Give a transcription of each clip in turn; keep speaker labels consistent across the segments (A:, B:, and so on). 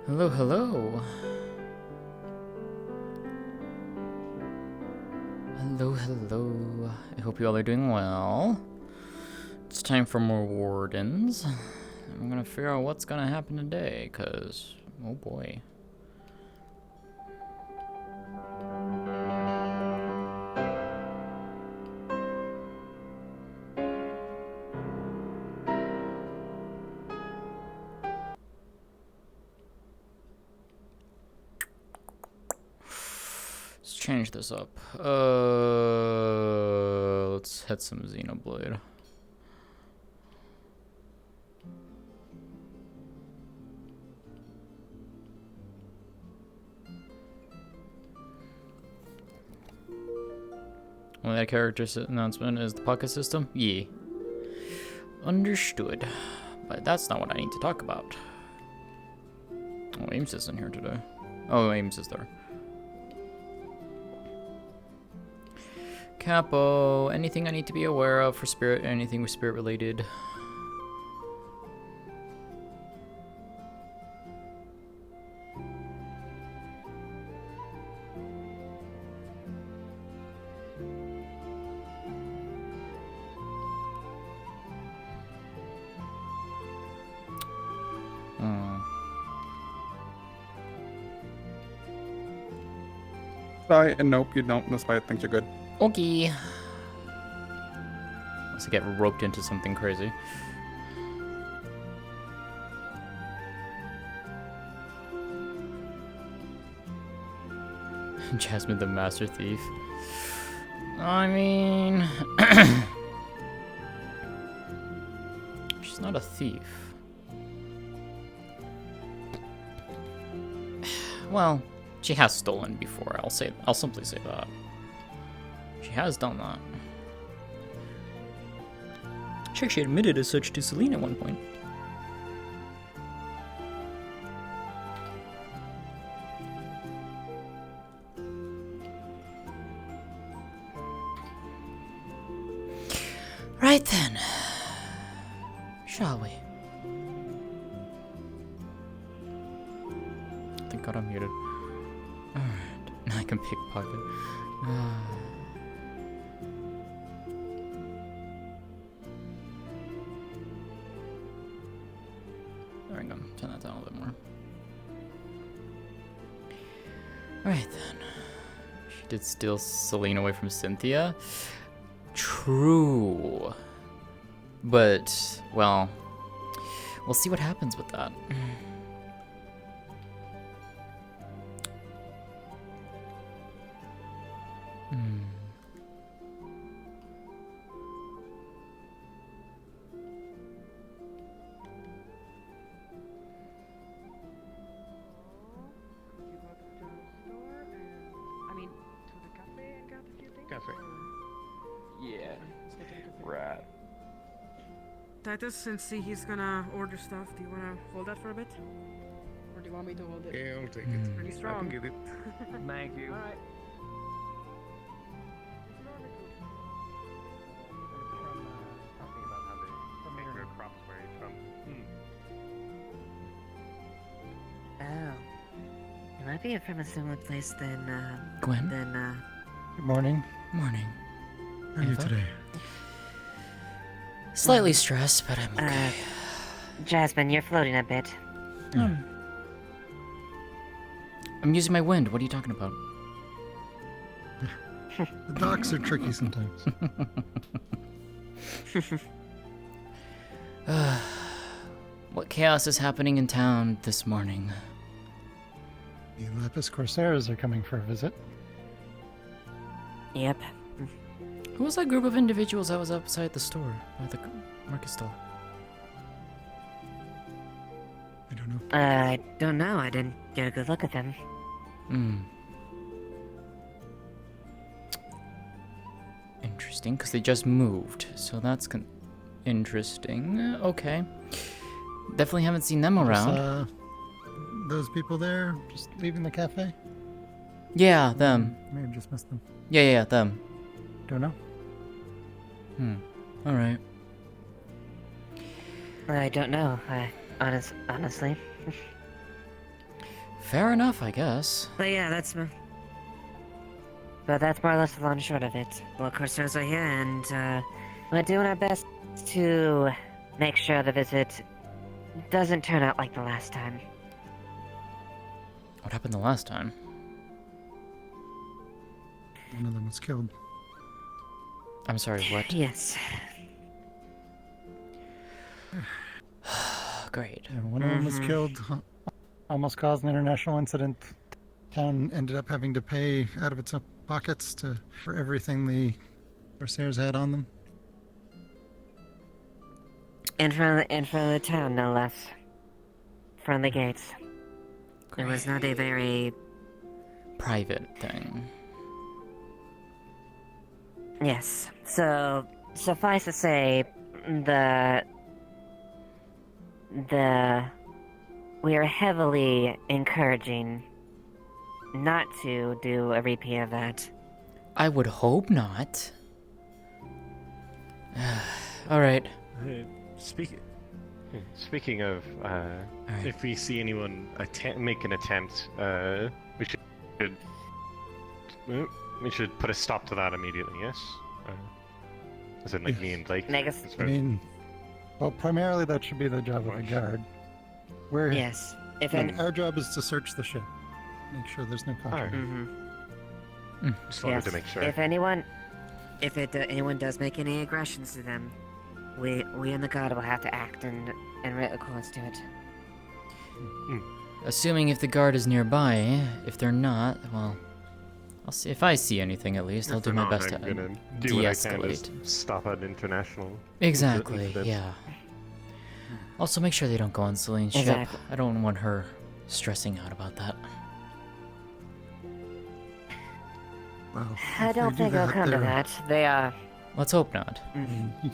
A: Hello, hello. Hello, hello. I hope you all are doing well. It's time for more Wardens. I'm gonna figure out what's gonna happen today, cause, oh boy. Let's change this up. Let's hit some Xenoblade. Only that character's announcement is the pocket system? Yeah. Understood. But that's not what I need to talk about. Oh, Ames isn't here today. Oh, Ames is there. Capo, anything I need to be aware of for spirit, anything with spirit related?
B: And nope, you don't. That's why I think you're good.
A: Okay. Unless I get roped into something crazy. Jasmine the Master Thief. I mean... she's not a thief. Well, she has stolen before. I'll simply say that. She has done that. She actually admitted as such to Celine at one point. Right then. Shall we? Thank God I'm muted. Alright. Now I can pickpocket. There we go. Turn that down a little bit more. Alright then. She did steal Celine away from Cynthia. True. But, well, we'll see what happens with that.
C: Yeah. Right.
D: Titus, since he's gonna order stuff, do you wanna hold that for a bit? Or do you want me to hold it?
E: Yeah, I'll take
D: It's
E: it.
D: pretty
E: I
D: strong.
E: can get it.
C: Thank you.
D: Alright.
E: Talking about how they make their crops where he's from.
F: Oh. You might be from a similar place than,
A: Gwen?
G: Good morning.
A: Morning.
G: How are you
A: Ava?
G: today?
A: Slightly stressed, but I'm okay.
F: Jasmine, you're floating a bit.
A: I'm using my wind. What are you talking about?
G: The docks are tricky sometimes.
A: What chaos is happening in town this morning?
G: The Lapis Corsairs are coming for a visit.
F: Yep.
A: Who was that group of individuals that was outside the store, by the market stall?
G: I don't know.
F: I don't know. I didn't get a good look at them.
A: Interesting, because they just moved, so that's interesting. Okay. Definitely haven't seen them around.
G: Those people there just leaving the cafe?
A: Yeah, them.
G: May have just missed them.
A: Yeah, them.
G: Don't know.
A: Alright.
F: I don't know. Honestly.
A: Fair enough, I guess.
F: But yeah, But that's more or less the long and short of it. Well, Corsairs are here, and we're doing our best to make sure the visit doesn't turn out like the last time.
A: What happened the last time?
G: One of them was killed.
A: I'm sorry, what?
F: Yes.
A: Great.
G: Yeah, one of them was killed. Almost caused an international incident. Town ended up having to pay out of its own pockets for everything the Corsairs had on them.
F: In front of the town, no less. From the gates. It was not a very...
A: Private thing.
F: Yes. So, suffice to say, we are heavily encouraging not to do a repeat of that.
A: I would hope not. Alright.
E: Speaking of, if we see anyone make an attempt, we should put a stop to that immediately. Yes. As in, like me and Blake.
G: I mean, well, primarily that should be the job of the guard.
F: Yes.
G: Our job is to search the ship, make sure there's no contraband.
F: Mm-hmm.
E: Just wanted to make sure.
F: If anyone does make any aggressions to them, we and the guard will have to act and write a course to it.
A: Assuming if the guard is nearby, if they're not, well, I'll see. If I see anything, at least I'll do my best to
E: I'm gonna do what I can to
A: de-escalate.
E: stop an international.
A: Exactly.
E: incident.
A: Yeah. Also, make sure they don't go on Celine's ship.
F: Exactly.
A: I don't want her stressing out about that.
G: Well,
F: I
G: if
F: don't
G: they do
F: think it'll come to
G: they're-
F: that. They are.
A: Let's hope not.
G: I mean, you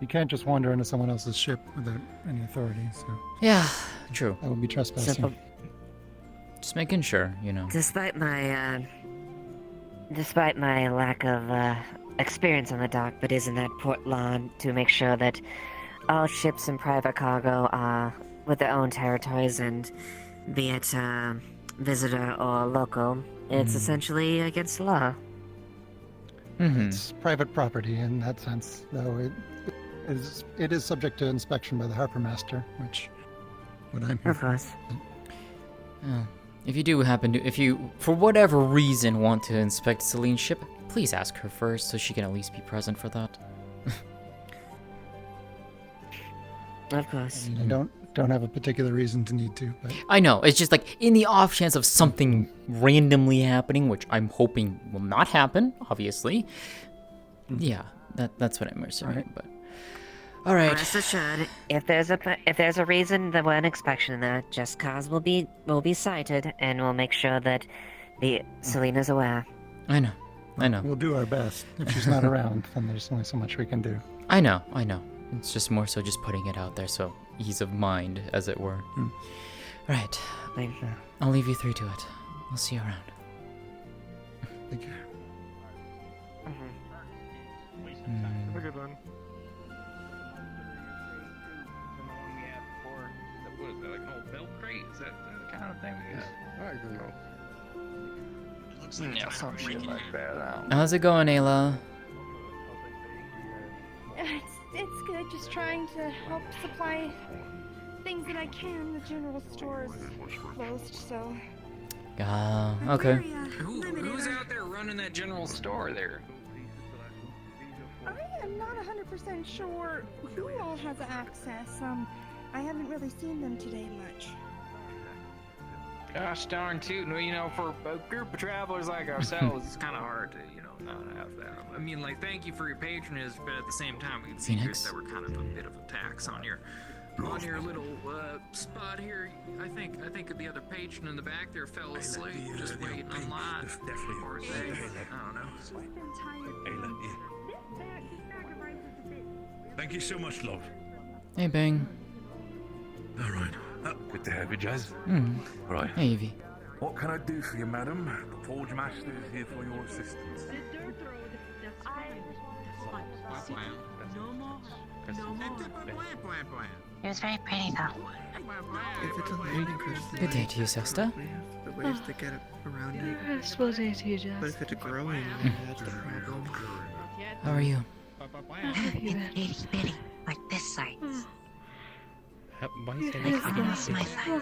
G: can't just wander into someone else's ship without any authority. So
A: Yeah, true.
G: that would be trespassing.
F: Simple.
A: Just making sure, you know.
F: Despite my lack of experience on the dock, but is in that port law to make sure that all ships and private cargo are with their own territories, and be it visitor or local, it's essentially against the law.
A: Mm-hmm.
G: It's private property in that sense, though it is subject to inspection by the harbor master, which what I'm here
F: Of
G: for.
F: course.
A: If you do happen to, if you, for whatever reason, want to inspect Celine's ship, please ask her first so she can at least be present for that.
F: Of course.
G: I don't have a particular reason to need to, but
A: I know, it's just like, in the off chance of something randomly happening, which I'm hoping will not happen, obviously. Yeah, that's what I'm assuming, but... Alright.
F: Rest assured, if there's a reason that we're an inspection there, just cause will be cited, and we'll make sure that Selena's aware.
A: I know.
G: we'll do our best. If she's not around, then there's only so much we can do.
A: I know. It's just more so just putting it out there, so ease of mind, as it were. Right.
F: Fine.
A: I'll leave you three to it. We'll see you around.
G: Take care.
E: Have a good one.
C: What is that, like an old milk crate? Is that the kind of thing we got?
E: I don't know.
C: Yeah, some shit like that. I don't know.
A: How's it going, Ayla?
B: It's good, just trying to help supply things that I can. The general store is closed, so...
A: Okay.
C: Who's out there running that general store there?
B: I am not 100% sure who all has access. I haven't really seen them today much.
C: Gosh darn tootin', well, you know, for a group of travelers like ourselves, it's kind of hard to, not have that. I mean, like, thank you for your patronage, but at the same time, we can see here
A: Phoenix?
C: that we're kind of a bit of a tax on your little spot here. I think the other patron in the back there fell asleep, just waiting on line. Or they, I don't know.
H: Thank you so much, love.
A: Hey, Bang.
H: All right. Good to have you, Jazz. Right.
A: Hey, Evie.
H: What can I do for you, madam? The Forge Master is here for your assistance.
F: It was very pretty, though.
I: If it's a lightning crystal,
A: Good day to you, sister.
I: we have the ways to get around it.
J: Restful day to you, Jess.
I: But if it's growing, then that's the problem.
A: How are you?
F: Itty bitty, like this size.
H: Why is
J: Yes,
F: Like almost my size.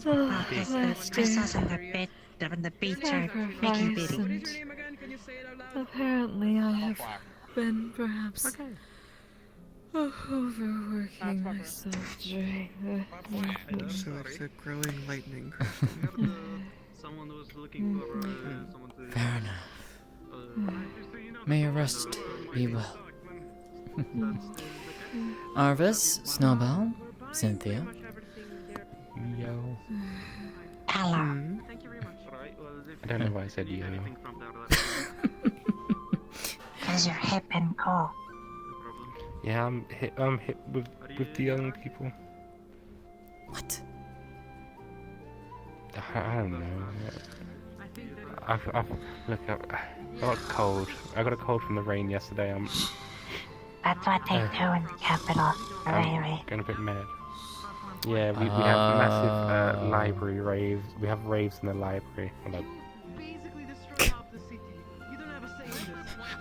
F: Well, because the crystals in the beach are making
J: Sacrifice,
F: bitty.
J: and apparently I have been perhaps overworking myself during the
I: So it's a growing lightning crystal.
A: Fair enough. May your rest be well. Arvis, Snowball, Cynthia.
E: Yo.
F: Hello.
E: I don't know why I said yo.
F: Because you're hip and cool.
E: Yeah, I'm hit with the young people.
A: What?
E: I don't know. Look, I got a cold. I got a cold from the rain yesterday.
F: That's what they do in the capital.
E: I'm
F: Really.
E: getting a bit mad. Yeah, we have massive library raves. We have raves in the library.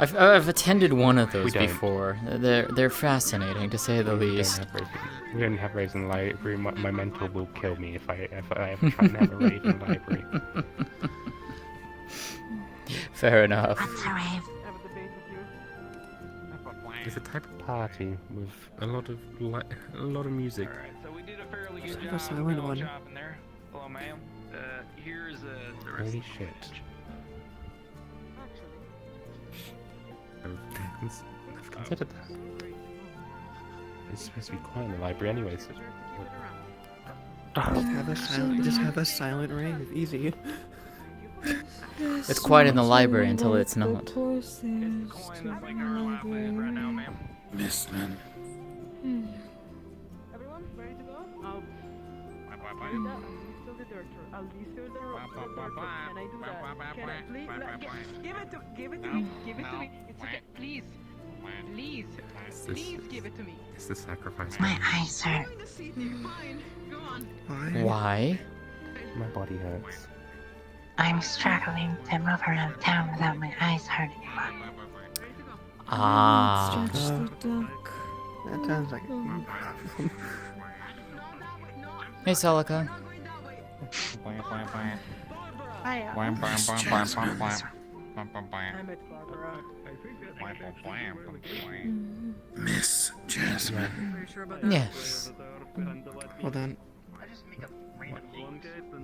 A: I've attended one of those
E: We don't.
A: before. They're fascinating to say the least.
E: We only have raves in the library. My mentor will kill me if I ever try and have a rave in the library.
A: Fair enough.
F: What's a rave?
E: It's a type of party with a lot of music.
C: Alright, so we did a fairly good
I: Have a silent one.
C: job in there. Hello, ma'am. Here's the rest
E: Holy
C: of the
E: shit.
C: package.
E: I've considered that. It's supposed to be quiet in the library anyway, so...
I: Just have a silent rave. Easy.
A: It's quiet in the library until it's not.
H: Missman.
D: Everyone, ready to go? I'll still the director. I'll be still the director. Can I do that? Can I please? Give it to me. Give it to me. It's okay. Please. Please give it to me.
E: It's the sacrifice.
F: My eyes hurt.
I: Why?
A: Why?
E: My body hurts.
F: I'm struggling to move around town without my eyes hurting.
A: Ah.
J: Stretch the duck.
I: That sounds like
A: Hey, Celica.
D: I met Barbara.
H: Miss Jasmine.
D: Are you sure about that?
A: Yes.
I: Hold on.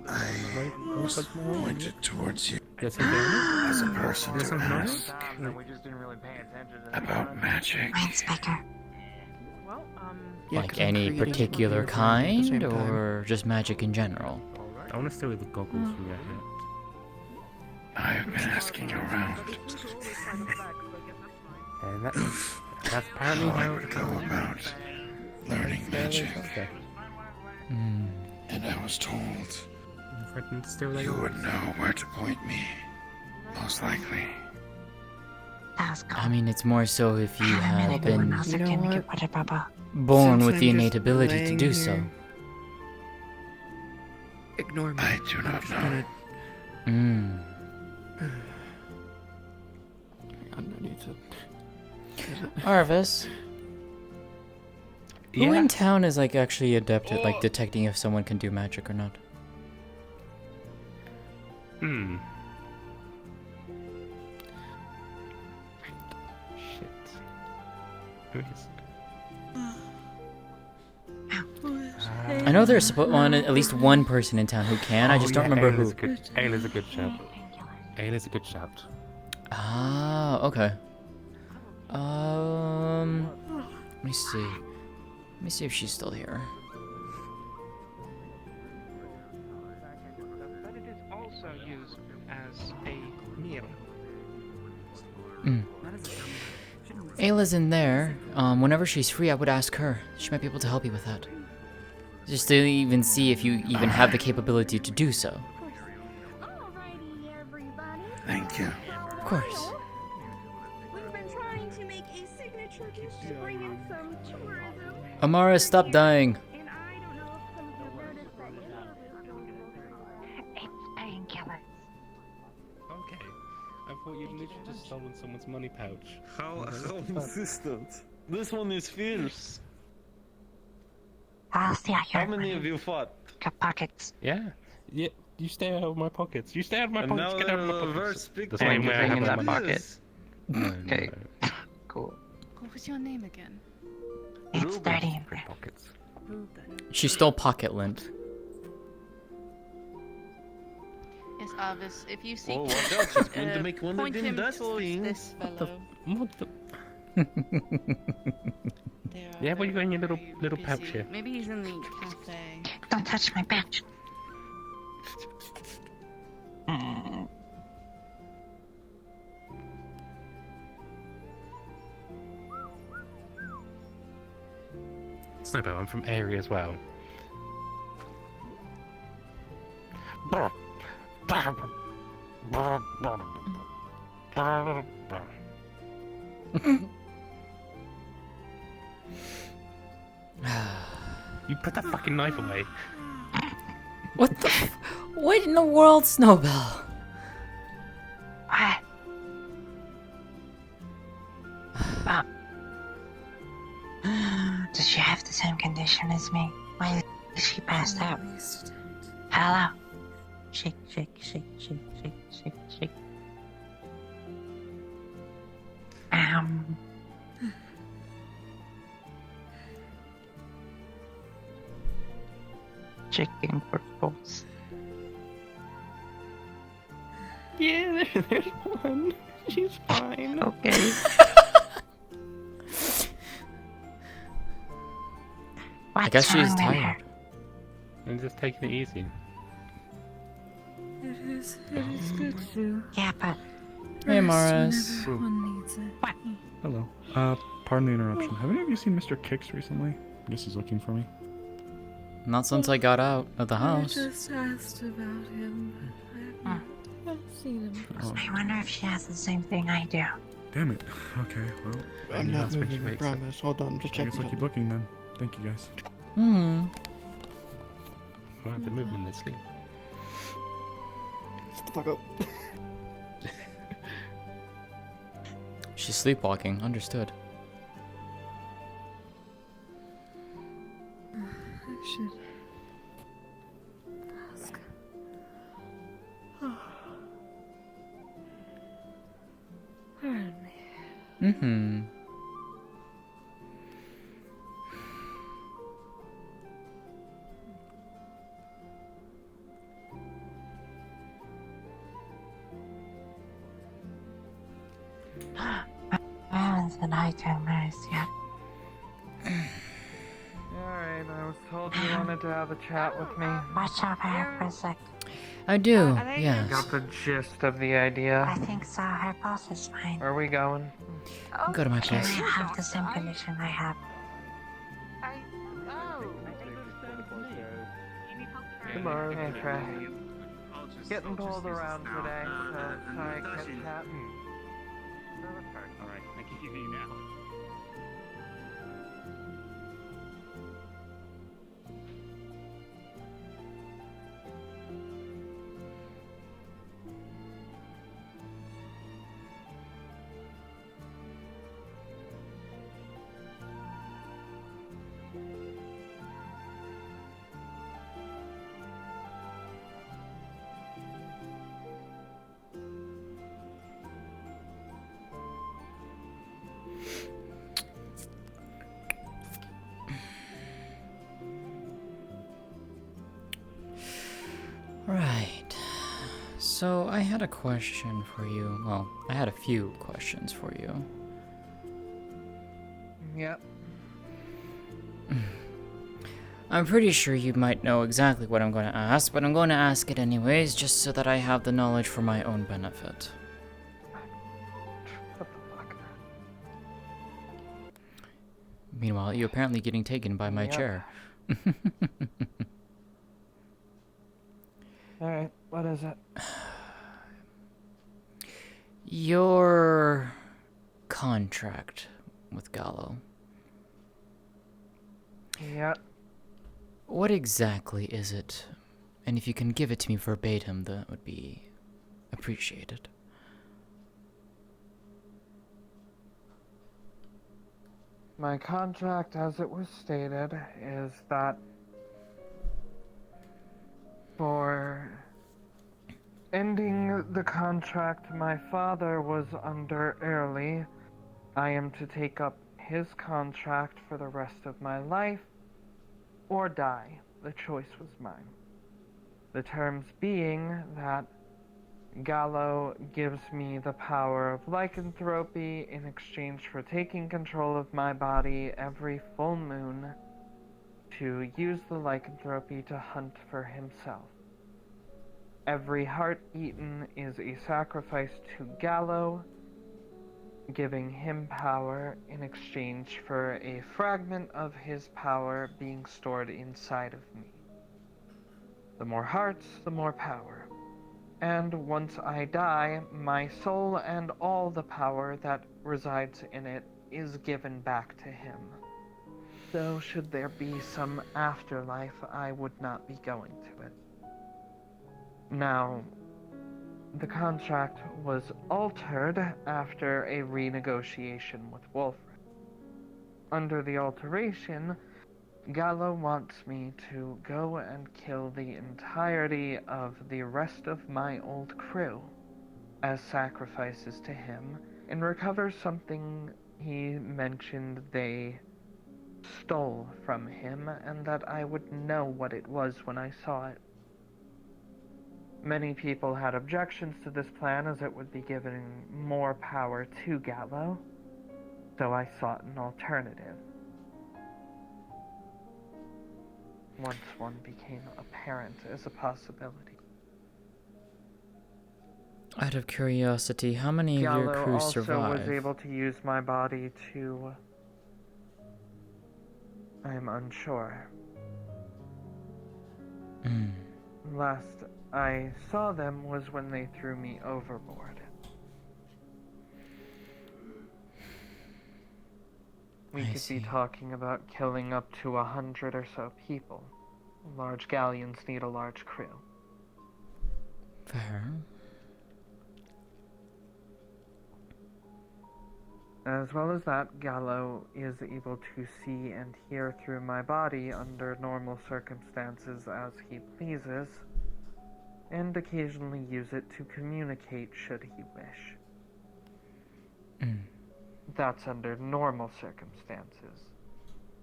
H: I was pointed towards you
E: Yes, okay.
H: as a person
E: There's
H: to
E: something wrong?
H: ask about magic.
F: Mine's bigger.
D: Well,
I: Yeah,
A: Like
I: 'cause I'm
A: any
I: creating one
A: particular
I: for your friend at the
A: kind,
I: same time.
A: or just magic in general?
E: I want to steal the goggles from your head.
H: I have been asking around
E: And that's apparently
H: how I
E: how
H: would go about learning magic,
E: Okay.
A: Hmm.
H: and I was told
E: If I can steal the
H: you
E: goggles.
H: would know where to point me. Most likely.
F: That was cool.
A: I mean, it's more so if you have
F: Anyone
A: been
F: else
I: You know
F: can make
I: what?
F: it water bubble.
A: born
I: Since
A: with the
I: I'm
A: innate
I: just
A: ability to
I: laying
A: do so.
I: here, Ignore me.
H: I do
I: I'm
H: not
I: just
H: know.
I: gonna.
A: Hmm.
I: I'm gonna need to.
A: Arvis, who in
E: Yeah.
A: town is like actually adept at like detecting if someone can do magic or not?
E: Hmm. Shit. Who is?
A: I know there's at least one person in town who can. I just don't remember who.
E: Ayla's a good shout. Ayla's a good shout.
A: Ah, okay. Let me see. Let me see if she's still here.
C: But it is also used as a meal.
A: Ayla's in there. Whenever she's free, I would ask her. She might be able to help you with that. Just to even see if you even have the capability to do so.
B: Alrighty, everybody.
H: Thank you.
A: Of course.
B: We've been trying to make a signature dish to bring in
A: Amara, stop dying.
B: And I don't know if some of you noticed that
F: It's painkillers.
K: Okay. I thought you'd literally just stolen someone's money pouch.
H: How insistent. This one is fierce.
F: I'll steal
H: How many of you fought?
F: your pockets.
K: Yeah. Yeah. You stay out of my pockets. You stay out of my
H: And
K: pockets.
H: now
K: Get out of my
H: there are
K: pockets.
H: verse big
K: The same way I have
L: in
K: that
L: that
K: money.
L: pocket. Okay. Cool.
J: What was your name again?
F: It's dirty.
K: Pockets.
J: Ruben.
A: She stole pocket lint.
J: Yes, Arvis, if you see
H: Oh, watch out, she's going to make one of
J: point
H: them
J: him
H: dust
J: towards
H: things.
J: this fellow.
K: What the?
J: They are
K: Yeah, what you got in your
J: very
K: little pouch
J: busy.
K: here?
J: Maybe he's in the cafe.
F: Don't touch my pouch.
K: Snowbow, I'm from Airy as well. You put that fucking knife away.
A: What the? What in the world, Snowbell?
F: What? Does she have the same condition as me? Why is she passed out? Hello? Shake, shake, shake, shake, shake, shake, shake.
L: Chicken for balls.
K: Yeah, there's one. She's fine.
L: Okay.
A: I guess she's tired.
K: I'm just taking it easy.
J: It is good to.
F: Yeah, but
A: Hey,
J: rest
A: Morris.
J: whenever one needs it.
M: Hello. Pardon the interruption. Have any of you seen Mr. Kicks recently? I guess he's looking for me.
A: Not since I got out of the
J: I
A: house.
J: just asked about him. I haven't seen him.
F: I wonder if she has the same thing I do.
M: Damn it. Okay, well.
I: I'm
M: maybe
I: not
M: that's when she
I: moving, I
M: wakes up.
I: promise. Hold on, just
M: I
I: checking.
M: guess I'll keep looking then. Thank you guys.
A: Hmm.
K: Well, they're moving in their sleep.
I: Shut the fuck up.
A: She's sleepwalking. Understood.
J: I should ask. Pardon me.
A: Mm-hmm.
F: Balance and I do mercy.
L: Alright, I was told you wanted to have a chat with me.
F: Watch over her for a sec.
A: I do.
F: I
A: Yes.
L: Got the gist of the idea.
F: I think so. Her pulse is fine.
L: Where are we going?
A: Go to my
F: She might
A: place.
F: have the same condition I have.
L: Tomorrow. Hey, Trey. Getting pulled around today, so sorry I kept chatting.
K: Alright, I can hear you now.
A: Right. So I had a question for you. Well, I had a few questions for you.
L: Yep.
A: I'm pretty sure you might know exactly what I'm going to ask, but I'm going to ask it anyways, just so that I have the knowledge for my own benefit. Meanwhile, you're apparently getting taken by my
L: Yep.
A: chair.
L: Alright, what is it?
A: Your contract with Gallo.
L: Yeah.
A: What exactly is it? And if you can give it to me verbatim, that would be appreciated.
L: My contract, as it was stated, is that for ending the contract my father was under early, I am to take up his contract for the rest of my life, or die. The choice was mine. The terms being that Gallo gives me the power of lycanthropy in exchange for taking control of my body every full moon to use the lycanthropy to hunt for himself. Every heart eaten is a sacrifice to Gallo, giving him power in exchange for a fragment of his power being stored inside of me. The more hearts, the more power. And once I die, my soul and all the power that resides in it is given back to him. So should there be some afterlife, I would not be going to it. Now, the contract was altered after a renegotiation with Wolfred. Under the alteration, Gallo wants me to go and kill the entirety of the rest of my old crew as sacrifices to him and recover something he mentioned they stole from him and that I would know what it was when I saw it. Many people had objections to this plan as it would be giving more power to Gallo, so I sought an alternative. Once one became apparent as a possibility.
A: Out of curiosity, how many of your
L: Gallo
A: crew
L: also
A: survive?
L: was able to use my body to... I'm unsure. Last I saw them was when they threw me overboard. We could be talking about killing up to 100 or so people. Large galleons need a large crew.
A: Fair.
L: As well as that, Gallo is able to see and hear through my body under normal circumstances as he pleases, and occasionally use it to communicate should he wish. That's under normal circumstances.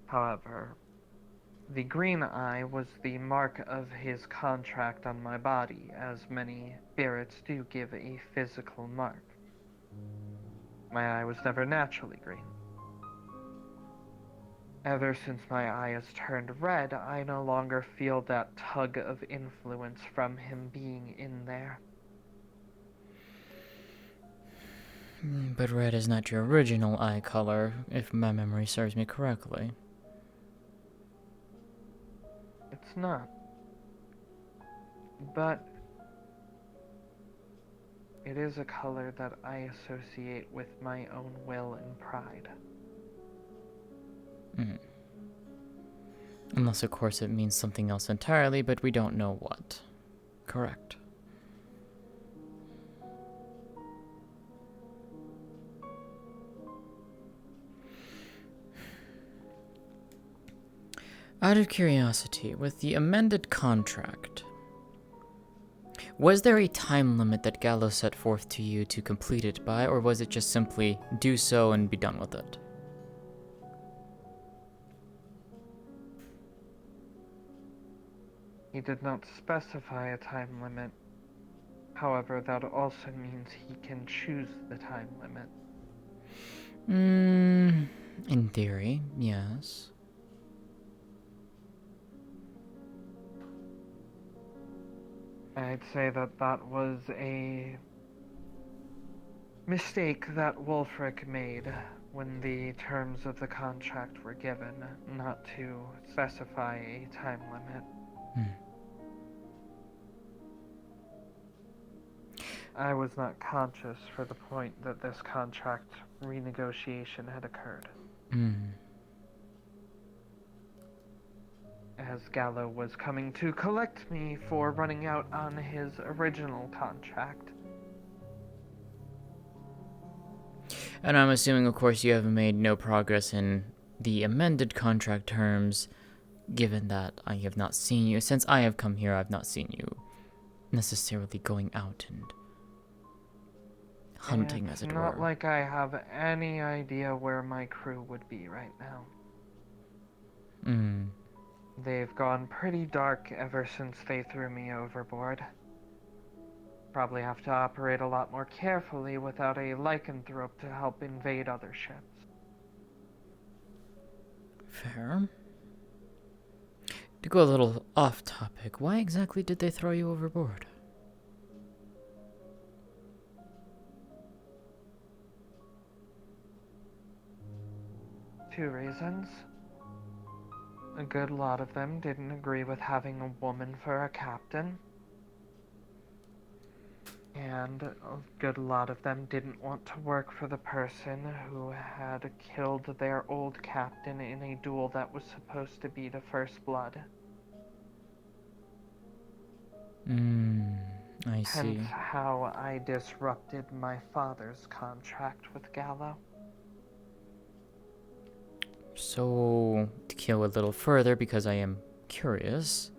L: However, the green eye was the mark of his contract on my body, as many spirits do give a physical mark. My eye was never naturally green. Ever since my eye has turned red, I no longer feel that tug of influence from him being in there.
A: But red is not your original eye color, if my memory serves me correctly.
L: It's not. But it is a color that I associate with my own will and pride.
A: Unless, of course, it means something else entirely, but we don't know what. Correct. Out of curiosity, with the amended contract, was there a time limit that Gallo set forth to you to complete it by, or was it just simply do so and be done with it?
L: He did not specify a time limit. However, that also means he can choose the time limit.
A: In theory, yes.
L: I'd say that that was a mistake that Wolfric made when the terms of the contract were given, not to specify a time limit. I was not conscious for the point that this contract renegotiation had occurred. as Gallo was coming to collect me for running out on his original contract.
A: And I'm assuming, of course, you have made no progress in the amended contract terms, given that I have not seen you. Since I have come here, I've not seen you necessarily going out and hunting, as it
L: It's
A: were.
L: not like I have any idea where my crew would be right now. They've gone pretty dark ever since they threw me overboard. Probably have to operate a lot more carefully without a lycanthrope to help invade other ships.
A: Fair. To go a little off topic, why exactly did they throw you overboard?
L: Two reasons. A good lot of them didn't agree with having a woman for a captain. And a good lot of them didn't want to work for the person who had killed their old captain in a duel that was supposed to be the first blood.
A: I see.
L: Hence how I disrupted my father's contract with Gallo.
A: So, to go a little further, because I am curious,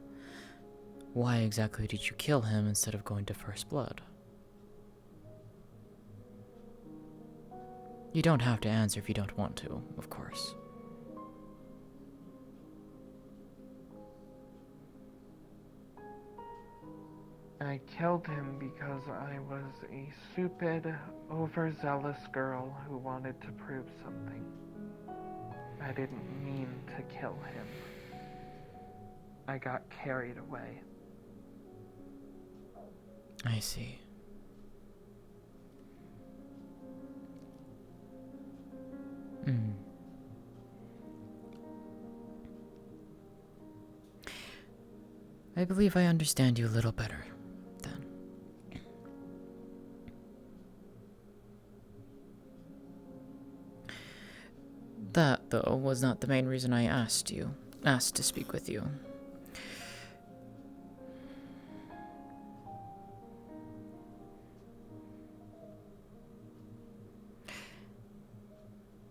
A: why exactly did you kill him instead of going to First Blood? You don't have to answer if you don't want to, of course.
L: I killed him because I was a stupid, overzealous girl who wanted to prove something. I didn't mean to kill him. I got carried away.
A: I see. I believe I understand you a little better, then. That, though, was not the main reason I asked to speak with you.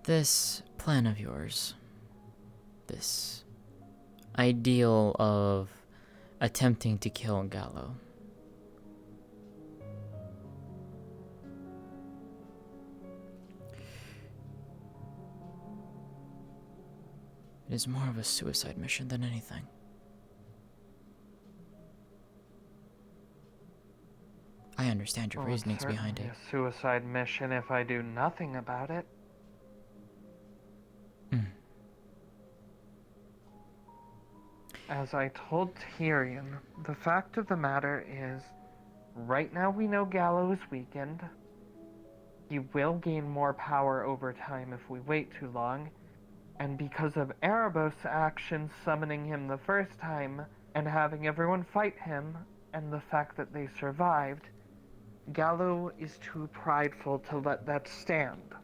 A: This plan of yours, this ideal of attempting to kill Gallo, it is more of a suicide mission than anything. I understand your reasonings behind it.
L: It's certainly a suicide mission if I do nothing about it. As I told Tyrion, the fact of the matter is, right now we know Gallo is weakened. He will gain more power over time if we wait too long, and because of Erebos' actions summoning him the first time and having everyone fight him, and the fact that they survived, Gallo is too prideful to let that stand.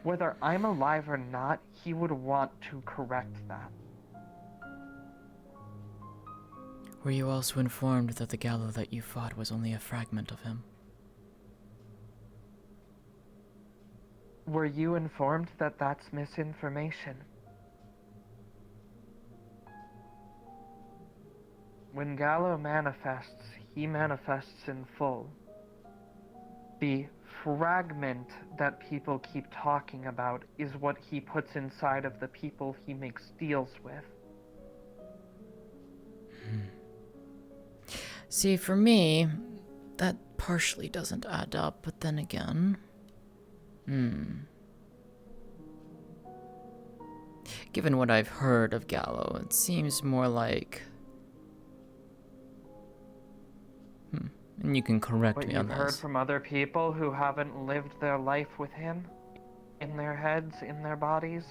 L: Whether I'm alive or not, he would want to correct that.
A: Were you also informed that the Gallo that you fought was only a fragment of him?
L: Were you informed that that's misinformation? When Gallo manifests, he manifests in full. The fragment that people keep talking about is what he puts inside of the people he makes deals with.
A: See, for me, that partially doesn't add up, but then again... Given what I've heard of Gallo, it seems more like... And you can correct me on
L: What you've heard
A: this.
L: from other people who haven't lived their life with him? In their heads, in their bodies?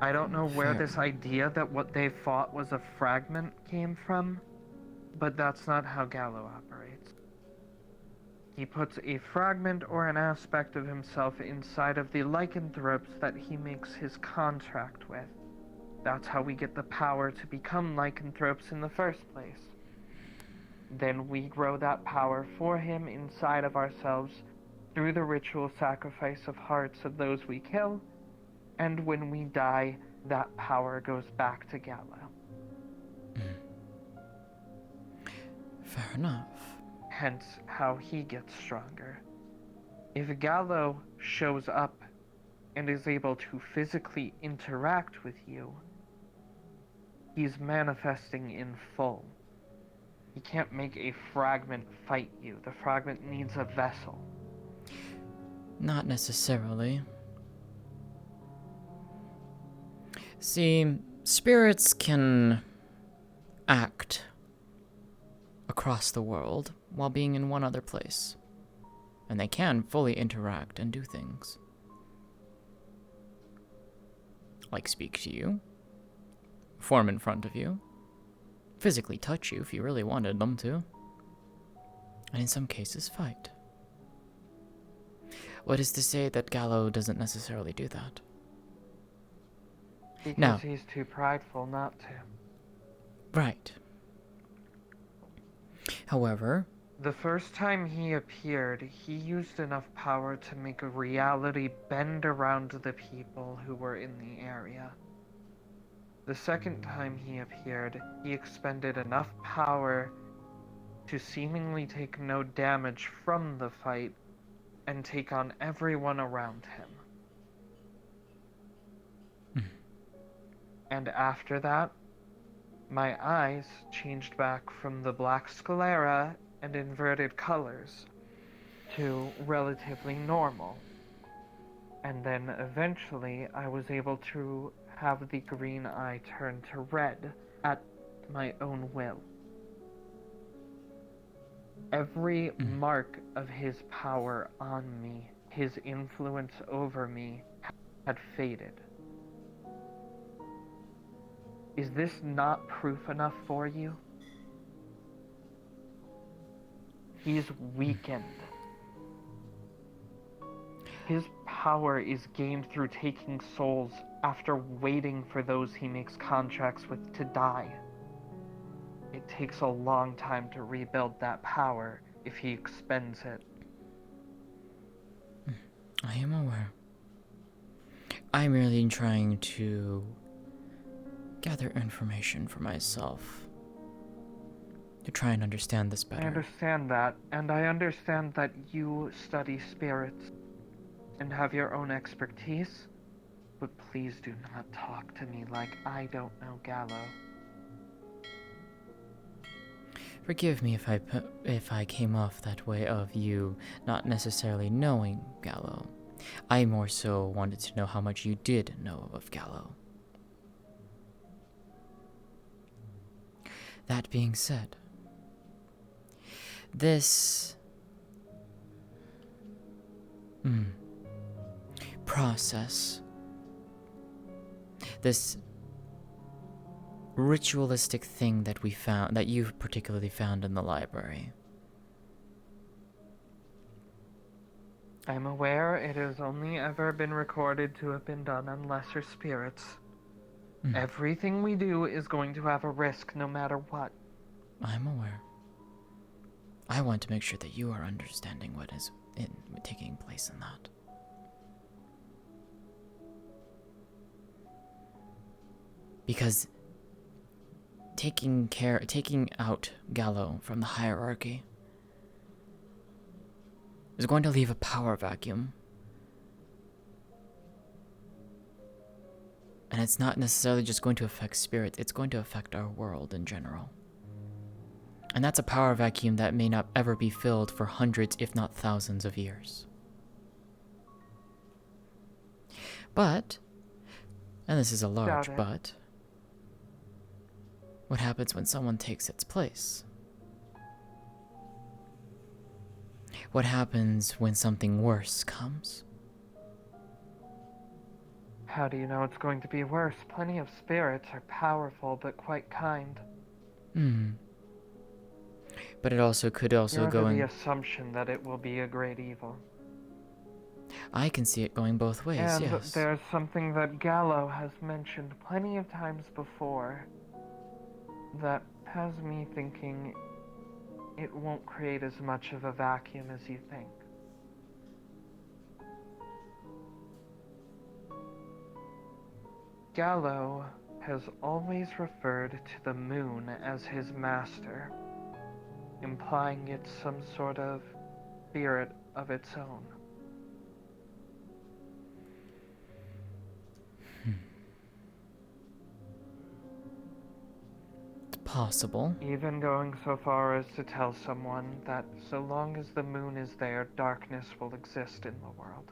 L: I don't know where this idea that what they fought was a fragment came from, but that's not how Gallo operates. He puts a fragment or an aspect of himself inside of the lycanthropes that he makes his contract with. That's how we get the power to become lycanthropes in the first place. Then we grow that power for him inside of ourselves through the ritual sacrifice of hearts of those we kill, and when we die, that power goes back to Gallo.
A: Fair enough.
L: Hence how he gets stronger. If Gallo shows up and is able to physically interact with you, he's manifesting in full. He can't make a fragment fight you. The fragment needs a vessel.
A: Not necessarily. See, spirits can act across the world while being in one other place. And they can fully interact and do things. Like speak to you, form in front of you, physically touch you if you really wanted them to, and in some cases fight. What is to say that Gallo doesn't necessarily do that?
L: Because he's too prideful not to.
A: Right. However,
L: the first time he appeared, he used enough power to make a reality bend around the people who were in the area. The second time he appeared, he expended enough power to seemingly take no damage from the fight and take on everyone around him. And after that, my eyes changed back from the black sclera and inverted colors to relatively normal. And then eventually I was able to have the green eye turn to red at my own will. Every mark of his power on me, his influence over me, had faded. Is this not proof enough for you? He's weakened. His power is gained through taking souls after waiting for those he makes contracts with to die. It takes a long time to rebuild that power if he expends it.
A: I am aware. I'm merely trying to gather information for myself to try and understand this better.
L: I understand that, and I understand that you study spirits and have your own expertise, but please do not talk to me like I don't know Gallo.
A: Forgive me if I came off that way of you not necessarily knowing Gallo. I more so wanted to know how much you did know of Gallo. That being said, this process, this ritualistic thing that we found, that you particularly found in the library.
L: I'm aware it has only ever been recorded to have been done on lesser spirits. Everything we do is going to have a risk no matter what.
A: I'm aware. I want to make sure that you are understanding what is taking place in that. Because taking out Gallo from the hierarchy is going to leave a power vacuum. And it's not necessarily just going to affect spirits, it's going to affect our world in general. And that's a power vacuum that may not ever be filled for hundreds, if not thousands of years. But, and this is a large but, what happens when someone takes its place? What happens when something worse comes?
L: How do you know it's going to be worse? Plenty of spirits are powerful but quite kind.
A: But it also could also
L: You're
A: go
L: under
A: in
L: the assumption that it will be a great evil.
A: I can see it going both ways,
L: And
A: yes.
L: there's something that Gallo has mentioned plenty of times before that has me thinking it won't create as much of a vacuum as you think. Gallo has always referred to the moon as his master, implying it's some sort of spirit of its own.
A: It's possible.
L: Even going so far as to tell someone that so long as the moon is there, darkness will exist in the world.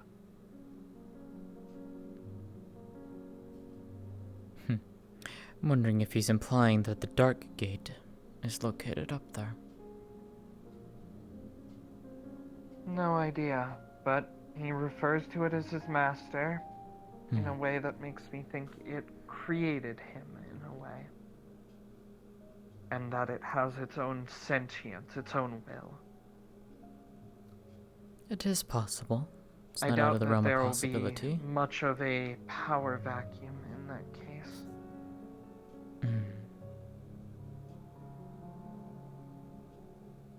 A: I'm wondering if he's implying that the Dark Gate is located up there.
L: No idea, but he refers to it as his master in a way that makes me think it created him in a way. And that it has its own sentience, its own will.
A: It is possible. It's
L: I
A: not out
L: doubt
A: of the
L: that
A: realm of
L: there will
A: possibility.
L: be much of a power vacuum in that case.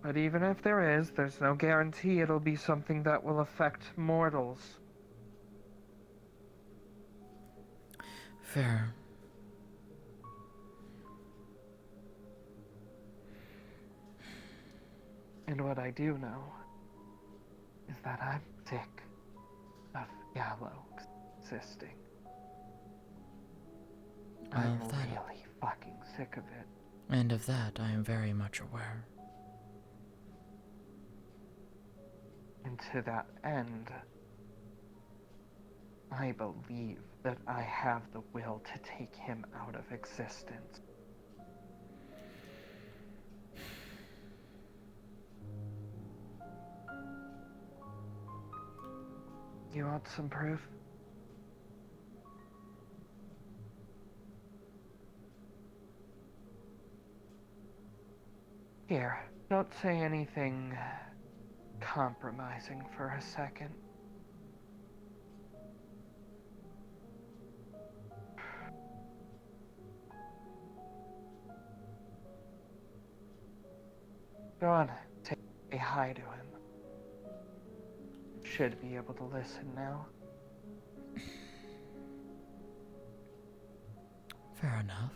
L: But even if there is, there's no guarantee it'll be something that will affect mortals.
A: Fair.
L: And what I do know is that I'm sick of Gallo existing. I'm really fucking sick of it.
A: And of that I am very much aware.
L: And to that end, I believe that I have the will to take him out of existence. You want some proof? Here, don't say anything compromising for a second. Go on, say hi to him. Should be able to listen now.
A: Fair enough.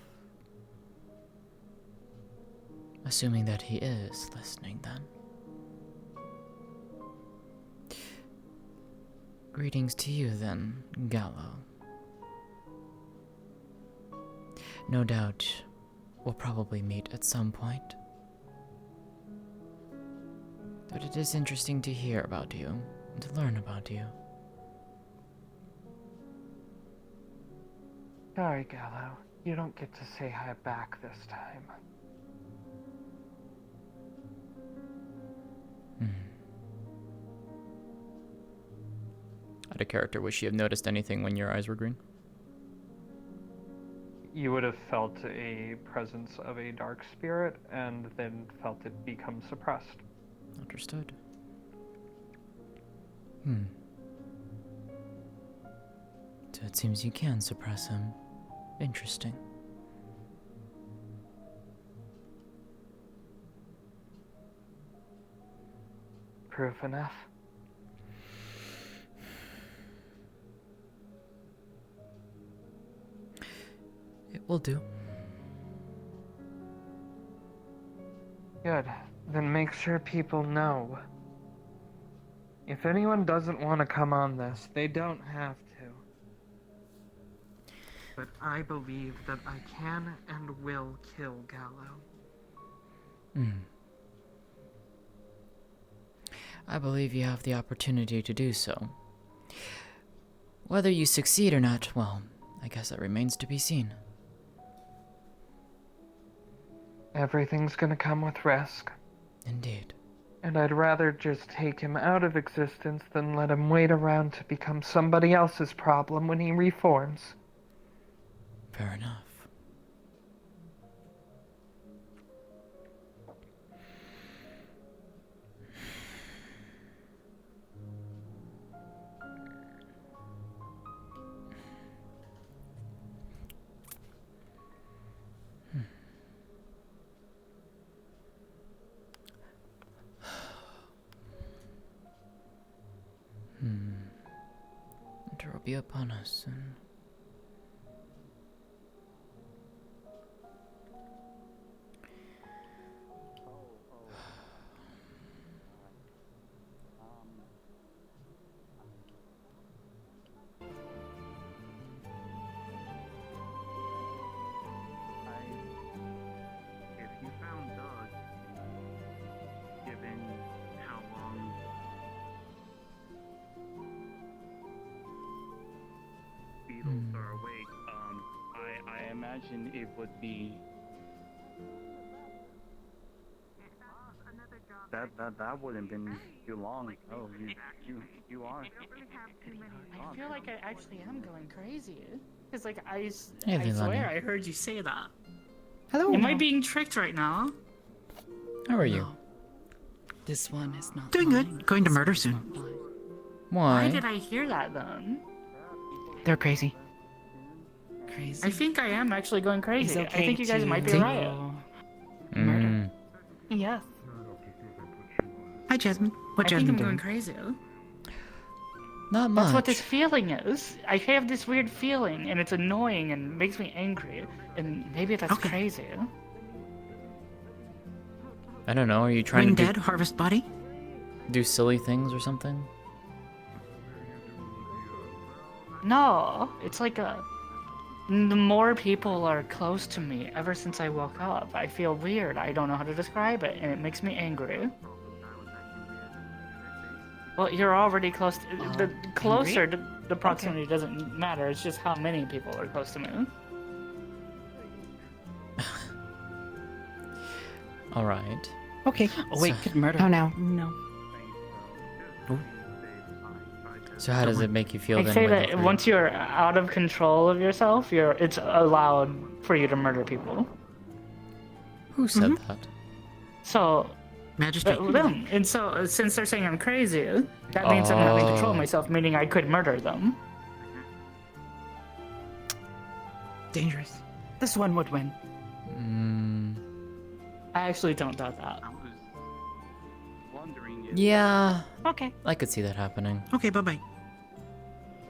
A: Assuming that he is listening, then. Greetings to you, then, Gallo. No doubt we'll probably meet at some point. But it is interesting to hear about you, and to learn about you.
L: Sorry, Gallo. You don't get to say hi back this time.
A: Out of character, would she have noticed anything when your eyes were green?
L: You would have felt a presence of a dark spirit, and then felt it become suppressed.
A: Understood. So it seems you can suppress him. Interesting.
L: Proof enough?
A: It will do.
L: Good. Then make sure people know. If anyone doesn't want to come on this, they don't have to. But I believe that I can and will kill Gallo.
A: I believe you have the opportunity to do so. Whether you succeed or not, well, I guess that remains to be seen.
L: Everything's gonna come with risk.
A: Indeed.
L: And I'd rather just take him out of existence than let him wait around to become somebody else's problem when he reforms.
A: Fair enough. not be upon us soon.
N: If you found Doug, given how long beetles are awake, I imagine it would be that wouldn't been too long. Oh, you are.
O: I feel like I actually am going crazy. Because, like, I
A: Hey,
O: swear
A: Leilani.
O: I heard you say that.
P: Hello.
O: Am I being tricked right now?
A: How are you?
P: No. This one is not
Q: Doing
P: mine.
Q: good. Going to murder
P: This one
Q: soon.
P: is not mine.
O: Why
A: Why?
O: did I hear that then?
Q: They're crazy.
P: Crazy.
O: I think I am actually going crazy.
P: It's
O: I think
P: okay
O: you guys
P: to
O: might be
P: do
O: right.
A: Mm.
O: Yes.
Q: Hi, Jasmine. What
O: I
Q: Jasmine
O: think I'm
Q: doing?
O: going crazy.
A: Not much.
O: That's what this feeling is. I have this weird feeling, and it's annoying and makes me angry. And maybe that's crazy.
A: I don't know. Are you trying
Q: Ring
A: to
Q: dead, harvest body.
A: do silly things or something?
O: No, it's like the more people are close to me ever since I woke up, I feel weird. I don't know how to describe it, and it makes me angry. Well, you're already close. The closer the proximity doesn't matter. It's just how many people are close to me.
A: All right.
Q: Okay.
P: Oh wait,
A: So-
P: good murder.
Q: Oh no.
P: No.
A: So how does it make you feel
O: I
A: then?
O: say
A: when
O: that
A: you're free?
O: once you're out of control of yourself, it's allowed for you to murder people.
A: Who said that?
O: So,
Q: Magistrate.
O: them. And so, since they're saying I'm crazy, that means I'm not in control of
A: Oh.
O: myself, meaning I could murder them.
Q: Dangerous.
P: This one would win.
A: Mm,
O: I actually don't doubt that.
N: Wondering if
A: yeah,
P: Okay.
A: I could see that happening.
Q: Okay, bye-bye.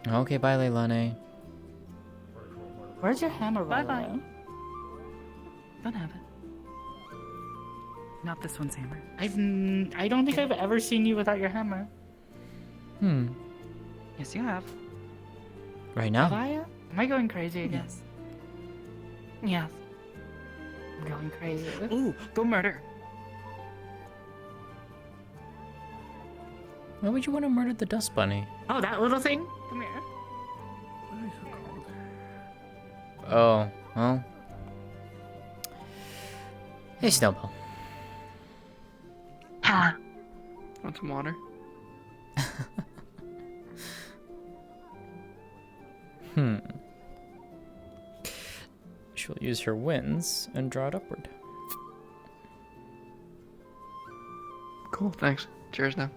A: Okay, bye, Leilani.
O: Where's your hammer, by the
P: Bye-bye.
O: way?
P: Don't have it. Not this one's hammer.
O: I don't think I've ever seen you without your hammer.
A: Hmm.
P: Yes, you have.
A: Right
O: Have
A: now?
O: I? Am I going crazy again?
P: Yes.
O: Yes. I'm going crazy.
P: Ooh, go murder.
A: Why would you want to murder the dust bunny?
O: Oh, that little thing? Come here.
A: Oh, well. Hey, Snowball.
I: Want some water?
A: She'll use her winds and draw it upward.
I: Cool, thanks. Cheers now.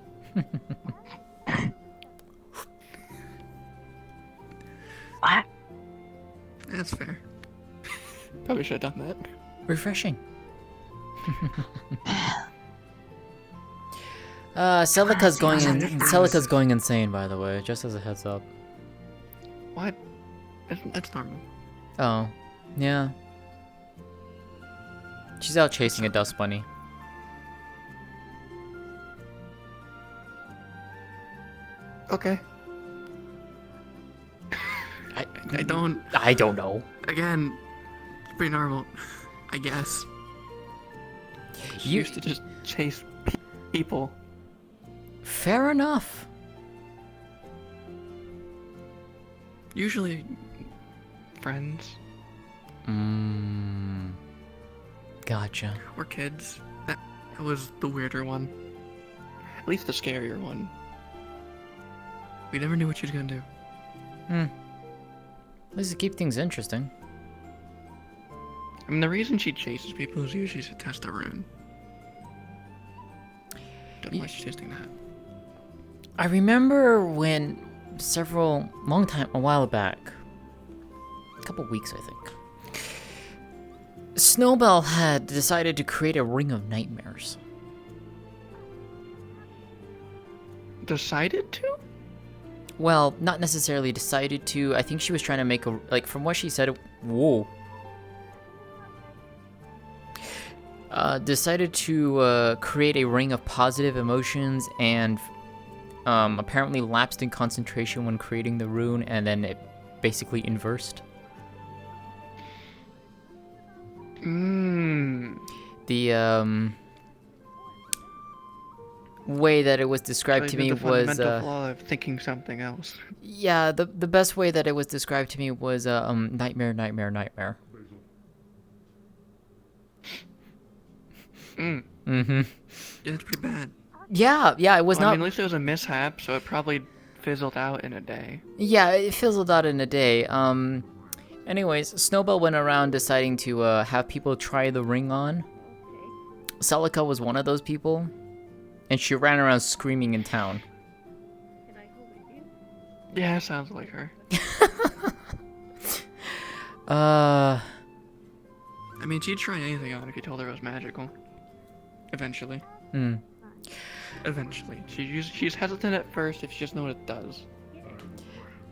F: What?
I: That's fair. Probably should have done that.
A: Refreshing. Celica's going Celica's going insane, by the way, just as a heads up.
I: What? That's normal.
A: Oh, yeah. She's out chasing a dust bunny.
I: Okay. I don't.
A: I don't know.
I: Again, it's pretty normal. I guess. She
A: You-
I: used to just chase people.
A: Fair enough.
I: Usually, friends
A: Gotcha.
I: or kids. That was the weirder one. At least the scarier one. We never knew what she was gonna do.
A: At least to keep things interesting.
I: I mean, the reason she chases people is usually to test a rune. Don't know why she's testing that.
A: I remember when a while back, a couple weeks I think, Snowbell had decided to create a ring of well, not necessarily decided to. I think she was trying to make a, like, from what she said, whoa. Decided to create a ring of positive emotions and apparently lapsed in concentration when creating the rune, and then it basically inversed. The way that it was described to me
I: the
A: was
I: fundamental flaw of thinking something else.
A: yeah, the best way that it was described to me was nightmare. Mm-hmm.
I: Yeah, it's pretty bad.
A: Yeah, it was
I: Well,
A: not.
I: I mean, at least it was a mishap, so it probably fizzled out in a day.
A: Yeah, it fizzled out in a day. Anyways, Snowbell went around deciding to have people try the ring on. Celica was one of those people, and she ran around screaming in town.
I: Yeah, sounds like her.
A: Uh,
I: I mean, she'd try anything on if you told her it was magical. Eventually. Eventually. She's hesitant at first if she just knows what it does.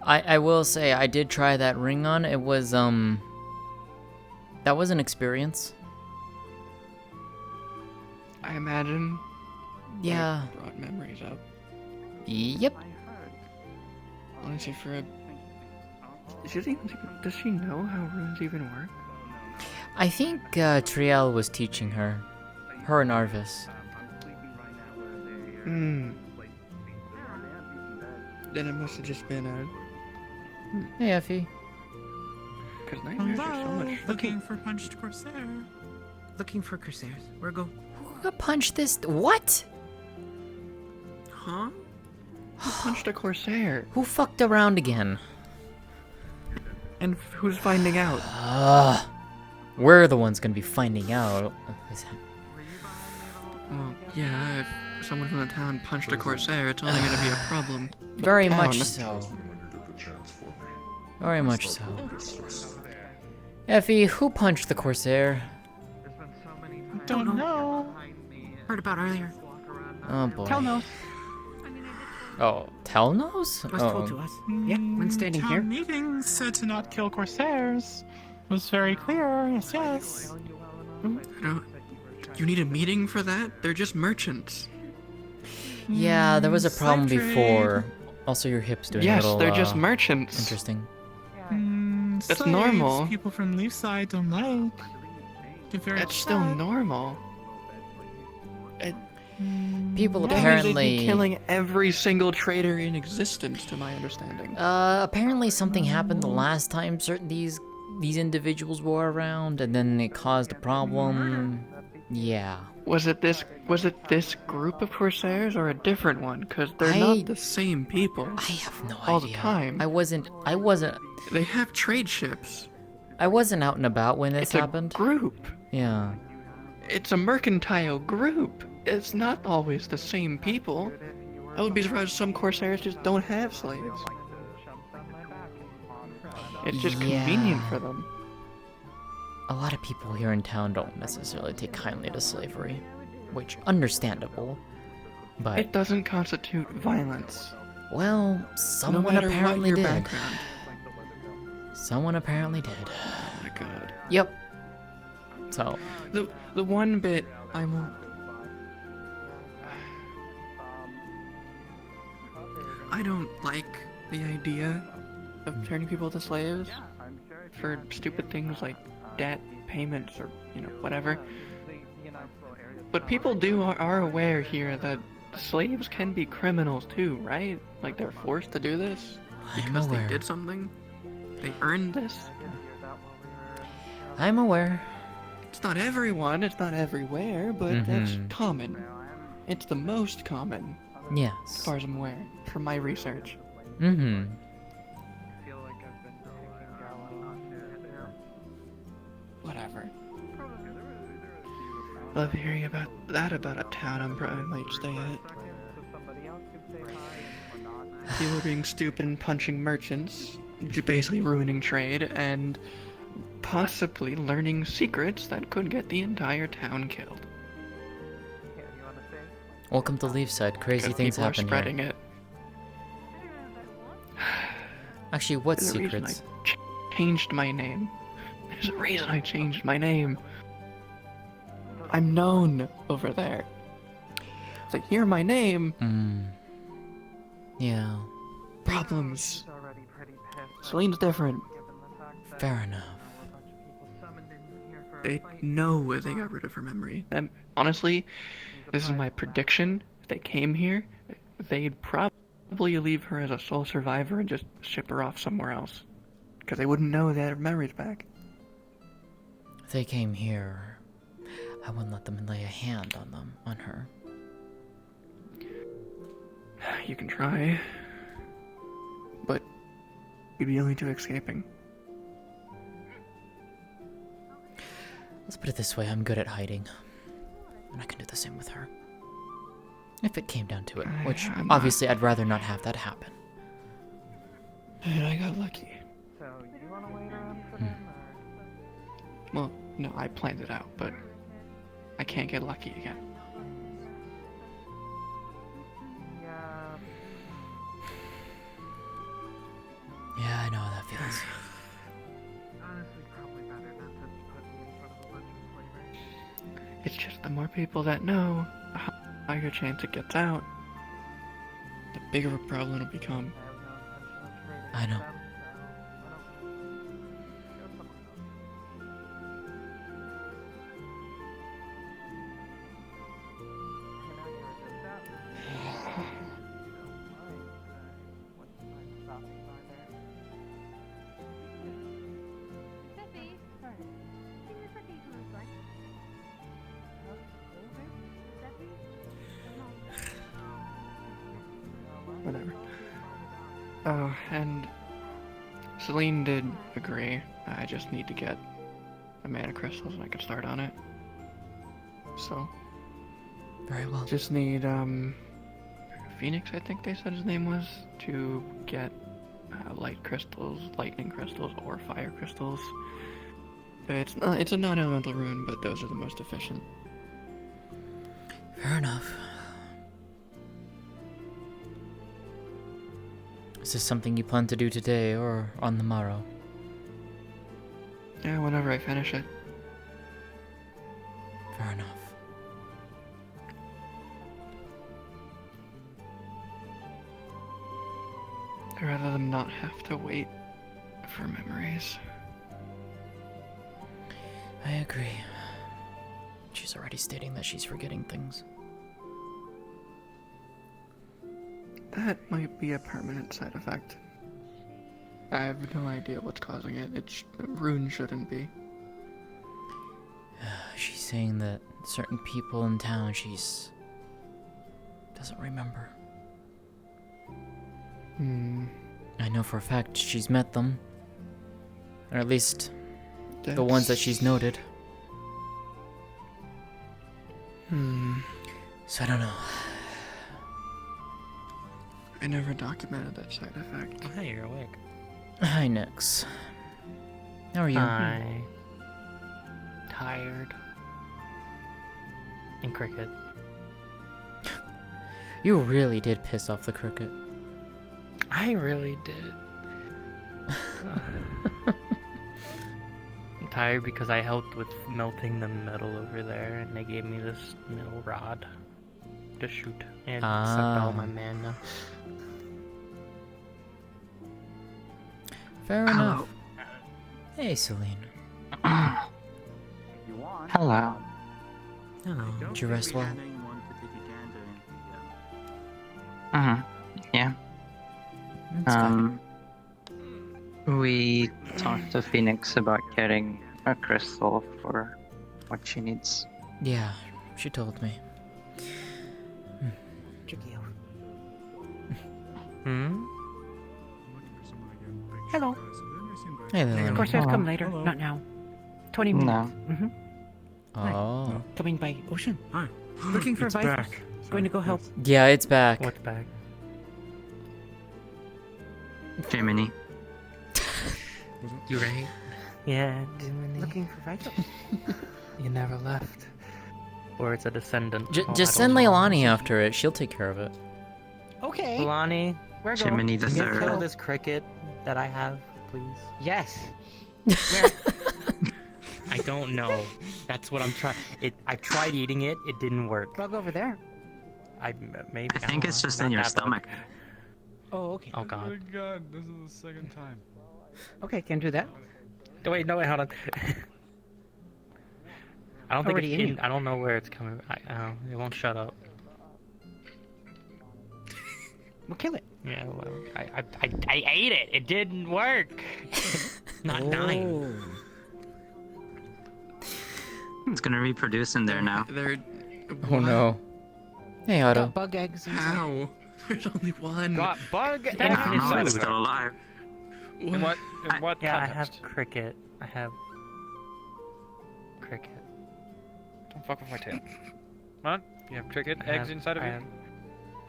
A: I will say I did try that ring on. It was that was an experience.
I: I imagine.
A: Yeah.
I: It brought memories up.
A: Yep.
I: Honestly, does she know how runes even work?
A: I think Triel was teaching her. Her and Arvis.
I: Then it must have just been a...
A: Hey, Effie.
I: Because nightmares are so much...
Q: Looking for punched Corsair. Looking for Corsairs. Where go?
A: Who got punched this? What?
I: Huh? Who punched a Corsair?
A: Who fucked around again?
I: And who's finding out?
A: We're the ones gonna be finding out.
I: Well, yeah, if someone from the town punched a Corsair, it's only gonna be a problem.
A: Very
I: Town.
A: much so. Very much so. Effie, who punched the Corsair?
Q: Don't know. Heard about earlier.
A: Oh boy.
Q: Tell knows.
A: Oh, Tell knows?
Q: Was told to us. Yeah, when standing
K: Town
Q: here.
K: meeting said to not kill Corsairs. Was very clear, yes.
I: You need a meeting for that? They're just merchants.
A: Yeah, there was a problem
K: slave trade.
A: before. Also, your hip's doing a
I: Yes,
A: little,
I: they're just merchants.
A: Interesting.
I: That's
K: Slaves
I: normal.
K: People from Leafside don't like. They're very
I: That's still
K: upset.
I: normal.
A: People
I: That means they'd
A: apparently...
I: be killing every single trader in existence, to my understanding.
A: Apparently something happened the last time these individuals were around, and then it caused a problem. Yeah.
I: Was it this group of Corsairs or a different one? Because they're not the same people.
A: I have no
I: all
A: idea.
I: the time.
A: I wasn't.
I: They have trade ships.
A: I wasn't out and about when this
I: It's
A: happened.
I: a group.
A: Yeah.
I: It's a mercantile group. It's not always the same people. I would be surprised if some Corsairs just don't have slaves. It's just convenient for them.
A: A lot of people here in town don't necessarily take kindly to slavery, which understandable. But
I: It doesn't constitute violence.
A: well, someone
I: matter what
A: apparently
I: your
A: did.
I: background.
A: Someone apparently did.
I: Oh my god.
A: Yep. So
I: The one bit I don't like the idea of turning people to slaves for stupid things like debt payments or whatever. But people are aware here that slaves can be criminals too, right? Like they're forced to do this because they did something. They earned this.
A: I'm aware.
I: It's not everyone, it's not everywhere, but that's common. It's the most common.
A: Yes.
I: As far as I'm aware, from my research. Whatever. Love hearing about a town I might stay at. People being stupid and punching merchants, basically ruining trade, and possibly learning secrets that could get the entire town killed.
A: Welcome to Leafside. Crazy things
I: People are
A: happen
I: spreading
A: here.
I: it.
A: Actually, what
I: There's a reason
A: secrets?
I: I changed my name. There's a reason I changed my name. I'm known over there. If they hear my name,
A: Yeah.
I: problems. Celine's different.
A: Fair enough.
I: They know they got rid of her memory. And honestly, this is my prediction. If they came here, they'd probably leave her as a sole survivor and just ship her off somewhere else. Because they wouldn't know that her memory's back.
A: If they came here, I wouldn't let them lay a hand on them, on her.
I: You can try. But you'd be only two escaping.
A: Let's put it this way, I'm good at hiding. And I can do the same with her. If it came down to it, which obviously I'd rather not have that happen.
I: And I got lucky.
L: So, you wanna wait around for them,
I: Well, no, I planned it out, but I can't get lucky again.
L: Yeah.
A: Yeah, I know how that feels.
L: Honestly, probably better not to put me in front of a bunch of flavors.
I: It's just the more people that know, the higher chance it gets out. The bigger of a problem it'll become.
A: I know.
I: Whatever. Oh, and Celine did agree. I just need to get a mana crystals and I can start on it. So.
A: Very well.
I: Just need, Phoenix, I think they said his name was, to get light crystals, lightning crystals, or fire crystals. It's a non-elemental rune, but those are the most efficient.
A: Fair enough. Is this something you plan to do today or on the morrow?
I: Yeah, whenever I finish it.
A: Fair enough.
I: I'd rather them not have to wait for memories.
A: I agree. She's already stating that she's forgetting things.
I: That might be a permanent side effect. I have no idea what's causing it. Rune shouldn't be.
A: She's saying that certain people in town doesn't remember. I know for a fact she's met them. Or at least the ones that she's noted. So I don't know.
I: I never documented that side effect.
K: Oh, hey, you're awake.
A: Hi, Nix. How are you?
R: Hi. Tired. And cricket.
A: You really did piss off the cricket.
R: I really did. I'm tired because I helped with melting the metal over there, and they gave me this metal rod to shoot, and it sucked all my mana.
A: Fair enough. Hey, Celine.
R: Hello.
A: Hello. Did you rest well?
R: Yeah. We talked to Phoenix about getting a crystal for what she needs.
A: Yeah, she told me.
P: Hello.
A: Hey there.
P: Of course, I'll come later. Not now. 20 minutes.
R: No.
A: Oh.
P: Coming by Ocean.
Q: Hi.
P: Looking for
Q: It's
P: vitals.
Q: back.
P: Going to go help.
A: Yeah, it's back.
R: What's back?
S: Jiminy.
R: You right? Yeah, Jiminy.
P: Looking for vitals.
R: You never left. Or it's a descendant.
A: Just send Leilani after it. She'll take care of it.
P: Okay.
R: Leilani,
P: We're
S: Jiminy
R: Can you
S: III.
R: kill this cricket that I have, please?
P: Yes.
R: I don't know. That's what I'm trying. I tried eating it. It didn't work.
P: Bug over there.
S: I think it's just in your stomach.
P: Oh, okay.
R: Oh god.
K: Oh my god, this is the second time.
P: Okay, can do that.
R: Wait, no, wait, hold on. I don't think
P: Already
R: it's
P: in
R: in.
P: you.
R: I don't know where it's coming. It won't shut up.
P: We'll kill it.
R: Yeah, well, I ate it. It didn't work. Not dying.
S: It's gonna reproduce in there now.
A: Oh no. Hey, Otto.
P: Got bug eggs.
C: How? There's only one.
K: Got bug
S: I don't know, it's still alive.
K: In what
R: Yeah, I
K: context?
R: have cricket. I have cricket.
K: Don't fuck with my tail. Come on. You have cricket
R: I
K: eggs
R: have-
K: inside of
R: I
K: you?
R: have-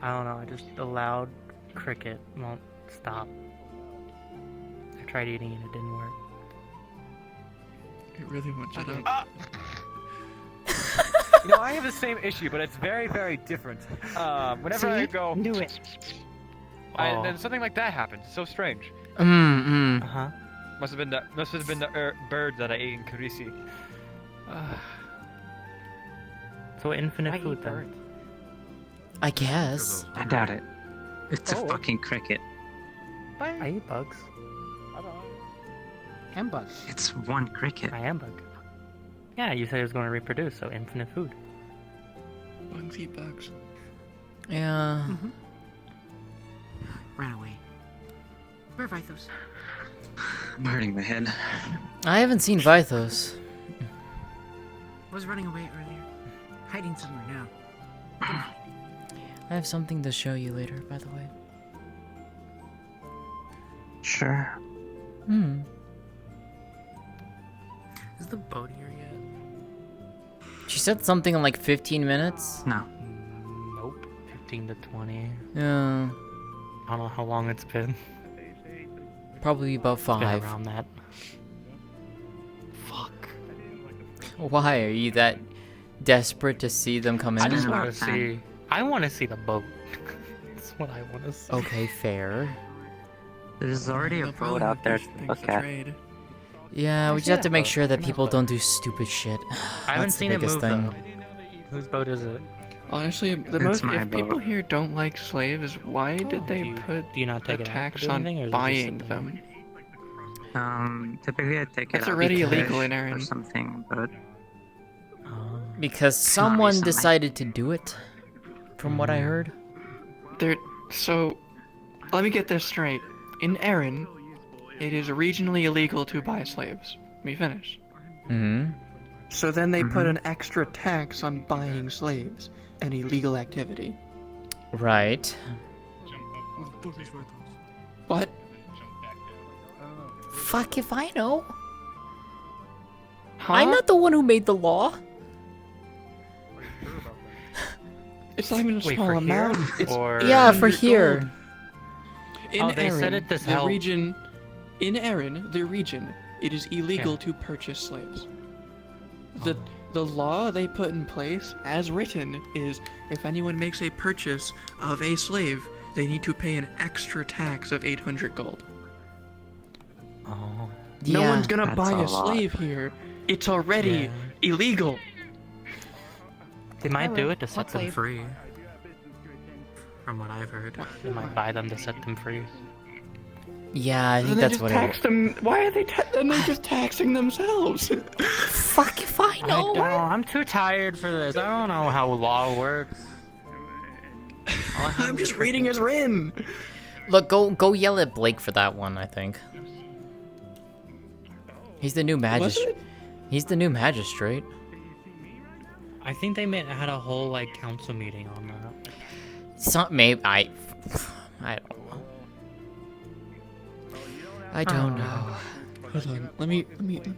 R: I don't know. I just allowed cricket won't stop. I tried eating it. It didn't work.
I: It really won't shut up.
K: You know, I have the same issue, but it's very, very different. Whenever I go...
P: Do it.
K: And then something like that happens. It's so strange.
R: Uh-huh.
K: Must have been the bird that I ate in Carisi.
R: So infinite food then.
A: I guess.
S: I doubt it. It's a fucking cricket.
R: I eat bugs.
P: And bugs.
S: It's one cricket.
R: I am bug. Yeah, you said it was going to reproduce, so infinite food.
I: Bugs eat bugs.
A: Yeah.
P: Ran away. Where are Vithos?
S: I'm hurting my head.
A: I haven't seen Vithos.
P: Was running away earlier. Hiding somewhere now.
A: I have something to show you later, by the way.
S: Sure.
A: Hmm.
R: Is the boat here yet?
A: She said something in like 15 minutes?
S: No.
R: Nope. 15 to 20.
A: Yeah.
R: I don't know how long it's been.
A: Probably about
R: It's been
A: 5.
R: around that. Fuck.
A: Why? Are you that desperate to see them come in?
R: I just want to see. I want to see the boat. That's what I want to see.
A: Okay, fair.
S: There's already a
I: They'll probably
S: boat out
I: have
S: there
I: things
S: to look
I: to
S: at.
I: trade.
A: Yeah, we
R: I
A: just
R: see
A: have
R: that
A: to make
R: boat.
A: sure that
R: Nice
A: people
R: boat.
A: don't do stupid shit.
R: I haven't
A: That's
R: seen
A: the
R: it
A: biggest
R: move
A: thing.
R: though. Whose boat is it?
I: Honestly, the
S: It's
I: most
S: my
I: if people
S: boat.
I: here don't like slaves, why did they put
R: Do you not take
I: a
R: it out
I: tax
R: to do
I: on
R: anything, or is it just
I: buying
R: sit there?
I: them?
S: Typically I take
I: That's
S: it out
I: already
S: to
I: illegal
S: fish
I: in Erin.
S: or something, but
A: Because
S: not
A: someone
S: recently.
A: decided to do it, from what I heard.
I: So, let me get this straight. In Erin, it is regionally illegal to buy slaves. Let me finish.
A: Mm-hmm.
I: So then they put an extra tax on buying slaves, an illegal activity.
A: Right.
I: What?
A: Fuck if I know.
I: Huh?
A: I'm not the one who made the law.
I: It's not even a
R: Wait,
I: small
R: for
I: amount.
R: here?
I: It's
R: Or...
A: Yeah, for
I: 800
A: here.
I: gold. In
R: Oh, they
I: Erin,
R: said it this
I: the
R: help.
I: region. In Erin, the region, it is illegal to purchase slaves. The law they put in place, as written, is if anyone makes a purchase of a slave, they need to pay an extra tax of 800 gold.
R: Oh.
I: No
A: Yeah.
I: one's gonna
S: That's
I: buy
S: a
I: a
S: lot.
I: slave here. It's already illegal.
R: They might do
P: Hello.
R: it to set
P: What
R: them
P: slave?
R: free. From what I've heard, they might buy them to set them free.
A: Yeah, I think
I: Then they
A: that's
I: just
A: what
I: tax
A: it
I: them. Why are they? Then they're just taxing themselves.
A: Fuck if I
R: I
A: know.
R: don't know. I'm too tired for this. I don't know how law works.
I: I'm just reading as written.
A: Look, go yell at Blake for that one, I think. He's the new magistrate. He's the new magistrate.
R: I think they had a whole like council meeting on that.
A: Maybe I don't know. I don't know.
I: Hold on. Let me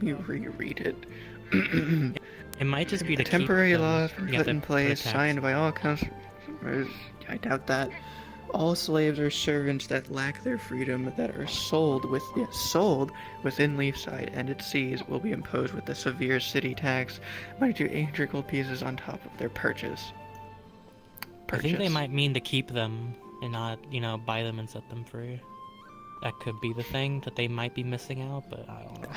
I: reread it.
R: It might just be to
I: Temporary
R: keep them.
I: laws
R: You
I: put
R: have to
I: in
R: put a
I: place,
R: tax.
I: signed by all councilors. I doubt that. All slaves or servants that lack their freedom that are sold within Leafside and its seas will be imposed with a severe city tax, money to 800 gold pieces on top of their purchase.
R: I think they might mean to keep them and not, buy them and set them free. That could be the thing that they might be missing out, but I don't know.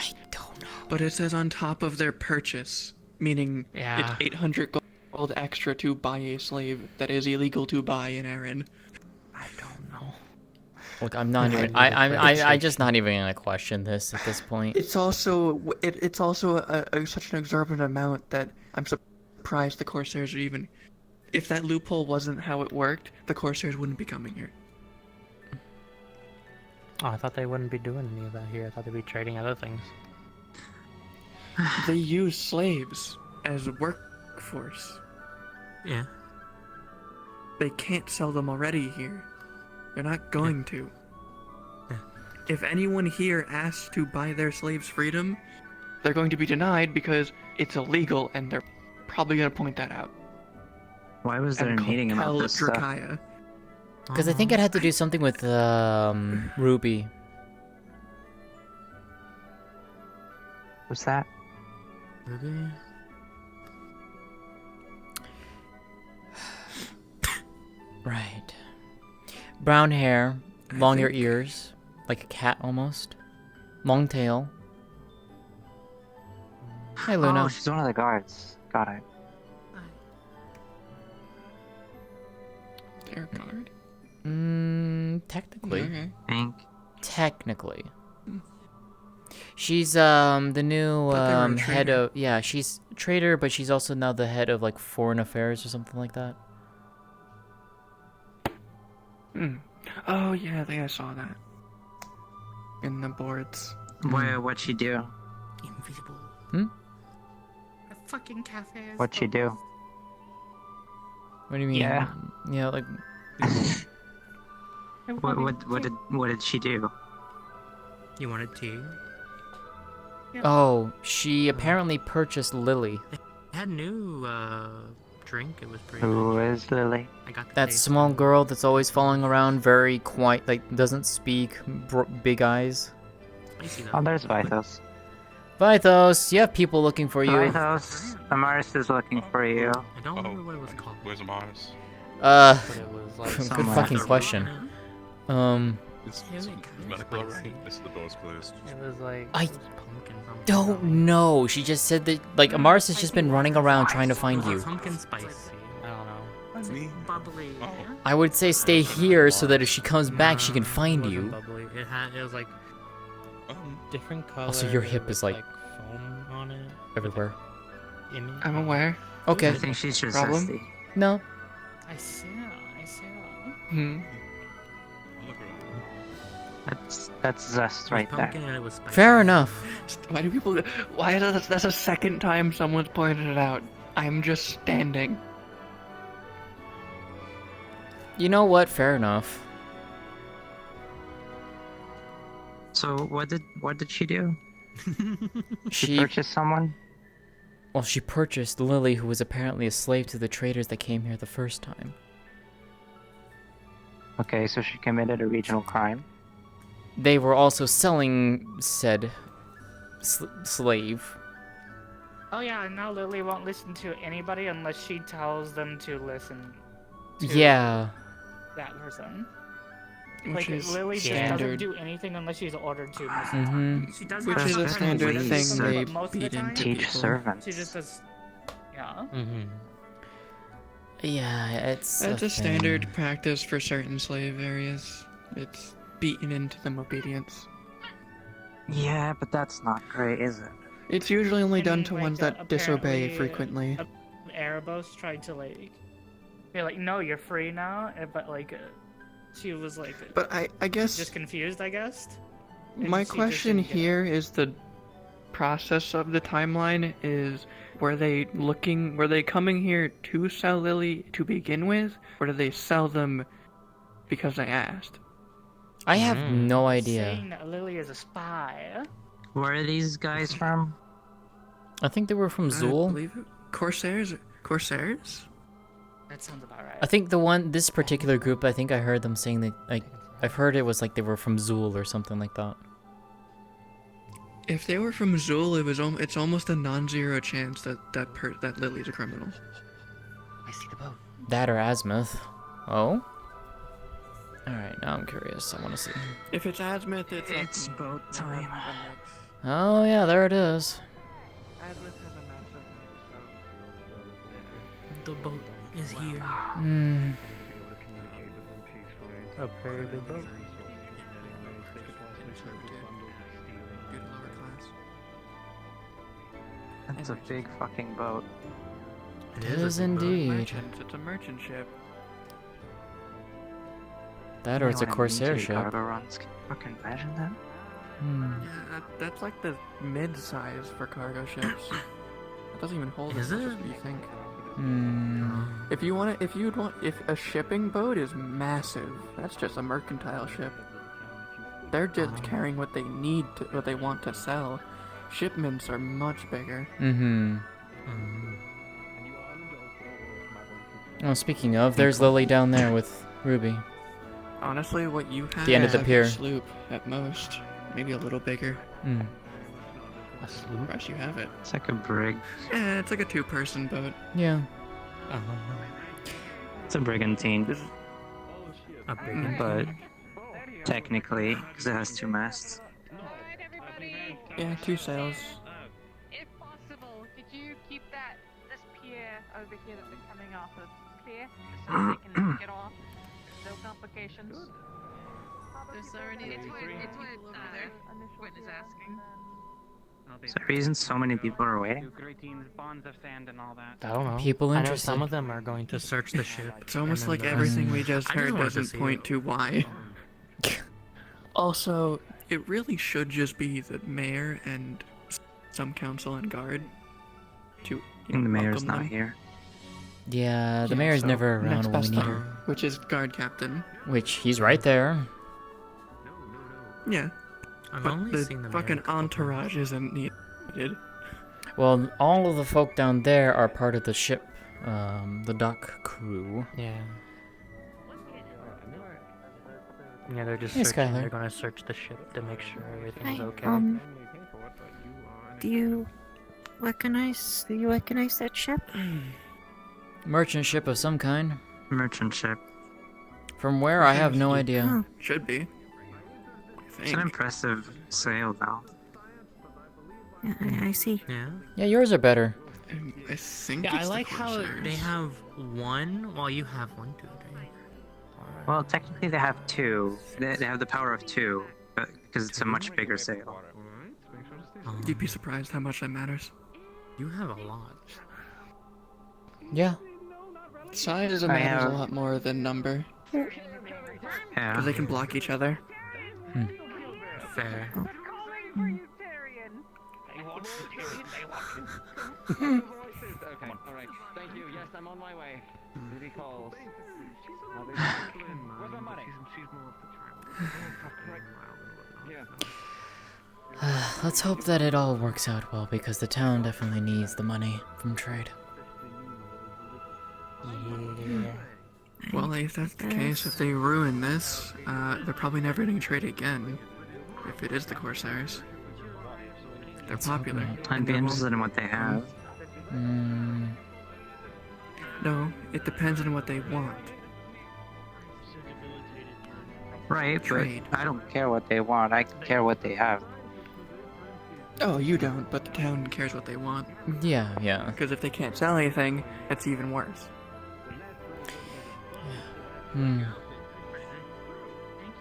I: But it says on top of their purchase, meaning
R: Yeah.
I: it's 800 gold extra to buy a slave that is illegal to buy in Erin.
A: Look, I'm not even. I just not even gonna question this at this point.
I: It's also such an exorbitant amount that I'm surprised the Corsairs are even. If that loophole wasn't how it worked, the Corsairs wouldn't be coming here.
R: Oh, I thought they wouldn't be doing any of that here. I thought they'd be trading other things.
I: They use slaves as a workforce.
Q: Yeah.
I: They can't sell them already here. They're not going to.
Q: Yeah.
I: If anyone here asks to buy their slaves' freedom, they're going to be denied because it's illegal, and they're probably going to point that out.
S: Why was there a meeting about this stuff?
I: Drakaya.
A: Because I think it had to do something with Ruby.
S: What's that?
Q: Ruby?
A: Right. Brown hair, longer ears, like a cat almost. Long tail. Hi, Luna.
S: Oh, she's one of the guards. Got it.
I: They're a guard?
A: Technically.
I: Okay.
S: Think.
A: Technically. She's the new
I: Thought they were a
A: head
I: trader.
A: of, yeah, she's a trader, but she's also now the head of like foreign affairs or something like that.
I: Oh yeah, I think I saw that. In the boards.
S: What'd she do?
Q: Invisible.
A: Hmm?
Q: A fucking cafe.
S: What'd she do?
A: What do you mean?
S: Yeah.
A: Yeah, like
S: What did she do?
Q: You wanted tea?
A: oh, she apparently purchased Lily.
Q: I had a new drink. It was pretty
S: Who
Q: nice.
S: is Lily?
Q: I got the
A: That
Q: taste.
A: small girl that's always following around, very quiet, like doesn't speak, big eyes.
Q: Spicy though.
S: Oh, there's Vithos.
A: Vithos, you have people looking for you.
S: Vithos, Amaris is looking for you.
Q: I don't remember what it was called.
H: Where's Mars?
R: But it was like
A: Good
S: somewhere.
A: fucking question.
H: It's medical, right? This is the door's closed.
R: It was like
A: I
R: it was pumpkin something.
A: don't know. She just said that, like, Amaris has just been running around trying to find you.
Q: Pumpkin spice.
R: I don't know.
Q: Was it bubbly?
H: Oh.
Q: Yeah?
A: I would say stay here so that if she comes back, she can find
R: It wasn't
A: you.
R: bubbly. It was like different colors.
A: Also, your hip is, like,
R: foam on it.
A: Everywhere.
R: Image.
I: I'm aware.
A: Okay.
S: I think she's just
I: Problem?
S: zesty.
A: No.
O: I see.
I: Hmm.
H: Look around.
S: That's zest right there.
Q: Pumpkin and it was spicy.
A: Fair enough.
I: Why do people? Why is that? That's the second time someone's pointed it out. I'm just standing.
A: You know what? Fair enough.
S: So what did she do? She
A: She
S: purchased someone?
A: well, she purchased Lily, who was apparently a slave to the traders that came here the first time.
S: Okay, so she committed a regional crime.
A: They were also selling said slave.
O: Oh yeah, and now Lily won't listen to anybody unless she tells them to listen to
A: Yeah.
O: that person.
I: Which
O: Like,
I: is
O: Lily just
I: standard.
O: doesn't do anything unless she's ordered to. Most of the
A: Mhm.
O: time.
Q: She does
I: Which
Q: have
I: is a
Q: some
I: standard
Q: ways,
I: thing
Q: but
I: they
O: most of the
I: beat
O: time,
I: into
S: Teach
I: people.
S: servants.
O: She just does. Yeah.
R: Mm-hmm.
A: Yeah, it's
I: That's
A: a
I: a standard practice for certain slave areas. It's beaten into them obedience.
S: Yeah, but that's not great, is it?
I: It's usually only done
O: And,
I: to
O: like,
I: ones that disobey
O: apparently,
I: frequently.
O: Erebos tried to like be like, no, you're free now, but like she was like,
I: But I guess
O: just confused, I guess. And
I: my
O: she just
I: question
O: didn't get it.
I: here is the process of the timeline is were they coming here to sell Lily to begin with, or did they sell them because they asked?
A: I have no idea.
O: Saying that Lily is a spy.
S: Where are these guys from?
A: I think they were from
I: I
A: Zool.
I: believe it. Corsairs? Corsairs?
O: That sounds about right.
A: I think this particular group, I think I heard them saying that, like, I've heard it was like they were from Zool or something like that.
I: If they were from Zool, it's almost a non-zero chance that Lily's a criminal.
Q: I see the boat.
A: That or Azimuth. Oh? Alright, now I'm curious. I want to see.
I: If it's azimuth,
S: It's boat time.
A: Oh, yeah, there it is.
L: Azimuth has a massive mix,
Q: The boat is here.
A: Hmm.
R: A very big boat.
I: Good lower class.
S: It's a big fucking boat.
A: It is indeed.
I: Merchant. It's a merchant ship.
A: That or it's a corsair ship.
S: Cargo runs. Can you fucking imagine that?
A: Hmm.
I: Yeah, that's like the mid-size for cargo ships. It doesn't even hold
Q: Is
I: as much
Q: it?
I: as you think.
A: Hmm.
I: If a shipping boat is massive, that's just a mercantile ship. They're just carrying what they need to, what they want to sell. Shipments are much bigger.
A: Mm-hmm. Oh, speaking of, there's Lily down there with Ruby.
I: Honestly, what you have
A: The end of the
I: is
A: pier.
I: a sloop at most, maybe a little bigger.
A: Hmm.
I: A sloop? As you have it.
S: It's like a brig.
I: Yeah, it's like a two-person boat.
A: Yeah.
S: It's a brigantine.
Q: A brigantine?
S: But technically, because it has two masts.
I: Yeah, two sails.
D: If possible, could you keep this pier over here that they're coming off of clear, so they can get off? No complications.
J: Is there any people over there? Wit is asking.
S: Is there a reason so many people are waiting?
N: bonds of sand and all that.
R: I don't know.
A: People
R: I know
A: interested.
R: some of them are going to search the ship.
I: It's almost
R: and
I: like
R: then the
I: everything
R: rest-
I: we just
R: I
I: heard
R: wanted to
I: doesn't
R: see
I: point
R: it.
I: to why. Also, it really should just be the mayor and some council and guard to
S: And the mayor's
I: welcome
S: not
I: them.
S: here.
A: Yeah, the
I: Yeah,
A: mayor's
I: so
A: never around
I: next
A: when we
I: best
A: need
I: thing,
A: her.
I: which is guard captain.
A: Which, he's right there.
I: Yeah.
Q: I've
I: but
Q: only
I: the
Q: seen the mayor
I: fucking
Q: a couple
I: entourage isn't needed.
A: Well, all of the folk down there are part of the ship, the dock crew.
R: Yeah. Yeah, they're just
A: Hey,
R: searching.
A: Skylar.
R: They're gonna search the ship to make sure everything's
F: Hi,
R: okay.
F: Do you recognize that ship?
A: Merchant ship of some kind.
S: Merchant ship.
A: From where, I have no idea.
I: Should be.
S: It's an impressive sail, though.
F: Yeah, I see.
Q: Yeah.
A: Yeah, yours are better.
I: I think
Q: Yeah, I
I: it's the
Q: like how
I: Corsairs.
Q: they have one while you have one too.
S: Well, technically they have two. They have the power of two, because it's a much bigger sail.
I: You'd be surprised how much that matters.
Q: You have a lot.
A: Yeah.
I: Size
S: I
I: matters
S: have-
I: a lot more than number.
S: Yeah.
I: Because they can block each other.
Q: Fair.
N: Okay, alright. Thank you. Yes, I'm on my way. Duty calls. Where's my money?
A: Let's hope that it all works out well, because the town definitely needs the money from trade.
R: Yeah.
I: Well, if that's the case, if they ruin this, they're probably never going to trade again. If it is the Corsairs. They're popular.
S: I'd be interested in what they have.
I: No, it depends on what they want.
S: Right,
I: Trade.
S: but I don't care what they want. I care what they have.
I: Oh, you don't, but the town cares what they want.
A: Yeah, yeah.
I: Because if they can't sell anything, it's even worse.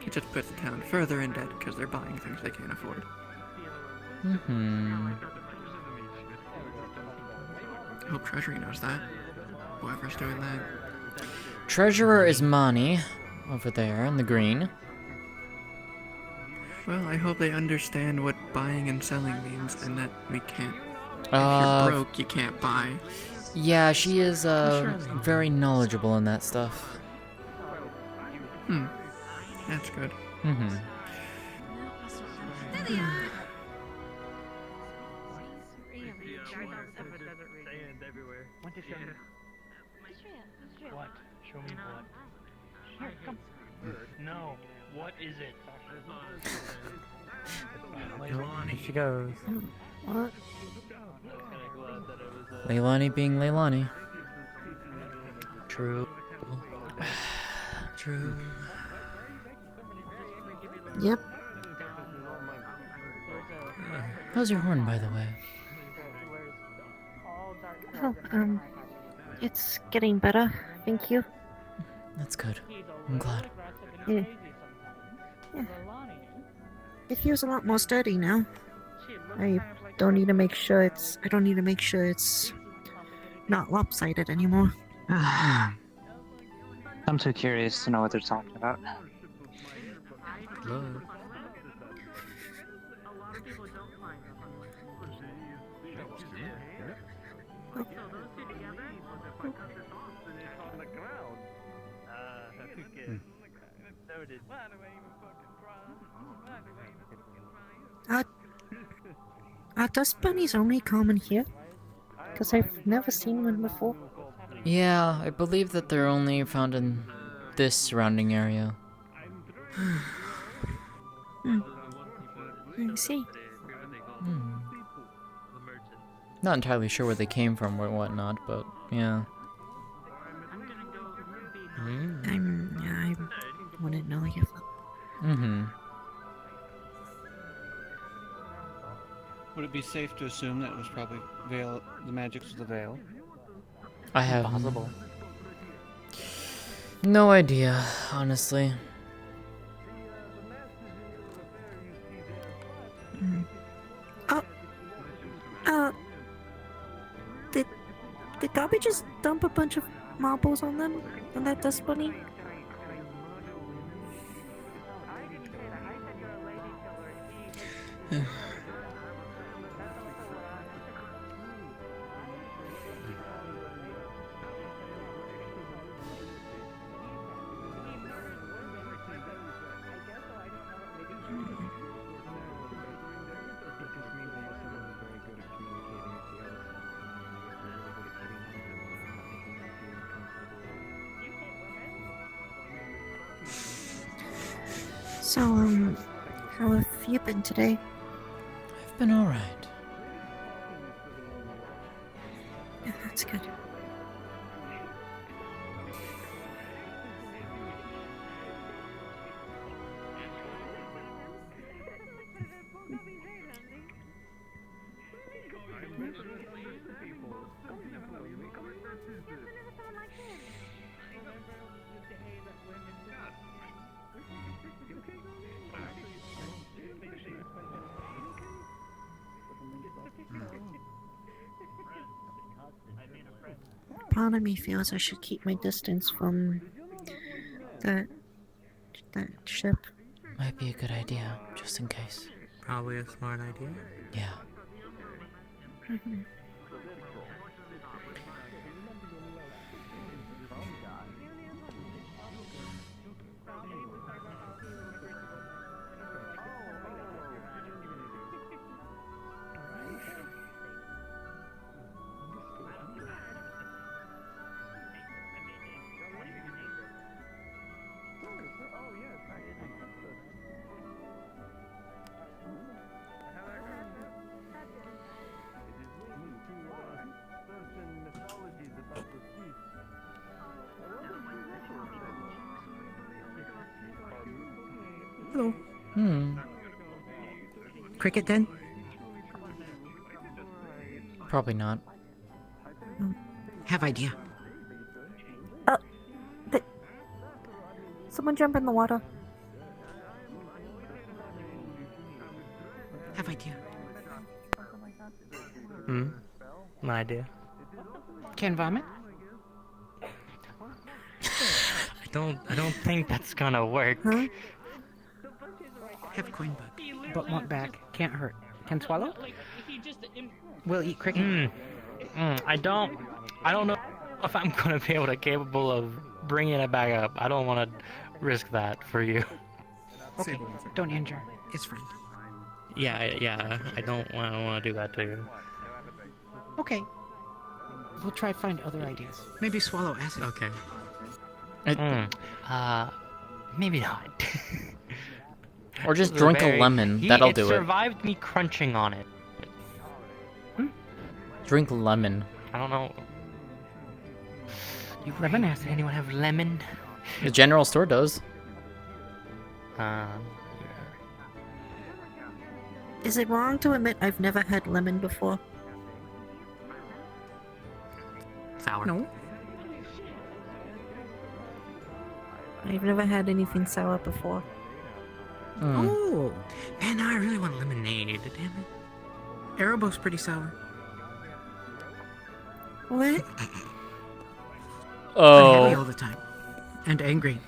I: It just puts the town further in debt because they're buying things they can't afford. I hope Treasury knows that. Whoever's doing that.
A: Treasurer is Mani, over there in the green.
I: Well, I hope they understand what buying and selling means and that we can't. If
A: Uh,
I: you're broke, you can't buy.
A: Yeah, she is very knowledgeable in that stuff.
I: That's good.
R: What? Show me what. Here, come. No. What is it?
A: Leilani.
R: Here she goes.
F: What?
A: Leilani being Leilani.
R: True.
A: True.
J: Yep.
A: How's your horn, by the way?
J: Oh, it's getting better. Thank you.
A: That's good. I'm glad.
J: Yeah. Yeah. It feels a lot more sturdy now. I don't need to make sure it's not lopsided anymore.
S: I'm too curious to know what they're talking about.
P: Look.
J: Are dust bunnies only common here? Because I've never seen one before.
A: Yeah, I believe that they're only found in this surrounding area.
J: I see.
A: Not entirely sure where they came from or whatnot, but yeah.
J: I wouldn't know if.
K: Would it be safe to assume that it was probably Veil, the magics of the Veil?
A: I have
R: Possible.
A: no idea, honestly.
J: Did Dobby just dump a bunch of marbles on them? On that dust bunny? So, how have you been today?
A: I've been alright.
J: Yeah, that's good. Part of me feels I should keep my distance from that ship.
A: Might be a good idea, just in case.
P: Probably a smart idea.
A: Yeah.
P: Hello. Cricket then?
A: Probably not.
P: Have idea.
J: Someone jump in the water.
P: Have idea.
R: My idea.
P: Can vomit?
R: I don't think that's gonna work.
J: Huh?
P: Have coin bug. But want back. Can't hurt. Can swallow? Will eat cricket.
R: I don't know if I'm gonna be capable of bringing it back up. I don't want to risk that for you.
P: Okay. Don't injure his friend.
R: Yeah. I don't want to do that to you.
P: Okay. We'll try to find other ideas. Maybe swallow acid.
A: Okay.
R: Maybe not.
A: Or just drink a lemon. That'll do it.
R: It survived me crunching on it.
A: Drink lemon.
R: I don't know. Lemon acid? Anyone have lemon?
A: The general store does.
J: Is it wrong to admit I've never had lemon before?
S: Sour.
P: No.
J: I've never had anything sour before.
Q: Oh, man, now I really want lemonade. Damn it. Erebos pretty sour.
J: What?
Q: I'm happy all the time. And angry.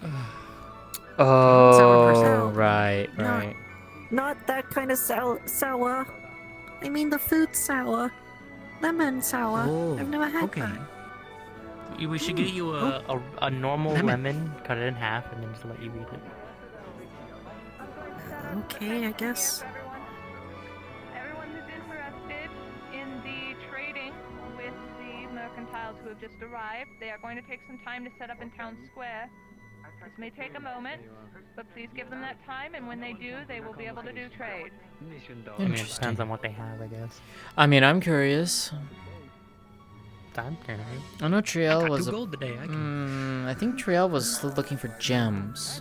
Q: Sour person.
A: Oh, right.
J: Not that kind of sour. I mean the food sour. Lemon sour.
Q: Oh,
J: I've never had
Q: okay.
J: that.
R: We should get you a normal lemon, cut it in half, and then just let you eat it.
J: Okay, I guess.
D: Everyone who's interested in the trading with the mercantiles who have just arrived, they are going to take some time to set up in town square. This may take a moment, but please give them that time, and when they do, they will be able to do trade.
R: I mean, it depends on what they have, I guess.
A: I mean, I'm curious.
R: I'm curious.
A: I know Triel was.
Q: $2 gold today.
A: I think Triel was still looking for gems.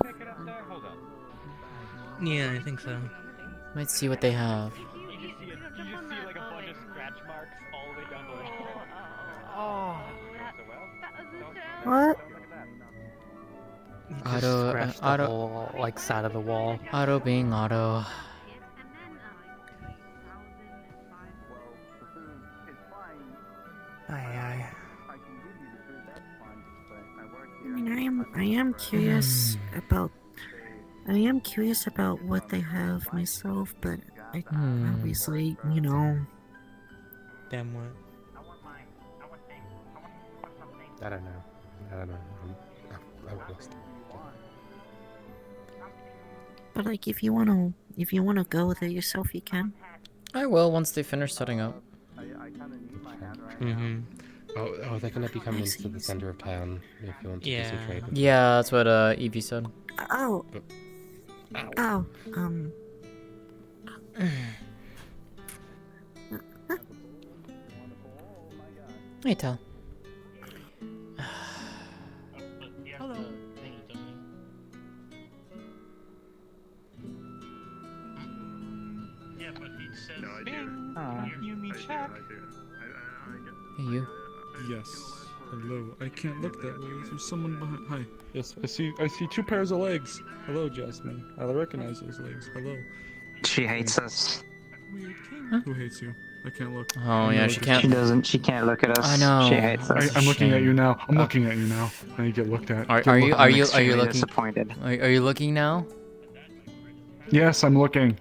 Q: Yeah, I think so.
A: Might see what they have.
L: You just see like a bunch of scratch marks all the way down the wall.
J: What?
R: Scratch the whole, like, side of the wall.
A: Otto being Otto.
R: Aye.
J: I mean, I am curious about. I am curious about what they have myself, but I obviously, you know.
R: Damn what?
K: I don't know. I'm lost.
J: But like, if you wanna go there yourself, you can.
A: I will once they finish setting up.
R: Mm-hmm.
K: Oh, they're gonna be coming into the center of town if you want to do some trading.
A: Yeah, that's what Evie said.
J: Oh. Oh.
A: Hey, Tal.
O: Hello.
T: Yeah, but he says
M: You mean check?
A: Hey, you.
M: Yes. Hello. I can't look that way. There's someone behind. Hi. Yes, I see 2 pairs of legs. Hello, Jasmine. I recognize those legs. Hello.
S: She hates us.
M: Who hates you? I can't look.
A: Oh yeah, she can't.
S: She doesn't. She can't look at us.
A: I know.
S: She hates us.
M: I'm looking at you now. I'm looking at you now. Now you get looked at.
A: Are you looking?
S: Disappointed.
A: Are you looking now?
M: Yes, I'm looking.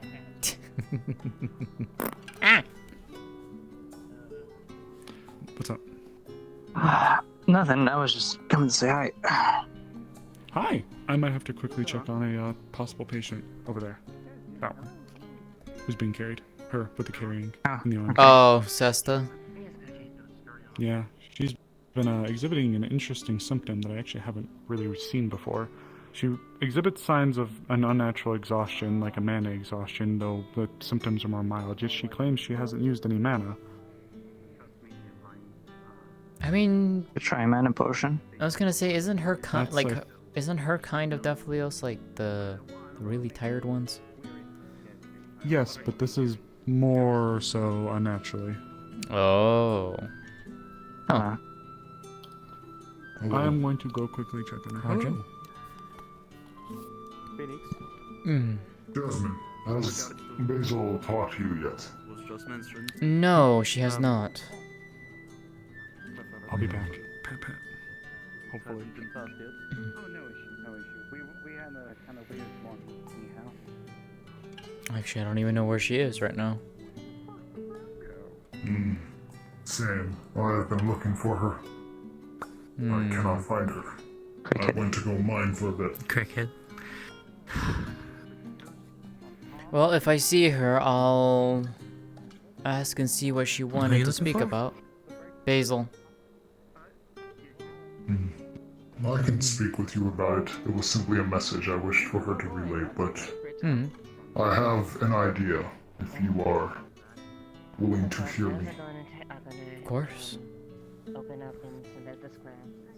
M: What's up?
S: Nothing. I was just coming to say hi.
M: Hi. I might have to quickly check on a possible patient over there. That one. Who's being carried? Her with the carrying. In the arm.
A: Oh, Sesta.
M: Yeah, she's been exhibiting an interesting symptom that I actually haven't really seen before. She exhibits signs of an unnatural exhaustion, like a mana exhaustion, though the symptoms are more mild. Yet she claims she hasn't used any mana.
A: I mean,
S: try a mana potion.
A: I was gonna say, isn't her
M: That's like-
A: isn't her kind of Deathlios like the really tired ones?
M: Yes, but this is more so unnaturally.
A: Oh.
S: Huh.
M: I'm going to go quickly check on her.
K: Hello.
U: Jasmine, has Basil talked to you yet?
A: No, she has not.
M: I'll be back. Pat, pat. Hopefully.
N: Oh, no issue. We had a kind of weird one, anyhow.
A: Actually, I don't even know where she is right now.
U: Same. I've been looking for her. I cannot find her. I went to go mine for a bit.
Q: Cricket.
A: Well, if I see her, I'll ask and see what she wanted to speak about. Basil.
U: I can speak with you about it. It was simply a message I wished for her to relay, but I have an idea, if you are willing to hear me.
A: Of course.
F: open up and submit the square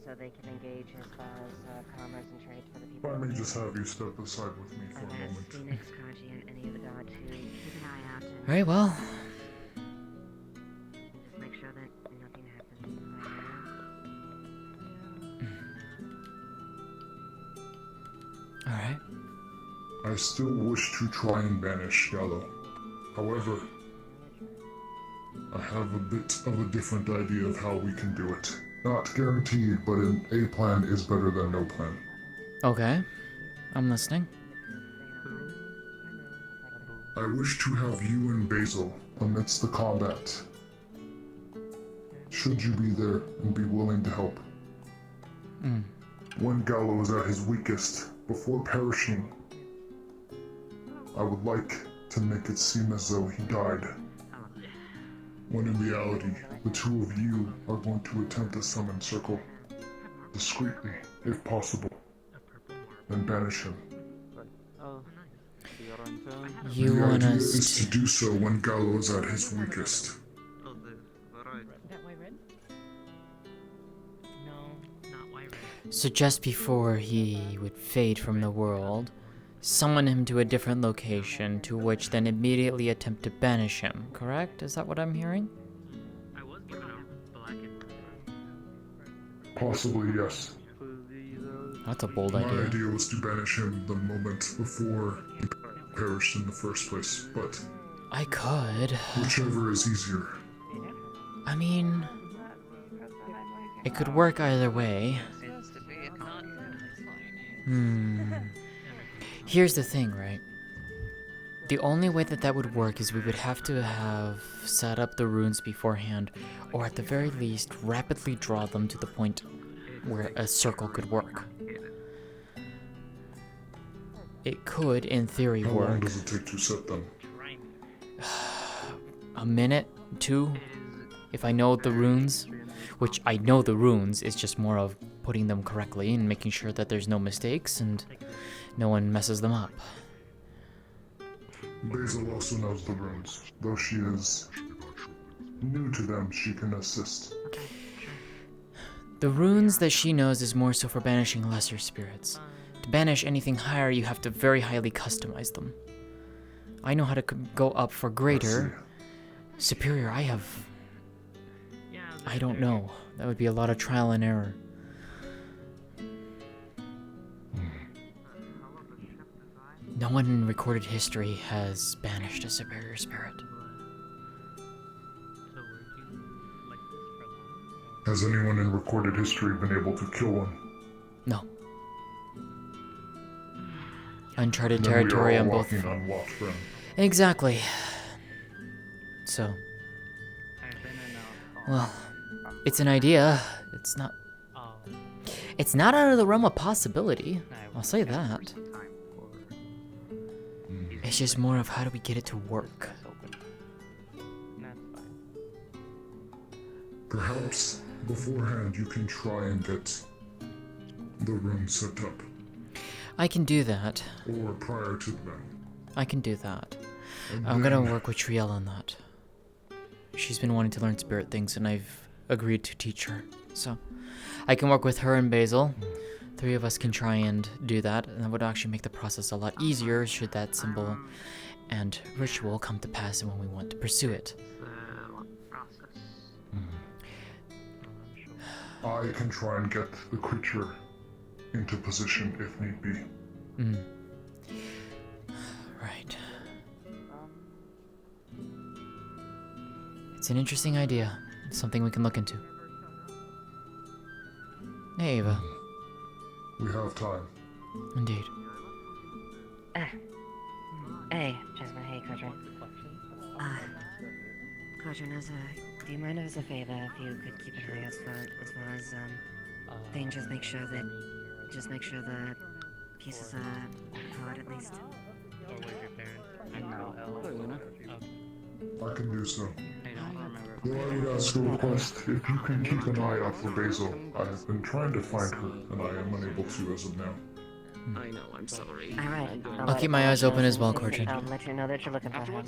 F: so they can engage as far as commerce and trade for the
U: If
F: people.
U: I may just have you step aside with me for a
F: I've asked
U: moment.
F: Phoenix, Kaji, and any of the gods to keep an eye out and
A: Very well.
F: just make sure that nothing happens right now.
A: Alright.
U: I still wish to try and banish Gallo. However, I have a bit of a different idea of how we can do it. Not guaranteed, but a plan is better than no plan.
A: Okay. I'm listening.
U: I wish to have you and Basil amidst the combat. Should you be there and be willing to help? When Gallo is at his weakest, before perishing, I would like to make it seem as though he died. When in reality, the two of you are going to attempt to summon Circle, discreetly, if possible, and banish him.
A: You
U: the
A: want
U: idea
A: us
U: is to do so when Gallo is at his weakest.
A: So just before he would fade from the world, summon him to a different location, to which then immediately attempt to banish him, correct? Is that what I'm hearing?
U: Possibly, yes.
A: That's a bold
U: My
A: idea.
U: idea was to banish him the moment before he perished in the first place, but
A: I could.
U: whichever is easier.
A: I mean, it could work either way. Here's the thing, right? The only way that that would work is we would have to have set up the runes beforehand, or at the very least, rapidly draw them to the point where a circle could work. It could, in theory,
U: How
A: work.
U: long does it take to set them?
A: A minute, 2, if I know the runes, which I know the runes, it's just more of putting them correctly and making sure that there's no mistakes and no one messes them up.
U: Basil also knows the runes. Though she is new to them, she can assist.
A: The runes that she knows is more so for banishing lesser spirits. To banish anything higher, you have to very highly customize them. I know how to go up for greater. Superior, I don't know. That would be a lot of trial and error. No one in recorded history has banished a superior spirit.
U: Has anyone in recorded history been able to kill one?
A: No. Uncharted
U: Then we are
A: territory
U: all
A: on both.
U: walking on lost ground.
A: Exactly. So. Well, it's an idea. It's not. It's not out of the realm of possibility. I'll say that. It's just more of how do we get it to work.
U: Perhaps beforehand you can try and get the room set up.
A: I can do that.
U: Or prior to them.
A: I can do that.
U: And
A: I'm gonna
U: then-
A: work with Triel on that. She's been wanting to learn spirit things, and I've agreed to teach her. So, I can work with her and Basil. 3 of us can try and do that, and that would actually make the process a lot easier should that symbol and ritual come to pass and when we want to pursue it.
U: I can try and get the creature into position if need be.
A: Right. It's an interesting idea. It's something we can look into. Hey, Ava.
U: We have time.
A: Indeed.
F: Hey, Jasmine, hey, Kodrin. Kodrin, do you mind if as a favor if you could keep an eye out as far as, thing, just make sure the pieces are caught at least.
U: I can do so. Though I would ask a request, if you can keep an eye out for Basil. I have been trying to find her, and I am unable to as of now.
C: I know, I'm sorry.
F: Alright.
A: I'll keep my eyes open as well, Corjan.
F: I'll let you know that you're looking for him.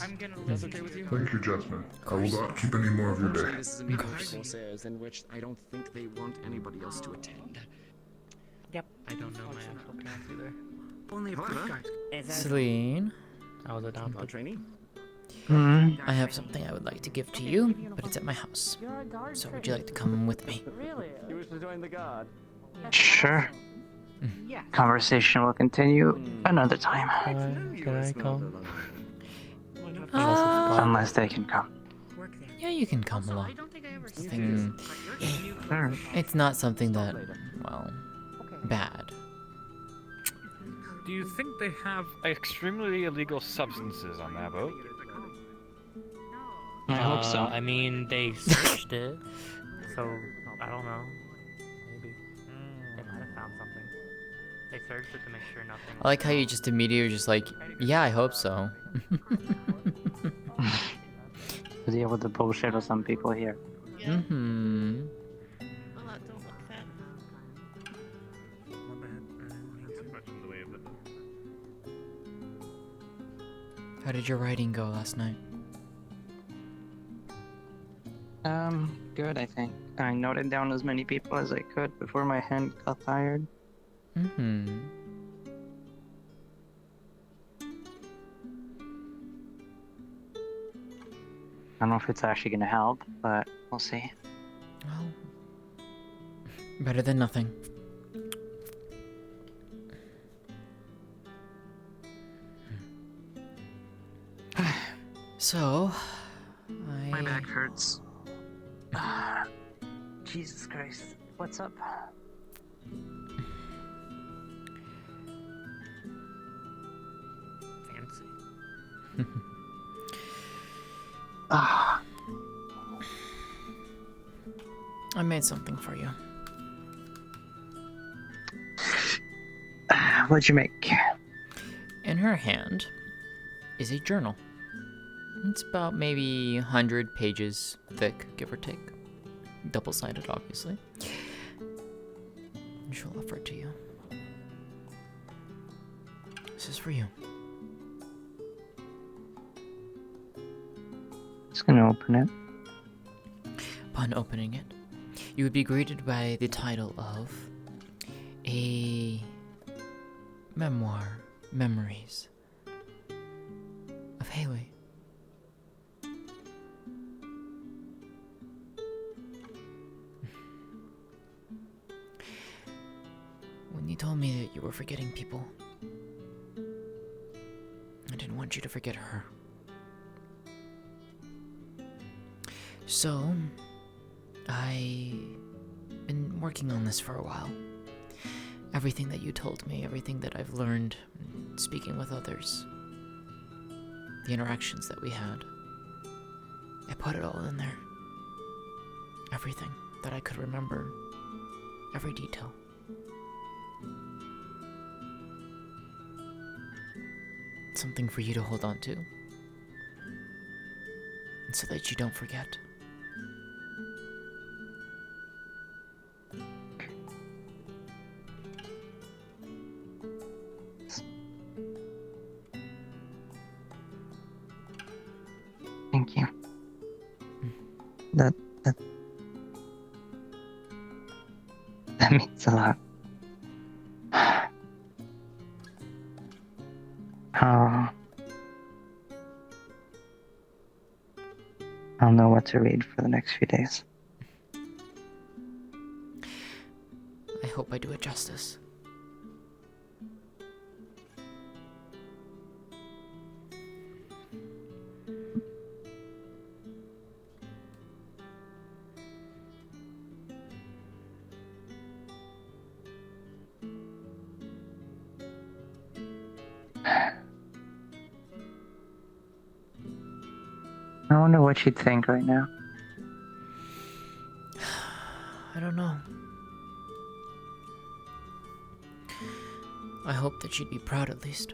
C: That's okay with you?
U: Thank you, Jasmine. I will not keep any more of your
C: Unfortunately,
U: day.
C: this is a meeting of Corsairs in which I don't think they want anybody else to attend.
R: Yep. I don't know my actual class either.
Q: Only a
C: However,
A: Celine,
R: I was adopted.
C: trainee.
A: I have something I would like to give to you, but it's at my house. So would you like to come with me?
L: You wish to join the guard?
S: Sure. Conversation will continue another time.
R: Can I come?
S: Unless they can come.
A: Yeah, you can come along. Nothing. It's not something that, well, bad.
T: Do you think they have extremely illegal substances on that boat?
S: I hope so.
R: I mean, they searched it, so I don't know. Maybe they might have found something. They searched it to make sure nothing.
A: I like how you just immediately just like, yeah, I hope so.
S: To deal with the bullshit of some people here.
A: Mm-hmm. How did your writing go last night?
S: Good, I think. I noted down as many people as I could before my hand got tired.
A: Mm-hmm.
S: I don't know if it's actually gonna help, but we'll see.
A: Well, better than nothing. So,
S: My back hurts. Jesus Christ. What's up?
R: Fancy.
A: I made something for you.
S: What'd you make?
A: In her hand is a journal. It's about maybe 100 pages thick, give or take. Double-sided, obviously. And she'll offer it to you. This is for you.
S: Just gonna open it.
A: Upon opening it, you would be greeted by the title of a memoir, Memories of Haley. When you told me that you were forgetting people, I didn't want you to forget her. So, I've been working on this for a while. Everything that you told me, everything that I've learned speaking with others, the interactions that we had, I put it all in there. Everything that I could remember, every detail. Something for you to hold on to, and so that you don't forget.
S: Thank you. That means a lot. I'll know what to read for the next few days.
A: I hope I do it justice.
S: I wonder what she'd think right now.
A: I don't know. I hope that she'd be proud at least.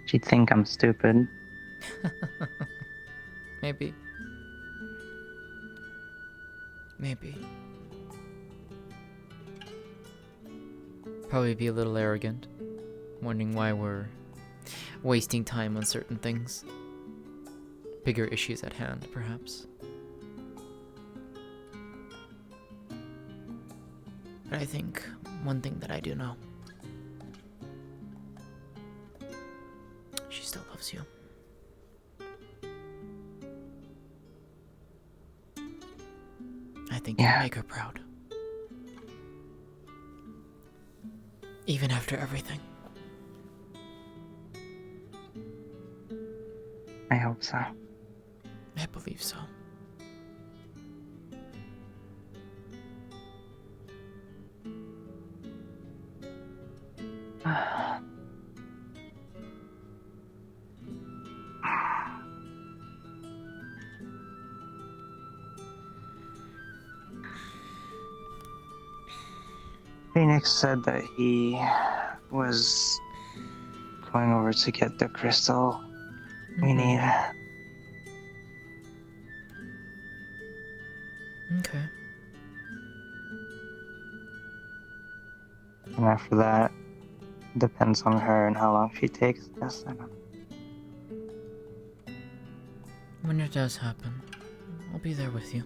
S: She'd think I'm stupid.
A: Maybe. Maybe. probably be a little arrogant, wondering why we're wasting time on certain things. Bigger issues at hand, perhaps. But I think one thing that I do know. She still loves you. I think you make her proud. Even after everything.
L: I hope so.
A: I believe so.
S: Phoenix said that he was going over to get the crystal we need.
A: Okay.
S: And after that, depends on her and how long she takes this.
A: When it does happen, I'll be there with you.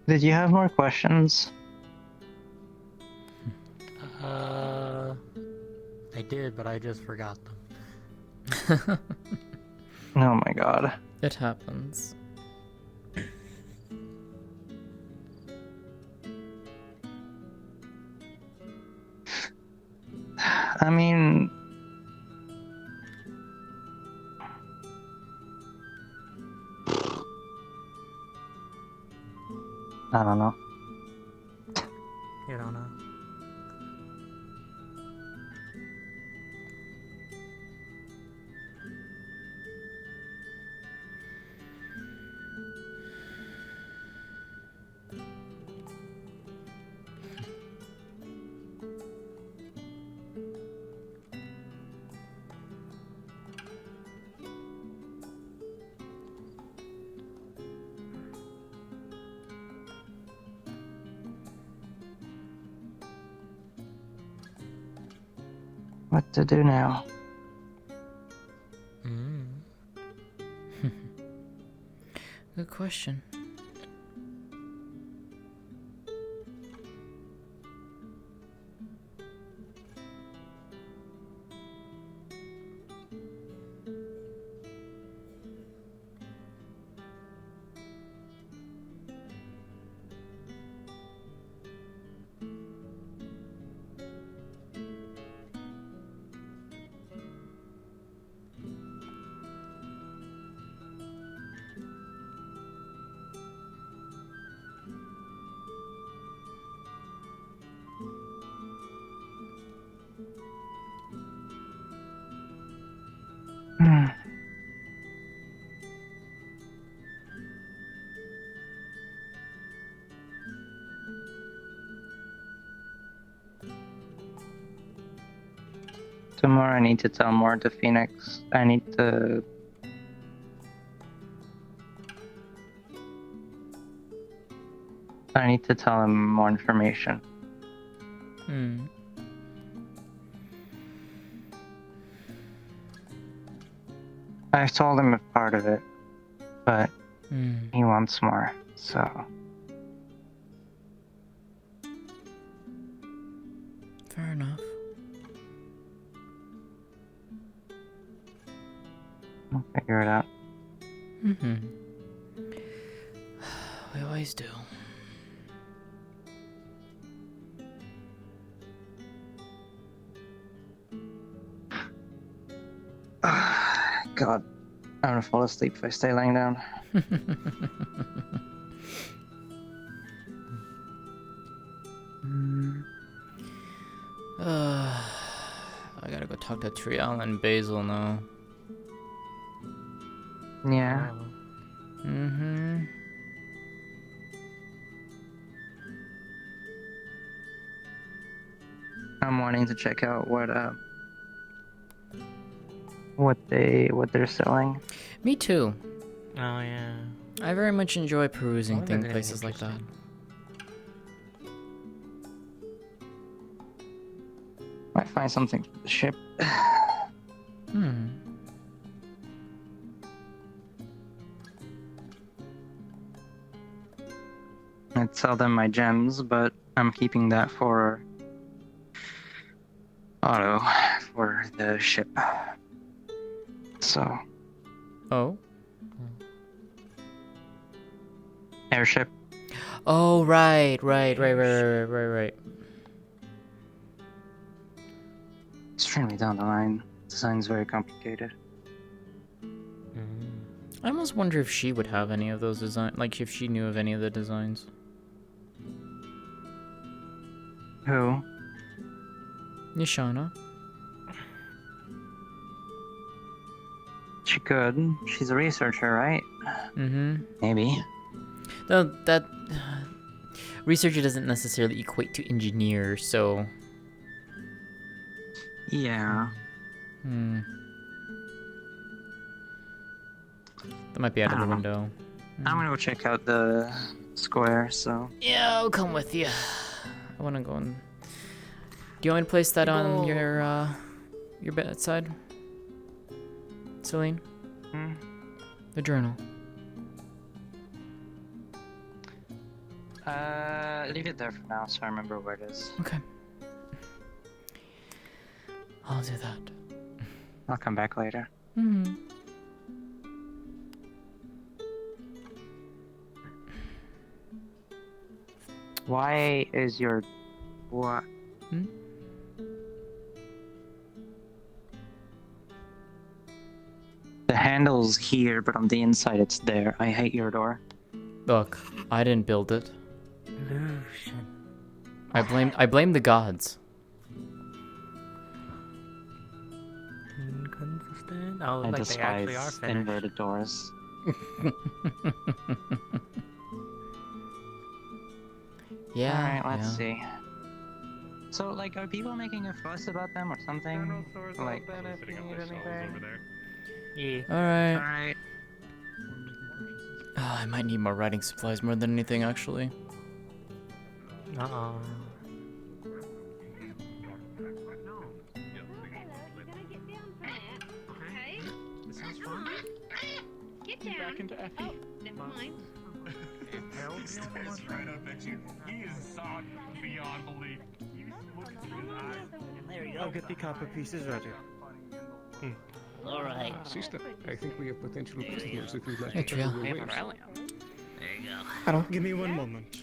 S: Did you have more questions?
R: I did, but I just forgot them.
S: Oh my god.
A: It happens.
S: I mean... I don't know.
R: You don't know.
S: What to do now?
A: Good question.
S: Tomorrow I need to tell more to Phoenix. I need to... tell him more information. I've told him a part of it, but he wants more, so...
A: Fair enough.
S: I'll figure it out.
A: We always do.
S: God, I'm gonna fall asleep if I stay laying down.
A: I gotta go talk to Trial and Basil now.
S: Yeah.
A: Mm-hmm.
S: I'm wanting to check out what they're selling.
A: Me too.
R: Oh yeah.
A: I very much enjoy perusing places like that.
S: Might find something for the ship.
A: Hmm.
S: I'd sell them my gems, but I'm keeping that for Otto for the ship. So.
A: Oh.
S: Airship.
A: Oh, right.
S: Extremely down the line. Design's very complicated.
A: I almost wonder if she would have any of those designs, like if she knew of any of the designs.
S: Who?
A: Nishana.
S: She could. She's a researcher, right?
A: Mm-hmm.
S: Maybe.
A: Though that researcher doesn't necessarily equate to engineer, so.
S: Yeah.
A: Hmm. That might be out of the window.
S: I'm gonna go check out the square, so.
A: Yeah, I'll come with you. I wanna go and. Do you want me to place that on your bedside, Celine?
S: Hmm?
A: The journal.
S: Leave it there for now, so I remember where it is.
A: Okay. I'll do that.
S: I'll come back later.
A: Mm-hmm.
S: Why is your what?
A: Hmm?
S: The handle's here, but on the inside it's there. I hate your door.
A: Look, I didn't build it.
R: Illusion.
A: I blame the gods.
R: Inconsistent. Oh,
S: I
R: like they actually are
S: despise
R: finished.
S: inverted doors.
A: Yeah.
S: Alright, let's
A: yeah.
S: see. So, like, are people making a fuss about them or something? Like,
R: Yeah.
A: Alright.
S: Alright.
A: Oh, I might need more writing supplies more than anything, actually.
R: Uh-oh.
C: This sounds fun.
D: Get down.
I: Back into Effie.
D: Oh, never mind.
H: Harold stares right up at you. He is soft beyond belief. You look into his eyes.
Q: There you go.
K: I'll get the copper pieces ready.
Q: All right.
K: Sister, I think we have potential customers if you'd like
A: Hey,
K: to
A: Trio.
K: cover your wares.
Q: There you go.
K: Hello. Give me one moment.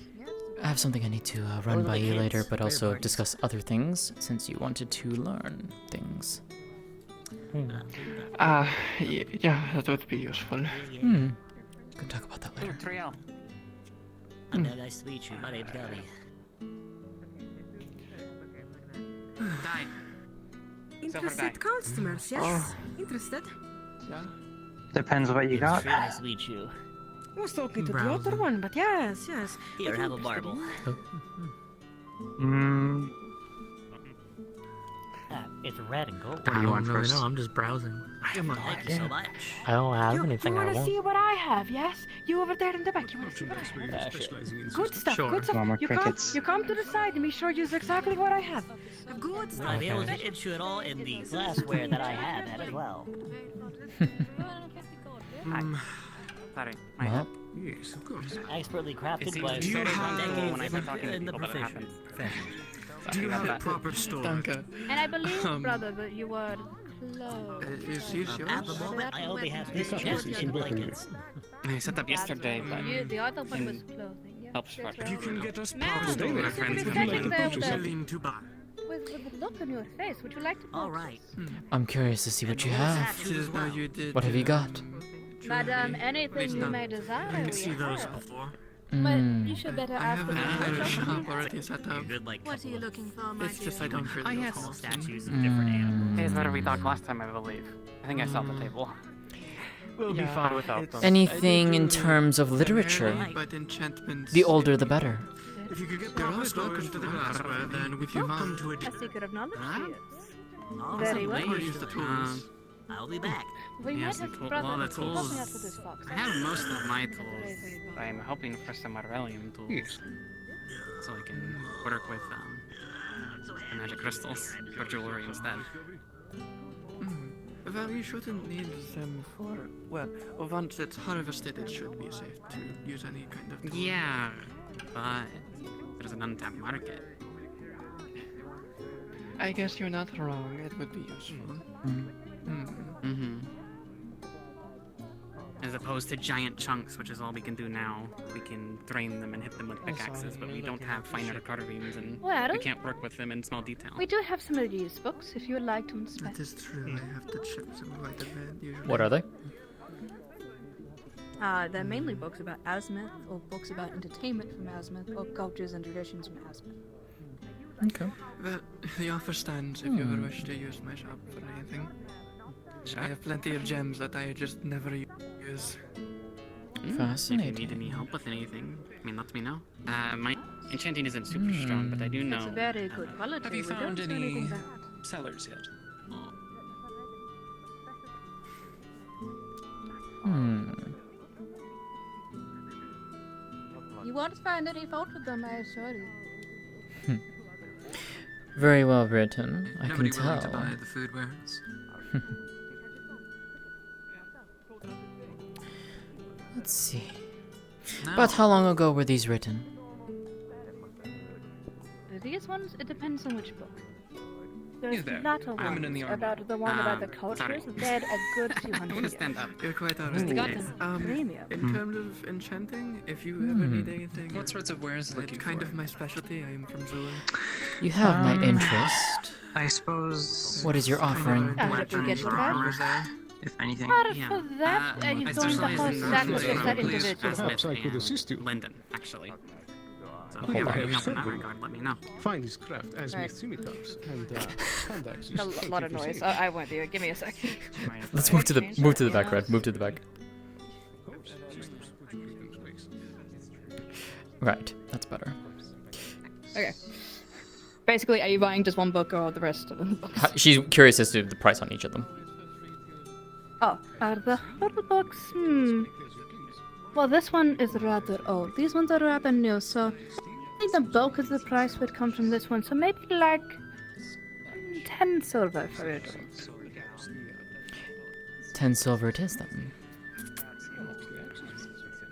A: I have something I need to run by you later, but also discuss other things, since you wanted to learn things.
I: Yeah, that would be useful.
A: Hmm. We can talk about that later.
Q: Trio. Nice to meet you. My name's Gabby.
J: Interested customers, yes? Interested?
I: Yeah.
S: Depends what you got.
Q: Nice to meet you.
J: I was talking to the other one, but yes.
Q: Here, have a marble.
S: Hmm.
Q: It's red and gold.
S: What do you want
R: really
S: first?
R: know. I'm just browsing.
Q: Thank you so much.
R: I don't have
J: You
R: anything I
J: wanna
R: want.
J: see what I have, yes? You over there in the back, you wanna see what I have? Good stuff,
S: Sure.
J: good stuff.
S: Want more
J: You
S: crickets?
J: come to the side and me show you exactly what I have. Good
Q: Will I
J: stuff.
Q: be able to issue it all in the glassware that I have as well?
A: Well,
K: Yes, of course.
Q: Expertly crafted by
K: Do you have-
Q: decades in the profession.
K: Do you have a proper store?
I: Danke.
D: And I believe, brother, that you were close.
I: Is this yours?
Q: At the moment, I only have this chest and blankets.
I: I set up yesterday, but
D: The other one was clothing. Yeah.
I: helps for
D: That's
K: You
D: right.
K: can get us
D: Ma'am,
K: proper store, my
D: you
K: friends.
D: can
K: If
D: be
K: you
D: standing
K: like
D: there
K: purchase
D: with
K: willing to buy.
D: With the look on your face, would you like to purchase?
Q: All right.
A: I'm curious to see what you have.
I: This is why you did.
A: What have you got?
D: Madam, anything you may desire,
K: I
D: we
K: can see those
D: have.
K: before.
D: But you should better
I: I
D: ask
I: have
D: the
I: an entire
D: manager.
I: shop already set up.
J: What are you looking for, my
I: It's just I don't really
Q: I have
I: recall.
Q: statues of different animals.
I: Here's where we talked last time, I believe. I think I saw the table.
E: We'll be fine without them.
A: Anything in terms of literature?
I: But enchantments.
A: The older the better.
I: If you could get you're always welcome to the glassware, then if you come to
D: A secret of knowledge, she is.
G: Oh,
D: Very well.
I: Or use the tools.
G: I'll be back.
D: We might
N: Yes,
D: have
N: the
D: to
N: tool- well, the
D: help me out
N: tools-
D: with this fox.
N: I have most of my tools. I'm hoping for some Aurelian tools. So I can work with the magic crystals for jewelry instead.
I: Well, you shouldn't need them for. Well, once it's harvested, it should be safe to use any kind of. Tool.
N: Yeah, but there's an untapped market.
I: I guess you're not wrong. It would be useful.
N: Mm-hmm. As opposed to giant chunks, which is all we can do now. We can drain them and hit them with pickaxes, but we don't have finer carvings, and
D: Well,
N: we can't work with them in small detail.
D: We do have some of these books if you would like to inspect.
I: That is true. I have to check them right at bed usually.
A: What are they?
D: They're mainly books about Azimuth, or books about entertainment from Azimuth, or cultures and traditions from Azimuth.
A: Okay.
I: Well, the offer stands if you ever wish to use my shop for anything. I have plenty of gems that I just never use.
A: Fascinating.
N: If you need any help with anything, I mean, let me know. My enchanting isn't super strong, but I do know.
D: It's a very good quality.
C: Have you
D: We don't
C: found
D: do
C: any
D: anything bad.
C: sellers yet?
D: You won't find any fault with them, I assure you.
A: Very well written. I
C: Nobody
A: can
C: willing
A: tell.
C: to buy the food wares?
A: Let's see.
C: No.
A: About how long ago were these written?
D: These ones, it depends on which book.
C: He's
D: There's
C: there.
D: not a
C: I'm
D: one
C: in the army.
D: about the one about the cultures.
N: sorry.
D: They're a good 200
N: I'm gonna
D: years.
N: stand up.
I: You're quite
D: We
I: alright.
D: got them premium.
I: In terms of enchanting, if you ever need anything,
C: What sorts of wares
I: it's
C: looking
I: kind
C: for?
I: of my specialty. I am from Zula.
A: You have my interest.
S: I suppose.
A: What is your offering?
D: If you get your bag.
S: If anything.
D: But
N: Yeah.
D: for that,
N: I
D: you're going to
N: specialize
D: whole
N: in
D: stack
N: North
D: of just that
N: America,
D: individual.
N: Perhaps I could
K: assist you.
N: Linden, actually. So if
K: Oh,
N: you ever
K: I
N: need
K: have
N: help in that
K: several.
N: regard, let me know.
K: Find his craft as
D: Right.
K: scimitars and hand axes.
D: A lot of noise. I won't do it. Give me a second.
A: Let's move to the back, Red. Move to the back. Right, that's better.
D: Okay. Basically, are you buying just one book or the rest of the books?
A: She's curious as to the price on each of them.
D: Oh, are the little books? Well, this one is rather old. These ones are rather new, so I think the bulk of the price would come from this one. So maybe like 10 silver for it.
A: 10 silver it is then.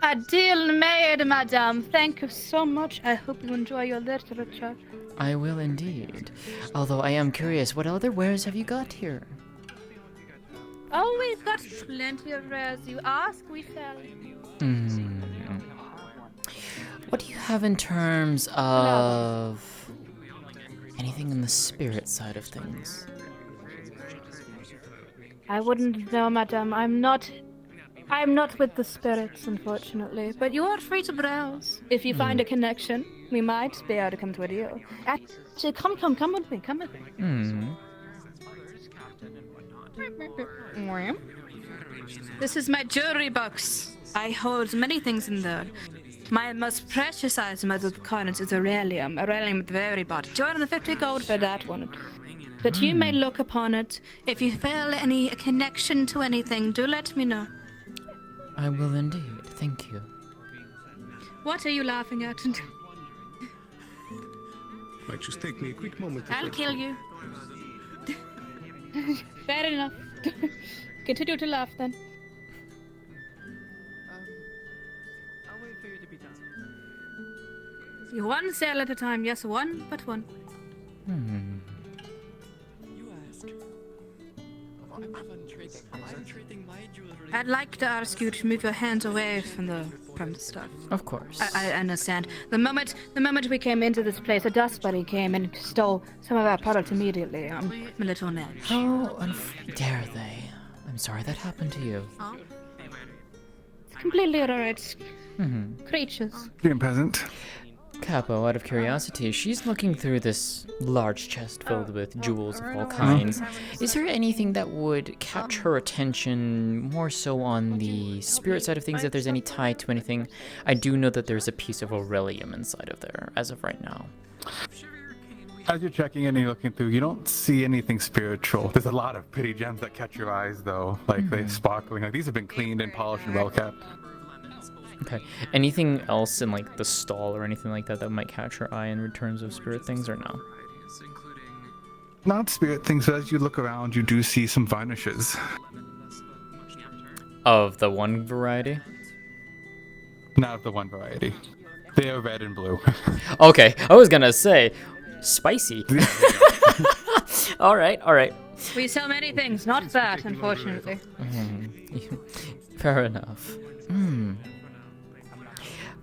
D: A deal made, madame. Thank you so much. I hope you enjoy your literature.
A: I will indeed. Although I am curious, what other wares have you got here?
D: Oh, we've got plenty of rares. You ask, we sell.
A: What do you have in terms of anything in the spirit side of things?
D: I wouldn't know, madame. I'm not with the spirits, unfortunately. But you are free to browse. If you find a connection, we might be able to come to a deal. Actually, come with me. Come with me. This is my jewelry box. I hold many things in there. My most precious item of the coins is Aurelium. Aurelium at the very bottom. 250 gold for that one. But you may look upon it. If you feel any connection to anything, do let me know.
A: I will indeed. Thank you.
D: What are you laughing at?
K: Might just take me a quick moment.
D: I'll kill you. Fair enough. Continue to laugh then.
I: I'll wait for you to be done.
D: One sale at a time. Yes, one, but one.
I: You asked. I'm trading my jewelry.
D: I'd like to ask you to move your hands away from the stuff.
A: Of course.
D: I understand. The moment we came into this place, a dust bunny came and stole some of our product immediately. I'm a little on edge.
A: How dare they? I'm sorry that happened to you.
D: It's completely alright. Creatures.
V: Dear peasant.
A: Capo, out of curiosity, she's looking through this large chest filled with jewels of all kinds. Is there anything that would catch her attention more so on the spirit side of things, if there's any tie to anything? I do know that there's a piece of Aurelium inside of there, as of right now.
B: As you're checking in and you're looking through, you don't see anything spiritual. There's a lot of pretty gems that catch your eyes, though. Like, they're sparkling. Like, these have been cleaned and polished and well kept.
A: Okay. Anything else in, like, the stall or anything like that that might catch her eye in terms of spirit things, or no?
B: Not spirit things, but as you look around, you do see some varnishes.
A: Of the one variety?
B: Not of the one variety. They are red and blue.
A: Okay, I was gonna say, spicy. Alright.
V: We sell many things, not that, unfortunately.
A: Fair enough.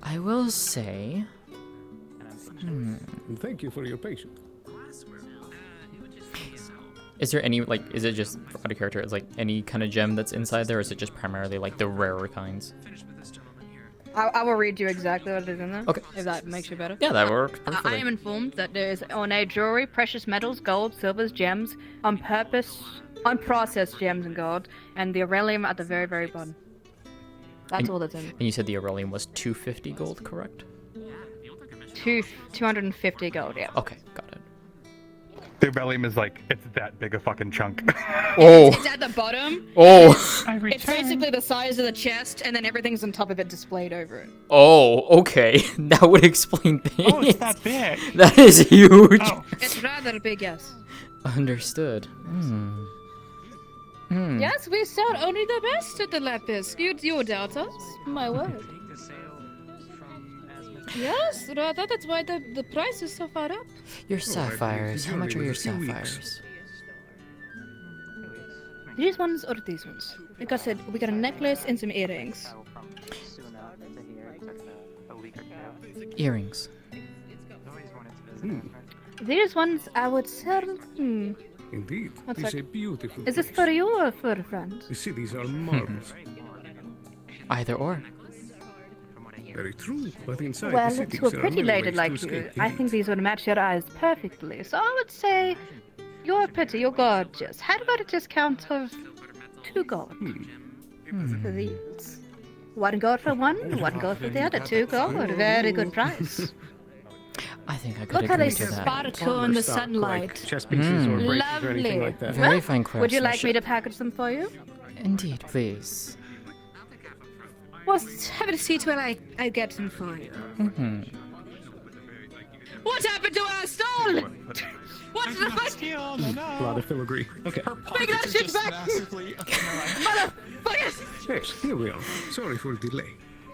A: I will say...
K: Thank you for your patience.
A: Is there any, like, is it just, out of character, is like any kind of gem that's inside there, or is it just primarily like the rarer kinds?
V: I will read you exactly what is in there.
A: Okay.
V: If that makes you better.
A: Yeah, that works
V: I
A: perfectly.
V: am informed that there is ornate jewelry, precious metals, gold, silvers, gems, on purpose, unprocessed gems and gold, and the Aurelium at the very, very bottom. That's all that's in.
A: And you said the Aurelium was 250 gold, correct?
V: 250 gold, yeah.
A: Okay, got it.
B: The Aurelium is like, it's that big a fucking chunk.
A: Oh!
V: It's at the bottom.
A: Oh!
V: It's basically the size of the chest, and then everything's on top of it displayed over it.
A: Oh, okay. That would explain things.
V: Oh, it's that big.
A: That is huge.
V: Oh. It's rather big, yes.
A: Understood.
V: Yes, we sell only the best at the Lapis. You doubt us? My word. Yes, rather, that's why the price is so far up.
A: Your sapphires. How much are your sapphires?
V: These ones or these ones? Like I said, we got a necklace and some earrings.
A: Earrings.
V: These ones I would sell.
K: Indeed,
V: What's
K: these
V: that?
K: are beautiful.
V: Is this for you or for a friend?
K: You see, these are marbles.
A: Either or.
K: Very true, but inside
V: Well,
K: the city,
V: to a
K: there are
V: pretty
K: many
V: lady
K: ways
V: like
K: to
V: you,
K: escape
V: I think these would match your eyes perfectly. So I would say, you're pretty, you're gorgeous. How about a discount of 2 gold for these? 1 gold for one, 1 gold for the other. 2 gold, very good price.
A: I think I could
V: Look how
A: agree
V: they
A: to that.
V: sparkle in the
K: Stock,
V: sunlight.
K: like chess pieces or bracelets or anything
V: Lovely.
K: like that.
A: Very fine
V: Would you like me
A: craftsmanship.
V: to package them for you?
A: Indeed, please.
V: Well, have a seat while I get them for you. What happened to our stall? What's the fuck?
K: A lot of filigree. Okay.
V: Bring that shit back! Motherfuckers!
K: Yes, here we are. Sorry for the delay.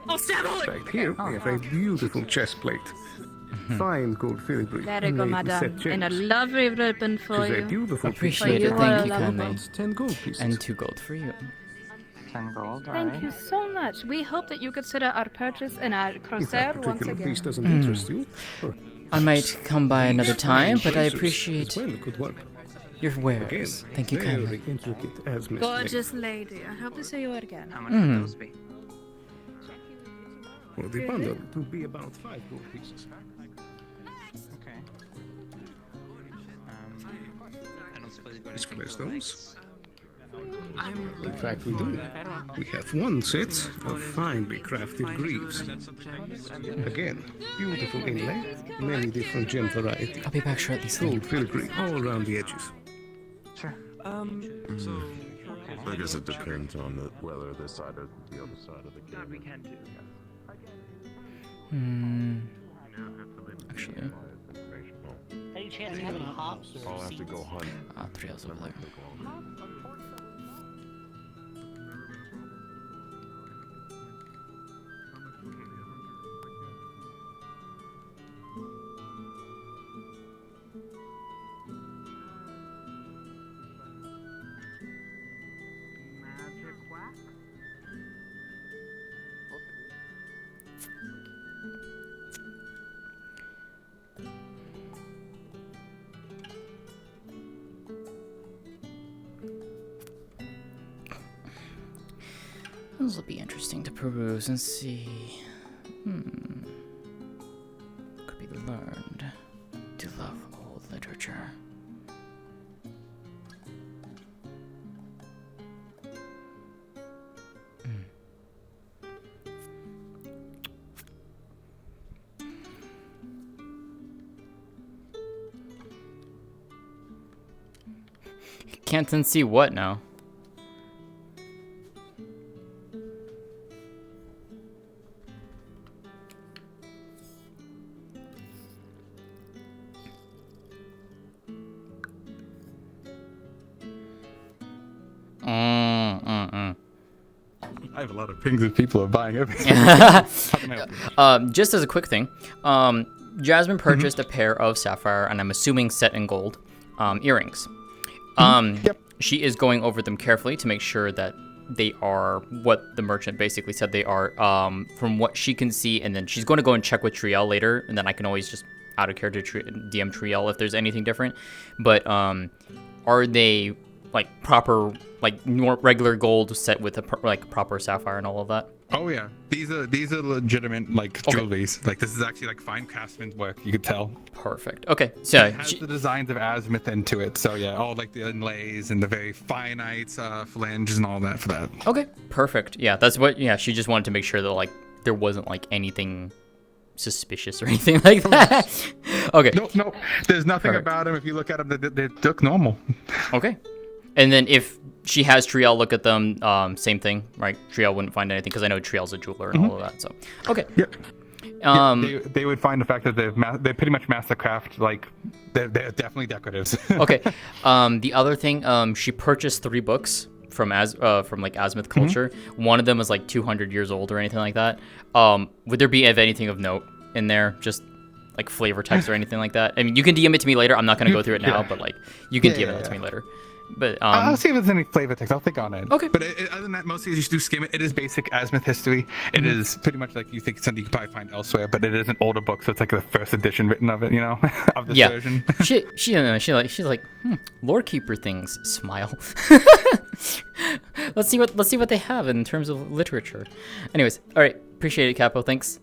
V: I'll stab all of
K: Right here, we have a beautiful chest plate. Fine gold filigree.
V: There you go,
K: made with set
V: madam. And a
K: gems.
V: lovely ribbon
K: It
V: for
K: is a
V: you.
K: beautiful
A: Appreciate
K: piece.
A: it. Thank you
V: Well,
A: kindly.
K: About 10 gold pieces.
A: And 2 gold for you.
S: 10 gold,
V: Thank you so much. We hope that you consider our purchase and our
K: If that
V: crusade once
K: particular
V: again.
K: piece doesn't interest you, or
A: I might come by another time, but I
K: Razors
A: appreciate
K: as well could work.
A: your
K: Again,
A: wares. Thank you kindly.
K: very intricate as Miss
V: Gorgeous lady. I hope to see you again.
S: How much would those be?
K: Well, the bundle would be about 5 gold pieces.
S: Okay. I don't suppose you go to
K: Displace those. In fact, we do. We have 1 set of finely crafted greaves. Again, beautiful inlay, many different gem varieties.
A: I'll be back shortly.
K: Gold filigree all around the edges.
S: Sure.
W: I guess it depends on whether this side or the other side of the game.
A: Actually.
P: Any chance you have any hops or
W: I'll have to go hunt.
A: Trails over there. This will be interesting to peruse and see. Could be Can't unsee what now?
B: I have a lot of pings of people are buying everything.
A: Just as a quick thing, Jasmine purchased a pair of sapphire, and I'm assuming set in gold, earrings. She is going over them carefully to make sure that they are what the merchant basically said they are, from what she can see, and then she's going to go and check with Triel later, and then I can always just out of character DM Triel if there's anything different. But are they like proper, like regular gold set with a like proper sapphire and all of that?
B: Oh yeah, these are legitimate like jewelries. Like this is actually like fine craftsman's work. You could tell.
A: Perfect. Okay, so
B: it has the designs of azimuth into it. So yeah, all like the inlays and the very finite flanges and all that for that.
A: Okay, perfect. Yeah, that's what. Yeah, she just wanted to make sure that like there wasn't like anything suspicious or anything like that. Okay.
B: No, there's nothing about them. If you look at them, they look normal.
A: Okay. And then if she has Triel look at them, same thing, right? Triel wouldn't find anything because I know Triel's a jeweler and all of that. So, okay.
B: Yep. They would find the fact that they pretty much master craft. Like they're definitely decoratives.
A: Okay. The other thing, she purchased 3 books from like Azimuth culture. One of them is like 200 years old or anything like that. Would there be anything of note in there? Just like flavor text or anything like that? I mean, you can DM it to me later. I'm not gonna go through it now, but like you can DM it to me later. But
B: I'll see if there's any flavor text. I'll think on it.
A: Okay.
B: But other than that, mostly you just do skim it. It is basic azimuth history. It is pretty much like you think something you can probably find elsewhere, but it is an older book, so it's like the first edition written of it, you know, of this version.
A: she's like lore keeper things. Smile. let's see what they have in terms of literature. Anyways, all right. Appreciate it, Capo. Thanks.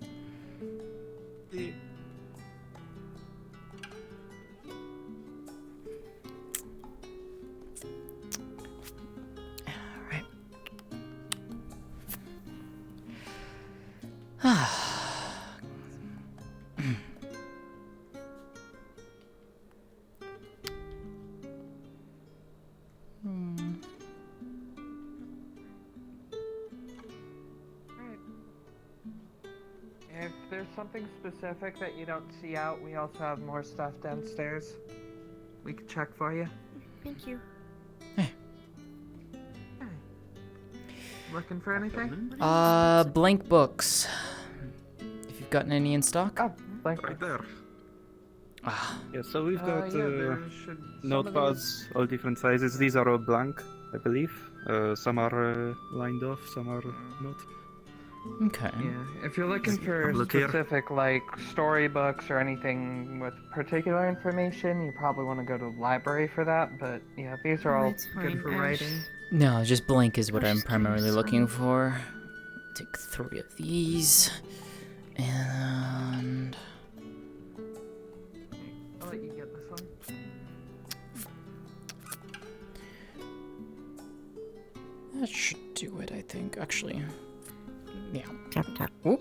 L: If there's something specific that you don't see out, we also have more stuff downstairs. We can check for you.
J: Thank you.
L: Looking for anything?
A: Blank books. If you've gotten any in stock.
L: Oh, blank
K: right there.
F: Yeah, so we've got
L: there
F: notepads, all different sizes. These are all blank, I believe. Some are lined off, some are not.
A: Okay.
L: Yeah, if you're looking for
F: Look here.
L: specific like storybooks or anything with particular information, you probably want to go to the library for that. But yeah, these are all good for writing.
A: No, just blank is what I'm primarily looking for. Take 3 of these, and
L: I'll let you get this one.
A: that should do it, I think. Actually, yeah.
J: Tap tap.
A: Oh.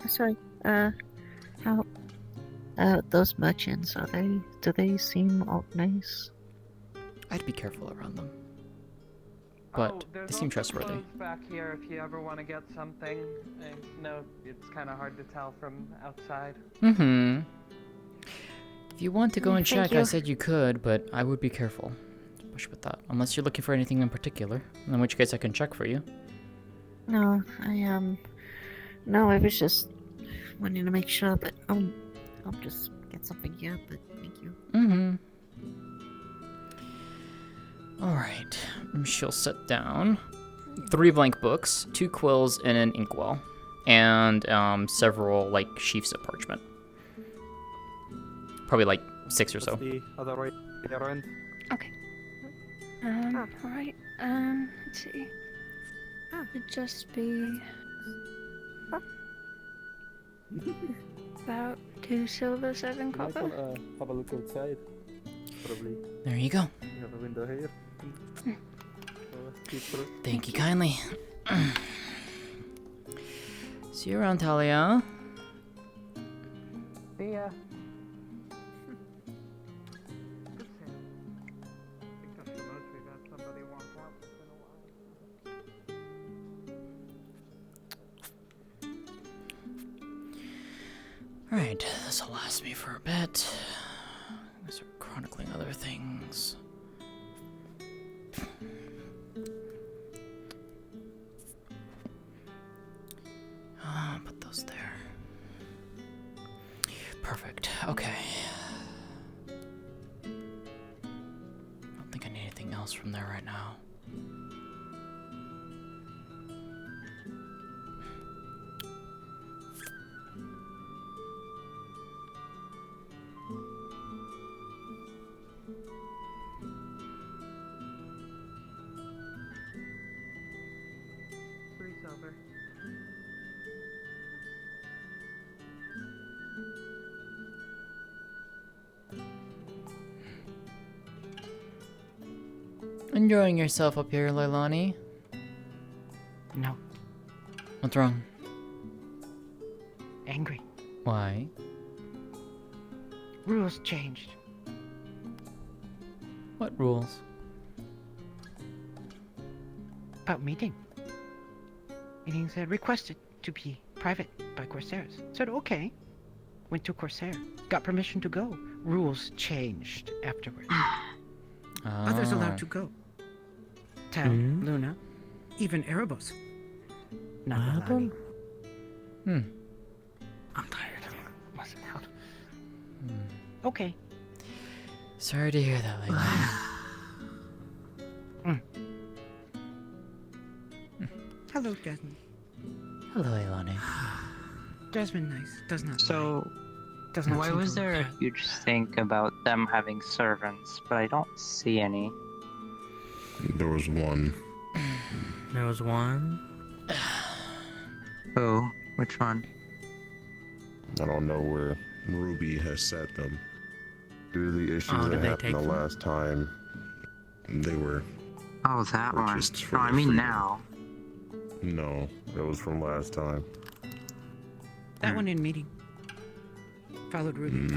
J: Sorry. How? Those merchants do they seem all nice?
A: I'd be careful around them. But they seem trustworthy.
L: Clothes back here if you ever want to get something. I know it's kind of hard to tell from outside.
A: If you want to go and
J: Thank
A: check,
J: you.
A: I said you could, but I would be careful. Especially with that. Unless you're looking for anything in particular. In which case I can check for you.
J: No, no, I was just wanting to make sure, but I'll just get something here, but thank you.
A: Alright. She'll set down 3 blank books, 2 quills, and an inkwell. And several like sheafs of parchment. Probably like 6 or so.
F: The other way around.
M: Okay. Alright, let's see. It'd just be about 2 silver, 7 copper.
F: Have a look outside. Probably.
A: There you go.
F: We have a window here.
A: Thank you kindly. See you around, Talia.
L: See ya.
A: Alright, this will last me for a bit. I'm gonna start chronicling other things. Put those there. Perfect. Okay. I don't think I need anything else from there right now.
L: Silver.
A: Enjoying yourself up here, Leilani?
P: No.
A: What's wrong?
P: Angry.
A: Why?
P: Rules changed.
A: What rules?
P: About meeting. Meeting said requested to be private by Corsairs. Said okay. Went to Corsair. Got permission to go. Rules changed afterwards. Others allowed to go. Tal, Luna, even Erebos. Not Leilani. I'm tired of messing out. Okay.
A: Sorry to hear that, Leilani.
P: Hello, Jasmine.
A: Hello, Leilani.
P: Jasmine, nice. Does not.
S: So,
P: Does not
S: why
P: seem
S: was
P: to
S: there a
P: regret.
S: huge stink about them having servants, but I don't see any?
W: There was one.
R: There was one.
S: Who? Which one?
W: I don't know where Ruby has set them. Due to the issues
R: Oh,
W: that
R: did they
W: happened
R: take
W: the
R: them?
W: last time, they were
S: Oh, that one.
W: purchased for
S: No, I
W: the
S: mean
W: freedom.
S: now.
W: No, that was from last time.
P: That one in meeting. Followed Ruby.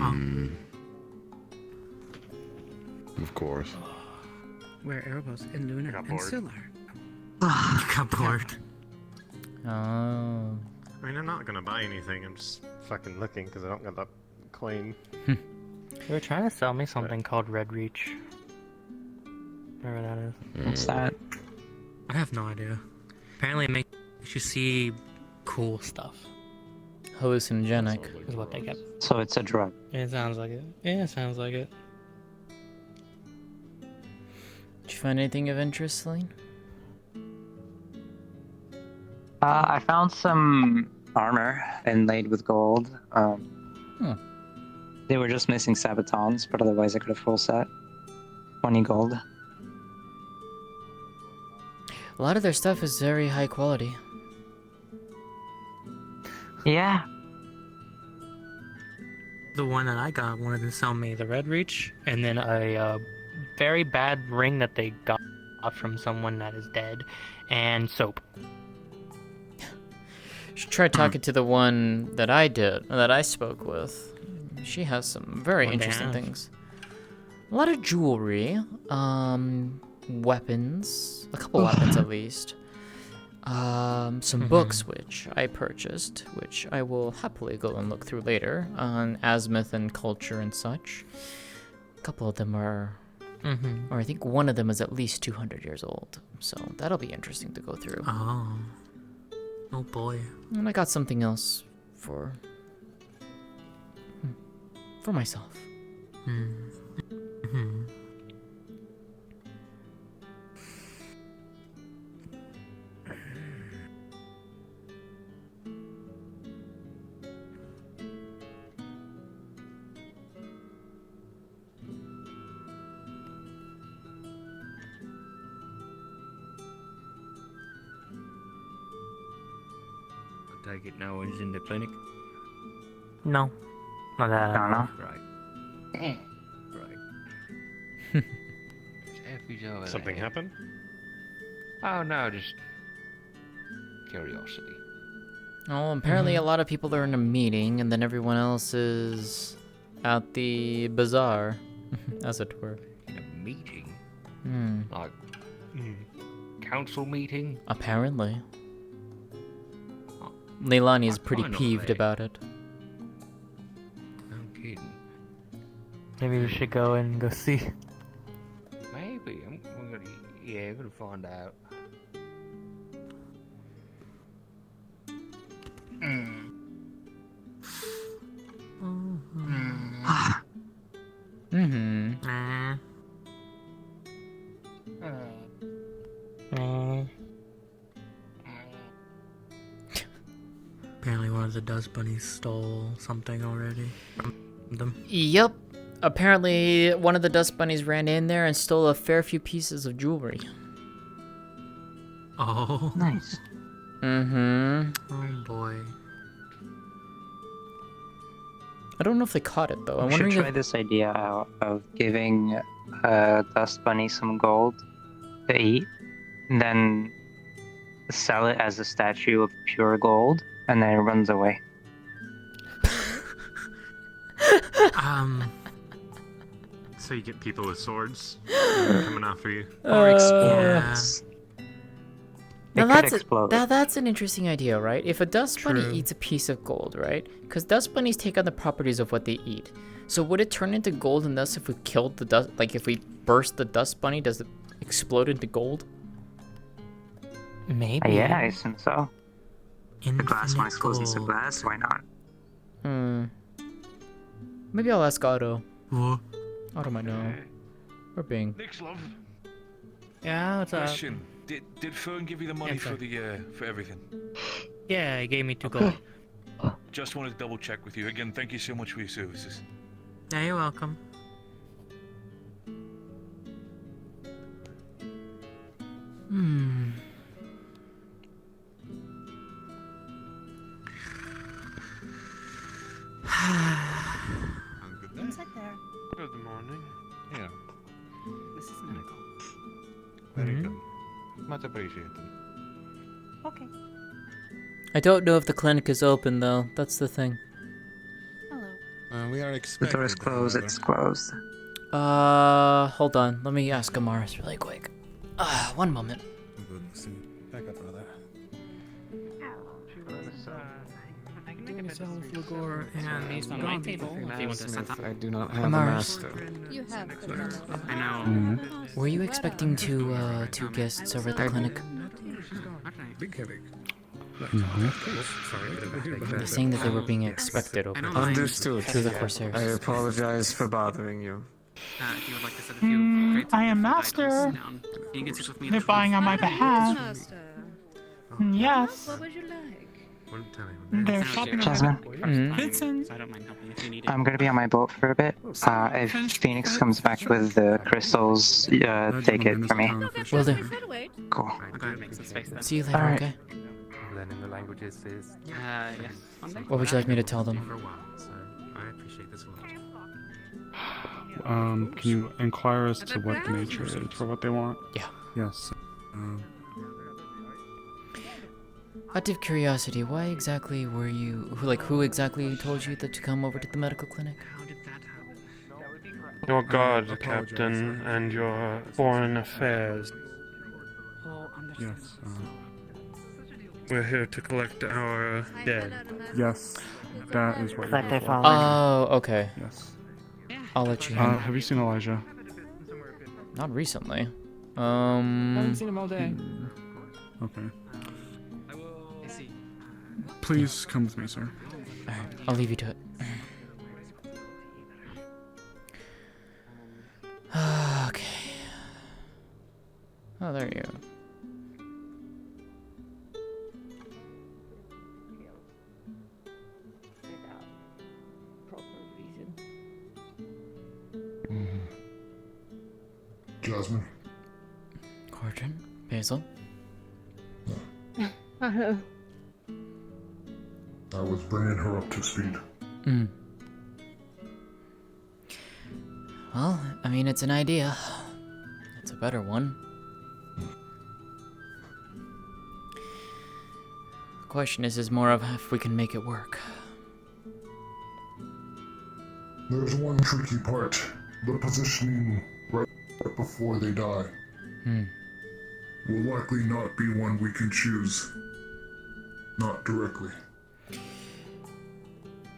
W: Of course.
P: Where Erebos and Luna
E: got
P: and
E: bored.
P: Sylar.
R: You got bored.
A: Oh.
E: I mean, I'm not gonna buy anything. I'm just fucking looking because I don't got that coin.
R: They were trying to sell me something called Red Reach. Whatever that is.
S: What's that?
R: I have no idea. Apparently it makes you see cool stuff.
A: Hallucinogenic.
R: Is what they kept.
S: So it's a drug.
R: It sounds like it. Yeah, it sounds like it.
A: Did you find anything of interest, Celine?
S: I found some armor inlaid with gold. They were just missing sabatons, but otherwise I could have full set. 20 gold.
A: A lot of their stuff is very high quality.
S: Yeah.
R: The one that I got wanted to sell me the Red Reach, and then a very bad ring that they got from someone that is dead, and soap.
A: Should try talking to the one that I spoke with. She has some very
R: What'd they
A: interesting
R: have?
A: things. A lot of jewelry, weapons, a couple weapons at least. Some books which I purchased, which I will happily go and look through later on azimuth and culture and such. A couple of them are, or I think one of them is at least 200 years old, so that'll be interesting to go through.
R: Oh boy.
A: And I got something else for myself.
O: I take it no one's in the clinic?
R: No. Not that.
S: I don't know.
O: Right. Right. Effie's over
E: Something
O: there.
E: happened?
O: Oh no, just curiosity.
A: Oh, apparently a lot of people are in a meeting, and then everyone else is at the bazaar, as it were.
O: In a meeting?
A: Hmm.
O: Like council meeting?
A: Apparently. Leilani is
O: Like,
A: pretty
O: why not,
A: peeved
O: eh?
A: about it.
R: Maybe we should go and go see.
O: Maybe. We're gonna find out.
A: Mm-hmm.
R: Apparently one of the dust bunnies stole something already from them.
A: Yep. Apparently, one of the dust bunnies ran in there and stole a fair few pieces of jewelry.
R: Oh.
S: Nice.
A: Mm-hmm.
R: Oh boy.
A: I don't know if they caught it though. I'm
S: We should
A: wondering
S: try
A: if
S: this idea out of giving Dust Bunny some gold to eat, and then sell it as a statue of pure gold, and then it runs away.
E: So you get people with swords coming after you.
S: Yes.
A: Now
S: It could
A: that's
S: explode.
A: that's an interesting idea, right? If a dust bunny
S: True.
A: eats a piece of gold, right? Because dust bunnies take on the properties of what they eat. So would it turn into gold, and thus if we killed the dust, like if we burst the dust bunny, does it explode into gold?
R: Maybe.
S: Yeah, I assume so. The glass one
R: Infinite
S: explodes into
R: gold.
S: glass, why not?
A: Maybe I'll ask Otto.
R: What?
A: Otto might know. Or Bing.
H: Nick's love.
R: Yeah, what's up?
H: Question: Did Fern give you the money
R: Yeah,
H: for
R: sir.
H: the for everything?
R: Yeah, he gave me 2 gold.
H: Just wanted to double check with you again. Thank you so much for your services.
R: Yeah, you're welcome.
O: Good morning.
H: Yeah.
N: This is medical.
O: Very good. Much appreciated.
V: Okay.
A: I don't know if the clinic is open though. That's the thing.
W: We are
S: The
W: expecting.
S: door is closed, it's closed.
A: Hold on. Let me ask Amaris really quick. One moment.
W: Back up, brother.
N: Flugor and based on my table, if you want to set up.
T: I do not have a
A: Amaris.
T: master.
V: You have
N: I know.
A: Were you expecting two guests over at the clinic?
K: Big headache.
A: They're saying that they were being expected over there.
T: Understood.
A: Through the Corsairs.
T: I apologize for bothering you.
N: If you would like to set a few great
U: I am
N: items
U: master.
N: down, you can sit with me.
U: They're buying on my behalf. Yes.
V: What would you like?
U: They're shopping.
S: Jasmine?
U: Vincent.
N: So I don't mind helping if you need it.
S: I'm gonna be on my boat for a bit. If Phoenix comes back with the crystals, take it for me.
A: Will do.
S: Cool.
N: I'll go ahead and make some space then.
A: See you later,
S: Alright.
A: okay?
E: Learning the languages is.
N: Yes. One day.
A: What would you like me to tell them?
E: For a while, so I appreciate this a lot.
B: Can you inquire as to what the nature is for what they want?
A: Yeah.
B: Yes.
A: Out of curiosity, why exactly were you, who exactly told you that to come over to the medical clinic?
E: Your guard, Captain, and your foreign affairs.
B: Yes.
E: We're here to collect our dead.
B: Yes. That is what.
Q: Like
B: you're
Q: they
B: here
Q: follow.
B: for.
A: Oh, okay.
B: Yes.
A: I'll let you handle.
B: Have you seen Elijah?
A: Not recently.
U: Haven't seen him all day.
B: Okay. Please come with me, sir.
A: Alright, I'll leave you to it. Okay. Oh, there you go.
W: Jasmine.
A: Corjan? Basil?
W: I was bringing her up to speed.
A: Well, I mean, it's an idea. It's a better one. The question is more of if we can make it work.
W: There's one tricky part. The positioning right before they die. Will likely not be one we can choose. Not directly.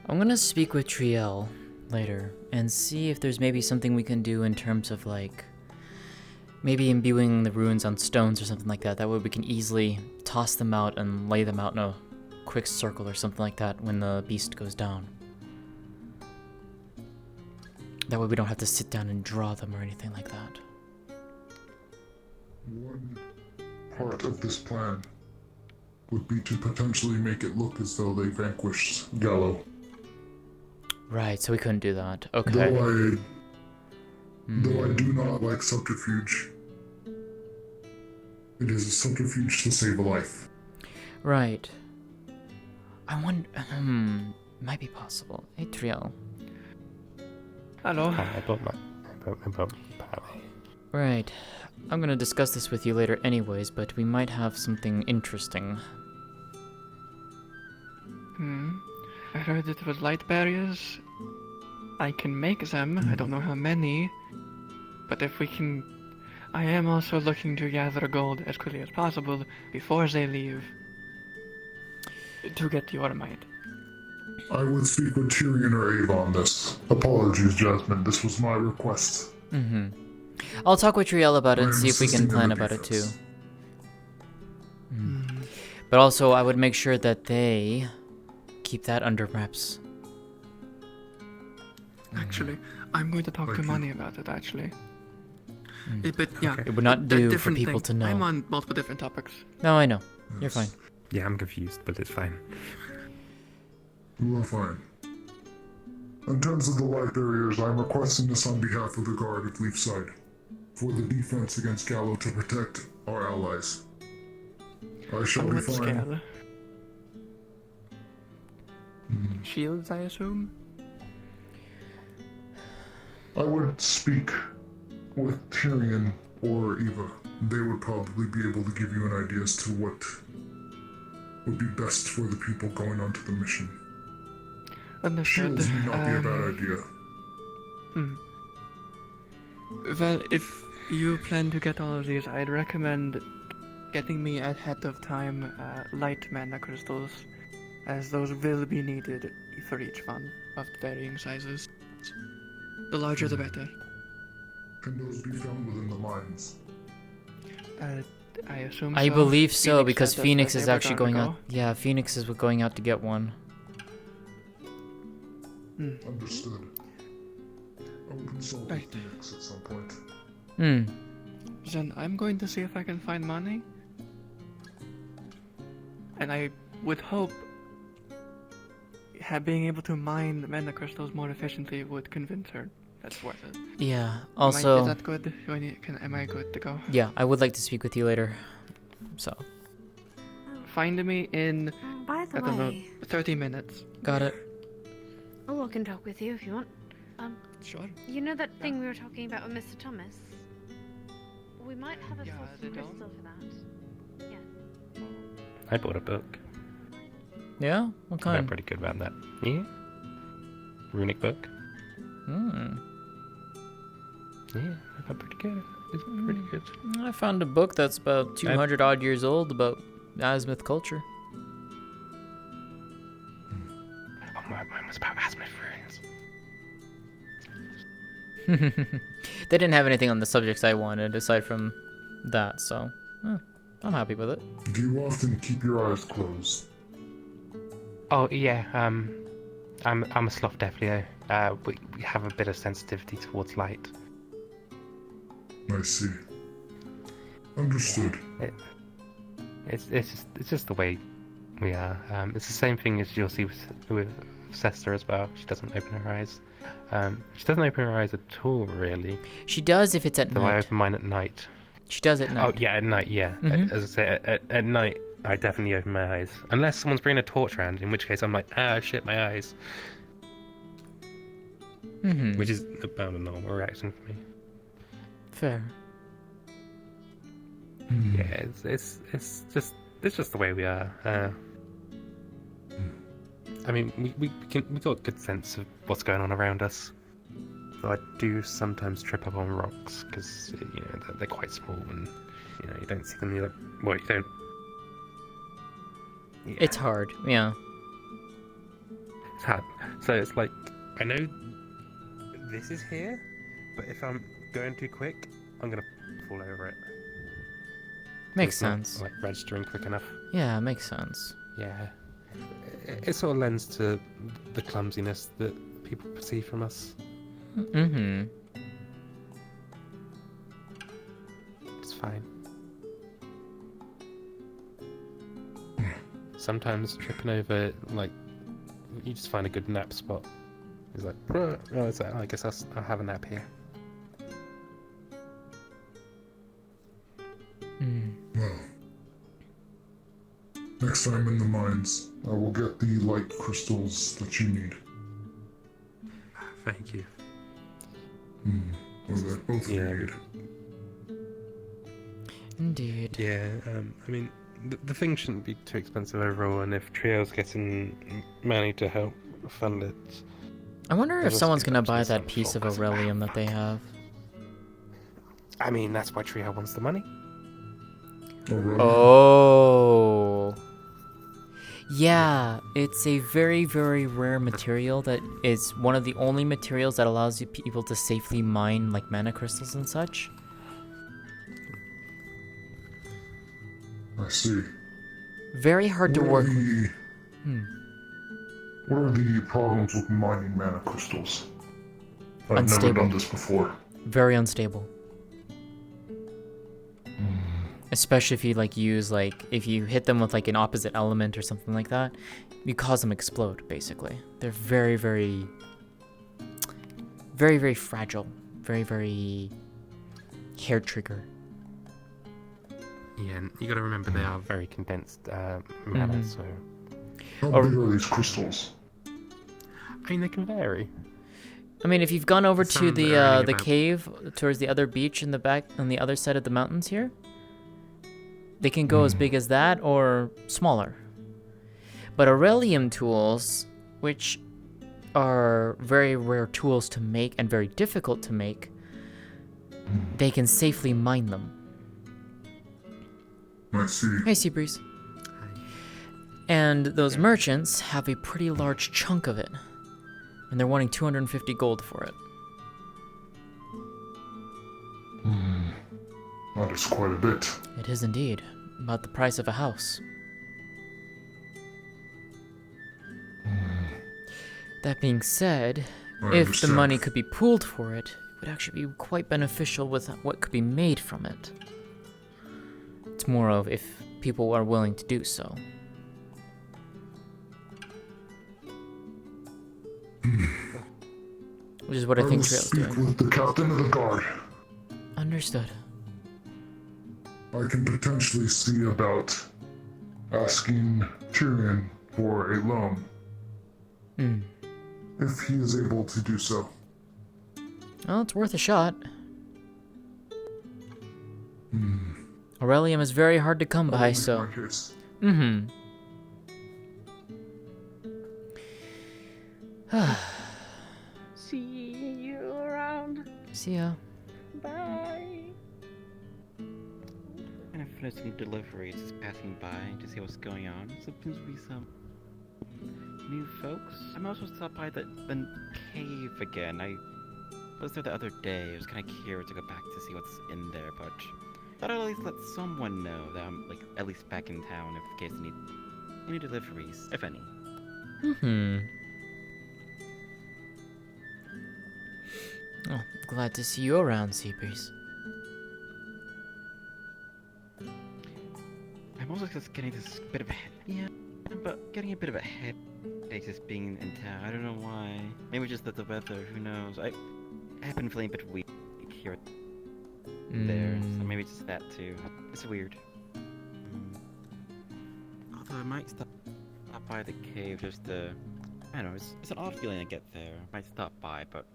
A: I'm gonna speak with Triel later and see if there's maybe something we can do in terms of like maybe imbuing the runes on stones or something like that. That way we can easily toss them out and lay them out in a quick circle or something like that when the beast goes down. That way we don't have to sit down and draw them or anything like that.
W: One part of this plan would be to potentially make it look as though they vanquished Gallo.
A: Right, so we couldn't do that. Okay.
W: Though I do not like subterfuge, it is a subterfuge to save a life.
A: Right. I wonder... might be possible. Hey, Triel.
L: Hello.
R: I don't know about
A: Right. I'm gonna discuss this with you later anyways, but we might have something interesting.
L: I heard it was light barriers. I can make them. I don't know how many. But if we can... I am also looking to gather gold as quickly as possible before they leave. To get your might.
W: I would speak with Tyrion or Ava on this. Apologies, Jasmine. This was my request.
A: I'll talk with Triel about it and
W: I am
A: see if we can
W: assisting in
A: plan
W: the
A: about it too.
W: defense.
A: But also, I would make sure that they keep that under wraps.
L: Actually, I'm going to talk to Money about it, actually. But yeah,
A: It would not do for
L: different
A: people
L: thing.
A: to know.
L: I'm on multiple different topics.
A: No, I know. You're fine.
C: Yeah, I'm confused, but it's fine.
W: You are fine. In terms of the light barriers, I'm requesting this on behalf of the Guard of Leafside, for the defense against Gallo to protect our allies. I shall
L: On
W: be
L: what
W: fine.
L: scale? Shields, I assume?
W: I would speak with Tyrion or Eva. They would probably be able to give you an idea as to what would be best for the people going onto the mission.
L: Understood.
W: Shields may not be a bad idea.
L: Well, if you plan to get all of these, I'd recommend getting me ahead of time light mana crystals, as those will be needed for each one of varying sizes. The larger the better.
W: Can those be found within the mines?
L: I assume
A: I
L: so.
A: believe so,
L: Phoenix
A: because
L: said that's
A: Phoenix
L: where
A: is
L: they were
A: actually
L: gonna
A: going
L: go.
A: out. Yeah, Phoenix is going out to get one.
W: Understood. I will consult
L: Right.
W: with Phoenix at some point.
L: Then I'm going to see if I can find money. And I would hope being able to mine mana crystals more efficiently would convince her that's worth it.
A: Yeah, also...
L: Is that good? Am I good to go?
A: Yeah, I would like to speak with you later. So.
L: Find me in,
J: By the
L: I don't know,
J: way,
L: 30 minutes.
A: Got it.
V: I'll walk and talk with you if you want.
L: Sure.
V: You know that thing we were talking about with Mr. Thomas? We might have a source crystal for that. Yeah.
C: I bought a book.
A: Yeah? What
C: I'm
A: kind?
C: pretty good about that. Yeah? Runic book. Yeah, I got pretty good. It's pretty good.
A: I found a book that's about 200 odd years old about Azimuth culture.
C: Oh, mine was about Azimuth runes.
A: They didn't have anything on the subjects I wanted aside from that, so I'm happy with it.
W: Do you often keep your eyes closed?
C: Oh yeah, I'm a sloth definitely. We have a bit of sensitivity towards light.
W: I see. Understood.
C: It's just the way we are. It's the same thing as you'll see with Sester as well. She doesn't open her eyes. She doesn't open her eyes at all, really.
A: She does if it's at
C: Though I
A: night.
C: open mine at night.
A: She does at night.
C: Oh yeah, at night. Yeah.
A: Mhm.
C: As I say, at night I definitely open my eyes, unless someone's bringing a torch around. In which case I'm like, shit, my eyes. Which is about a normal reaction for me.
A: Fair.
C: Yeah, it's just the way we are. I mean, we got a good sense of what's going on around us. Though I do sometimes trip up on rocks because they're quite small and you don't see them. You're like, well, you don't. Yeah.
A: It's hard, yeah.
C: It's hard. So it's like I know this is here, but if I'm going too quick, I'm gonna fall over it.
A: Makes
C: It's not,
A: sense.
C: like registering quick enough.
A: Yeah, makes sense.
C: Yeah, it sort of lends to the clumsiness that people perceive from us.
A: Mm-hmm.
C: It's fine. Sometimes tripping over, like, you just find a good nap spot. It's like, oh, it's like, I guess I'll have a nap here.
W: Well, next time in the mines, I will get the light crystals that you need.
K: Thank you.
W: Or that both of you need.
A: Indeed.
C: Yeah, I mean, the thing shouldn't be too expensive overall, and if Trio's getting money to help fund it...
A: I wonder
C: I'll
A: if
C: just
A: someone's
C: give
A: gonna
C: up to
A: buy
C: the
A: that
C: Sun
A: piece of
C: Folk.
A: Aurelium that they have.
C: I mean, that's why Trio wants the money.
A: Oh. Yeah, it's a very, very rare material that is one of the only materials that allows you people to safely mine like mana crystals and such.
W: I see.
A: Very hard to work with.
W: What are the problems with mining mana crystals? I've
A: Unstable.
W: never done this before.
A: Very unstable. Especially if you if you hit them with like an opposite element or something like that, you cause them explode, basically. They're very, very, very, very fragile. Very, very hair trigger.
C: Yeah, and you gotta remember they are very condensed mana, so...
W: How big are these crystals?
C: I mean, they can vary.
A: I mean, if you've gone over to
C: Some
A: the
C: are only
A: the
C: about-
A: cave towards the other beach in the back on the other side of the mountains here, they can go as big as that or smaller. But Aurelium tools, which are very rare tools to make and very difficult to make, they can safely mine them.
W: I see.
A: Hey, Seabreeze. And those merchants have a pretty large chunk of it, and they're wanting 250 gold for it.
W: That is quite a bit.
A: It is indeed. About the price of a house. That being said,
W: I
A: if the
W: understand.
A: money could be pooled for it, it would actually be quite beneficial with what could be made from it. It's more of if people are willing to do so. Which is what I think
W: will
A: Trail's
W: speak
A: doing.
W: with the captain of the guard.
A: Understood.
W: I can potentially see about asking Tyrion for a loan. If he is able to do so.
A: Well, it's worth a shot. Aurelium is very hard to come by, so...
N: See you around.
A: See ya.
N: Bye. I'm gonna finish some deliveries, just passing by to see what's going on. So seems to be some new folks. I'm also stopped by the cave again. I was there the other day. I was kind of curious to go back to see what's in there, but thought I'd at least let someone know that I'm at least back in town if in case I need any deliveries, if any.
A: Oh, glad to see you around, Seabreeze.
N: I'm also just getting this bit of getting a bit of a headache just being in town. I don't know why. Maybe just that the weather. Who knows? I have been feeling a bit weak here, there. So maybe just that too. It's weird. Although I might stop by the cave just to. I don't know. It's an odd feeling I get there. I might stop by, but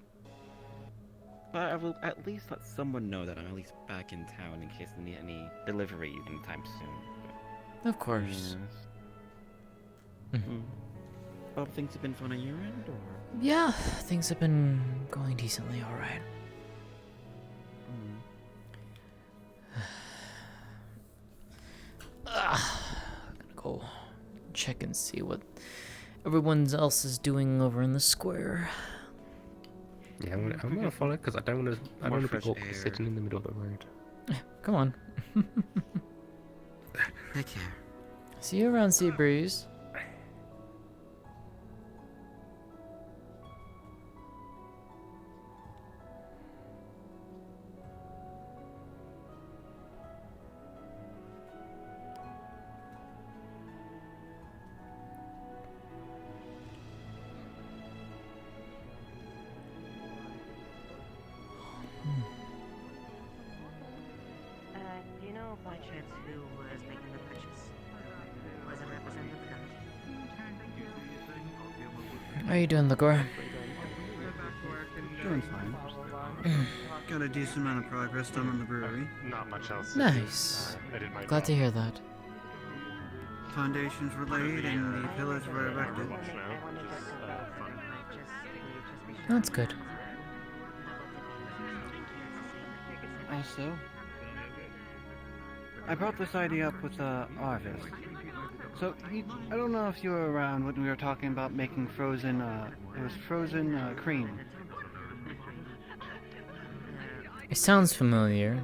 N: I will at least let someone know that I'm at least back in town in case they need any delivery anytime soon.
A: Of course.
N: Well, things have been fun on your end, or?
A: Yeah, things have been going decently alright. I'm gonna go check and see what everyone else is doing over in the square.
C: Yeah, I'm gonna follow because I don't want to. I don't want to be awkward sitting in the middle of the road.
A: Come on.
Q: Take care.
A: See you around, Sea Breeze.
J: Do you know by chance who was making the purchase? Was it Representative Gunn?
A: How are you doing, Ligor?
D: Doing fine. Got a decent amount of progress done on the brewery.
E: Not much else.
A: Nice.
E: I did my
A: Glad
E: job.
A: to hear that.
D: Foundations were laid and the pillars were erected.
A: That's good.
D: Also, I brought this idea up with Arvis. So, I don't know if you were around when we were talking about making frozen, it was frozen cream.
A: It sounds familiar.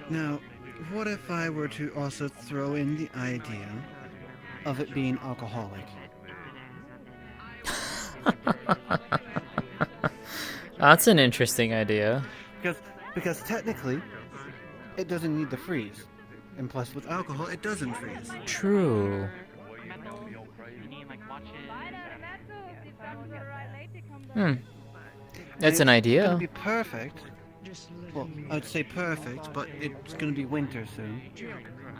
D: Now, what if I were to also throw in the idea of it being alcoholic?
A: That's an interesting idea.
D: Because technically, it doesn't need to freeze. And plus, with alcohol, it doesn't freeze.
A: True. That's an
D: It's gonna
A: idea.
D: be perfect. Well, I'd say perfect, but it's gonna be winter soon.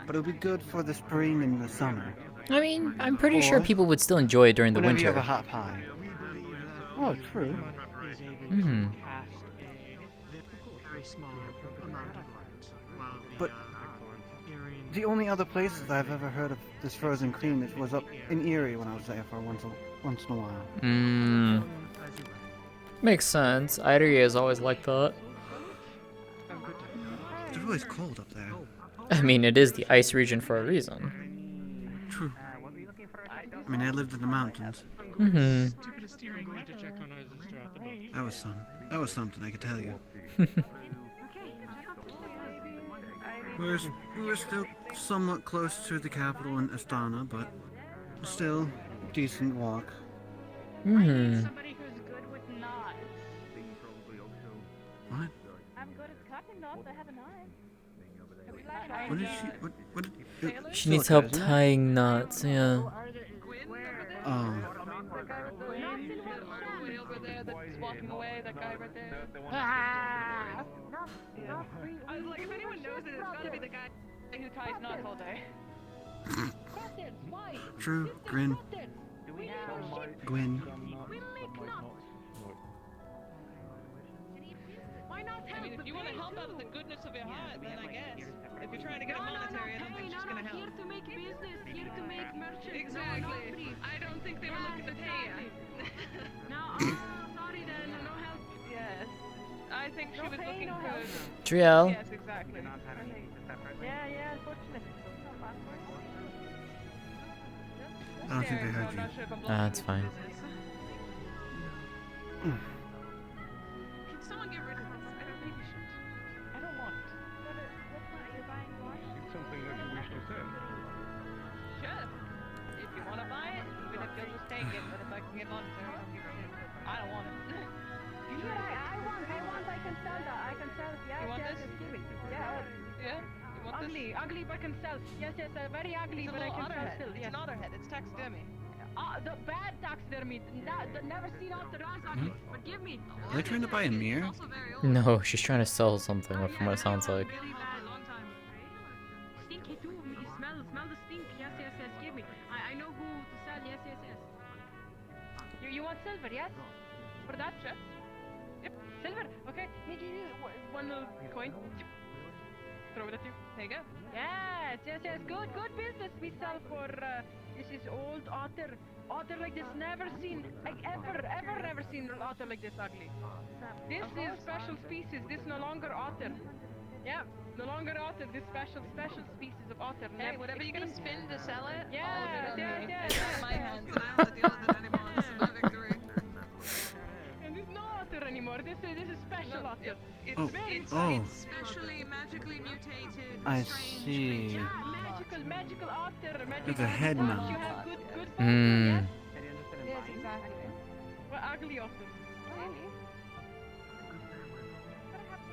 D: But it'll be good for the spring and the summer.
A: I mean, I'm pretty sure
D: Or
A: people would still enjoy it during the
D: whenever you
A: winter.
D: have a hot pie. Oh, true.
A: Hmm.
D: But the only other places I've ever heard of this frozen cream was up in Erie when I was there for once in a while.
A: Hmm. Makes sense. Irie is always like that.
D: It's always cold up there.
A: I mean, it is the ice region for a reason.
D: True. I mean, I lived in the mountains.
A: Mm-hmm.
D: That was something, I could tell you. We were still somewhat close to the capital in Astana, but still decent walk.
A: Hmm.
D: What?
V: I'm good at cutting knots. I have a knife.
D: What did she? What?
A: She needs help tying knots, yeah.
D: Oh.
L: Walking away, that guy right there. Ah! I was like, if anyone knows it, it's gotta be the guy who ties knots all day.
D: True. Grin. Gwyn.
L: Why not help? I mean, if you want to help out of the goodness of your heart, then I guess. If you're trying to get a monetary, I don't think she's gonna help. Here to make business, here to make merchants. Exactly. I don't think they were looking to pay you. No, sorry then, no help. Yes. I think she was looking for...
A: Triel.
L: Yes, exactly. Yeah, unfortunately.
D: I don't think they heard you.
A: That's fine.
L: Can someone get rid of this? I don't think we should. I don't want it.
O: Something that you wish to sell.
L: Sure. If you want to buy it, even if you'll just take it, but if I can get monetary, I don't give a shit. I don't want it.
V: I want, I can sell that. I can sell it. Yes,
L: You want
V: yes,
L: this?
V: just give it.
L: Yeah. Yeah? You want
V: Ugly,
L: this?
V: ugly, but I can sell. Yes, very ugly,
L: It's a
V: but I
L: little
V: can sell
L: otterhead.
V: still.
L: It's
V: Yes.
L: an otterhead. It's taxidermy.
V: The bad taxidermy. Never seen otter eyes ugly. But give me.
D: Are they trying to buy a mirror?
A: No, she's trying to sell something from what it sounds like.
V: Really bad, long time. Stinky too. Smell the stink. Yes, give me. I know who to sell. Yes. You want silver? Yes. For that, chef. Yep. Silver. Okay. Me give you one little coin. Yep. Throw it at you. There you go. Yes. Good business. We sell for. This is old otter. Otter like this. Never seen. Like ever never seen an otter like this ugly. This is special species. This no longer otter. Yeah. No longer otter. This special species of otter.
L: Hey, whatever you're gonna spin to sell it,
V: Yes.
L: It's out of my hands, and I don't have to deal with it anymore. This is my victory. this is special otter.
D: Oh,
L: It's specially magically mutated.
D: I see.
L: Magical otter.
D: There's a head now.
L: You have good
A: Hmm.
L: Yes, exactly. Well, ugly otter. Really?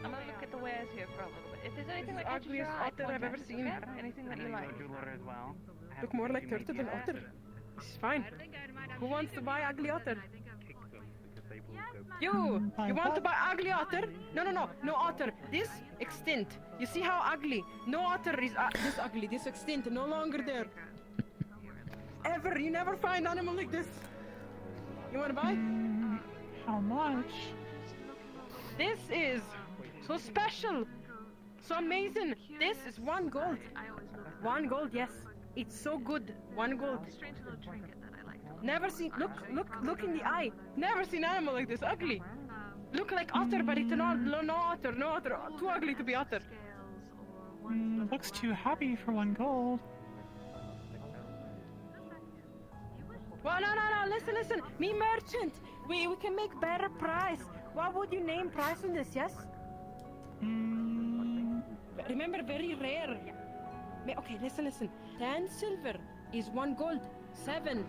L: I'm gonna look at the wares here for a little bit. If there's anything like
G: ugliest otter I've ever seen.
L: anything that you like.
G: Look more like turtle than otter. It's fine. Who wants to buy ugly otter? You want to buy ugly otter? No otter. This extinct. You see how ugly? No otter is this ugly. This extinct, no longer there. Ever, you never find animal like this. You want to buy?
U: How much?
G: This is so special, so amazing. This is 1 gold. 1 gold, yes. It's so good. 1 gold. Never seen. Look in the eye. Never seen animal like this. Ugly. Look like otter, but it's not. No otter. No otter. Too ugly to be otter.
U: Looks too happy for 1 gold.
G: Well, no. Listen. Me merchant. We can make better price. What would you name price on this? Yes. Remember, very rare. Okay, listen. 10 silver is 1 gold. 7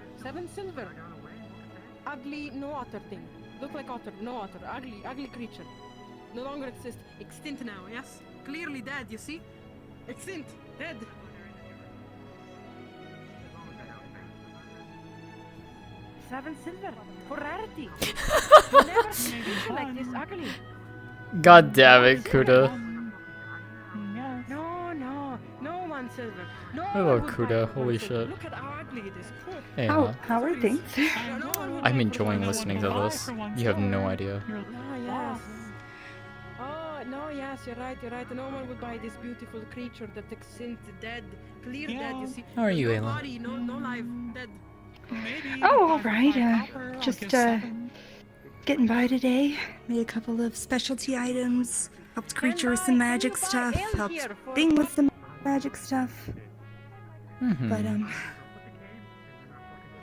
G: silver. Ugly, no otter thing. Look like otter, no otter. Ugly creature. No longer exist. Extinct now, yes? Clearly dead, you see? Extinct. Dead. $7 silver. For rarity. You never seen a creature like this ugly.
A: God damn it, Kuda.
G: No 1 silver. No
A: I
G: one
A: love
G: would
A: Kuda,
G: buy
A: holy
G: 1 silver.
A: shit.
G: Look at how ugly it is.
A: Hey,
V: How are things?
A: I'm enjoying listening to this. You have no idea.
G: No, yes, you're right. No one would buy this beautiful creature that extinct, dead, clear dead, you see.
A: How are you,
G: no
A: Ayla?
G: body, no life, dead.
V: Oh, all right. Just getting by today. Made a couple of specialty items. Helped creature with some magic stuff. Helped Bing with some magic stuff. But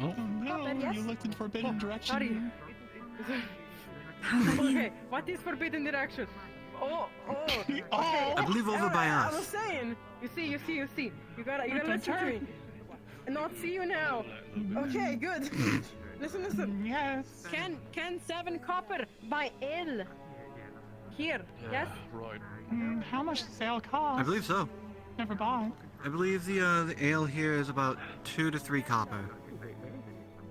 U: Oh no, you looked in forbidden direction.
G: Sorry. Okay, what is forbidden direction? Oh. Okay.
U: I
F: believe over by
G: I
F: us.
G: was saying. You see. You gotta listen to me. Not see you now. Okay, good. Listen.
U: Yes.
G: Can 7 copper buy ale? Here, yes?
H: Right.
U: How much does ale cost?
F: I believe so.
U: Never bought.
F: I believe the ale here is about 2 to 3 copper.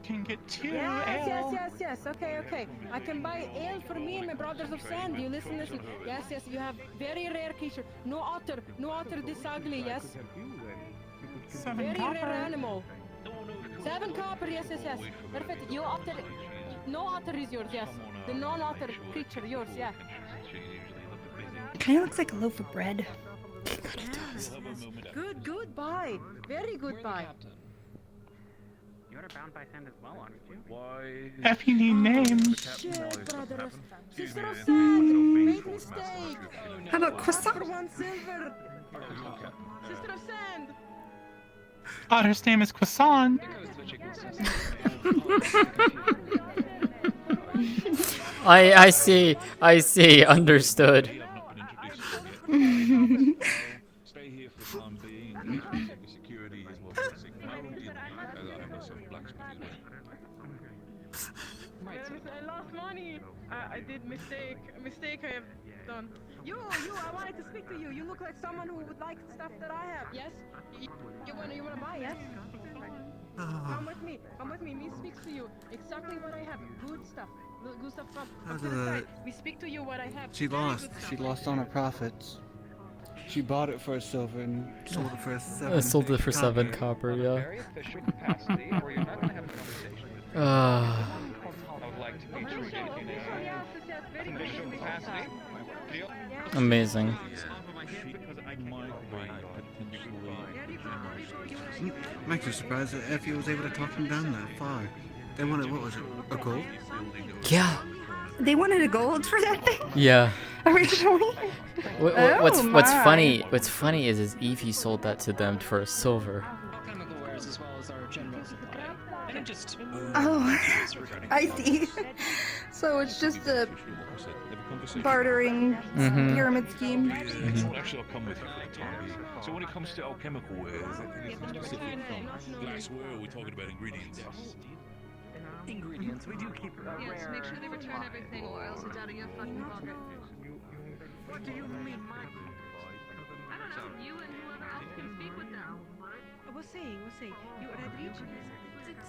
U: Can get 2
G: Yes. Okay. I can buy ale for me and my brothers of sand. You listen. Yes. You have very rare creature. No otter this ugly. Yes.
U: 7
G: very
U: copper.
G: rare animal. 7 copper. Yes. Perfect. You otter. No otter is yours. Yes. The non-otter creature yours. Yeah.
V: it kind of looks like a loaf of bread.
G: Good buy. Very good buy.
I: You're bound by sand as well, aren't you?
H: Why?
U: If you need names.
G: Shit, brothers. Sister of sand. Make mistake.
V: How about croissant?
G: For 1 silver. Sister of sand.
U: Otter's name is Croissant.
A: I see, understood.
H: Stay here for the time being. Security is what we're seeking. My own deal. I have some blacksmithing.
G: I lost money. I did mistake. A mistake I have done. You, I wanted to speak to you. You look like someone who would like stuff that I have. Yes? You wanna buy, yes? Come with me. Me speaks to you. Exactly what I have. Good stuff. Good stuff. Come to the side. We speak to you what I have.
D: She lost on her profits. She bought it for a silver and sold it for 7.
A: Sold it for 7 copper, yeah.
I: Very official capacity, or you're not going to have a conversation with me. I would like to be treated in a official capacity. Deal?
A: Amazing.
F: I'm actually surprised that Effie was able to talk him down that far. They wanted, what was it, a gold?
A: Yeah.
V: They wanted a gold for that thing?
A: Yeah.
V: Originally?
A: What's
V: my.
A: funny? What's funny is Evie sold that to them for a silver.
U: Chemical wares as well as our general supply. And just
V: Oh, I see.
M: So it's just a bartering pyramid scheme.
H: Actually, I'll come with you for the time being. So when it comes to alchemical wares, anything specific from glassware, or are we talking about ingredients?
P: Ingredients. We do keep
U: Yes, make sure they return everything or else it's out of your fucking pocket.
P: What do you mean, my?
U: I don't know. You and whoever else can speak with them.
G: We'll see. You red reach?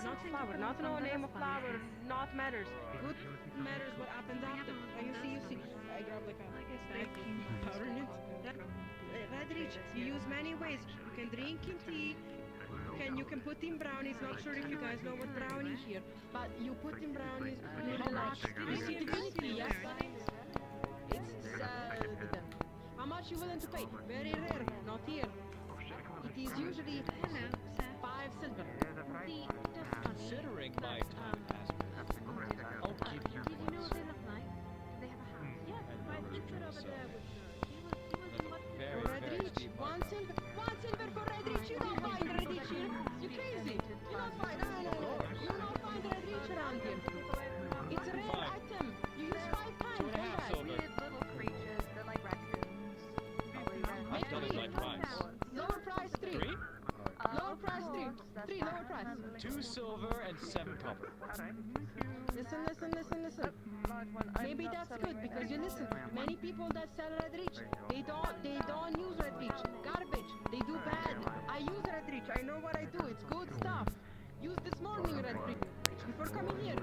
G: Not flower, not no name of flower, not matters. Good matters what happens after. And you see. I grab like a stack, powder in it. Red reach, you use many ways. You can drink in tea. You can put in brownies. Not sure if you guys know what brownie here, but you put in brownies. You see divinity, yes? It's how much you willing to pay? Very rare, not here. It is usually 5 silver.
I: Considering my time has I'll give you.
U: Did you know what they look like? Do they have a house? Yeah, my picture over there with
I: Very, very deep.
G: One silver for red reach. You don't find red reach here. You crazy? You don't find. No. You don't find red reach around here. It's a rare item. You use 5 times.
U: weird little creatures. They're like raccoons.
I: I've done it like price.
G: Lower price 3. Lower price 3. 3 lower price.
I: 2 silver and 7 copper.
G: Listen. Maybe that's good because you listen. Many people that sell red reach, they don't use red reach. Garbage. They do bad. I use red reach. I know what I do. It's good stuff. Use this morning red reach before coming here.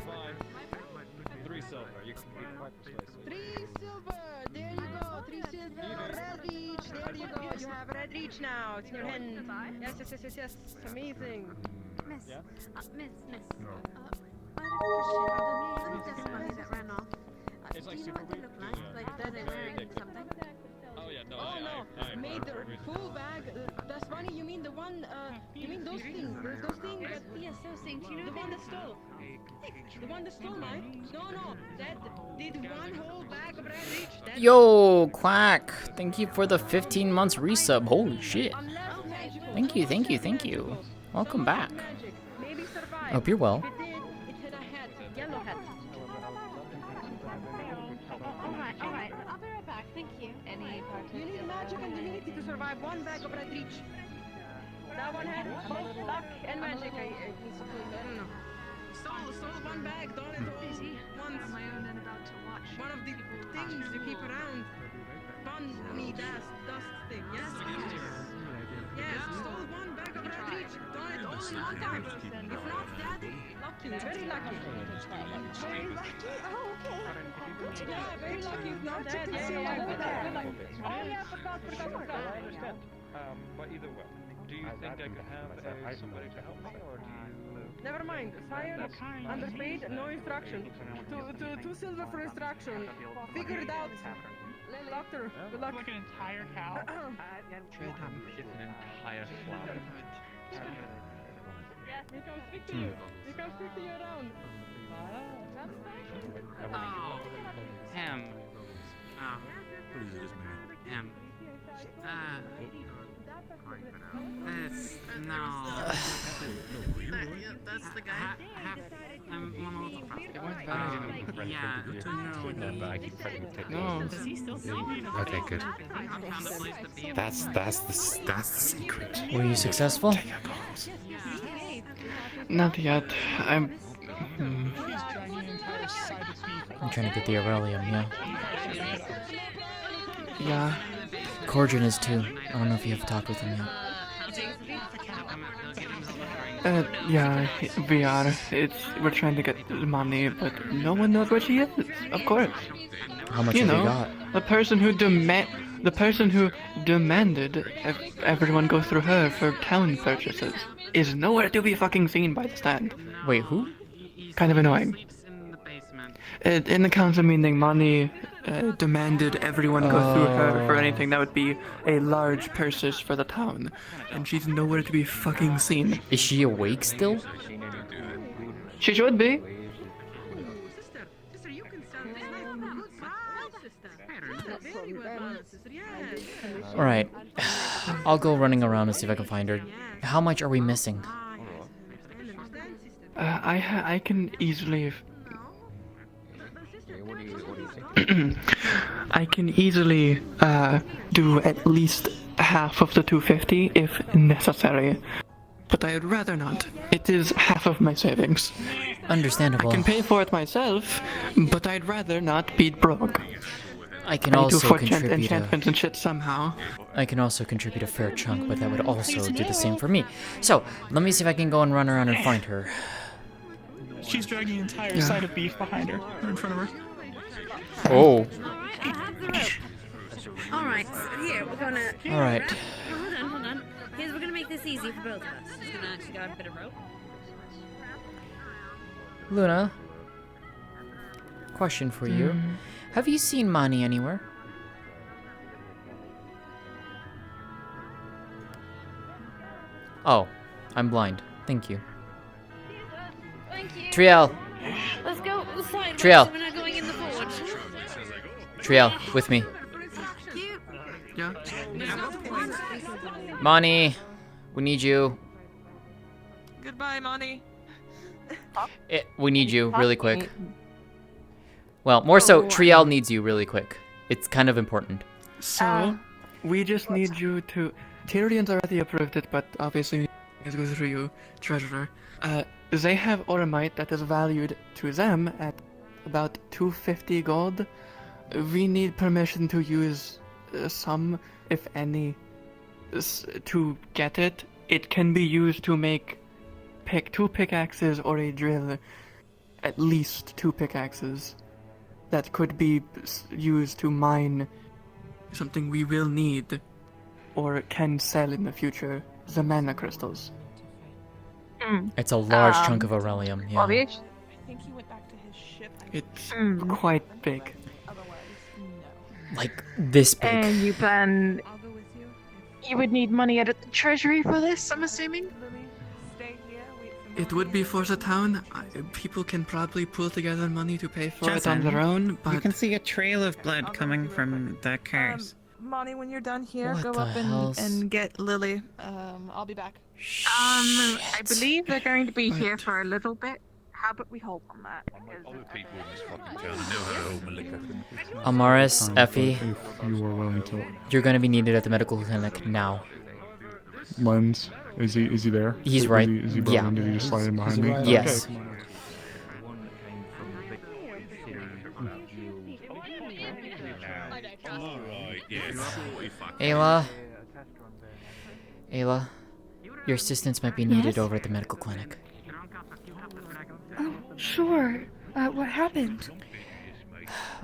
I: Fine. 3 silver. You can be quite persuasive.
G: 3 silver. There you go. 3 silver. Red reach. There you go. You have red reach now. It's in your hand. Yes. Amazing.
U: Miss. Miss. Why did Christian, the little money that ran off? Do you know what they look like? Like, are they wearing something?
I: Oh yeah, no.
G: I made the full bag. That's funny. You mean the one? You mean those things? Those things?
U: Yes, those things. You know
G: the one that stole. The one that stole mine? No. That did one whole bag of red reach.
A: Yo, Quack! Thank you for the 15 months resub. Holy shit! Thank you. Welcome back. Hope you're well.
U: Alright. I'll be right back. Thank you. Any
G: You need magic and divinity to survive one bag of red reach. That one had both luck and magic. I don't know. Stole one bag, don't it all once.
U: On my own and about to watch.
G: One of the things you keep around. Bunny dust thing, yes? Yes, stole one bag of red reach. Done it all in one time. If not that, lucky, very lucky. Very lucky? Oh, okay. Yeah, very lucky if not that. Yeah, good luck. Oh yeah, forgot.
I: I understand. But either way, do you think I could have somebody to help me, or do you?
G: Never mind. Science, underpaid, no instruction. 2 silver for instruction. Figure it out. Doctor, good luck.
L: Like an entire cow.
I: Tread him with an entire flower.
G: Yes, he comes speak to you. He comes speak to you around.
Q: Oh, him. Oh, him. That's the guy. I'm one of the
C: No.
Q: Does he still see me?
C: Okay, good. That's the secret.
A: Were you successful?
L: Not yet. I'm
A: trying to get the Aurelium, yeah.
L: Yeah.
A: Corjan is too. I don't know if you have talked with him yet.
L: Yeah, we are. We're trying to get money, but no one knows where she is. Of course.
A: How much have you got?
L: The person who demanded everyone go through her for town purchases is nowhere to be fucking seen by the stand.
A: Wait, who?
L: Kind of annoying. In the council meeting, Money demanded everyone go through her for anything that would be a large purchase for the town, and she's nowhere to be fucking seen.
A: Is she awake still?
L: She should be.
A: Alright. I'll go running around and see if I can find her. How much are we missing?
L: I can easily.
O: What do you think?
L: I can easily do at least half of the 250 if necessary. But I'd rather not. It is half of my savings.
A: Understandable.
L: I can pay for it myself, but I'd rather not be broke.
A: I can
L: I
A: also
L: do for
A: contribute
L: enchantments and shit somehow.
A: I can also contribute a fair chunk, but that would also do the same for me. So, let me see if I can go and run around and find her.
B: She's dragging an entire side of beef behind her, or in front of her.
A: Oh.
U: Alright, so here, we're gonna...
A: Alright.
U: Hold on. Here's, we're gonna make this easy for both of us. Just gonna actually grab a bit of rope.
A: Luna, question for you. Have you seen Mani anywhere? Oh, I'm blind. Thank you.
U: Thank you.
A: Triel!
U: Let's go sideways
A: Triel.
U: so we're not going in the forge.
A: Triel, with me.
L: Yeah.
A: Mani, we need you.
B: Goodbye, Monty.
A: We need you really quick. Well, more so, Triel needs you really quick. It's kind of important.
L: So, we just need you to... Tyrion's already approved it, but obviously it has to go through you, Treasurer. They have Ormite that is valued to them at about 250 gold. We need permission to use some, if any, to get it. It can be used to make 2 pickaxes or a drill. At least 2 pickaxes. That could be used to mine something we will need or can sell in the future, the mana crystals.
A: It's a large chunk of Aurelium, yeah.
B: I think he went back to his ship.
L: It's quite big.
A: Like, this big.
B: And you plan... You would need money out of the treasury for this, I'm assuming?
L: It would be for the town. People can probably pull together money to pay for it on their own, but...
Q: You can see a trail of blood coming from the cars.
B: Monty, when you're done here,
A: What
B: go
A: the
B: up
A: hells?
B: and get Lily. I'll be back. I believe they're going to be here for a little bit. How about we hold on that?
H: Other people in this fucking town know how to open liquor.
A: Amaris, Effie,
S: If you were willing to.
A: you're gonna be needed at the medical clinic now.
S: Lens, is he there?
A: He's right.
S: Is he
A: Yeah.
S: broken? Did he just slide in behind me?
A: Yes.
S: Okay.
A: Ayla, your assistance might be needed
V: Yes?
A: over at the medical clinic.
V: Oh, sure. What happened?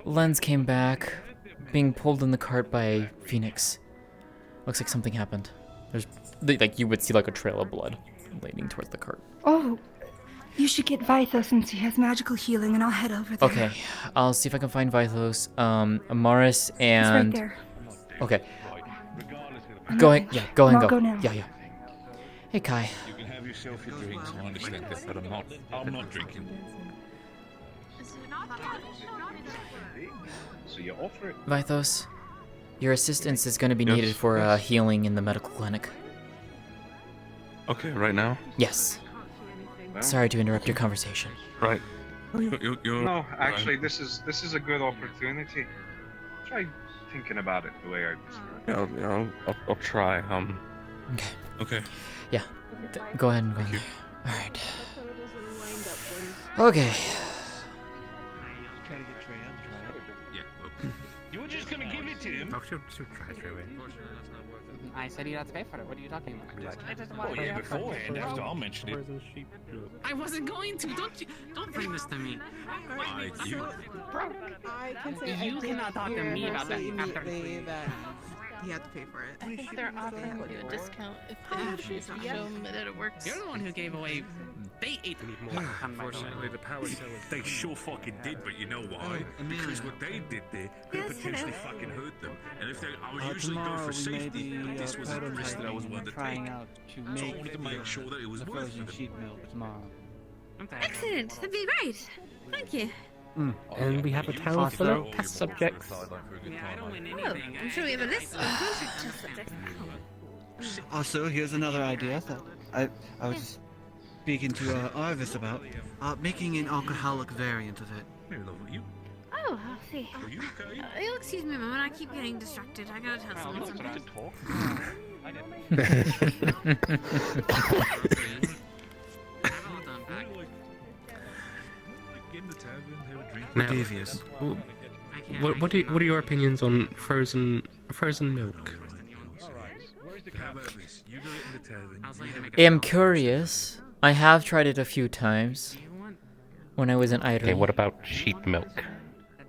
A: Lens came back, being pulled in the cart by Phoenix. Looks like something happened. There's, like, you would see like a trail of blood leading towards the cart.
T: Oh, you should get Vitha since he has magical healing, and I'll head over there.
A: Okay, I'll see if I can find Vithos, Amaris,
T: It's
A: and...
T: right there.
A: Okay.
T: I'm
A: Going,
T: ready.
A: yeah, go and
T: I'll
A: go.
T: go now.
A: Yeah. Hey, Kai.
H: You can have yourself your drinks, I understand that, but I'm not drinking.
O: So you offer it?
A: Vithos, your assistance is going to be needed for healing in the medical clinic.
C: Okay, right now?
A: Yes. Sorry to interrupt your conversation.
C: Right.
O: No, actually, this is a good opportunity. Try thinking about it the way I described.
C: Yeah, I'll try.
A: Okay.
C: Okay.
A: Yeah. Go ahead and go in there. Alright. Okay.
H: You were just gonna give it to him?
Q: Oh, she'll try it straight away.
X: I said you'd have to pay for it. What are you talking about?
H: Oh yeah, beforehand, after I'll mention it.
Q: I wasn't going to. Don't bring this to me.
H: You.
B: I can say
Q: You cannot talk to me about that after.
B: that he had to pay for it.
Y: I think they're offering you a discount if they show them that it works.
Q: You're the one who gave away. They ate them.
H: Unfortunately, the power tellers, they sure fucking did, but you know why? Because what they did there could potentially fucking hurt them. And if I would usually go for safety, but this was a risk that I was willing to take. So I wanted to make sure that it was worth it.
X: Sheep milk tomorrow.
U: Excellent. That'd be great. Thank you.
Z: And we have a town full of test subjects.
U: Oh, I'm sure we have a list of test subjects.
D: Also, here's another idea that I was speaking to Arvis about, making an alcoholic variant of it.
U: Oh, I'll see. You'll excuse me a moment. I keep getting distracted. I gotta tell someone something.
C: Now,
D: Devious.
C: what are your opinions on frozen milk?
A: I am curious. I have tried it a few times when I was in Irie.
C: Okay, what about sheep milk?
A: I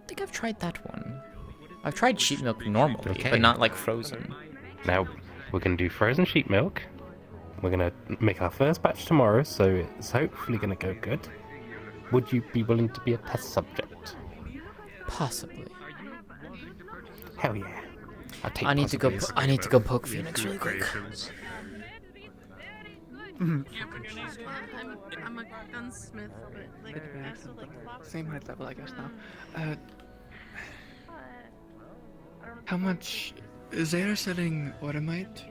A: think I've tried that one. I've tried sheep milk normally,
C: Okay.
A: but not like frozen.
C: Now, we're going to do frozen sheep milk. We're going to make our first batch tomorrow, so it's hopefully going to go good. Would you be willing to be a test subject?
A: Possibly.
C: Hell yeah. I'll take
A: I need to go.
C: possibilities.
A: I need to go poke Phoenix really quick.
Y: I'm a gunsmith, but like also like
E: Same height level, I guess now. How much is there selling automite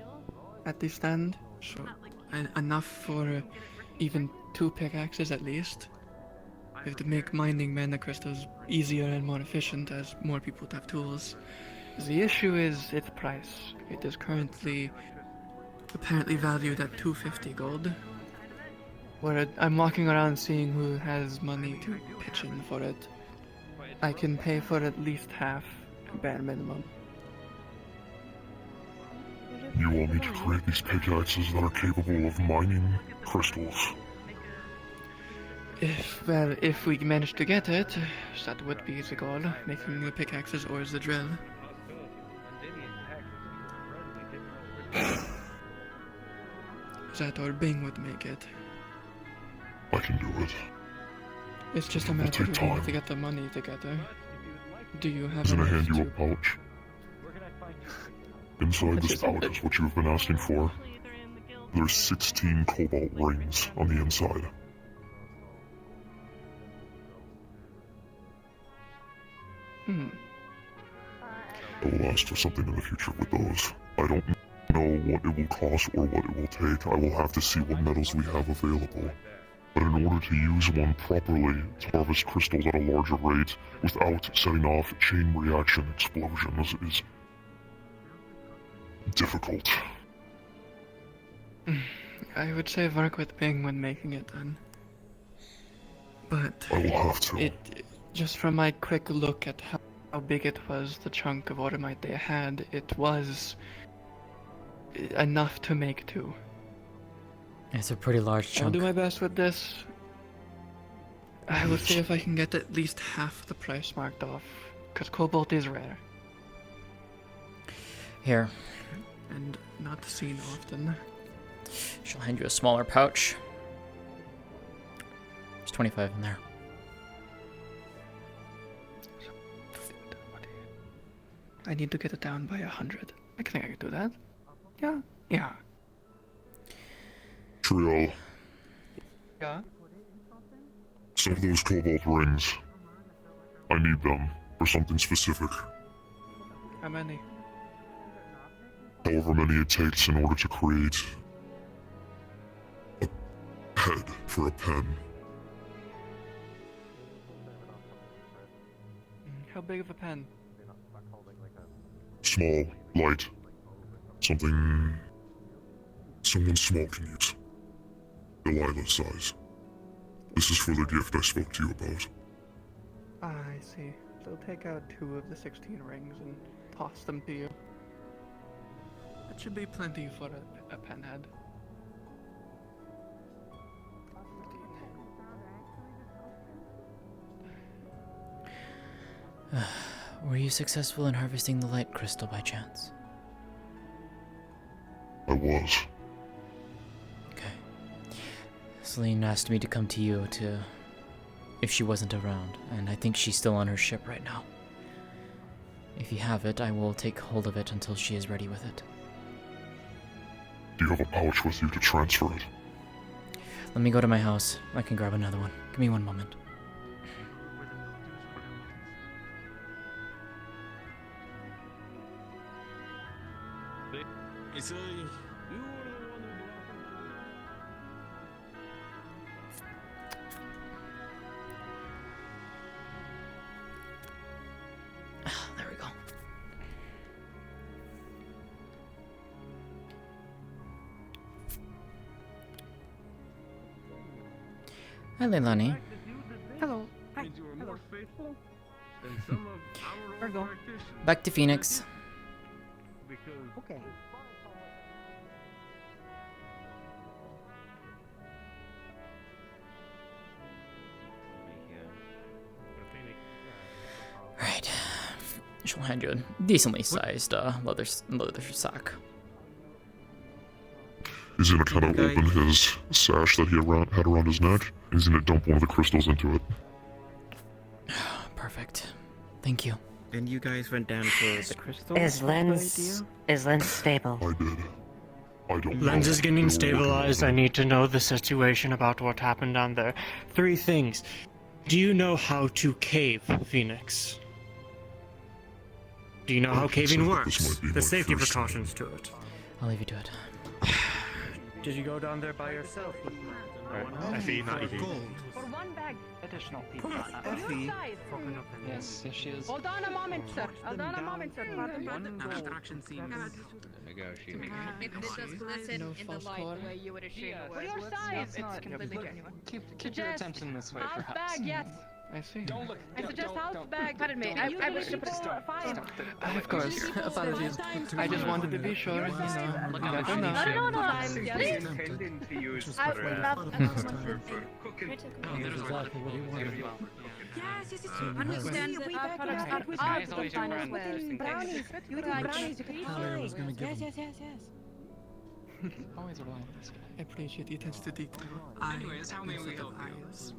E: at the stand? So enough for even 2 pickaxes at least. We have to make mining mana crystals easier and more efficient as more people have tools. The issue is its price. It is currently apparently valued at 250 gold. I'm walking around seeing who has money to pitch in for it. I can pay for at least half, bare minimum.
J: You want me to create these pickaxes that are capable of mining crystals?
E: If we manage to get it, that would be the goal, making the pickaxes or the drill. That or Bing would make it.
J: I can do it.
E: It's just a
J: It will
E: matter
J: take
E: of
J: time.
E: to get the money together. Do you have
J: Isn't I
E: enough
J: hand you a
E: to...
J: pouch? Inside this pouch is what you have been asking for. There's 16 cobalt rings on the inside. I will ask for something in the future with those. I don't know what it will cost or what it will take. I will have to see what metals we have available. But in order to use one properly to harvest crystals at a larger rate without setting off chain reaction explosions is difficult.
E: I would say work with Bing when making it then. But...
J: I will have to.
E: Just from my quick look at how big it was, the chunk of automite they had, it was enough to make 2.
A: It's a pretty large
E: I'll
A: chunk.
E: do my best with this. I will see if I can get at least half the price marked off, because cobalt is rare.
A: Here.
E: And not seen often.
A: She'll hand you a smaller pouch. There's 25 in there.
E: I need to get it down by 100. I think I can do that. Yeah? Yeah.
J: Triol,
E: Yeah?
J: some of those cobalt rings, I need them for something specific.
E: How many?
J: However many it takes in order to create a head for a pen.
E: How big of a pen?
J: Small, light, something someone small can use. Delilah size. This is for the gift I spoke to you about.
E: Ah, I see. They'll take out 2 of the 16 rings and toss them to you. That should be plenty for a pen head.
A: Were you successful in harvesting the light crystal by chance?
J: I was.
A: Celine asked me to come to you if she wasn't around, and I think she's still on her ship right now. If you have it, I will take hold of it until she is ready with it.
J: Do you have a pouch with you to transfer it?
A: Let me go to my house. I can grab another one. Give me one moment.
H: It's
A: Hi, Leilani.
G: Hello. Hi. Hello. Virgo.
A: Back to Phoenix.
G: Okay.
A: Right. She'll hand you a decently sized leather sack.
J: He's gonna kind of open his sash that he had around his neck, and he's gonna dump one of the crystals into it.
A: Perfect. Thank you.
Q: And you guys went down for the crystal?
F: Is Lens stable?
J: I did. I don't
K: Lens
J: know.
K: is getting stabilized. I need to know the situation about what happened down there. 3 things. Do you know how to cave, Phoenix? Do you know how caving works? The safety precautions to it.
A: I'll leave you to it.
K: Did you go down there by yourself?
C: Effie, not you.
G: For 1 bag. Additional people.
I: Effie. Yes, yes, she is.
G: Hold on a moment, sir. Hold on a moment, sir.
X: Abstraction seems
I: Negotiating.
U: If it does glisten in the light the way you would assume it would.
G: For your size.
U: It's completely genuine.
I: Keep your attempts in this way,
G: Half
I: perhaps.
G: bag, yes.
E: I see.
I: Don't look.
G: I suggest half bag.
U: Pardon me, I wish to put a
E: Of course. Apologies. I just wanted to be sure, you know. You never know.
U: No, please.
O: Intending to use
U: I
O: for,
U: would
O: uh,
U: love
O: for cooking.
U: Yes, understand that our products are
G: Guys,
U: always your friend.
G: Brownies. You do brownies. You can eat
S: was gonna give
G: Yes,
S: him.
G: yes, yes, yes.
I: Always rely on this guy.
E: I appreciate the attention to detail.
X: Anyways, how may we help you?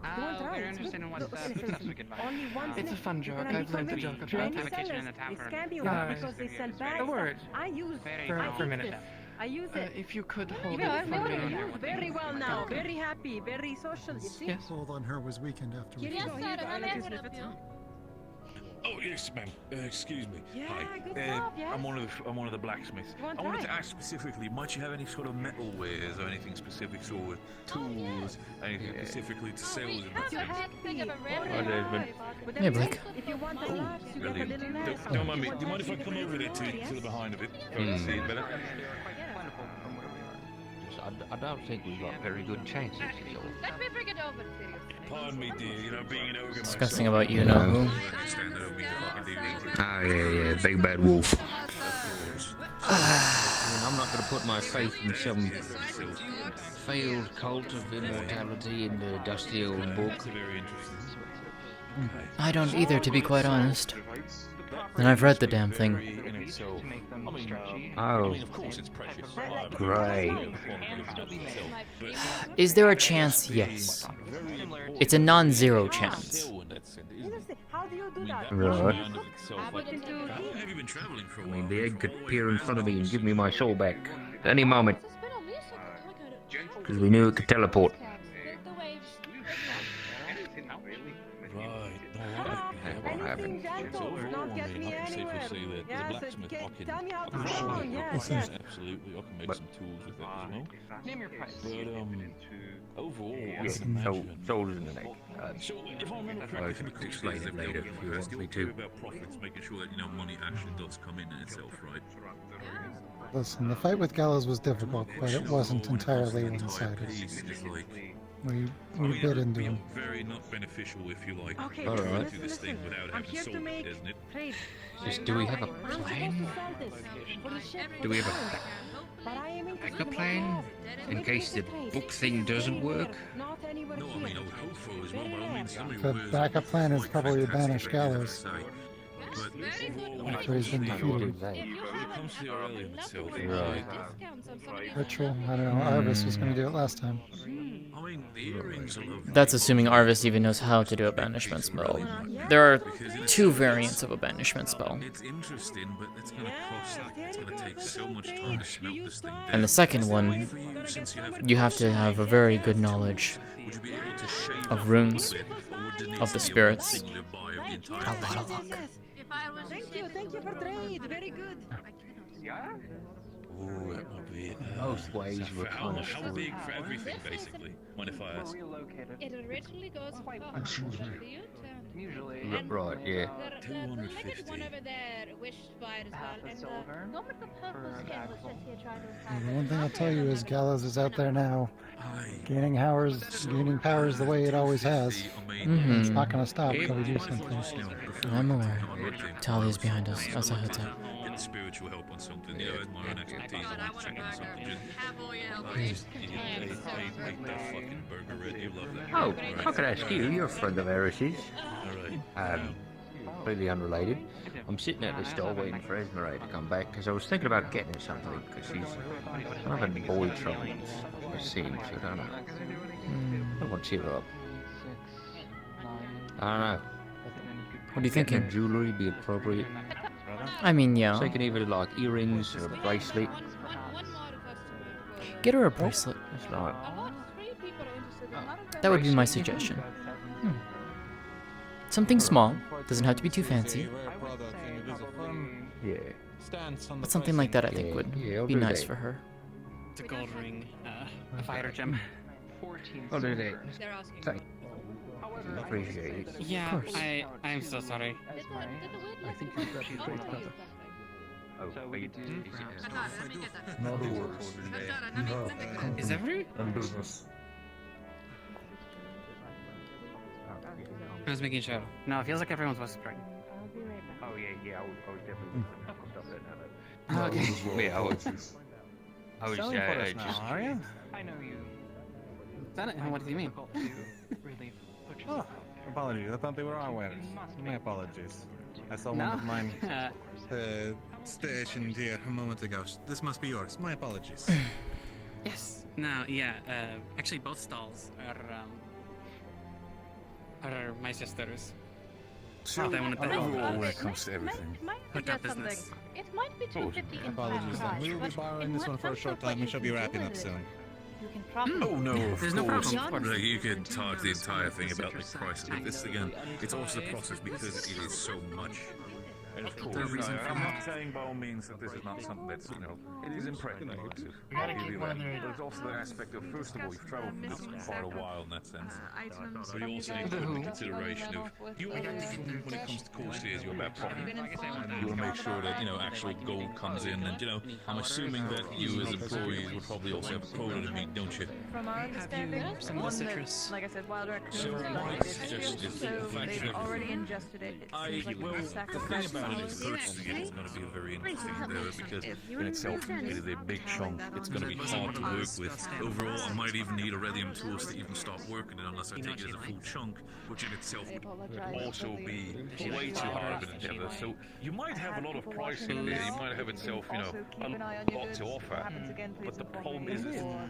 G: You want
X: We're
G: rice?
X: interested in what
G: Look,
X: stuff we can buy.
G: Only one
E: It's a fun joke. I've learned the joke about
X: Have
E: it.
X: a kitchen in the
G: They
X: tavern.
G: scam you
E: Yeah,
G: because they sell
E: a
G: bags.
E: word.
G: I use.
E: For a minute.
G: this. I use it.
E: If you could hold
G: Yeah,
E: it for me.
G: very well now. Very happy. Very social. You see?
E: Yes.
S: Hold on her was weekend after we
G: Here you go. Here you go. I let you slip it.
H: Oh yes, ma'am. Excuse me.
G: Yeah,
H: Hi.
G: good job, yes.
H: I'm one of the blacksmiths.
G: You want
H: I wanted to
G: try?
H: ask specifically, might you have any sort of metal wares or anything specific, sort of tools, anything specifically to sell in that sense?
A: Hey, Blake.
G: If you want a lot, you get a
H: Brilliant.
G: little less.
H: Don't mind me. Do you mind if I come over there to the behind of it? So I can see it better.
M: I don't think we've got very good chances.
U: Let me bring it over to you.
H: Pardon me, dear. You know, being an ogre
A: Discussing
H: myself,
A: about you know who.
H: I understand that I don't mean to fucking do anything.
M: Ah, yeah, big bad wolf. I'm not going to put my faith in some failed cult of immortality in the dusty old book.
A: I don't either, to be quite honest. And I've read the damn thing.
M: Oh, great.
A: Is there a chance? Yes. It's a non-zero chance.
G: How do you do that?
M: Right.
H: Have you been traveling for a
M: I
H: while?
M: mean, the egg could appear in front of me and give me my soul back at any moment. Because we knew it could teleport. That won't happen.
G: Not get me anywhere. Yes, tell me how to go along. Yes, yes.
H: Absolutely, I can make some tools with that as well.
G: Name your price.
H: But overall, I
M: Yeah,
H: can imagine.
M: souls in the neck.
H: So if I remember
M: I
H: correctly,
M: can
H: from the
M: explain
H: courses
M: it
H: they've
M: later
H: dealt
M: if you
H: with,
M: want
H: they
M: me
H: still
M: to.
H: care about profits, making sure that money actually does come in itself, right?
S: Listen, the fight with Gallows was difficult, but it wasn't entirely one-sided. We bit into him.
H: Very not beneficial, if you like.
G: Okay,
M: All right.
H: Through this thing without
G: I'm
H: having
G: here to
H: sold
G: make
H: it, isn't it?
G: trade.
M: Just, do we have a plan? Do we have a backup plan? In case the book thing doesn't work?
H: No, I mean, I would hope for as well, but I mean, somebody
S: The
H: wears
S: backup plan is probably to banish Gallows.
H: But
S: after he's been defeated.
H: when it comes to the Aurelium itself,
S: Ritual. I don't know. Arvis was going to do it last time.
H: I mean, the earrings are lovely.
A: That's assuming Arvis even knows how to do a banishment spell. There are 2 variants of a banishment spell.
H: It's interesting, but it's gonna cost. It's gonna take so much time to smelt this thing down.
A: And the second one, you have to have a very good knowledge of runes, of the spirits. A lot of luck.
G: Thank you for trade. Very good.
O: Yeah?
H: Oh, that might be it.
M: Both ways were
H: How
M: kind of
H: how big for everything, basically? Mind if I ask?
U: It originally goes for
J: Excuse me.
B: usually.
L: Right, yeah.
H: 250.
U: One over there wished by it as
B: Half
U: well.
B: a silver.
U: The one with the purple
B: for
U: skin
B: an
U: was
B: axle.
U: just here trying to
S: The one thing I'll tell you is Gallows is out there now, gaining powers the way it always has. It's not going to stop until we do something.
A: I'm aware. Talia is behind us as I head out.
H: Getting spiritual help on something, you know, my own expertise on checking something. Make that fucking burger red. You love that.
L: Oh,
H: right?
L: I could ask you. You're a friend of Eris's.
H: Alright.
L: Completely unrelated. I'm sitting at the store waiting for Esmeralda to come back because I was thinking about getting her something because she's having boy troubles. It seems. I don't know. I don't want to cheer her up. I don't know.
A: What are you thinking?
L: Would jewelry be appropriate?
A: I mean, yeah.
L: So you can either like earrings or a bracelet.
A: Get her a bracelet.
L: That's right.
A: That would be my suggestion. Something small. Doesn't have to be too fancy.
L: Yeah.
A: But something like that I think would
L: I'll
A: be
L: do
A: nice
L: that.
A: for her.
X: It's a gold ring, a fighter gem.
L: I'll do that. Thank appreciate it.
X: Yeah, I'm so sorry.
L: I think she's pretty clever. Oh,
B: So we could do
J: No other words. No.
X: Is that rude?
J: And business.
X: I was making sure. No, it feels like everyone's whispering.
L: Oh yeah, I was definitely. I'll stop that now.
X: Okay.
L: Yeah, I was. I was
D: Selling for us now,
L: just.
D: are you?
B: I know you.
X: Is that it? What do you mean?
B: Really put
N: Oh,
B: yourself
N: apologies. I thought they were our wares. My apologies. I saw one
X: No.
N: of mine stationed here a moment ago. This must be yours. My apologies.
X: Yes. No, yeah. Actually, both stalls are my sister's.
N: So,
X: They wanted to help
N: overall, when it comes to everything.
X: Hook up business.
U: It might be 250 in
N: Apologies then.
U: price,
N: We will be
U: but
N: borrowing
U: in
N: this one for a
U: terms
N: short
U: of what
N: time. We
U: you
N: shall be
U: can do
N: wrapping up
U: with it,
N: soon.
U: You can probably
H: Oh no, of
X: There's no
H: course.
X: problem.
H: Like, you could talk the entire thing about the price of this again. It's also the process because it is so much.
N: And of
H: The reason for
N: I'm
H: that.
N: not saying by all means that this is not something that's, it is impregnated.
H: There's also the aspect of, first of all, you've traveled from this for quite a while in that sense. So you also need to take into consideration of, you when it comes to courtiers, you're about profit. You want to make sure that, actual gold comes in, and, I'm assuming that you as employees would probably also have a quota to meet, don't you?
B: From our understanding, one that, like I said, wild raccoons
H: So
B: are
H: my
B: related,
H: suggestion is
B: so
H: the fact
B: they've
H: that
B: already ingested it. It seems like
H: well,
B: we
H: the
B: sacrifice
H: thing about it is purchasing it is going to be a very interesting endeavor because in itself it is a big chunk. It's going to be hard to work with. Overall, I might even need Aurelium tools to even start working it unless I take it as a full chunk, which in itself would also be way too hard of an endeavor. So you might have a lot of pricing there. You might have itself, a lot to offer. But the problem is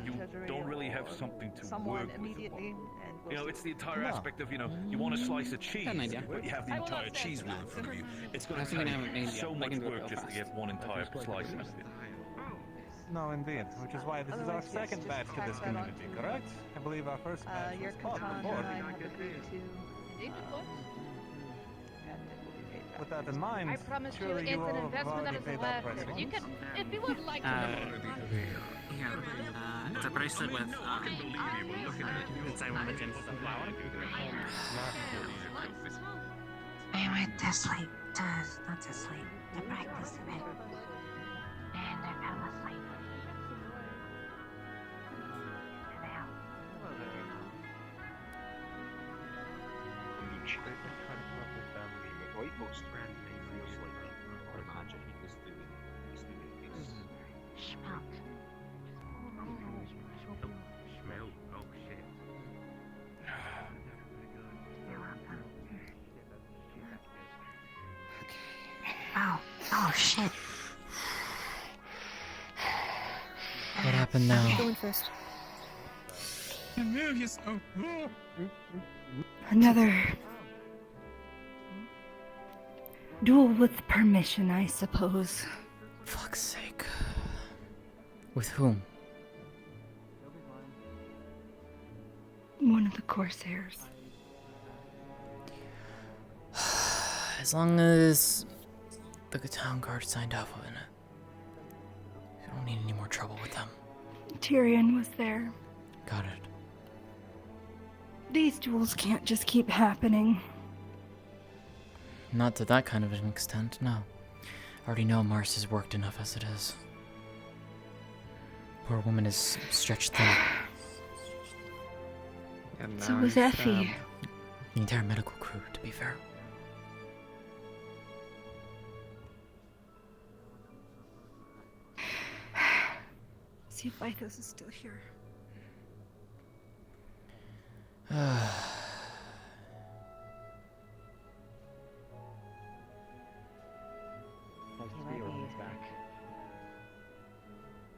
H: you don't really have something to work with. It's the entire aspect of, you want a slice of cheese, but you have the entire cheese wheel in front of you. It's going to take so much work just to get one entire slice of it.
N: No, indeed. Which is why this is our second batch to this community, correct? I believe our first batch
B: Your
N: was bought
B: katana
N: before.
B: and I have agreed to.
N: With that in mind,
U: I promise you,
N: surely
U: it's
N: you
U: an
N: all have
U: investment that
N: already
U: is
N: paid that
U: worth
N: price.
U: it. You can, if you would like to.
X: Yeah, it's a bracelet with inside one of the gems is a flower.
F: I went to sleep, not to sleep, to practice a bit. And I fell asleep. Oh shit.
A: What happened now?
T: Going first.
N: Oh.
T: Another duel with permission, I suppose.
A: Fuck's sake. With whom?
T: One of the Corsairs.
A: As long as the town guard signed off on it, you don't need any more trouble with them.
T: Tyrion was there.
A: Got it.
T: These duels can't just keep happening.
A: Not to that kind of an extent, no. I already know Mars has worked enough as it is. Poor woman is stretched thin.
T: So was Effie.
A: The entire medical crew, to be fair.
T: See if Vithos is still here.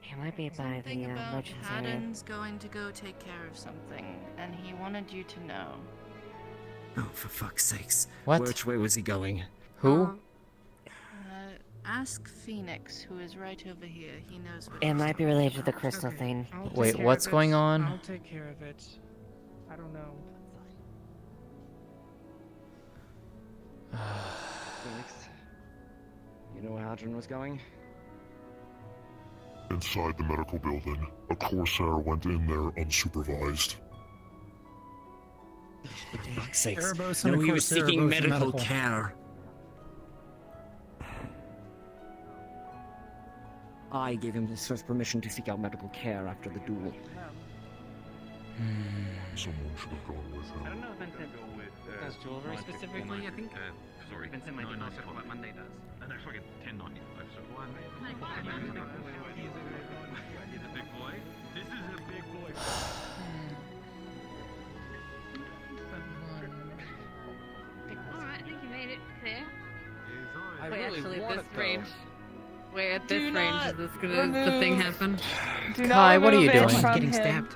F: He might be by
P: Something
F: the
P: about
F: merchant's area.
P: Haddon's going to go take care of something, and he wanted you to know.
Q: Oh, for fuck's sakes.
A: What?
Q: Which way was he going?
A: Who?
P: Ask Phoenix, who is right over here. He knows what.
F: It might be related to the crystal thing.
A: Wait, what's going on?
N: I'll take care of it. I don't know.
R: Phoenix, you know where Hadron was going?
J: Inside the medical building, a Corsair went in there unsupervised.
Q: For fuck's sakes.
S: Erebos
Q: No,
S: and a
Q: he was
S: Corsair
Q: seeking
S: both
Q: medical care.
R: I gave him his first permission to seek out medical care after the duel.
J: Someone should have gone with him.
X: I don't know, Vincent. Does jewelry specifically, I think?
M: Sorry.
X: Vincent might be closer to what Monday does.
M: No, fucking 10.95. So one. He's a big boy. This is a big boy.
U: Alright, I think you made it clear.
G: Wait, actually, at this range. Wait, at
B: Do
G: this range,
B: not
G: is this gonna the thing happen?
B: Do
A: Kai,
B: not
A: what are you
B: remove it
A: doing?
B: from
A: Getting
B: him.
A: stabbed.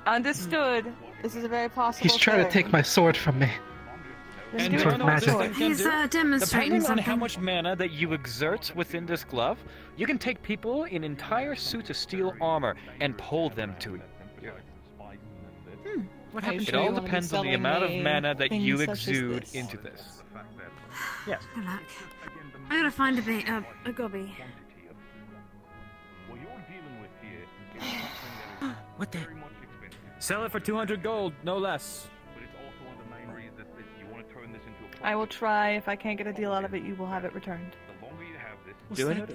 B: Understood. This is a very possible
N: He's trying to
B: thing.
N: take my sword from me.
B: Just
N: And
B: do
N: for
B: it.
N: magic.
Q: He's demonstrating
N: Depending on how
Q: something.
N: much mana that you exert within this glove, you can take people in entire suits of steel armor and pull them to you.
Q: What
B: Are you
Q: happened
N: It
B: sure
N: all
B: you wanna be
N: depends on the
B: selling
N: amount of
B: me
N: mana that
B: things
N: you
B: such as
N: exude
B: this?
N: into this. Yes.
Q: Good luck. I gotta find a gobby. What the?
N: Sell it for 200 gold, no less.
B: I will try. If I can't get a deal out of it, you will have it returned.
N: Doing it?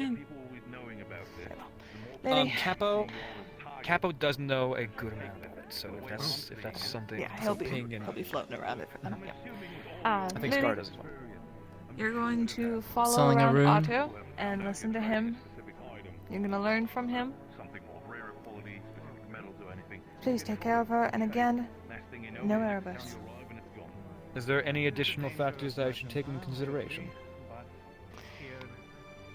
B: Lady.
N: Capo does know a good amount about it, so if that's something,
B: Yeah,
N: so
B: he'll
N: ping and
B: be floating around it for them. Yeah.
N: I think
B: Lady,
N: Scar does as well.
B: You're going to follow
A: Selling a
B: around
A: rune.
B: Otto and listen to him. You're going to learn from him. Please take care of her, and again, no Erebus.
N: Is there any additional factors that I should take into consideration?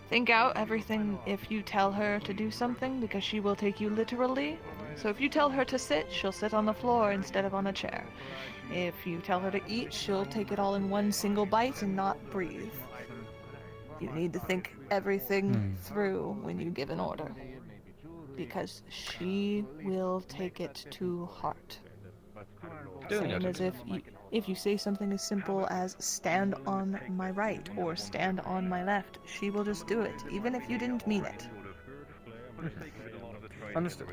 B: Think out everything if you tell her to do something, because she will take you literally. So if you tell her to sit, she'll sit on the floor instead of on a chair. If you tell her to eat, she'll take it all in one single bite and not breathe. You need to think everything through when you give an order, because she will take it to heart.
N: Doing
B: Same
N: it.
B: as if you say something as simple as stand on my right or stand on my left, she will just do it, even if you didn't mean it.
N: Understood.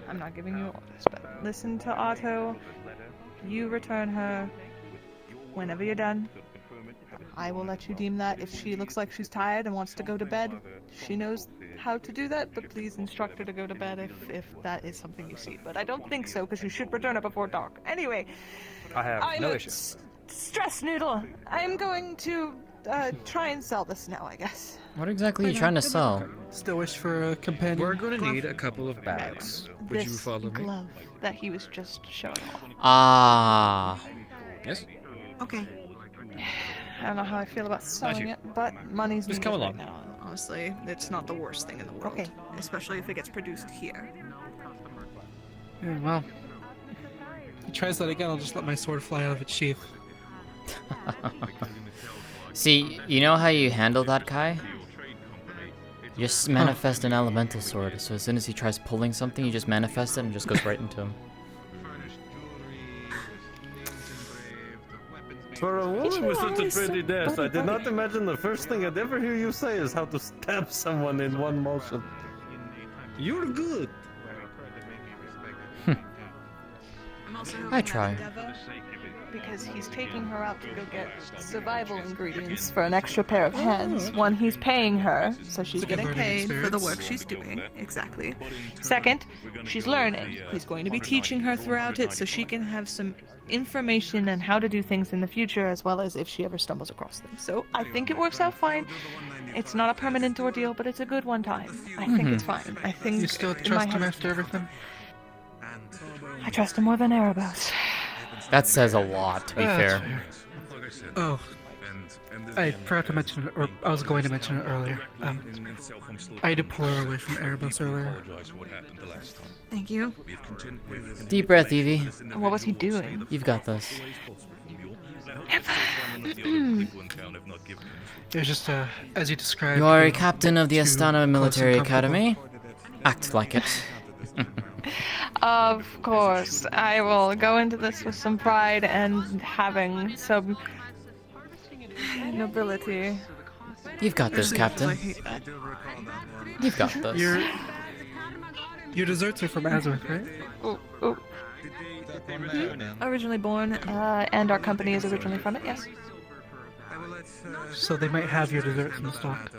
B: I'm not giving you orders, but listen to Otto. You return her whenever you're done. I will let you deem that. If she looks like she's tired and wants to go to bed, she knows how to do that, but please instruct her to go to bed if that is something you see. But I don't think so, because you should return her before dark. Anyway,
N: I have
B: I'm
N: no
B: a
N: issues.
B: stress noodle. I'm going to try and sell this now, I guess.
A: What exactly are you trying to sell?
E: Still wish for a companion.
N: We're going to need a couple of bags. Would you
B: This
N: follow me?
B: glove that he was just showing off.
A: Ah.
N: Yes?
Q: Okay.
B: I don't know how I feel about selling it, but money's
N: Just
B: needed
N: come
B: right
N: along.
B: now. Honestly, it's not the worst thing in the world. Okay. Especially if it gets produced here.
E: Yeah, well. If he tries that again, I'll just let my sword fly out of its sheath.
A: See, you know how you handle that, Kai? You just manifest an elemental sword, so as soon as he tries pulling something, you just manifest it and it just goes right into him.
V: For a woman with such a pretty death, I did not imagine the first thing I'd ever hear you say is how to stab someone in one motion. You're good.
A: I try.
B: because he's taking her out to go get survival ingredients for an extra pair of hands. One, he's paying her, so she's getting paid for the work she's doing. Exactly. Second, she's learning. He's going to be teaching her throughout it so she can have some information on how to do things in the future, as well as if she ever stumbles across them. So I think it works out fine. It's not a permanent ordeal, but it's a good one time. I think it's fine. I think
E: You still
B: in my
E: trust him
B: head-
E: after everything?
B: I trust him more than Erebos.
A: That says a lot, to be
E: That's
A: fair.
E: Oh, I forgot to mention it, or I was going to mention it earlier. I did pull her away from Erebos earlier.
B: Thank you.
A: Deep breath, Evie.
B: What was he doing?
A: You've got this.
E: There's just, as you described...
A: You are a
E: being
A: captain of the
E: too
A: Astana
E: close
A: Military
E: and comfortable.
A: Academy. Act like it.
B: Of course, I will go into this with some pride and having some nobility.
A: You've got this, Captain. You've got this.
E: Your desserts are from Azurth, right?
B: Ooh. Originally born, and our company is originally from it, yes.
E: So they might have your desserts in stock.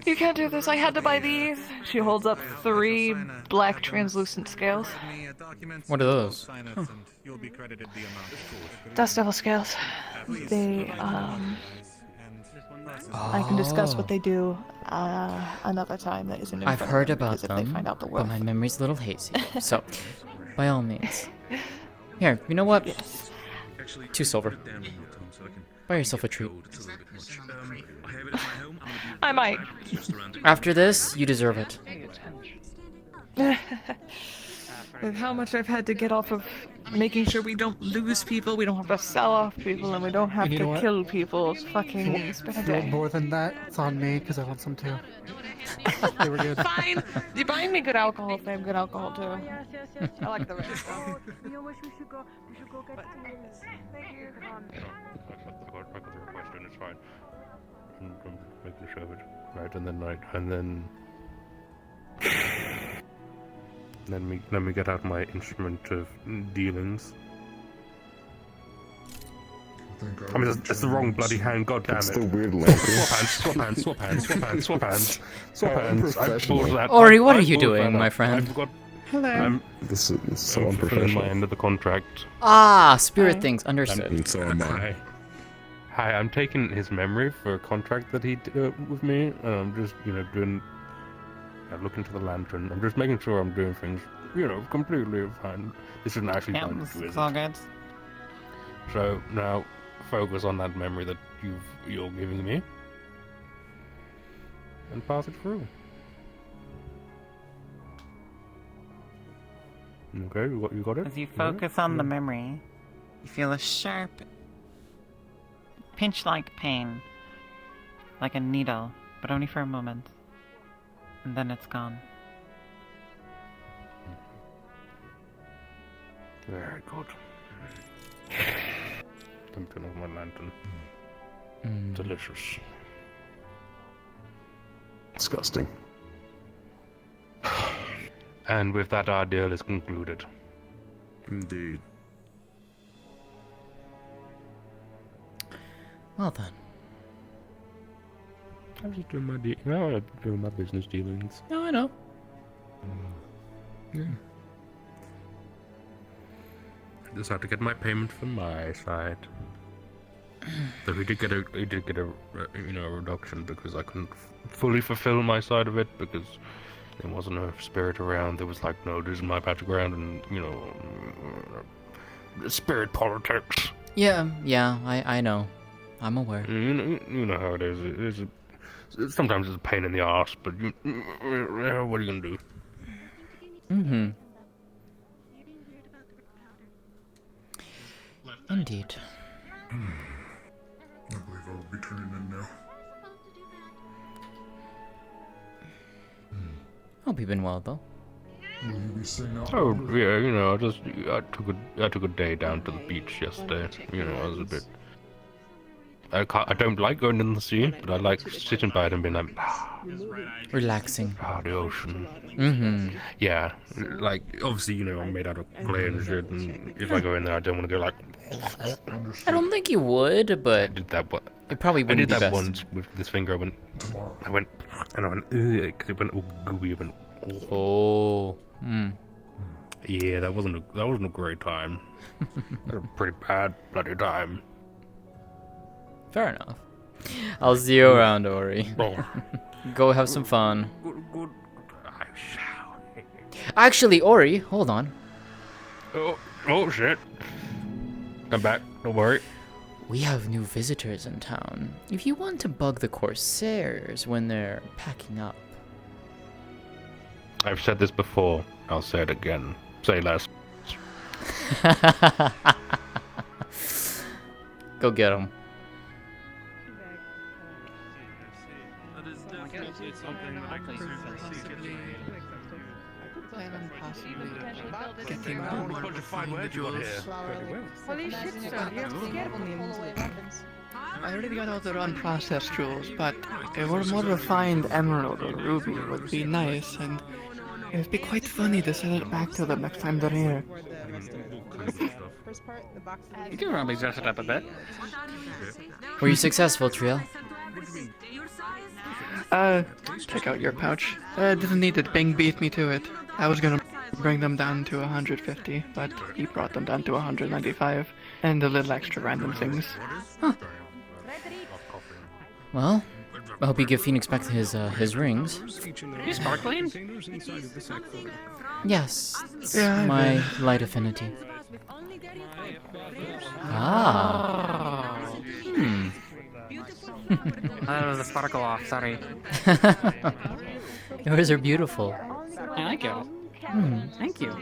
B: You can't do this, I had to buy these. She holds up 3 black translucent scales.
A: What are those?
B: Dust Devil scales. They, I can discuss what they do another time that isn't in
A: I've
B: front of
A: heard
B: them,
A: about
B: because if they
A: them,
B: find out the
A: but
B: worth.
A: my memory's a little hazy. So, by all means. Here, you know what? 2 silver. Buy yourself a treat.
B: I might.
A: After this, you deserve it.
B: With how much I've had to get off of making sure we don't lose people, we don't have to sell off people, and we don't have
E: And you know
B: to
E: what?
B: kill people. It's fucking... It's been a
E: If you want
B: day.
E: more than that, it's on me, because I want some too. They were good.
B: Fine! You buying me good alcohol if they have good alcohol too. I like the rest though.
U: You know what? We should go get Thank you.
V: I got the question, it's fine. I'm making sure of it. Right, and then let me get out my instrument of dealings. I mean, it's the wrong bloody hand, goddammit.
J: It's the weird language.
V: Swap hands. I pulled that.
A: Ori, what
V: I
A: are you
V: pulled
A: doing,
V: that
A: my
V: up.
A: friend?
V: I've got,
E: Hello.
J: This is so
V: I'm fulfilling
J: unprofessional.
V: my end of the contract.
A: Ah, spirit things. Understood.
J: And so am I.
V: Hi, I'm taking his memory for a contract that he did with me, and I'm just, doing... I look into the lantern. I'm just making sure I'm doing things, completely fine. This isn't actually going to do it. So now, focus on that memory that you're giving me, and pass it through. Okay, you got it?
C: As you focus on the memory, you feel a sharp, pinch-like pain, like a needle, but only for a moment, and then it's gone.
V: Very good. I'm turning off my lantern. Delicious.
J: Disgusting.
V: And with that, our deal is concluded.
J: Indeed.
A: Well then.
V: I'm just doing I'm doing my business dealings.
A: No, I know.
V: Yeah. I just had to get my payment from my side. So he did get a reduction because I couldn't fully fulfill my side of it because there wasn't enough spirit around. There was like, no, this is my background and spirit politics.
A: Yeah, I know. I'm aware.
V: You know how it is. Sometimes it's a pain in the arse, but what are you gonna do?
A: Mm-hmm. Indeed.
J: I believe I will be turning in now.
A: Hope you've been well though.
J: Will you be staying out?
V: Oh yeah, I took a day down to the beach yesterday. I was a bit. I don't like going in the sea, but I like sitting by it and being like,
A: Relaxing.
V: the ocean.
A: Mm-hmm.
V: Yeah, like, obviously, you know, I'm made out of clay and shit, and if I go in there, I don't want to go like...
A: I don't think you would, but
V: I did that,
A: it probably wouldn't
V: I did
A: be
V: that
A: best.
V: once with this finger. I went, and I went, ugh, 'cause it went all gooey. I went,
A: oh. Hmm.
V: Yeah, that wasn't a great time. That was a pretty bad bloody time.
A: Fair enough. I'll see you around, Ori. Go have some fun. Actually, Ori, hold on.
V: Oh shit. I'm back, don't worry.
A: We have new visitors in town. If you want to bug the Corsairs when they're packing up.
V: I've said this before, I'll say it again. Say less.
A: Go get them.
E: Getting more individuals.
G: Holy shit, sir. You have to scare them.
E: I already got all the unprocessed jewels, but a more refined emerald or ruby would be nice, and it would be quite funny to send it back to them next time they're here.
C: You can probably dress it up a bit.
A: Were you successful, Triel?
E: Check out your pouch. Didn't need it. Bing beat me to it. I was gonna bring them down to 150, but he brought them down to 195, and a little extra random things.
A: Huh. Well, I hope you give Phoenix back his rings.
C: You sparkling?
A: Yes, it's
E: Yeah,
A: my light affinity. Ah. Hmm.
C: That was a sparkle off, sorry.
A: Yours are beautiful.
C: I like it.
A: Hmm.
C: Thank you.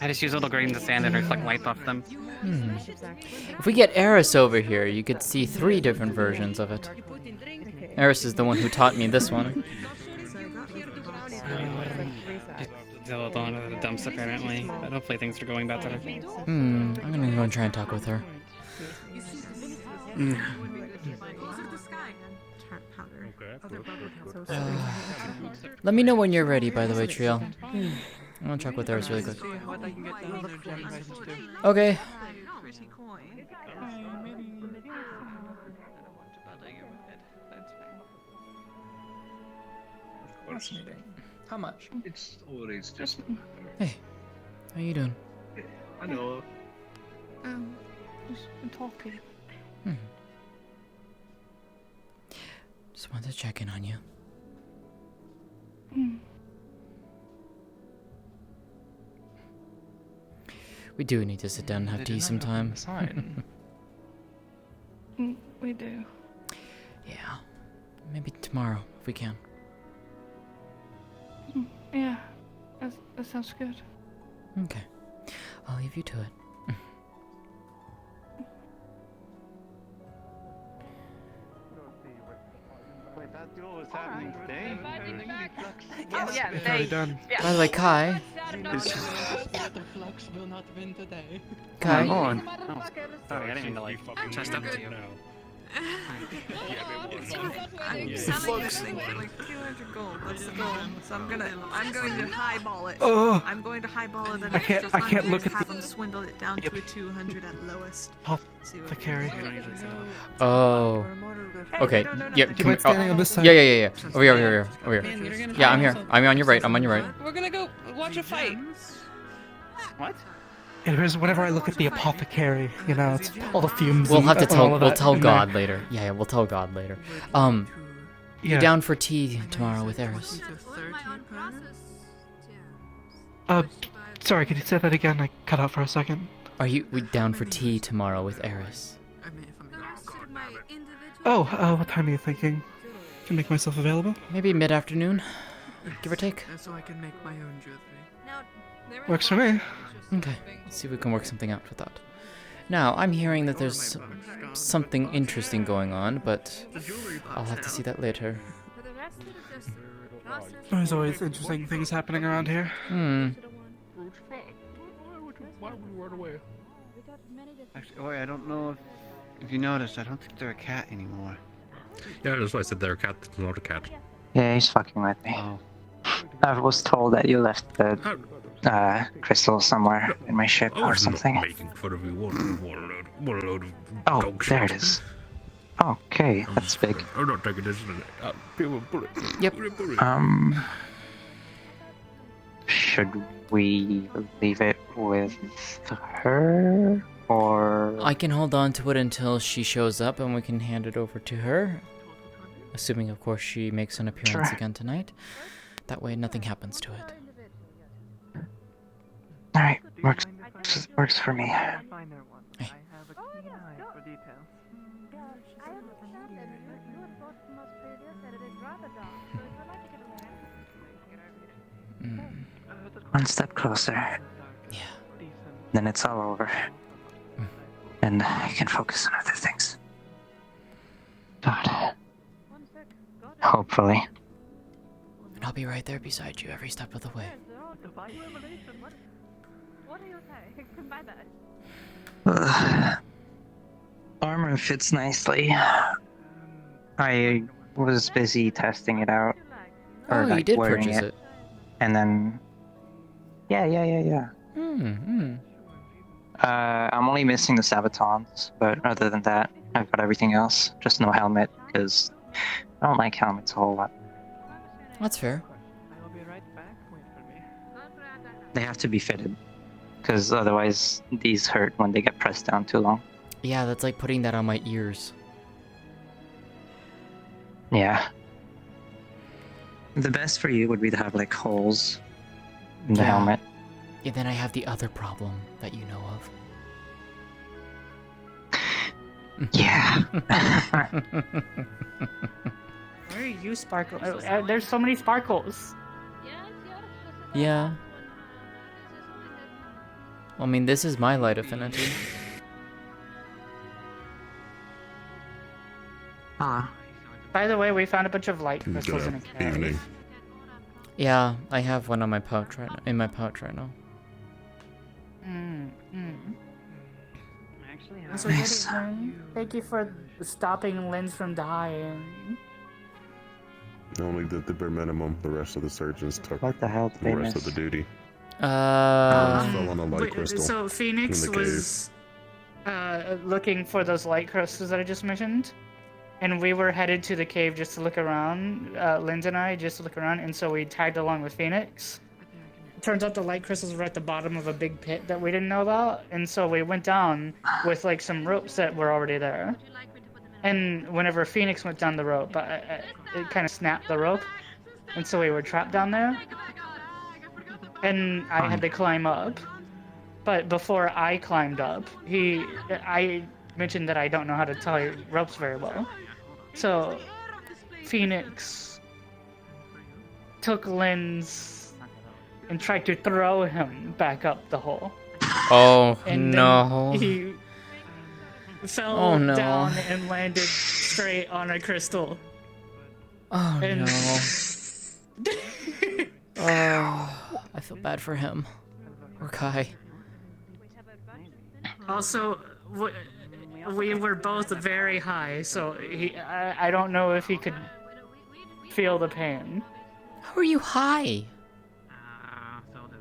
C: I just use little grains of sand and reflect light off them.
A: Hmm. If we get Eris over here, you could see 3 different versions of it. Eris is the one who taught me this one.
C: Still down to the dumps apparently, but hopefully things are going better.
A: I'm gonna go and try and talk with her. Let me know when you're ready, by the way, Triel. I'm gonna check with Eris really quick. Okay. Fascinating. How much?
I: It's always just.
A: Hey, how you doing?
I: I know.
B: Just been talking.
A: Just wanted to check in on you. We do need to sit down and have tea sometime.
B: We do.
A: Yeah. Maybe tomorrow, if we can.
B: Yeah, that sounds good.
A: Okay. I'll leave you to it.
D: Wait, that duel was happening today?
G: Oh, yeah,
E: It's already done.
A: By the way, Kai.
E: The flux will not win today.
A: Kai.
C: Come on. Oh, sorry, I didn't mean to like chest up to you.
K: I'm selling this thing for like 200 gold. That's the goal. So I'm going to highball it.
E: Oh.
K: I'm going to highball it.
E: I can't look at
K: have them swindle it down to a 200 at lowest.
E: The carry.
A: Oh. Okay. Yeah.
E: Do you mind standing on this side?
A: Yeah. Over here. Yeah, I'm here. I'm on your right. I'm on your right.
G: We're gonna go watch a fight.
C: What?
E: It was whenever I look at the apothecary, you know, it's all the fumes.
A: We'll
E: and
A: have to tell.
E: all of
A: We'll
E: that
A: tell
E: in there.
A: God later. Yeah, we'll tell God later. You
E: Yeah.
A: down for tea tomorrow with Eris?
E: Sorry, could you say that again? I cut out for a second.
A: Are you down for tea tomorrow with Eris?
E: Oh, what time are you thinking? Can make myself available?
A: Maybe mid-afternoon, give or take.
E: So I can make my own jewelry. Works for me.
A: Okay, let's see if we can work something out with that. Now, I'm hearing that there's something interesting going on, but I'll have to see that later.
E: There's always interesting things happening around here.
D: Actually, I don't know if if you noticed, I don't think they're a cat anymore.
M: Yeah, that's why I said they're a cat, not a cat.
H: Yeah, he's fucking with me.
D: Oh.
H: I was told that you left the crystal somewhere in my ship
M: I
H: or
M: was
H: something.
M: not making fun of you. What a load of
H: Oh,
M: dog
H: there
M: shit.
H: it is. Okay, that's big.
M: I'm not taking this. People pull it.
A: Yep.
M: Pull it.
H: Should we leave it with her, or...?
A: I can hold on to it until she shows up and we can hand it over to her. Assuming, of course, she makes an appearance
H: Sure.
A: again tonight. That way nothing happens to it.
H: Alright, works for me. One step closer.
A: Yeah.
H: Then it's all over. And I can focus on other things. God. Hopefully.
A: And I'll be right there beside you every step of the way.
U: What are you saying? By that?
H: Armor fits nicely. I was busy testing it out. Or
A: Oh, you
H: like
A: did
H: wearing
A: purchase it.
H: And then... Yeah. I'm only missing the sabatons, but other than that, I've got everything else. Just no helmet, because I don't like helmets a whole lot.
A: That's fair.
H: They have to be fitted, because otherwise these hurt when they get pressed down too long.
A: Yeah, that's like putting that on my ears.
H: Yeah. The best for you would be to have like holes in the helmet.
A: Yeah, then I have the other problem that you know of.
H: Yeah.
C: Where are you, Sparkle? There's so many sparkles.
A: Yeah. Well, I mean, this is my light affinity.
C: By the way, we found a bunch of light crystals in a cave.
V: Evening.
A: Yeah, I have one on my pouch right now. In my pouch right now.
C: So good evening. Thank you for stopping Linz from dying.
V: I only did the bare minimum. The rest of the surgeons took
H: What the hell did
V: the
H: they
V: rest
H: miss?
V: of the duty.
A: Uh.
V: I fell on a light
C: Wait,
V: crystal.
C: so Phoenix
V: in the cave.
C: was looking for those light crystals that I just mentioned, and we were headed to the cave just to look around. Linz and I just to look around, and so we tagged along with Phoenix. Turns out the light crystals were at the bottom of a big pit that we didn't know about, and so we went down with like some ropes that were already there. And whenever Phoenix went down the rope, it kind of snapped the rope, and so we were trapped down there. And I had to climb up, but before I climbed up, I mentioned that I don't know how to tie ropes very well. So Phoenix took Linz and tried to throw him back up the hole.
A: Oh
C: And
A: no.
C: then he fell
A: no.
C: down and landed straight on a crystal.
A: Oh
C: And-
A: no. Oh, I feel bad for him. Or Kai.
C: Also, we were both very high, so I don't know if he could feel the pain.
A: How are you high?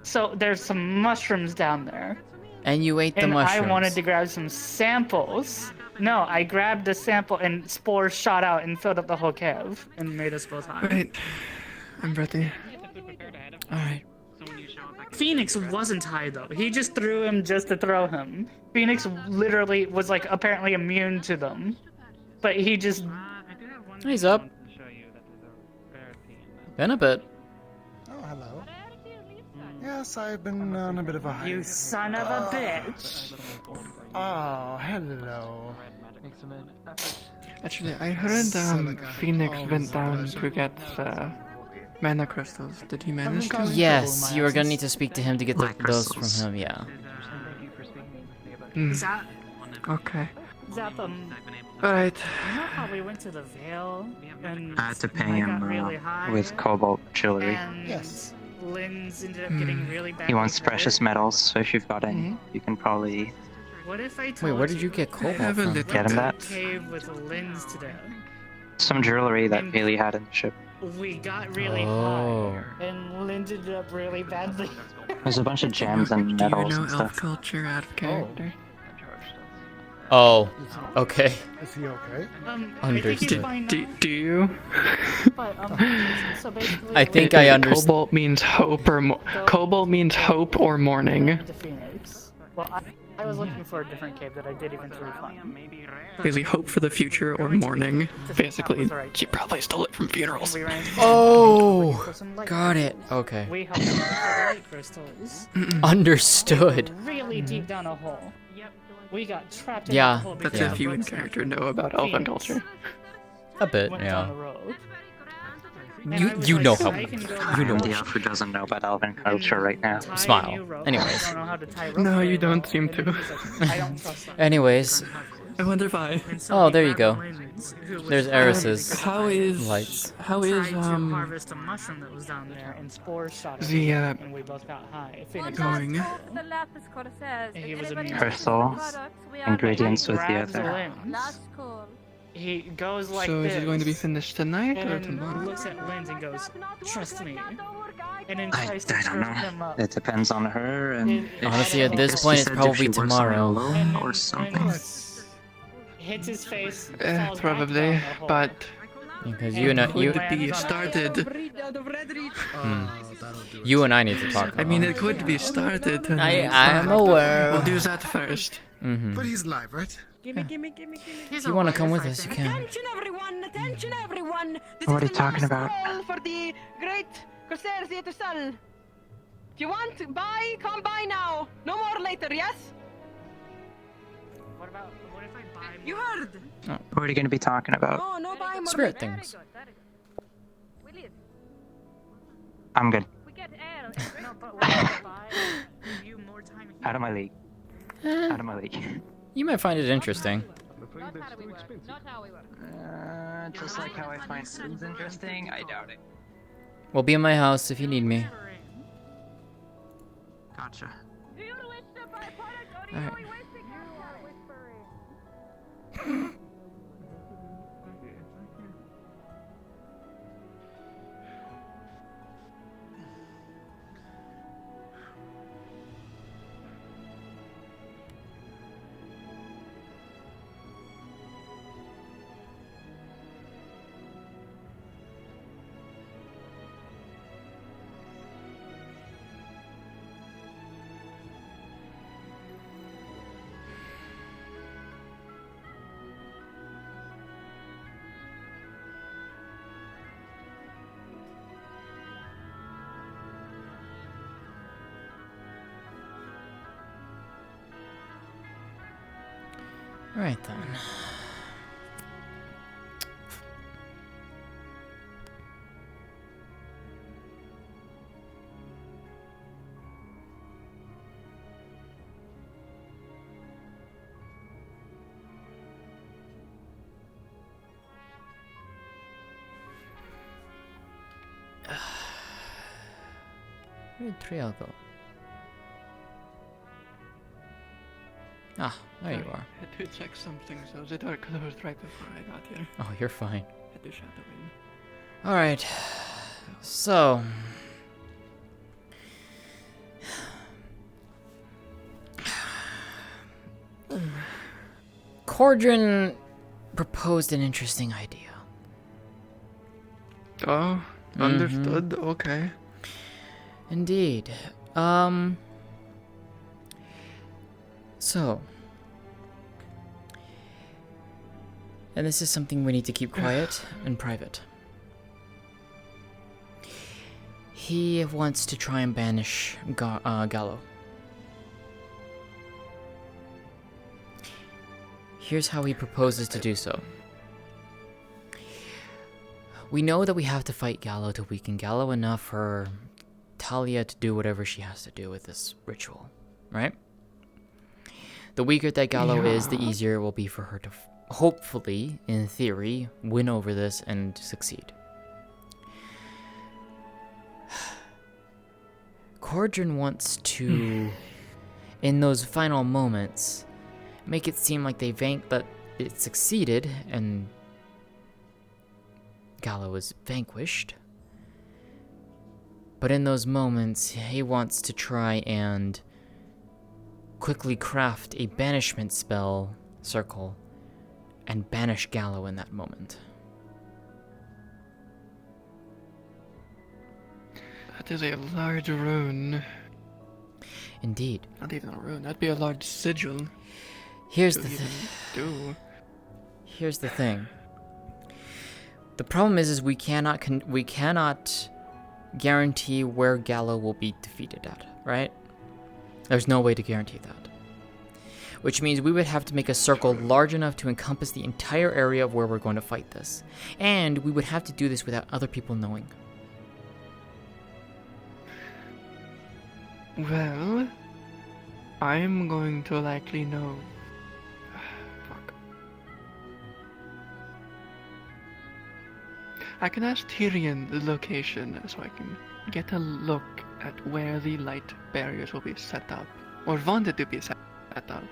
C: So there's some mushrooms down there.
A: And you ate the
C: And
A: mushrooms.
C: I wanted to grab some samples. No, I grabbed the sample and spores shot out and filled up the whole cave and made us both high.
E: Right. I'm ready.
A: Alright.
C: Phoenix wasn't high though. He just threw him just to throw him. Phoenix literally was like apparently immune to them. But he just...
A: He's up. Been a bit.
S: Oh, hello. Yes, I've been on a bit of a hiatus.
C: You son of a bitch.
S: Oh, hello.
E: Actually, I heard Phoenix went down to get mana crystals. Did he manage to?
A: Yes, you are gonna need to speak to him to get those from him, yeah.
C: Zap.
E: Okay.
C: Zap him.
E: Alright.
C: You know how we went to the Vale and
H: I had to pay
C: I
H: him
C: got really high
H: with cobalt jewelry.
C: and Linz ended up getting really bad.
H: He wants precious metals, so if you've got any, you can probably
C: What if I
A: Wait,
C: told
A: where did you get cobalt
E: have a
A: from?
E: little
H: Get him
C: to
H: that?
C: cave with Lynn's today?
H: Some jewelry that
C: And-
H: Haley had in the ship.
C: We got really
A: Oh.
C: high, and Lynn ended up really badly.
H: There's a bunch of gems and
E: Do you
H: metals
E: know
H: and
E: elf
H: stuff.
E: culture out of character?
A: Oh. Okay.
S: Is he okay?
C: I think he's
A: Understood.
C: fine
E: Do,
C: now.
E: do you?
C: But so basically,
A: I think I understand.
E: Cobalt means hope cobalt means hope or morning.
C: The Phoenix. Well, I was looking for a different cave that I did eventually find.
E: Basically, hope for the future or mourning. Basically, she probably stole it from funerals.
A: Oh, got it. Okay.
C: We helped him with the light crystals.
A: Understood.
C: Really deep down a hole. We got trapped in
A: Yeah,
C: that hole
E: That's
C: because
E: if you in character know about elven culture.
A: A bit,
C: went down the
A: yeah.
C: road.
A: You know how.
H: You know the elf who doesn't know about elven culture right now.
A: Smile. Anyways.
E: No, you don't seem to.
A: Anyways.
E: I wonder if I.
A: Oh, there you go. There's Eris's
E: How is
A: lights.
E: How is
C: harvest a mushroom that was down there and spores shot at
E: the
C: us, and we both got high.
E: going?
C: He was immune.
H: Her soul, ingredients with the
C: Grabs
H: other.
C: Lynn's. He goes like
E: So
C: this.
E: is it going to be finished tonight
C: and
E: or
C: then
E: tomorrow?
C: looks at Lynn's and goes, "Trust me." And then
H: I
C: tries to
H: don't
C: turn
H: know.
C: him up.
H: It depends on her and.
A: Honestly, at
H: I
A: this
H: guess
A: point,
H: she
A: it's
H: said if
A: probably
H: she works on it
A: tomorrow.
H: alone or something.
C: Hits his face.
E: Probably, but
A: Because you and I, you,
E: could be started.
A: you and I need to talk.
E: I mean, it could be started. Tonight,
A: I'm
E: but
A: aware.
E: We'll do that first.
A: Mm-hmm.
L: But he's live, right?
G: Gimme.
A: If you want to come with us, you can.
G: Attention, everyone! Attention, everyone! This
H: What are
G: is
H: you
G: the
H: talking
G: last
H: about?
G: call for the great Corsair Theatre Cell. If you want to buy, come buy now. No more later, yes?
C: What if I buy
G: You heard?
H: What are you going to be talking about?
G: No, no buy more.
A: Spirit things.
H: I'm good.
G: We get air.
C: No, but what if I buy you more time here?
H: Out of my league. Out of my league.
A: You might find it interesting.
G: Not how we work.
H: Just like how I find foods interesting, I doubt it.
A: We'll be in my house if you need me.
H: Gotcha.
A: Alright. Alright then. Where did Trial go? Ah, there you are.
E: Had to check something, so the door closed right before I got here.
A: Oh, you're fine.
E: Had to shut the window.
A: Alright. So. Cordrin proposed an interesting idea.
E: Oh, understood. Okay.
A: Indeed. So. And this is something we need to keep quiet and private. He wants to try and banish Gallo. Here's how he proposes to do so. We know that we have to fight Gallo to weaken Gallo enough for Talia to do whatever she has to do with this ritual, right? The weaker that Gallo is, the easier it will be for her to, hopefully, in theory, win over this and succeed. Cordrin wants to, in those final moments, make it seem like that it succeeded and Gallo was vanquished. But in those moments, he wants to try and quickly craft a banishment spell circle and banish Gallo in that moment.
E: That is a large rune.
A: Indeed.
E: Not even a rune, that'd be a large sigil.
A: Here's
E: to
A: the
E: even do.
A: Here's the thing. The problem is we cannot guarantee where Gallo will be defeated at, right? There's no way to guarantee that. Which means we would have to make a circle large enough to encompass the entire area of where we're going to fight this. And we would have to do this without other people knowing.
E: Well, I'm going to likely know. Fuck. I can ask Tyrion the location so I can get a look at where the light barriers will be set up, or wanted to be set up.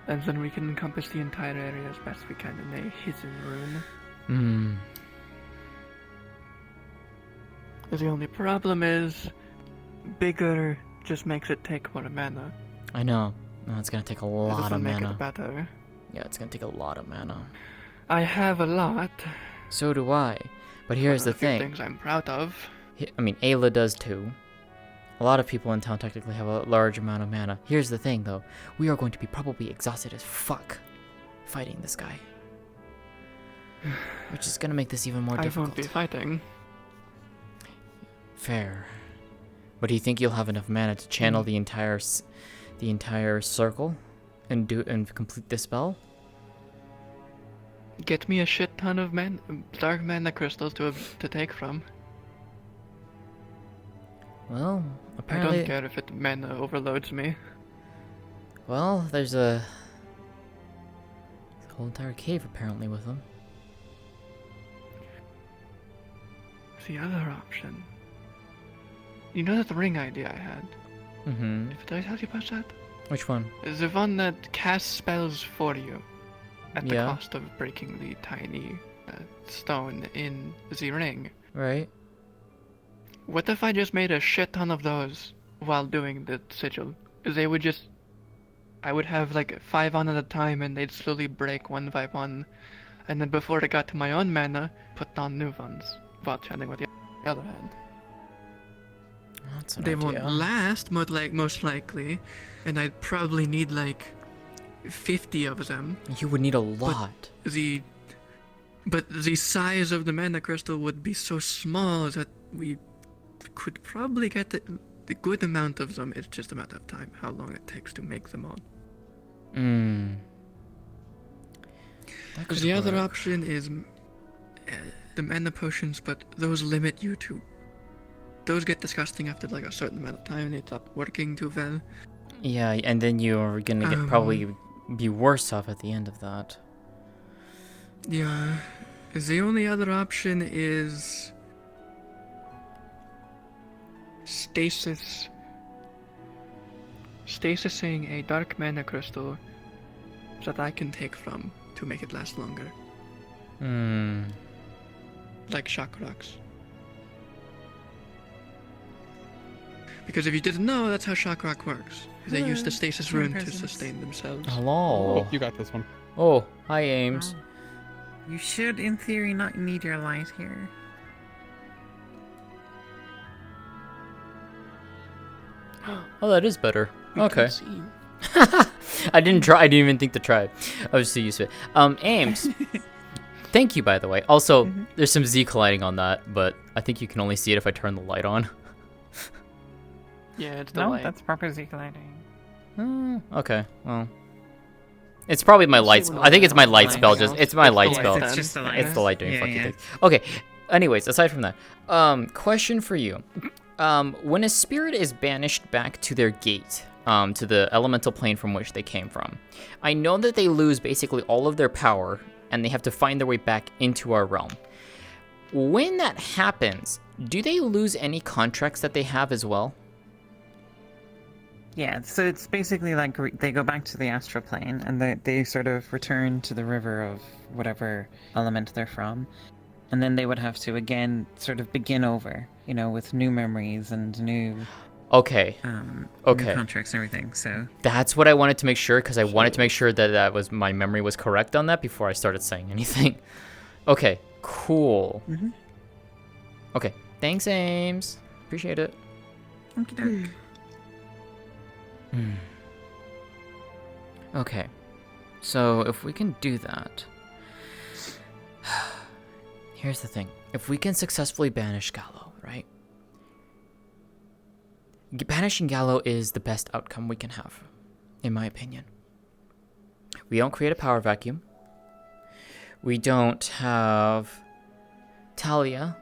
E: And then we can encompass the entire area as best we can in a hidden rune. The only problem is, bigger just makes it take more mana.
A: I know. No, it's gonna take a lot of
E: Make
A: mana.
E: it better.
A: Yeah, it's gonna take a lot of mana.
E: I have a lot.
A: So do I. But here's the thing.
E: Things I'm proud of.
A: I mean, Ayla does too. A lot of people in town technically have a large amount of mana. Here's the thing, though. We are going to be probably exhausted as fuck fighting this guy. Which is gonna make this even more difficult.
E: I won't be fighting.
A: Fair. But do you think you'll have enough mana to channel the entire circle and complete the spell?
E: Get me a shit ton of dark mana crystals to take from.
A: Well, apparently...
E: I don't care if it mana overloads me.
A: Well, there's a whole entire cave apparently with them.
E: The other option. You know that ring idea I had?
A: Mm-hmm.
E: Did I tell you about that?
A: Which one?
E: The one that casts spells for you. At the
A: Yeah.
E: cost of breaking the tiny stone in the ring.
A: Right.
E: What if I just made a shit ton of those while doing the sigil? They would just... I would have like 5 on at a time and they'd slowly break one by one. And then before I got to my own mana, put on new ones while chanting with the other hand.
A: That's an
E: They
A: idea.
E: won't last, most likely. And I'd probably need like 50 of them.
A: You would need a lot.
E: But the size of the mana crystal would be so small that we could probably get the good amount of them. It's just a matter of time, how long it takes to make them all. Because the other option is the mana potions, but those limit you to... Those get disgusting after like a certain amount of time. They stop working too well.
A: Yeah, and then you're gonna get probably be worse off at the end of that.
E: Yeah. The only other option is... Stasising a dark mana crystal that I can take from to make it last longer. Like shock rocks. Because if you didn't know, that's how shock rock works. They use the stasis rune to sustain themselves.
A: Hello.
L: Oh, you got this one.
A: Oh, hi Ames.
Q: You should, in theory, not need your light here.
A: Oh, that is better. Okay. I didn't try. I didn't even think to try. I was so used to it. Ames. Thank you, by the way. Also, there's some Z colliding on that, but I think you can only see it if I turn the light on.
E: Yeah, it's the
Q: No,
E: light.
Q: that's proper Z lighting.
A: Okay. Well, it's probably my light. I think it's my light spell. It's my light spell.
Q: It's just the light.
A: It's the light doing
Q: Yeah,
A: fucking
Q: yeah.
A: things. Okay. Anyways, aside from that, question for you: when a spirit is banished back to their gate, to the elemental plane from which they came from, I know that they lose basically all of their power, and they have to find their way back into our realm. When that happens, do they lose any contracts that they have as well?
L: Yeah, so it's basically like they go back to the astral plane and they sort of return to the river of whatever element they're from. And then they would have to again sort of begin over, with new memories and new
A: Okay.
L: new contracts and everything. So
A: That's what I wanted to make sure, because I wanted to make sure that my memory was correct on that before I started saying anything. Okay, cool.
L: Mhm.
A: Okay, thanks, Ames. Appreciate it.
L: Okey-doke.
A: Okay, so if we can do that, here's the thing. If we can successfully banish Gallo, right? Banishing Gallo is the best outcome we can have, in my opinion. We don't create a power vacuum. We don't have Talia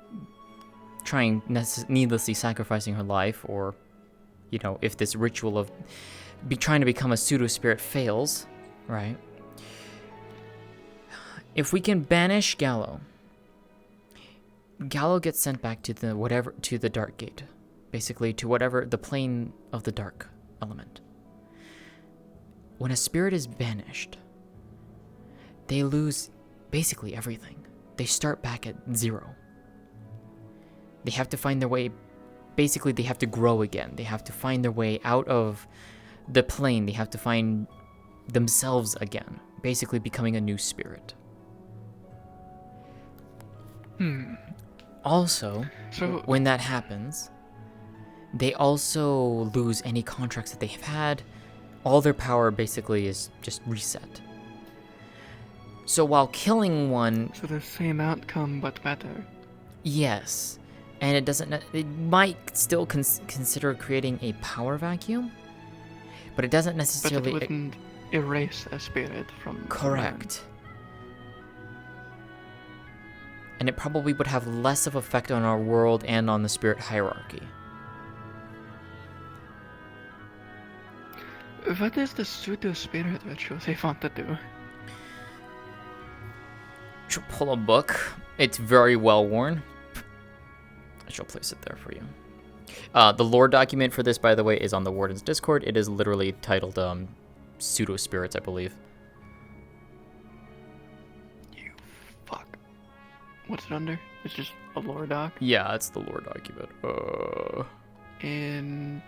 A: trying needlessly sacrificing her life, or, if this ritual of trying to become a pseudo-spirit fails, right? If we can banish Gallo, Gallo gets sent back to the Dark Gate. Basically, to whatever, the plane of the dark element. When a spirit is banished, they lose basically everything. They start back at 0. They have to find their way, basically they have to grow again. They have to find their way out of the plane. They have to find themselves again, basically becoming a new spirit. Also, when that happens, they also lose any contracts that they have had. All their power basically is just reset. So while killing one...
E: So the same outcome, but better.
A: Yes. And it might still consider creating a power vacuum, but it doesn't necessarily...
E: But it wouldn't erase a spirit from...
A: Correct. And it probably would have less of effect on our world and on the spirit hierarchy.
E: What is the pseudo-spirit ritual they want to do?
A: She'll pull a book. It's very well worn. I shall place it there for you. The lore document for this, by the way, is on the Wardens Discord. It is literally titled Pseudo-Spirits, I believe.
E: You fuck. What's it under? It's just a lore doc?
A: Yeah, it's the lore document.
E: And...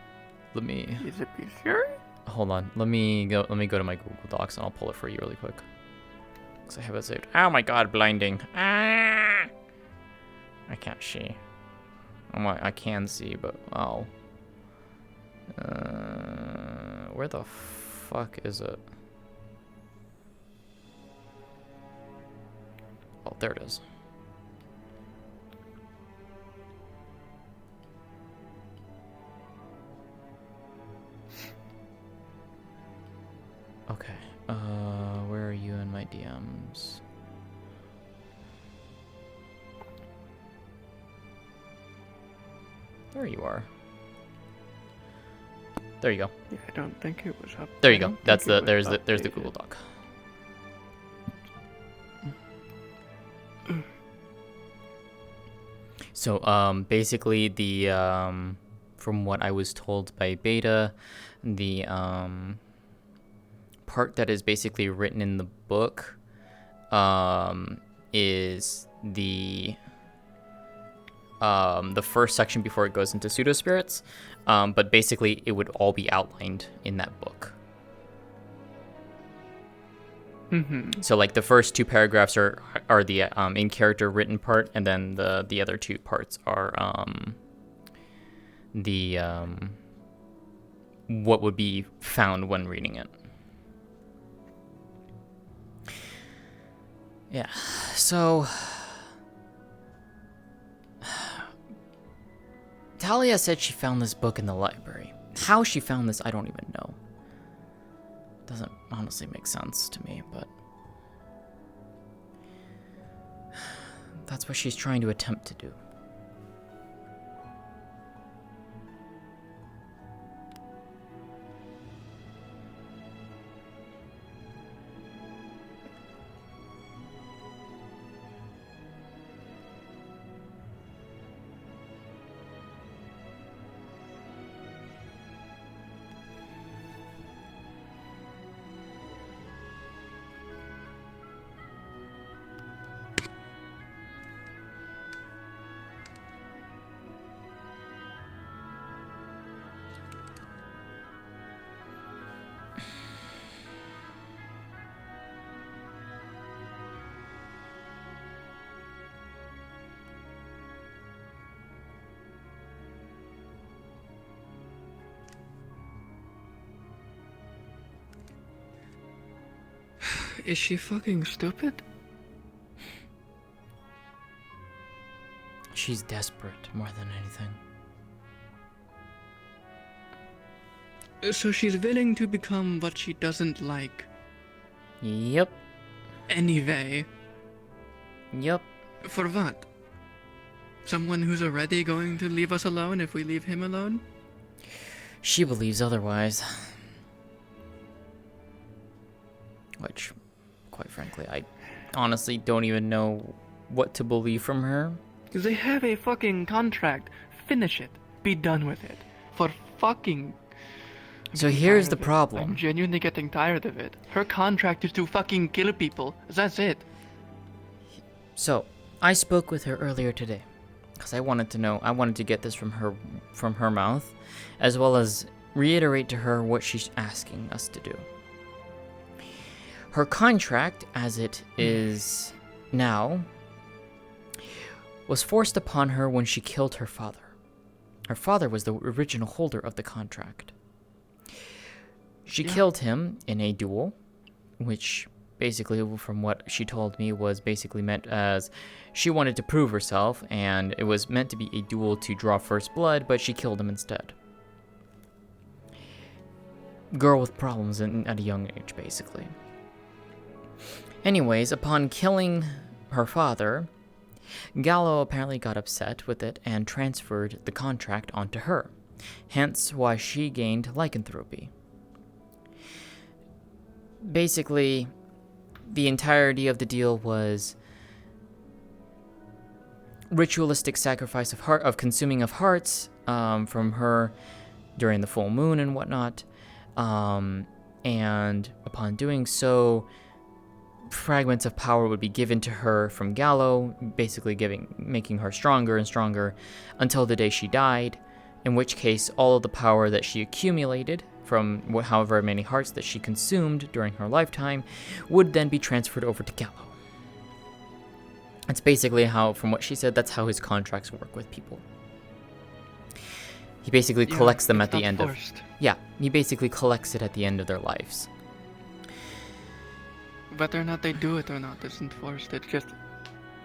A: Let me...
E: Is it sure?
A: Hold on. Let me go to my Google Docs and I'll pull it for you really quick. Because I have it saved. Oh my god, blinding. Ah! I can't see. I can see, but oh. Where the fuck is it? Oh, there it is. Okay. Where are you in my DMs? There you are. There you go.
E: Yeah, I don't think it was up.
A: There you go. That's there's the Google Doc. So basically the from what I was told by Beta, the part that is basically written in the book is the first section before it goes into pseudo spirits, but basically it would all be outlined in that book. So like the first 2 paragraphs are the in character written part, and then the other 2 parts are the what would be found when reading it. Yeah. So Talia said she found this book in the library. How she found this, I don't even know. Doesn't honestly make sense to me, but that's what she's trying to attempt to do.
E: Is she fucking stupid?
A: She's desperate more than anything.
E: So she's willing to become what she doesn't like.
A: Yep.
E: Anyway.
A: Yep.
E: For what? Someone who's already going to leave us alone if we leave him alone?
A: She believes otherwise. Which, quite frankly, I honestly don't even know what to believe from her.
E: Because they have a fucking contract. Finish it. Be done with it. For fucking...
A: So here's the problem.
E: I'm genuinely getting tired of it. Her contract is to fucking kill people. That's it.
A: So, I spoke with her earlier today. Because I wanted to get this from her mouth. As well as reiterate to her what she's asking us to do. Her contract, as it is now, was forced upon her when she killed her father. Her father was the original holder of the contract. She killed him in a duel, which basically, from what she told me, was basically meant as she wanted to prove herself, and it was meant to be a duel to draw first blood, but she killed him instead. Girl with problems at a young age, basically. Anyways, upon killing her father, Gallo apparently got upset with it and transferred the contract onto her, hence why she gained lycanthropy. Basically, the entirety of the deal was ritualistic sacrifice of consuming of hearts from her during the full moon and whatnot, and upon doing so, fragments of power would be given to her from Gallo, basically making her stronger and stronger until the day she died, in which case all of the power that she accumulated from however many hearts that she consumed during her lifetime would then be transferred over to Gallo. That's basically how, from what she said, that's how his contracts work with people. He basically collects them at the end of... Yeah, he basically collects it at the end of their lives.
E: Whether or not they do it or not isn't forced. It's just,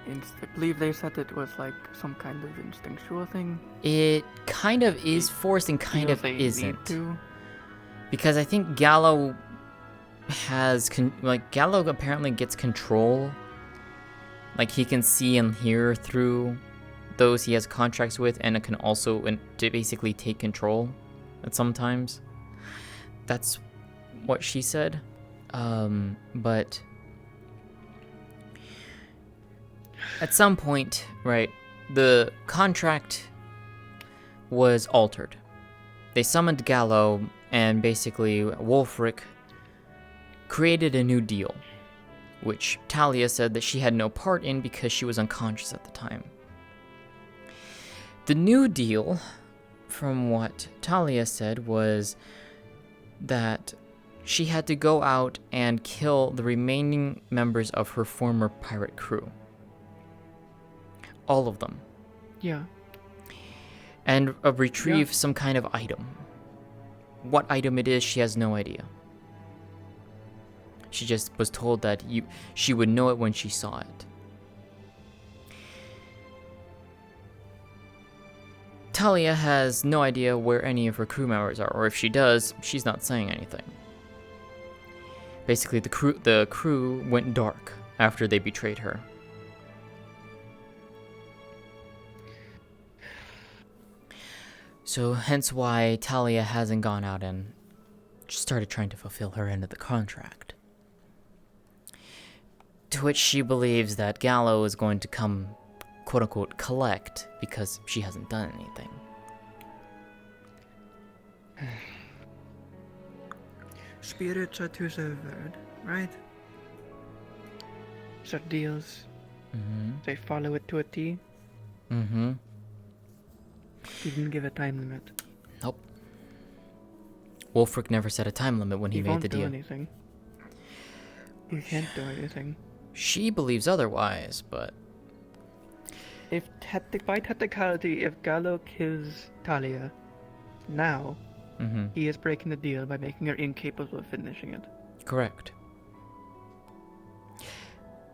E: I believe they said it was like some kind of instinctual thing.
A: It kind of is forced and kind of isn't. Because I think Gallo has, Gallo apparently gets control. Like, he can see and hear through those he has contracts with, and it can also basically take control at sometimes. That's what she said. But at some point, right, the contract was altered. They summoned Gallo, and basically Wulfric created a new deal, which Talia said that she had no part in because she was unconscious at the time. The new deal, from what Talia said, was that she had to go out and kill the remaining members of her former pirate crew. All of them.
E: Yeah.
A: And retrieve some kind of item. What item it is, she has no idea. She just was told that she would know it when she saw it. Talia has no idea where any of her crew members are, or if she does, she's not saying anything. Basically, the crew went dark after they betrayed her. So hence why Talia hasn't gone out and started trying to fulfill her end of the contract. To which she believes that Gallo is going to come, quote-unquote, collect because she hasn't done anything.
E: Spirits are to the word, right? So deals.
A: Mm-hmm.
E: They follow it to a T.
A: Mm-hmm.
E: He didn't give a time limit.
A: Nope. Wulfric never set a time limit when he made the deal.
E: He won't do anything. He can't do anything.
A: She believes otherwise, but...
E: If by technicality, if Gallo kills Talia now, he is breaking the deal by making her incapable of finishing it.
A: Correct.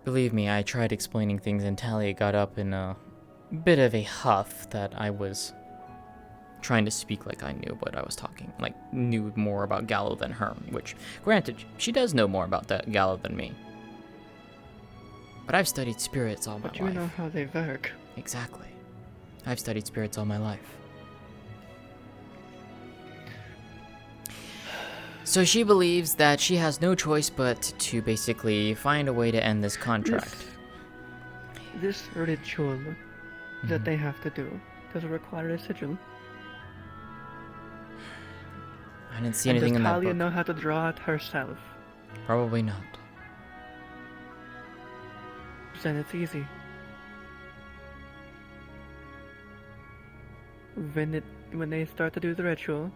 A: Believe me, I tried explaining things and Talia got up in a bit of a huff that I was trying to speak like I knew what I was talking, like knew more about Gallo than her, which, granted, she does know more about that Gallo than me. But I've studied spirits all my life.
E: But you know how they work.
A: Exactly. I've studied spirits all my life. So she believes that she has no choice but to basically find a way to end this contract.
E: This ritual that they have to do, does it require a sigil?
A: I didn't see anything in that book.
E: Does Talia know how to draw it herself?
A: Probably not.
E: Then it's easy. When they start to do the ritual,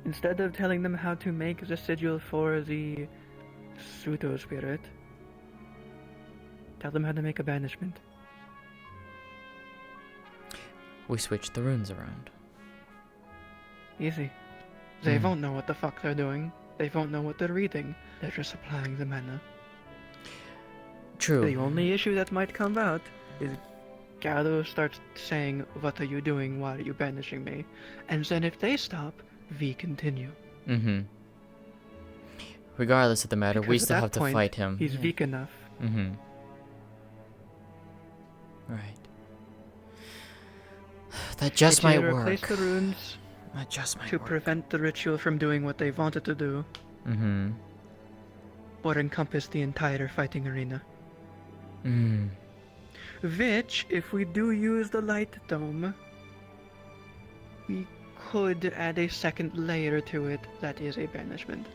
E: instead of telling them how to make the sigil for the pseudo spirit, tell them how to make a banishment.
A: We switched the runes around.
E: Easy. They won't know what the fuck they're doing. They won't know what they're reading. They're just applying the mana.
A: True.
E: The only issue that might come out is Gallo starts saying, "What are you doing? Why are you banishing me?" And then if they stop, we continue.
A: Mm-hmm. Regardless of the matter,
E: Because
A: we
E: at
A: still
E: that
A: have to
E: point,
A: fight him.
E: He's weak enough.
A: Mm-hmm. Right. That just might work.
E: Replace the runes
A: That just might
E: to
A: work.
E: prevent the ritual from doing what they wanted to do,
A: Mm-hmm.
E: or encompass the entire fighting arena.
A: Mm.
E: Which, if we do use the light dome, we could add a second layer to it that is a banishment.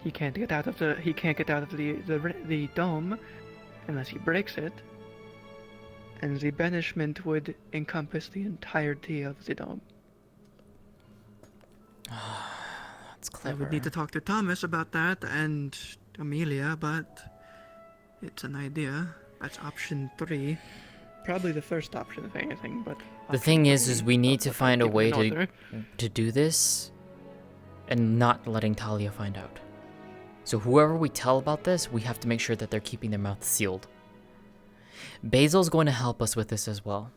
E: He can't get out of the dome unless he breaks it, and the banishment would encompass the entirety of the dome.
A: That's
E: I
A: clever.
E: would need to talk to Thomas about that and Amelia, but it's an idea. That's option 3. Probably the first option, if anything, but...
A: The thing is
E: option
A: we need
E: three,
A: to find a
E: given
A: way
E: an order.
A: to do this and not letting Talia find out. So whoever we tell about this, we have to make sure that they're keeping their mouth sealed. Basil's going to help us with this as well.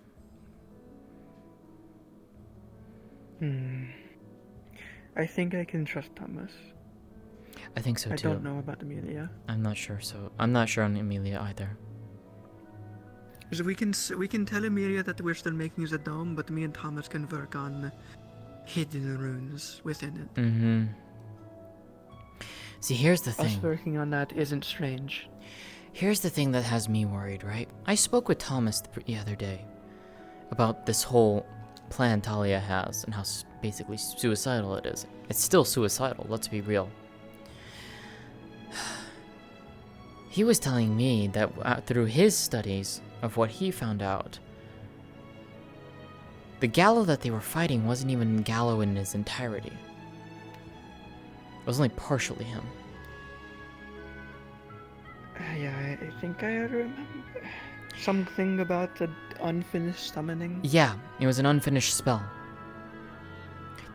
E: I think I can trust Thomas.
A: I think so
E: I
A: too.
E: don't know about Amelia.
A: I'm not sure. So I'm not sure on Amelia either.
E: So we can tell Amelia that we're still making the dome, but me and Thomas can work on hidden runes within it.
A: Mm-hmm. See, here's the
E: Us
A: thing.
E: working on that isn't strange.
A: Here's the thing that has me worried, right? I spoke with Thomas the other day about this whole plan Talia has and how basically suicidal it is. It's still suicidal, let's be real. He was telling me that through his studies of what he found out, the Gallo that they were fighting wasn't even Gallo in his entirety. It was only partially him.
E: Yeah, I think I remember something about the unfinished summoning.
A: Yeah, it was an unfinished spell.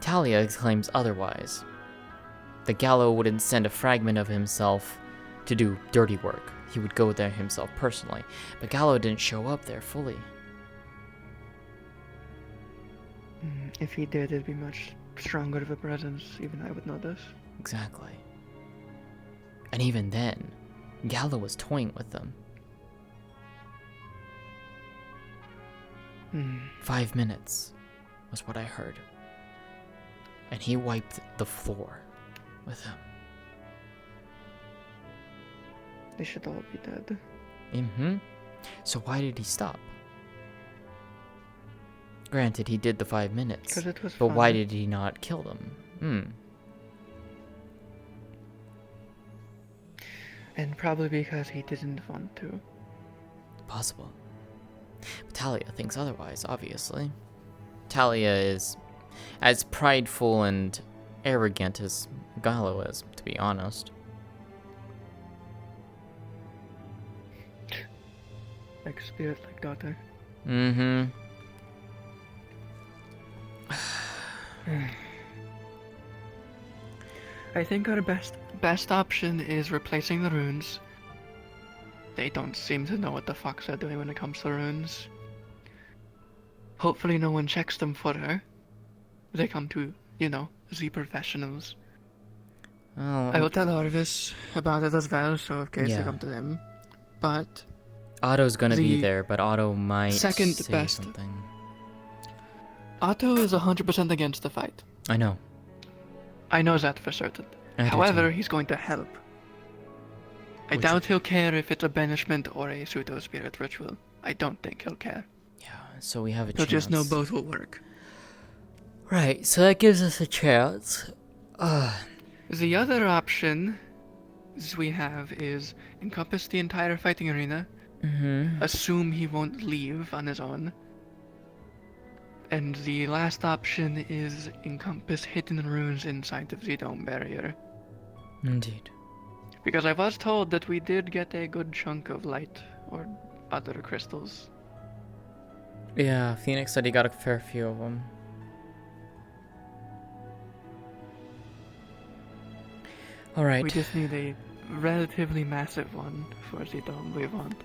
A: Talia claims otherwise. The Gallo wouldn't send a fragment of himself to do dirty work. He would go there himself personally. But Gallo didn't show up there fully.
E: If he did, it'd be much stronger of a presence. Even I would notice.
A: Exactly. And even then, Gallo was toying with them. 5 minutes was what I heard. And he wiped the floor with him.
E: They should all be dead.
A: Mm-hmm. So why did he stop? Granted, he did the 5 minutes.
E: 'Cause it was
A: but why
E: fun.
A: did he not kill them?
E: And probably because he didn't want to.
A: Possible. But Talia thinks otherwise, obviously. Talia is as prideful and arrogant as Gallo is, to be honest.
E: Like spirit, like daughter.
A: Mm-hmm.
E: I think our best option is replacing the runes, they don't seem to know what the fuck they're doing when it comes to runes. Hopefully no one checks them for her. They come to, the professionals.
A: Oh,
E: I will tell Arvis about it as well, so in case they
A: Yeah.
E: come to them. But
A: Otto's gonna be
E: the
A: there, but Otto might
E: second
A: say
E: best.
A: something.
E: Otto is 100% against the fight.
A: I know.
E: I know that for certain.
A: I do
E: However,
A: too.
E: he's going to help. I
A: Which-
E: doubt he'll care if it's a banishment or a pseudo-spirit ritual. I don't think he'll care.
A: So we have a
E: He'll
A: chance.
E: just know both will work.
A: Right, so that gives us a chance.
E: The other option we have is encompass the entire fighting arena, assume he won't leave on his own, and the last option is encompass hidden runes inside of the dome barrier.
A: Indeed.
E: Because I was told that we did get a good chunk of light or other crystals.
A: Yeah, Phoenix said he got a fair few of them. Alright.
E: We just need a relatively massive one for the dome we want.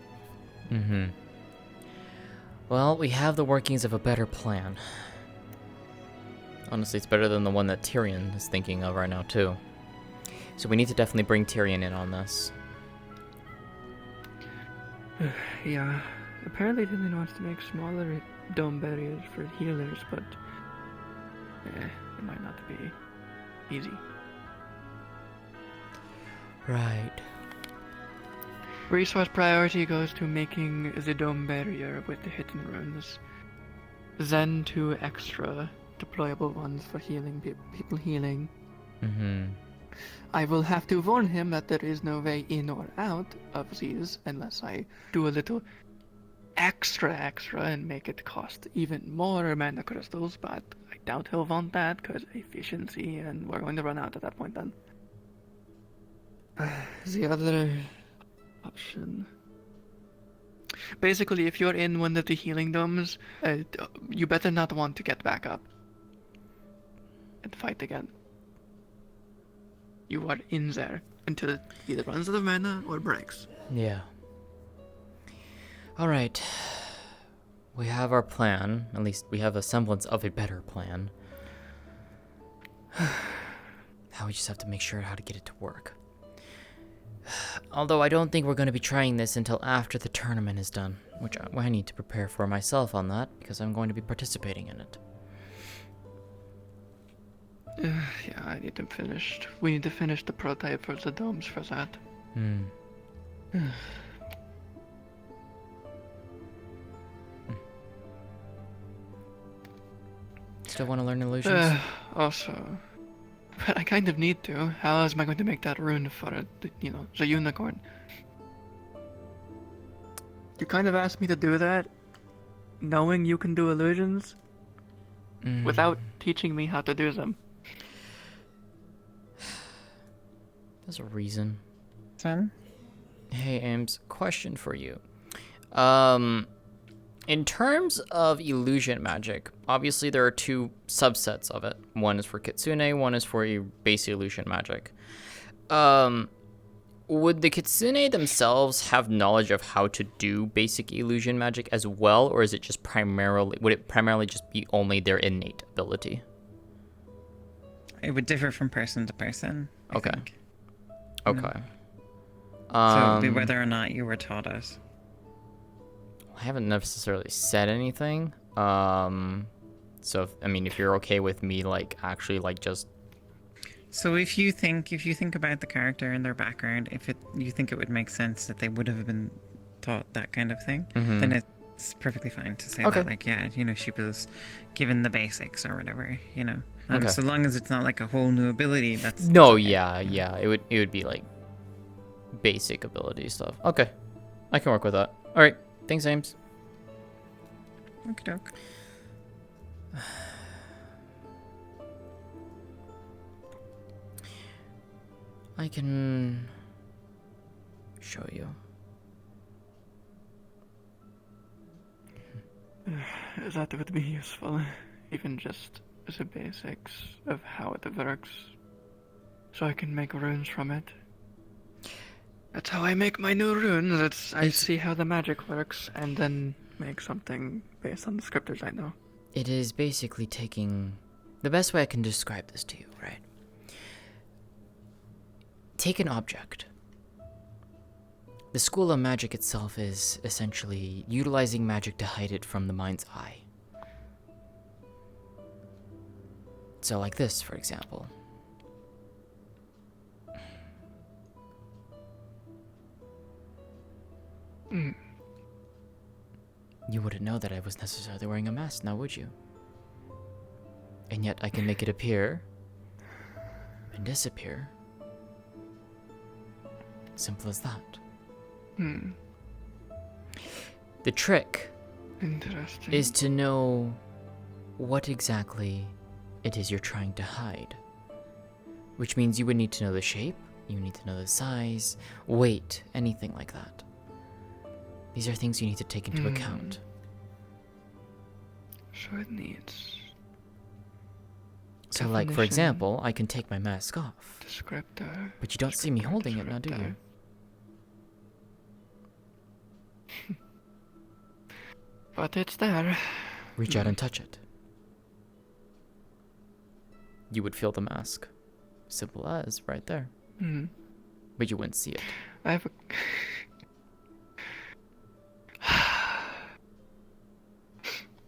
A: Well, we have the workings of a better plan. Honestly, it's better than the one that Tyrion is thinking of right now, too. So we need to definitely bring Tyrion in on this.
E: Yeah, apparently Dylan wants to make smaller dome barriers for healers, but it might not be easy.
A: Right.
E: Resource priority goes to making the dome barrier with the hidden runes. Then 2 extra deployable ones for healing people healing. I will have to warn him that there is no way in or out of these unless I do a little extra and make it cost even more mana crystals, but I doubt he'll want that because efficiency, and we're going to run out at that point then. The other option. Basically, if you're in one of the healing domes, you better not want to get back up and fight again. You are in there until it either runs out of mana or breaks.
A: Yeah. Alright. We have our plan. At least we have a semblance of a better plan. Now we just have to make sure how to get it to work. Although I don't think we're going to be trying this until after the tournament is done, which I need to prepare for myself on that, because I'm going to be participating in it.
E: Yeah, I need to finish. We need to finish the prototype for the domes for that.
A: Still want to learn illusions?
E: Also, but I kind of need to. How else am I going to make that rune for it? The unicorn. You kind of asked me to do that, knowing you can do illusions, without teaching me how to do them.
A: There's a reason.
L: Son?
A: Hey, Ames, question for you. In terms of illusion magic, obviously there are 2 subsets of it. One is for Kitsune, one is for a base illusion magic. Would the Kitsune themselves have knowledge of how to do basic illusion magic as well, or is it just would it primarily just be only their innate ability?
L: It would differ from person to person. I think.
A: Okay.
L: So it would be whether or not you were taught it.
A: I haven't necessarily said anything. So if you're okay with me, just.
L: So if you think about the character and their background, you think it would make sense that they would have been taught that kind of thing, then it's perfectly fine to say that. She was given the basics or whatever. So long as it's not like a whole new ability. That's
A: No,
L: okay.
A: yeah. It would be like basic ability stuff. Okay, I can work with that. All right. Thanks, Ames.
L: Okie doke.
A: I can show you.
E: That would be useful, even just the basics of how it works, so I can make runes from it. That's how I make my new runes. I
A: It's-
E: see how the magic works, and then make something based on the scriptures I know.
A: It is basically taking... The best way I can describe this to you, right? Take an object. The school of magic itself is essentially utilizing magic to hide it from the mind's eye. So like this, for example.
E: Mm.
A: You wouldn't know that I was necessarily wearing a mask, now would you? And yet I can make it appear and disappear. Simple as that.
E: Hmm.
A: The trick
E: Interesting.
A: is to know what exactly it is you're trying to hide. Which means you would need to know the shape, you need to know the size, weight, anything like that. These are things you need to take into account.
E: So it needs
A: So like, for
E: definition,
A: example, I can take my mask off.
E: descriptor.
A: But you don't see me holding it now, do you?
E: But it's there.
A: Reach out and touch it. You would feel the mask. Simple as, right there.
E: Hmm.
A: But you wouldn't see it.
E: I have a...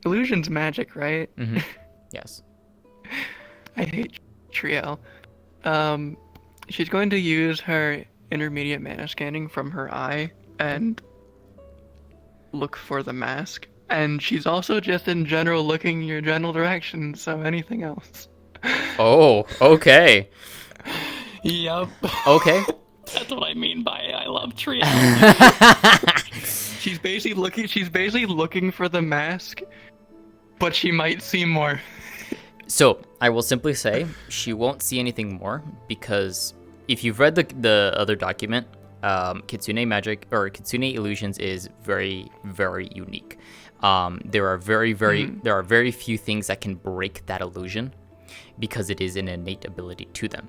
E: Illusion's magic, right?
A: Mm-hmm. Yes.
E: I hate Triel. She's going to use her intermediate mana scanning from her eye and look for the mask. And she's also just in general looking your general direction, so anything else.
A: Oh, okay.
E: Yup.
A: Okay.
E: That's what I mean by I love Triel. She's basically looking for the mask, but she might see more.
A: So, I will simply say, she won't see anything more, because if you've read the other document, Kitsune Magic, or Kitsune Illusions is very, very unique. There are very few things that can break that illusion, because it is an innate ability to them.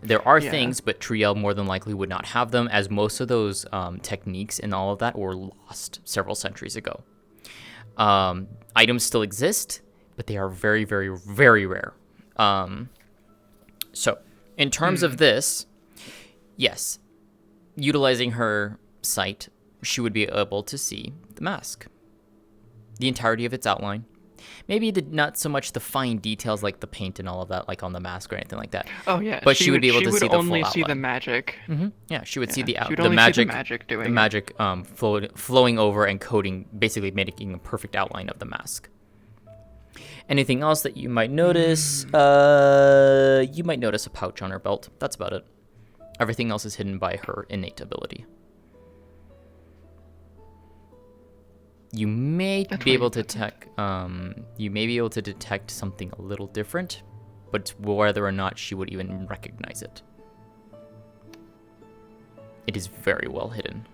A: There are things, but Triel more than likely would not have them, as most of those techniques and all of that were lost several centuries ago. Items still exist, but they are very, very, very rare. So, in terms of this, yes, utilizing her sight, she would be able to see the mask. The entirety of its outline. Maybe not so much the fine details like the paint and all of that, like on the mask or anything like that.
E: Oh yeah,
A: but she would be able to see the full outline.
E: She would only see the magic.
A: Mm-hmm. Yeah, she would see the
E: she would
A: the
E: only
A: magic,
E: see the magic doing
A: the magic flowing over and coating, basically making a perfect outline of the mask. Anything else that you might notice? You might notice a pouch on her belt. That's about it. Everything else is hidden by her innate ability. You may be able to detect. You may be able to detect something a little different, but whether or not she would even recognize it. It is very well hidden.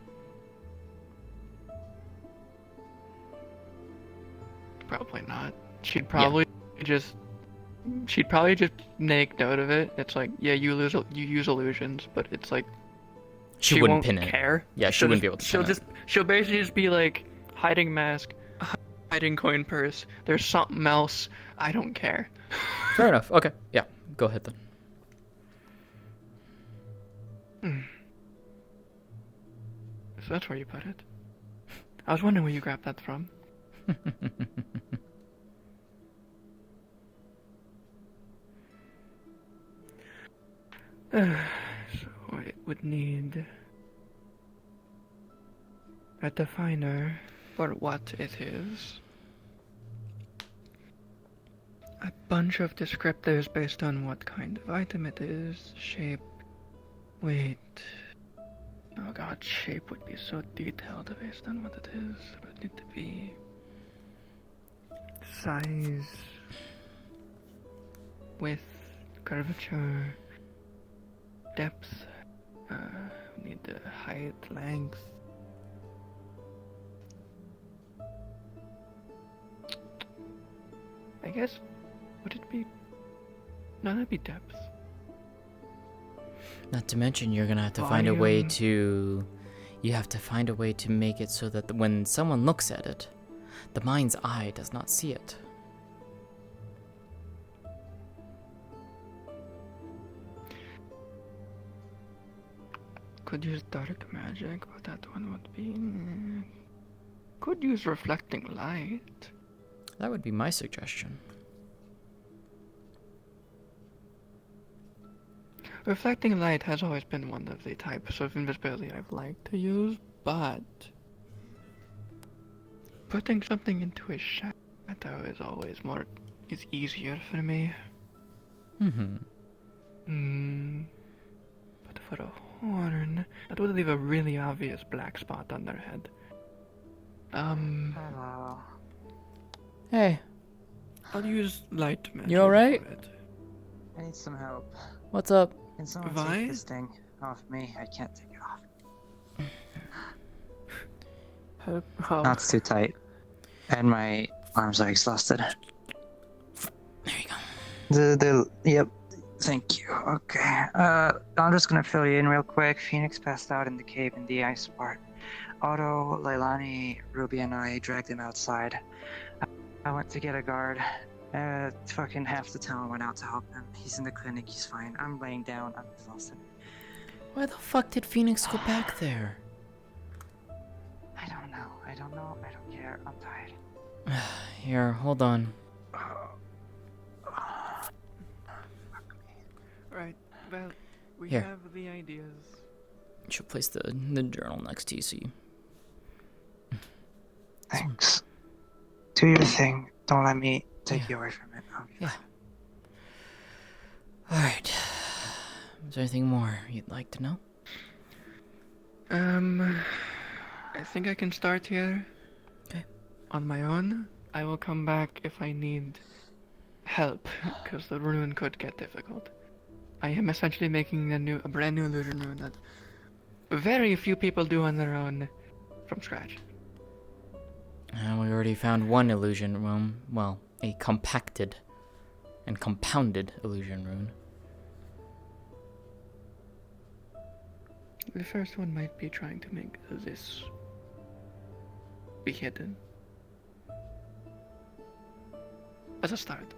E: Probably not. She'd probably just make note of it. It's like, yeah, you use illusions, but it's like
A: She wouldn't
E: won't
A: pin it.
E: care.
A: Yeah, she wouldn't be able to pin it.
E: She'll basically just be like, hiding mask, hiding coin purse. There's something else. I don't care.
A: Fair enough. Okay. Yeah. Go ahead then.
E: So that's where you put it. I was wondering where you grabbed that from. So it would need a definer for what it is. A bunch of descriptors based on what kind of item it is, shape, weight. Oh god, shape would be so detailed based on what it is. It would need to be size, width, curvature, depth, we need the height, length. I guess, would it be... No, that'd be depth.
A: Not to mention, you're gonna have to find a way
E: volume.
A: to. You have to find a way to make it so that when someone looks at it, the mind's eye does not see it.
E: Could use dark magic, but that one would be. Could use reflecting light.
A: That would be my suggestion.
E: Reflecting light has always been one of the types of invisibility I've liked to use, but putting something into a shadow is always is easier for me. But for a horn, that would leave a really obvious black spot on their head.
H: Hello.
A: Hey.
E: I'll use light magic.
A: You alright?
H: I need some help.
A: What's up?
H: Can someone
E: Vi?
H: take this thing off me? I can't take it off.
E: How?
H: That's too tight. And my arms are exhausted.
A: There you go.
H: Yep. Thank you. Okay. I'm just gonna fill you in real quick. Phoenix passed out in the cave in the ice part. Otto, Leilani, Ruby, and I dragged him outside. I went to get a guard. Fucking half the town went out to help him. He's in the clinic. He's fine. I'm laying down. I'm exhausted.
A: Why the fuck did Phoenix go back there?
H: I don't know. I don't care. I'm tired.
A: Here, hold on.
E: Right. Well, we
A: Here.
E: have the ideas.
A: Should place the journal next to you so you.
H: Thanks. Do your thing. Don't let me take you away from it. I'll be fine.
A: Alright. Is there anything more you'd like to know?
E: I think I can start here.
A: Okay.
E: On my own. I will come back if I need help, because the rune could get difficult. I am essentially making a brand new illusion rune that very few people do on their own from scratch.
A: And we already found one illusion room. Well, a compacted and compounded illusion rune.
E: The first one might be trying to make this be hidden. As a start.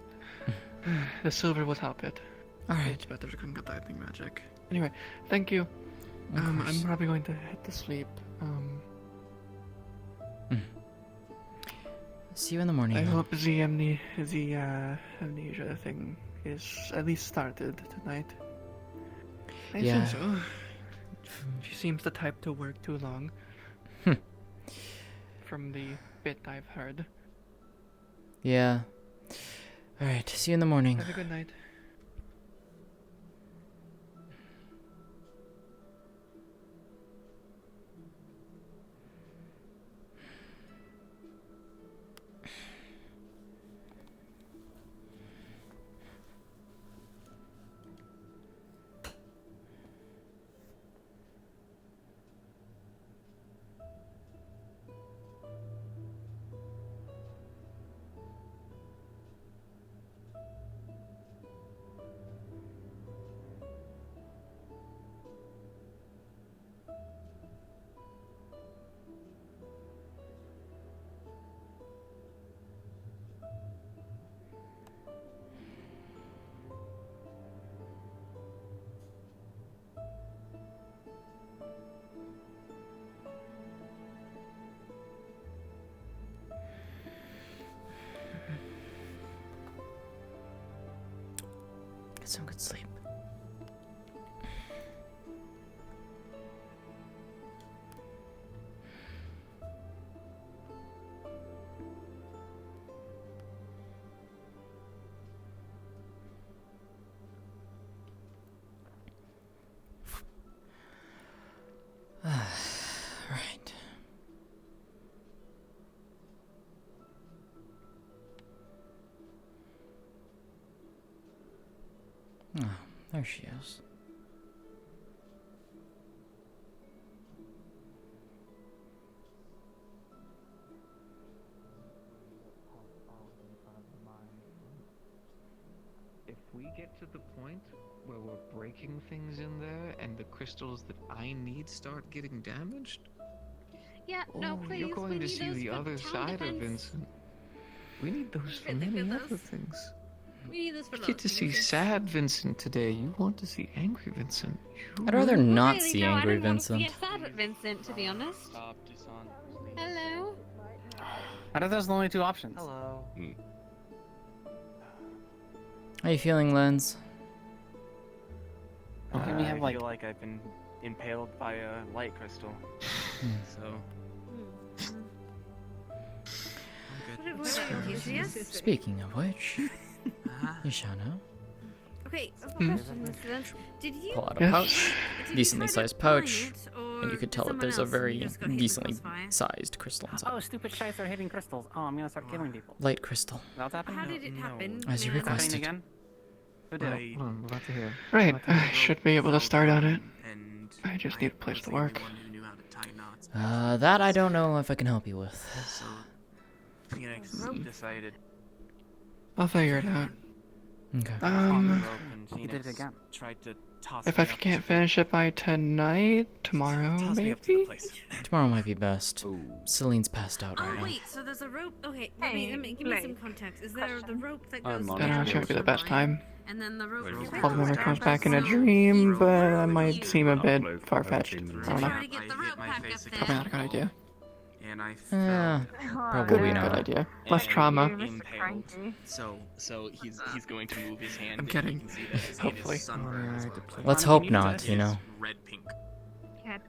E: The silver would help it.
A: Alright.
E: It's better to conduct lightning magic. Anyway, thank you. I'm probably going to head to sleep.
A: See you in the morning.
E: I
A: then.
E: hope the amnesia thing is at least started tonight. I
A: Yeah.
E: assume so. She seems the type to work too long. From the bit I've heard.
A: Yeah. Alright, see you in the morning.
E: Have a good night.
A: Get some good sleep. Right. Oh, there she is.
O: If we we get to the point where we're breaking things in there and the crystals that I need start getting damaged,
U: Yeah, no, please.
O: you're going
U: we
O: to
U: need
O: see
U: those
O: the
U: for
O: other
U: town
O: side
U: defense.
O: of Vincent. We need those for
U: Really
O: many
U: good
O: other
U: those.
O: things.
U: We need those for
O: You
U: lots
O: get to
U: of
O: see
U: things, yes.
O: sad Vincent today. You want to see angry Vincent.
A: I'd rather not
U: Really,
A: see
U: no,
A: angry
U: I don't want to
A: Vincent.
U: see a sad Vincent, to be honest. Hello.
L: How are those the only two options?
H: Hello.
A: How you feeling, Lens?
L: Can we have,
H: I
L: like-
H: feel like I've been impaled by a light crystal. So.
U: What about you, Theseus?
A: Speaking of which, you shall know.
U: Okay, I've got a question, Mr. Lens. Did you
A: Pull out a
U: Yes.
A: pouch,
U: Did you
A: decently
U: try to
A: sized
U: mine
A: pouch,
U: it, or
A: and you could
U: did
A: tell that
U: someone
A: there's a
U: else and
A: very
U: you just got hit with
A: decently
U: crossfire?
A: sized crystal inside.
L: Oh, stupid shites are hitting crystals. Oh, I'm gonna start killing people.
A: Light crystal.
L: Is that what's happening?
U: How did it happen?
A: As you
U: man?
A: requested.
L: Again? Who did it?
O: Hold on, I'm about to hear.
E: Right, I should be able to start on it. I just need a place to work.
A: That I don't know if I can help you with.
H: Phoenix decided.
E: I'll figure it out.
A: Okay.
L: You did it again.
H: Tried to toss
E: If
H: me
E: I
H: up
E: can't finish it by tonight, tomorrow maybe?
A: Tomorrow might be best. Celine's passed out
U: Oh
A: right now.
U: wait, so there's a rope. Okay, let me give me some context. Is there the rope that goes
E: Don't know, it's gonna be the best time.
U: and then the rope?
E: All the memory comes back in a dream, but that might seem a bit far-fetched. I don't know. Probably not a good idea.
H: And I
A: Probably not.
E: Good idea. Less trauma.
H: Impaled. So he's going to move his hand.
E: I'm
H: and
E: kidding.
H: you can see that his hand is
E: Hopefully.
H: sunburned as well.
A: Let's hope not, you know.
H: Red pink.
E: Yeah.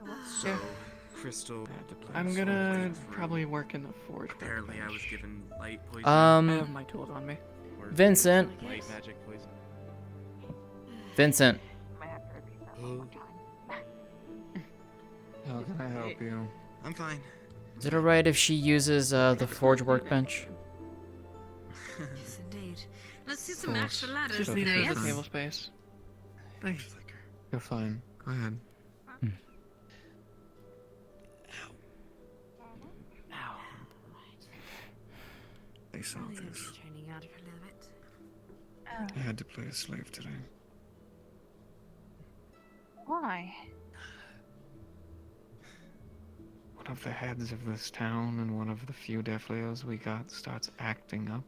H: Crystal.
E: I'm gonna probably work in the forge.
H: Apparently, I was given light poison.
E: I have my tools on me.
A: Vincent.
H: Light magic poison.
A: Vincent.
O: How can I help you?
M: I'm fine.
A: Is it alright if she uses the forge workbench?
U: Yes, indeed. Let's do some extra ladders.
E: Just
U: there,
E: need a
U: yes?
E: table space. Thanks.
O: You're fine. Go ahead.
M: They saw
U: Really
M: this.
U: is turning out for a little bit.
O: I had to play a slave today.
B: Why?
O: One of the heads of this town and one of the few Defleos we got starts acting up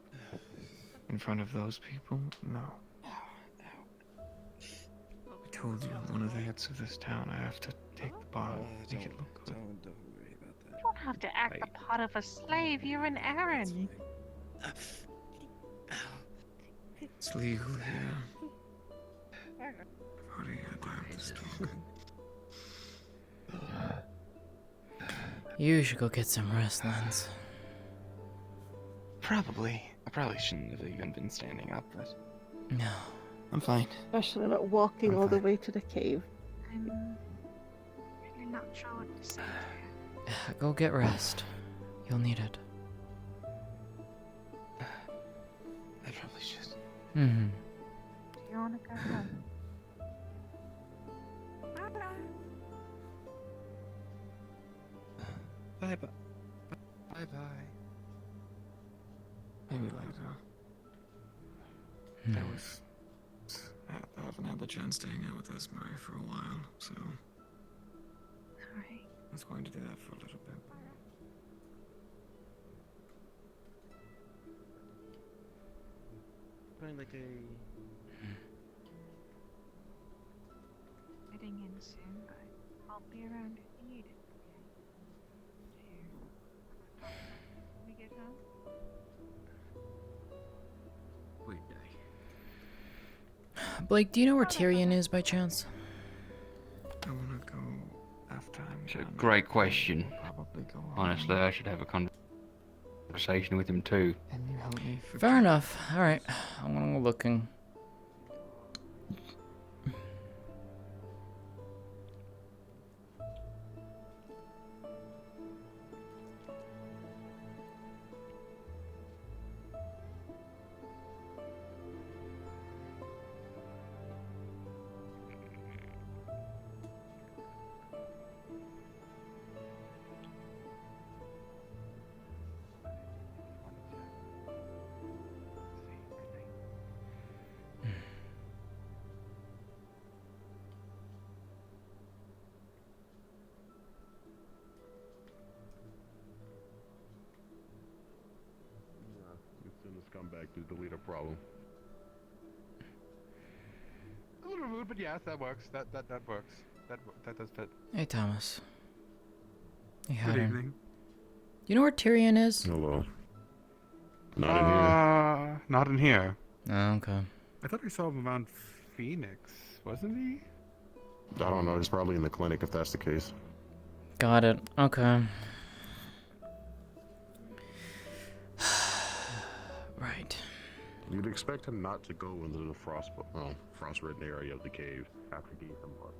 O: in front of those people. No. I told you, I'm one of the heads of this town. I have to take the bar, make it look good.
B: You don't have to act the part of a slave. You're an Aaron.
O: It's legal here. I've already had to have this talk.
A: You should go get some rest, Lens.
H: Probably. I probably shouldn't have even been standing up, but
A: No.
H: I'm fine.
P: Especially not walking all the way to the cave.
F: I'm really not sure what to say.
A: Go get rest. You'll need it.
H: I probably should.
A: Mm-hmm.
F: Do you want to go home?
O: Bye bye. Bye bye. Maybe later. I haven't had the chance to hang out with Esmeri for a while, so
F: Alright.
O: I was going to do that for a little bit.
H: Going like a.
F: Getting in soon, but I'll be around if you need it. When we get home?
M: Weird day.
A: Blake, do you know where Tyrion is by chance?
O: I want to go after I'm done.
M: Great question.
O: Probably go home.
M: Honestly, I should have a conversation with him too.
O: Can you help me?
A: Fair enough. Alright. I'm gonna go looking.
V: scumbag to delete a problem. A little rude, but yes, that works. That works. That does fit.
A: Hey, Thomas. Hey,
V: Good
A: Hatter.
V: evening.
A: You know where Tyrion is?
V: Hello. Not in here. Not in here.
A: Oh, okay.
V: I thought we saw him around Phoenix, wasn't he? I don't know. He's probably in the clinic if that's the case.
A: Got it. Okay. Right.
V: You'd expect him not to go into the frost-ridden area of the cave after getting some blood.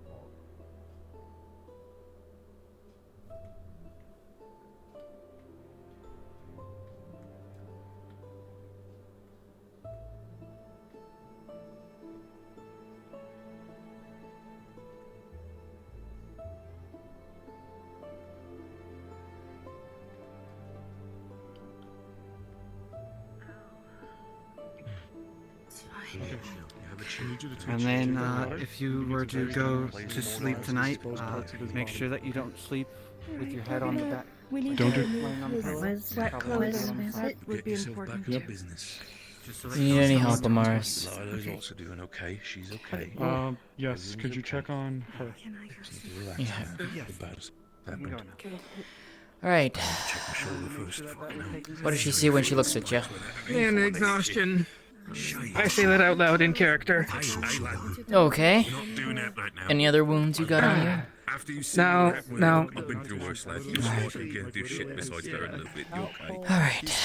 D: And then, if you were to go to sleep tonight, make sure that you don't sleep with your head on the back.
K: We need
V: Don't
K: to
V: do-
K: remove his wet clothes. That would be important too.
M: business.
A: You need any help, Amaris?
M: Lila's also doing okay. She's okay.
V: Yes, could you check on her?
A: Yeah.
M: About happened.
A: Alright.
M: Check my shoulder first.
A: What does she see when she looks at you?
Q: And exhaustion. I say that out loud in character.
A: Okay. Any other wounds you got on you?
Q: No.
M: I've been through worse life. You can't do shit besides there and live it. You okay?
A: Alright.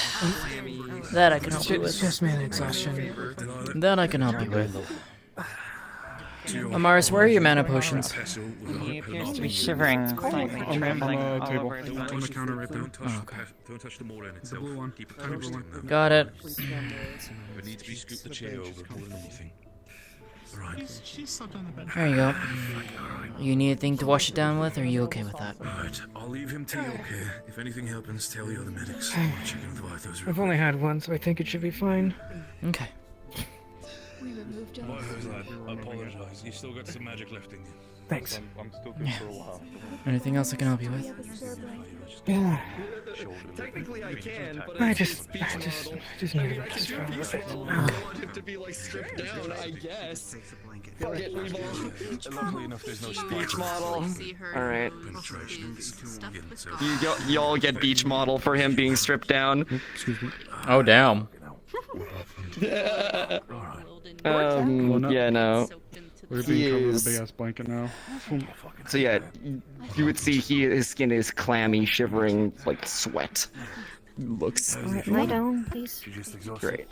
A: That I can help you with.
Q: Just man exhaustion.
A: That I can help you with. Amaris, where are your mana potions?
L: He appears to be shivering, slightly trembling all
V: table.
L: over the
V: On the counter right there.
A: Oh, okay.
M: Don't touch the mortar in
V: The
M: itself.
V: blue one.
M: Keep it
V: Tiny
M: close
V: blue
M: to
V: one.
M: them.
A: Got it.
M: If it needs to be, scoop the chair over more than anything. Right.
E: She slept on the bed.
A: There you go. You need anything to wash it down with, or are you okay with that?
M: Right. I'll leave him to your care. If anything happens, tell the other medics. Check him for those.
Q: I've only had one, so I think it should be fine.
A: Okay.
U: We removed
M: I apologize. You still got some magic left in you.
Q: Thanks.
V: I'm still good for a while.
A: Anything else I can help you with?
Q: Yeah.
R: Technically I can, but
Q: I just need to get strong with it.
R: I want him to be like stripped down, I guess. Fuck it, we've all...
M: Luckily enough, there's no
R: Beach model. All right.
M: Penetration.
R: Y'all get beach model for him being stripped down.
V: Excuse me.
A: Oh, damn.
R: Yeah, no.
V: We're
R: He
V: being covered with
R: is...
V: a big ass blanket now.
R: So yeah, you would see his skin is clammy, shivering, like sweat. Looks
F: Lie down, please.
R: great.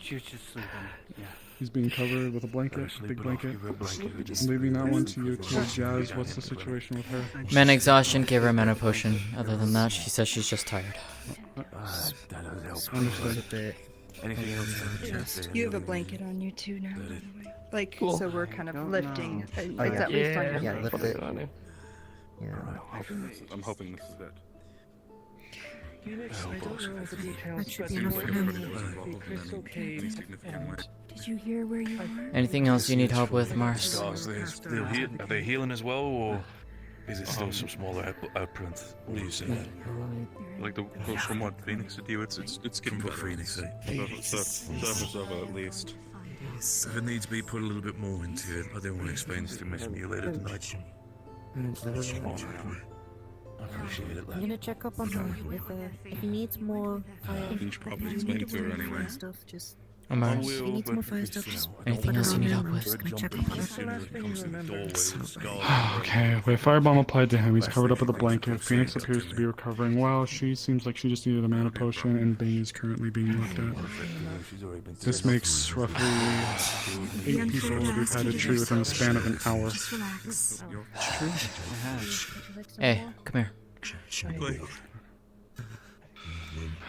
D: She was just sleeping. Yeah.
V: He's being covered with a blanket, big blanket. I'm leaving that one to you too, Jazz. What's the situation with her?
A: Mana exhaustion, gave her a mana potion. Other than that, she says she's just tired.
V: Understood.
M: Anything else?
K: You have a blanket on you too now. Like,
R: Cool.
K: so we're kind of lifting. It's
R: yeah.
K: at least on your
R: Yeah,
K: face.
R: lift it on you.
V: I'm hoping this is it.
Q: Phoenix, I don't know the details,
F: That should
Q: but
F: be
Q: the
F: enough
Q: order
F: for
Q: is
F: me.
Q: the crystal cave, and
K: Did you hear where you were?
A: Anything else you need help with, Mars?
M: Are they healing as well, or is it still some smaller outprint? What do you say?
T: Like the from what Phoenix did you? It's getting
M: From what
T: better.
M: Phoenix, eh?
T: Surface of it at least.
M: If it needs to be put a little bit more into it, I don't want to explain this too much to you later tonight. I appreciate it,
F: I'm gonna check up on her. If he needs more fire,
T: You should probably explain it to her anyway.
F: stuff, just.
A: Amaris.
F: If he needs more fire stuff, just.
A: Anything
F: put it
A: else you
F: on
A: need
F: him.
A: help
F: I'm
A: with?
F: just gonna check up on her.
V: Okay, with firebomb applied to him, he's covered up with a blanket. Phoenix appears to be recovering well. She seems like she just needed a mana potion, and Bane is currently being looked at. This makes roughly 8 people that we've had to treat within the span of an hour.
F: Just relax.
A: Hey, come here.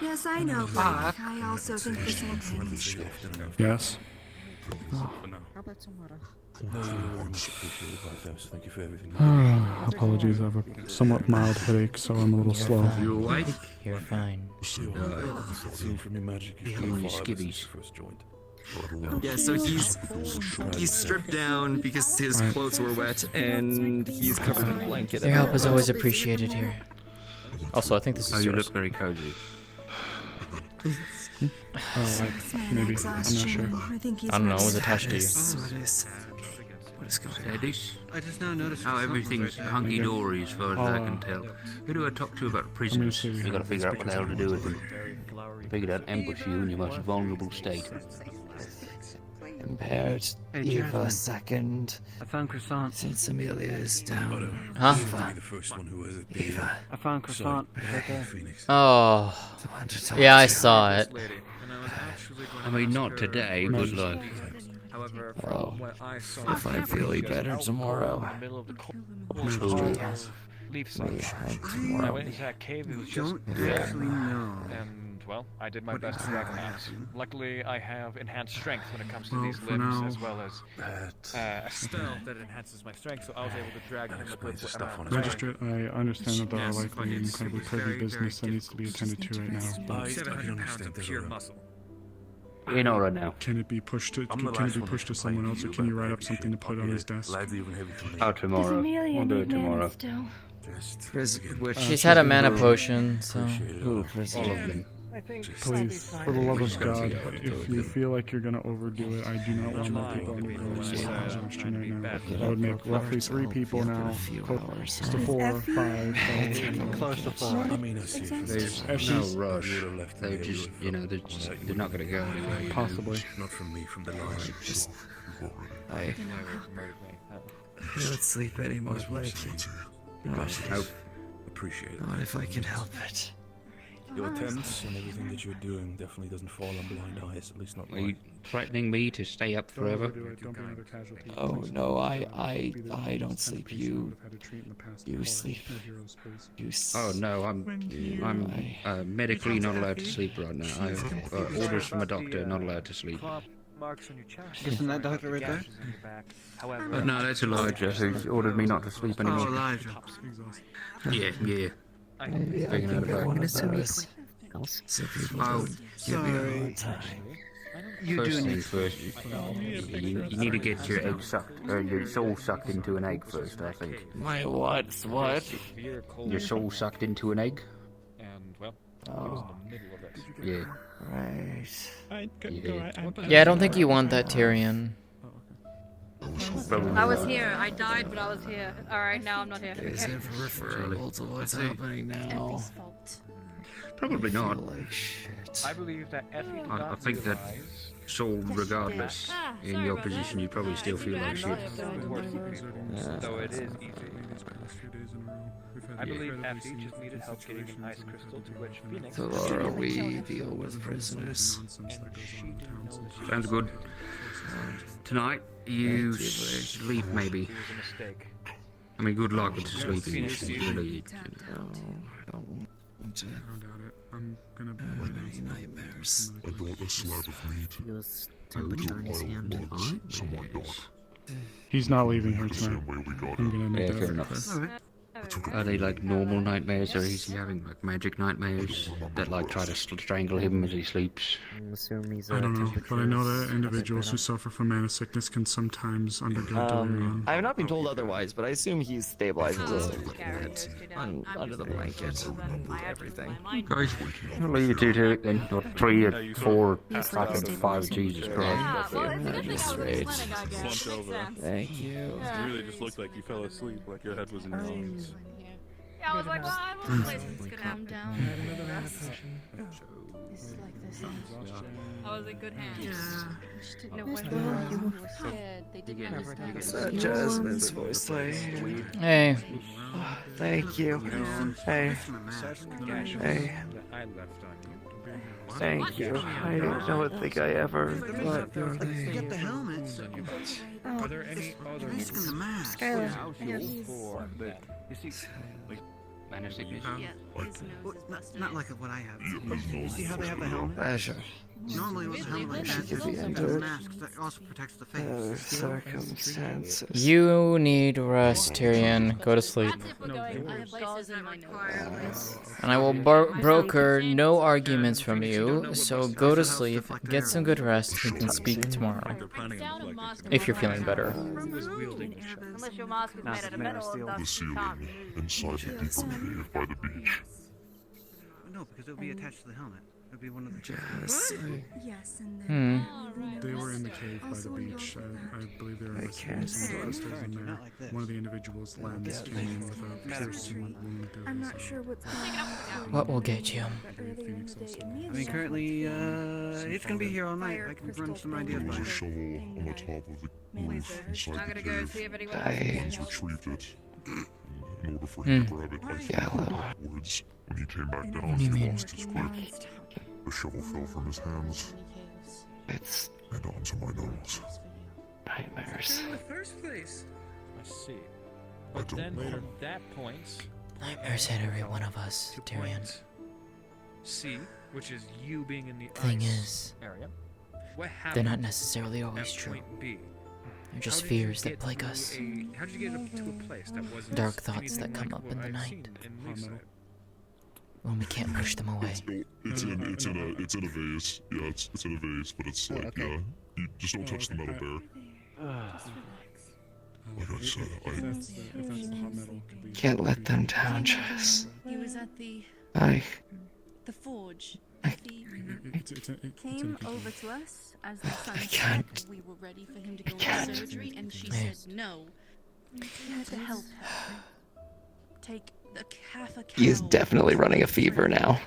F: Yes, I know, but I also think this will finish.
V: Yes?
F: How about some water?
M: Thank you for everything.
V: Apologies, I have a somewhat mild headache, so I'm a little slow.
M: You alright?
A: You're fine.
M: Seen from your magic. First joint.
R: Yeah, so he's stripped down because his clothes were wet and he's covered in a blanket.
A: Your help is always appreciated here. Also, I think this is
R: you
A: yours.
R: look very cozy.
E: Maybe. I'm not sure.
A: I don't know. It was attached to you.
O: I just now noticed
M: how everything's hunky dory as far as I can tell. Who do I talk to about prisoners?
V: You gotta figure out what the hell to do with them. Figure out ambush you in your most vulnerable state.
H: Compared
D: Hey,
H: Eva
D: Jasmine.
H: second.
D: I found croissant.
H: Since Amelia is down.
A: Huh?
H: Eva.
D: I found croissant. Right there.
A: Oh. Yeah, I saw it.
M: I mean, not today, but like.
J: However,
H: Oh,
J: from what I saw,
H: if I feel better tomorrow.
J: in the middle of the leaf
H: Maybe
J: side. I
H: tomorrow.
J: went into that cave. It was just
D: Don't actually know.
J: and well, I did my best to drag him out. Luckily, I have enhanced strength when it comes to
E: Well,
J: these
E: for
J: limbs,
E: now-
J: as well as a spell that enhances my strength. So I was able to drag him a good amount.
E: Magistrate, I understand that there are likely incredibly privy business that needs to be attended to right now, but
J: 700 pounds of pure muscle.
V: You know right now.
E: can it be pushed to someone else, or can you write up something to put on his desk?
V: Oh, tomorrow. We'll do it tomorrow.
A: She's had a mana potion, so.
V: All of them.
E: Please, for the love of God, if you feel like you're gonna overdo it, I do not want more people undergoing exhaustion right now. I would make roughly 3 people now, close to 4, 5.
D: Close to 4.
M: There's no rush. They just, they're not going to go anywhere.
E: Possibly.
T: Not from me, from the line.
H: I don't sleep anymore, Blake.
T: Appreciate it.
H: Not if I can help it.
T: Your attempts and everything that you're doing definitely doesn't fall on blind eyes, at least not
M: Are you
T: mine.
M: threatening me to stay up forever?
H: Oh no, I don't sleep. You sleep. You
M: Oh no, I'm medically not allowed to sleep right now. I have orders from a doctor, not allowed to sleep.
J: Marks on your chest.
D: Isn't that doctor right there?
J: However,
M: No, that's Elijah who's ordered me not to sleep anymore.
D: Oh, Elijah.
M: Yeah.
H: Maybe I can get one of those. So people
M: Oh,
H: give me a hard time.
D: You
M: First
D: do need.
M: things first, you need to get your egg sucked, or your soul sucked into an egg first, I think.
H: My what? What?
M: Your soul sucked into an egg?
J: and well,
H: Oh,
M: Yeah.
H: right.
A: Yeah, I don't think you want that, Tyrion.
M: Probably
U: I was
M: not.
U: here. I died, but I was here. Alright, now I'm not here.
H: Is it referable to what's happening now?
M: Probably not.
H: Like shit.
J: I believe that Effie did
M: I
J: not
M: think that
J: realize
M: soul, regardless, in your position, you probably still feel like shit.
J: though it is easy. I believe Effie just needed help getting an ice crystal to which Phoenix.
H: Tomorrow we deal with prisoners.
M: Sounds good. Tonight, you sleep maybe.
J: It was a mistake.
M: I mean, good luck with sleeping. Really,
E: I doubt it. I'm gonna
H: many nightmares.
T: I brought a slab of meat.
Q: Feels temperature in his hand.
E: He's not leaving here tonight. I'm gonna make
M: Yeah,
E: that
M: fair
E: a
M: enough.
E: request.
M: Are they like normal nightmares, or is he having like magic nightmares that like try to strangle him as he sleeps?
Q: I'm assuming he's
E: I don't know, but I know that individuals who suffer from mana sickness can sometimes undergo delirium.
R: I have not been told otherwise, but I assume he's stabilized a little bit under the blanket. Everything.
M: Guys, I'll leave you two to it then. Or 3 or 4, fucking 5, Jesus Christ.
T: Slumped over.
R: Thank you.
T: You really just looked like you fell asleep, like your head was in your arms.
U: Yeah, I was like, well, I wasn't placing this could calm down. This is like this. I was in good hands.
P: Yeah.
U: Just didn't know when you were scared. They didn't understand.
H: Is that Jasmine's voice I hear?
A: Hey.
H: Oh, thank you. Hey. Hey. Thank you. I don't think I ever thought your name.
D: Get the helmet.
J: Are there any other
D: Asking the mask.
U: Skylar.
D: You see,
M: Mana sickness?
D: not like what I have. You see how they have the helmet?
H: Pleasure.
D: Normally with a helmet like
H: She
D: that,
H: could be
D: there's a
H: entered.
D: mask that also protects the face.
H: Other circumstances.
A: You need rest, Tyrion. Go to sleep. And I will broker no arguments from you, so go to sleep, get some good rest, we can speak tomorrow. If you're feeling better.
U: Unless your mask is made out of metal,
T: The
U: that's
T: ceiling inside the people cave by the beach.
D: No, because it would be attached to the helmet. It'd be one of the
O: Yes.
F: Yes, and
A: Hmm.
T: They were in the cave by the beach. I believe they were investigating some of the crystals in there. One of the individuals' lens came in with a piercing wound through
F: I'm
T: his
F: not sure what's going on.
A: What will get you?
D: I mean, currently, it's gonna be here all night. I can run some ideas by
I: There was a
D: you.
I: shovel on the top of the roof inside
K: I'm
I: the
K: gonna go
I: cave.
K: see if anyone
I: Wardens retrieved it. In order for him to grab it, I fell backwards. When he came back down, he lost his grip. The shovel fell from his hands and onto my nose.
O: Nightmares.
J: In the first place. I see.
I: I
J: But
I: don't
J: then
I: know.
J: from that point,
A: Nightmares hit every one of us,
J: to
A: Tyrion.
J: point C, which is you being in the
A: Thing
J: ice
A: is,
J: area. What happened?
A: they're not necessarily always
J: at
A: true.
J: point B?
A: They're just
J: How did you
A: fears that
J: get
A: plague
J: to
A: us.
J: How did you get up to a place that wasn't
A: Dark thoughts
J: anything
A: that come
J: like
A: up
J: what
A: in the
J: I've
A: night.
J: seen in Lakeside?
A: When we can't push them away.
I: It's in a vase. Yeah, it's in a vase, but it's like, yeah, you just don't touch the metal there. Like I said,
T: If that's the hot metal, could be.
O: Can't let them down, Jess.
U: He was at the forge. He came over to us as the sun set. We were ready for him to go into surgery, and she said no. We had to help her. Take half a cow.
O: He is definitely running a fever now.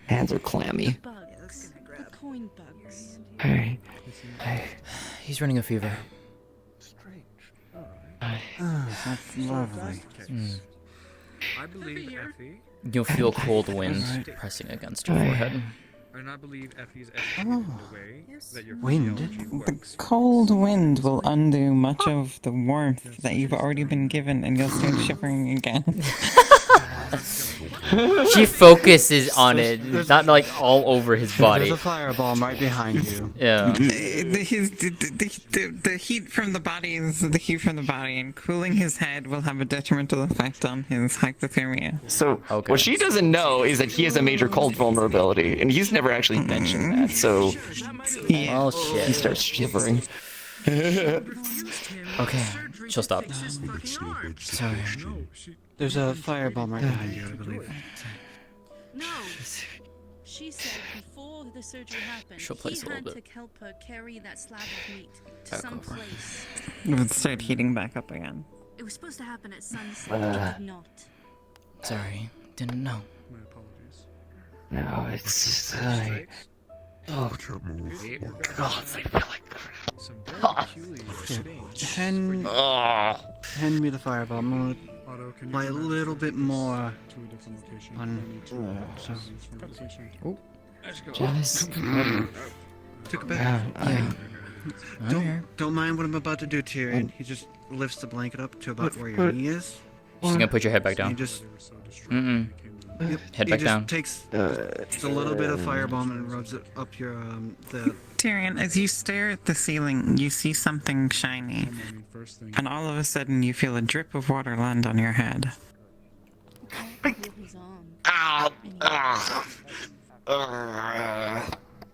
O: Hands are clammy.
U: Bugs. The coin bugs.
O: Hey.
A: He's running a fever.
D: That's lovely.
J: I believe Effie.
A: You'll feel cold wind pressing against your forehead.
J: And I believe Effie's educated in the way that your
L: Wind.
J: physiology
L: The
J: works.
L: cold wind will undo much of the warmth that you've already been given, and you'll start shivering again.
A: She focuses on it, not like all over his body.
D: There's a firebomb right behind you.
A: Yeah.
L: The heat from the body is the heat from the body, and cooling his head will have a detrimental effect on his hypothermia.
H: So what she doesn't know is that he has a major cold vulnerability, and he's never actually mentioned that. So
A: Oh shit.
H: he starts shivering.
A: Okay, she'll stop. Sorry.
D: There's a firebomb right behind you, I believe.
U: No. She said before the surgery happened,
A: She'll
U: he
A: place a
U: had
A: little
U: to help her carry that slab of meat to
L: Back
U: some
L: over.
U: place.
L: It would start heating back up again.
U: It was supposed to happen at sunset, but it did not.
A: Sorry, didn't know.
T: My apologies.
O: No, it's just
I: I can't move.
O: God, I feel like
J: Some very
O: crap.
J: peculiar
D: Hand me the firebomb. I'm
T: Otto, can you
D: gonna apply a
T: come
D: little bit more
T: to a different location?
D: on.
T: I need to
D: So.
T: from the location.
A: Oh.
J: Let's go.
O: Jess.
D: Took a bath.
A: Yeah.
D: Don't mind what I'm about to do, Tyrion. He just lifts the blanket up to about where your knee is.
A: She's gonna put your head back
D: He
A: down.
D: just
A: Mm-mm.
D: Yep,
A: Head
D: he
A: back
D: just
A: down.
D: takes just a little bit of firebomb and rubs it up your the.
L: Tyrion, as you stare at the ceiling, you see something shiny, and all of a sudden you feel a drip of water land on your head.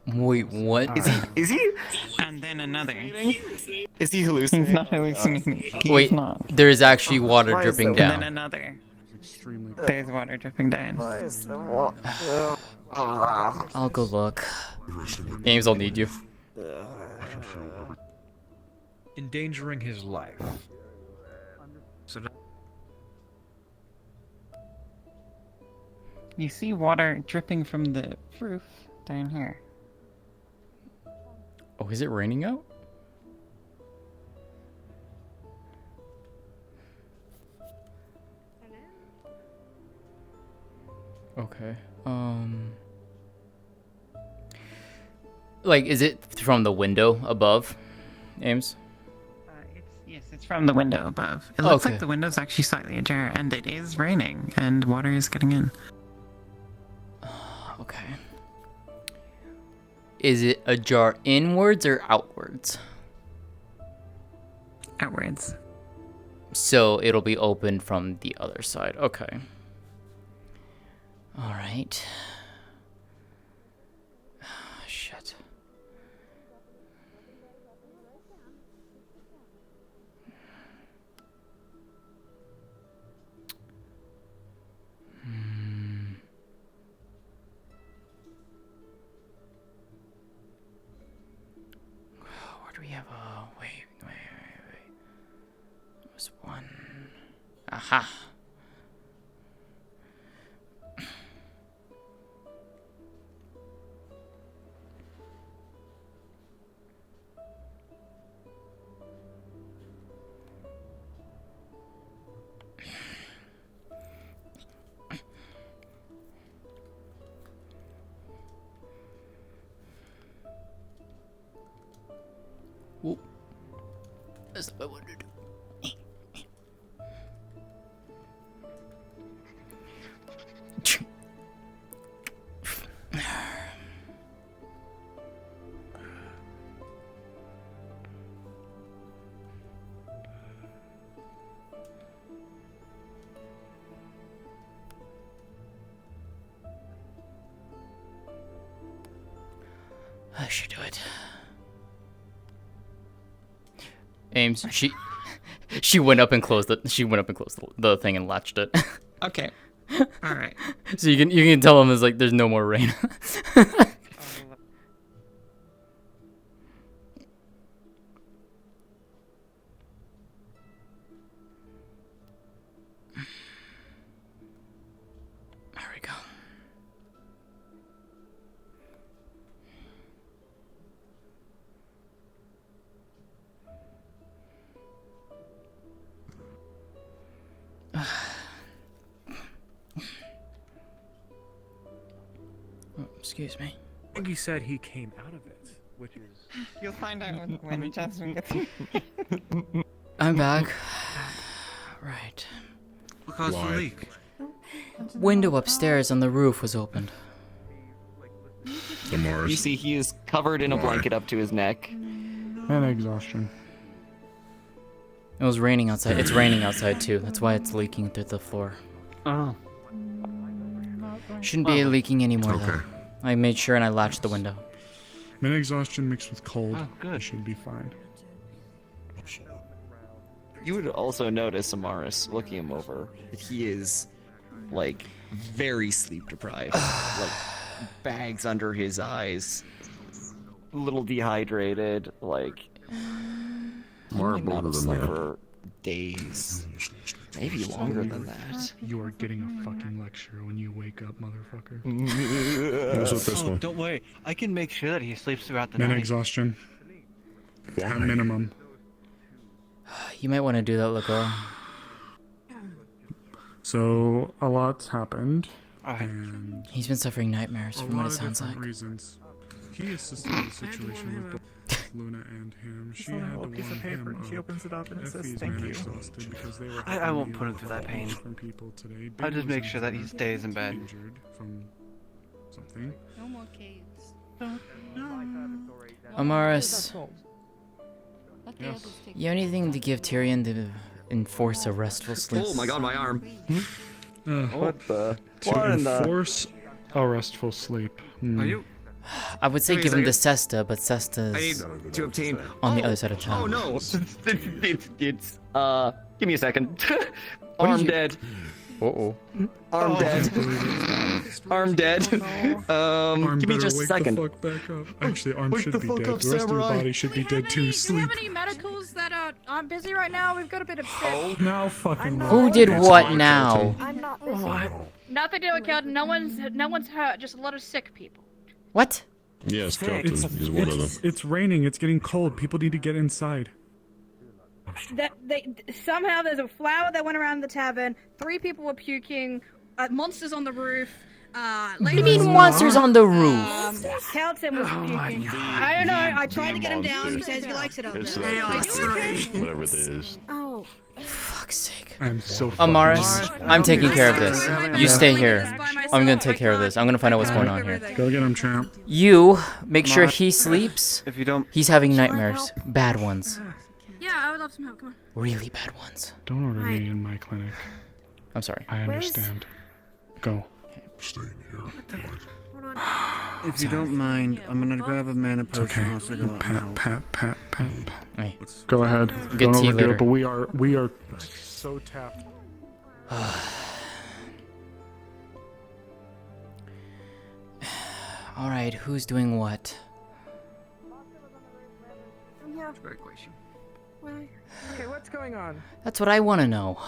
A: Wait, what?
H: Is he?
L: And then another.
H: Is he hallucinating?
L: He's not hallucinating. He's
A: Wait,
L: not.
A: there is actually water
H: Why is
A: dripping
H: that-
L: And then
A: down.
L: another. There's water dripping down.
A: I'll go look. James, I'll need you.
J: Endangering his life. So
L: You see water dripping from the roof down here.
A: Oh, is it raining out? Okay. Like, is it from the window above, Ames?
L: Yes, it's from the window above. It looks
A: Okay.
L: like the window's actually slightly ajar, and it is raining, and water is getting in.
A: Okay. Is it ajar inwards or outwards?
L: Outwards.
A: So it'll be open from the other side. Okay. All right. Shit. What do we have? Oh, wait. There was one. Aha! Whoop. That's what I wanted to do. I should do it. Ames, she went up and closed the thing and latched it.
R: Okay. All right.
A: So you can tell him it's like there's no more rain. There we go. Oh, excuse me.
J: I think he said he came out of it, which is...
L: You'll find out when Jasmine gets
A: I'm back. Right.
Q: What caused the leak?
A: Window upstairs on the roof was opened.
R: You see, he is covered in a blanket up to his neck.
T: And exhaustion.
A: It was raining outside. It's raining outside too. That's why it's leaking through the floor.
D: Oh.
A: Shouldn't be leaking anymore though. I made sure and I latched the window.
T: Min exhaustion mixed with cold.
D: Oh, good.
T: Should be fine.
R: You would also notice, Amaris, looking him over, that he is, like, very sleep deprived. Like, bags under his eyes. A little dehydrated, like...
I: More
R: not
I: older
R: asleep
I: than that.
R: for days. Maybe longer than that.
T: You are getting a fucking lecture when you wake up, motherfucker.
D: Oh, don't worry. I can make sure that he sleeps throughout the
T: Min
D: night.
T: exhaustion. At minimum.
A: You might want to do that, Lagor.
T: So a lot's happened.
D: Alright.
T: And
A: He's been suffering nightmares
T: a
A: from what
T: lot
A: it
T: of
A: sounds
T: different
A: like.
T: reasons. He assisted the situation with both Luna and him. She had to warn
N: piece of paper,
T: him
N: and she opens it up and it says,
T: Effie's
N: "Thank
T: man
N: you."
T: exhausted because they were
D: I won't
T: having
D: put him through that pain.
T: from people today.
D: I'll
T: Ben
D: just
T: was
D: make sure that he
T: injured.
D: stays in bed.
T: Injured from something.
U: No more caves.
A: Amaris,
U: Let the
D: Yes.
U: others take
A: you have anything to give Tyrion to enforce a restful sleep?
R: Oh my god, my arm.
T: What
R: the?
T: To
R: What in the...
T: enforce a restful sleep.
N: Are you?
A: I would say
R: Wait a
A: give him the
R: second.
A: Cesta, but Cesta's
R: I need to obtain...
A: on the other side of town.
R: Oh no! it's give me a second.
A: What
R: Arm
A: did you-
R: dead.
A: Uh-oh.
R: Arm dead. Arm dead.
T: Arm
R: Give me
T: better
R: just a
T: wake
R: second.
T: the fuck back up. Actually, arm
R: Wake
T: should
R: the
T: be
R: fuck
T: dead.
R: up,
T: The rest of your
R: samurai.
T: body should be dead too.
G: Do we
T: Sleep.
G: have any medicals that aren't busy right now? We've got a bit of sick.
T: Now fucking.
A: Who did what now?
K: I'm not busy.
G: Nothing to do with Kelton. No one's hurt. Just a lot of sick people.
A: What?
I: Yes, Captain. He's one of them.
T: It's raining. It's getting cold. People need to get inside.
G: Somehow there's a flower that went around the tavern. 3 people were puking. Monsters on the roof.
A: What do you mean monsters on the roof?
G: Kelton was puking. I don't know. I tried to get him down. He says he likes it up
I: It's
G: there. Are you okay?
I: whatever it is.
K: Oh.
A: Fuck's sake.
T: I'm so.
A: Amaris, I'm taking care of this. You stay here. I'm gonna take care of this. I'm gonna find out what's going on here.
T: Go get him, champ.
A: You make sure he sleeps.
D: If you don't,
A: He's having nightmares. Bad ones.
G: Yeah, I would love some help. Come on.
A: Really bad ones.
T: Don't order me in my clinic.
A: I'm sorry.
T: I understand. Go.
I: Staying here.
D: if you don't mind, I'm gonna grab a mana potion.
T: Okay.
D: and also go out now.
T: Pat.
A: Hey.
T: Go ahead.
A: Good
T: Don't
A: tea
T: overdo
A: later.
T: it, but we are so tapped.
A: Alright, who's doing what?
K: Yeah.
O: Great question.
G: Okay, what's going on?
A: That's what I want to know.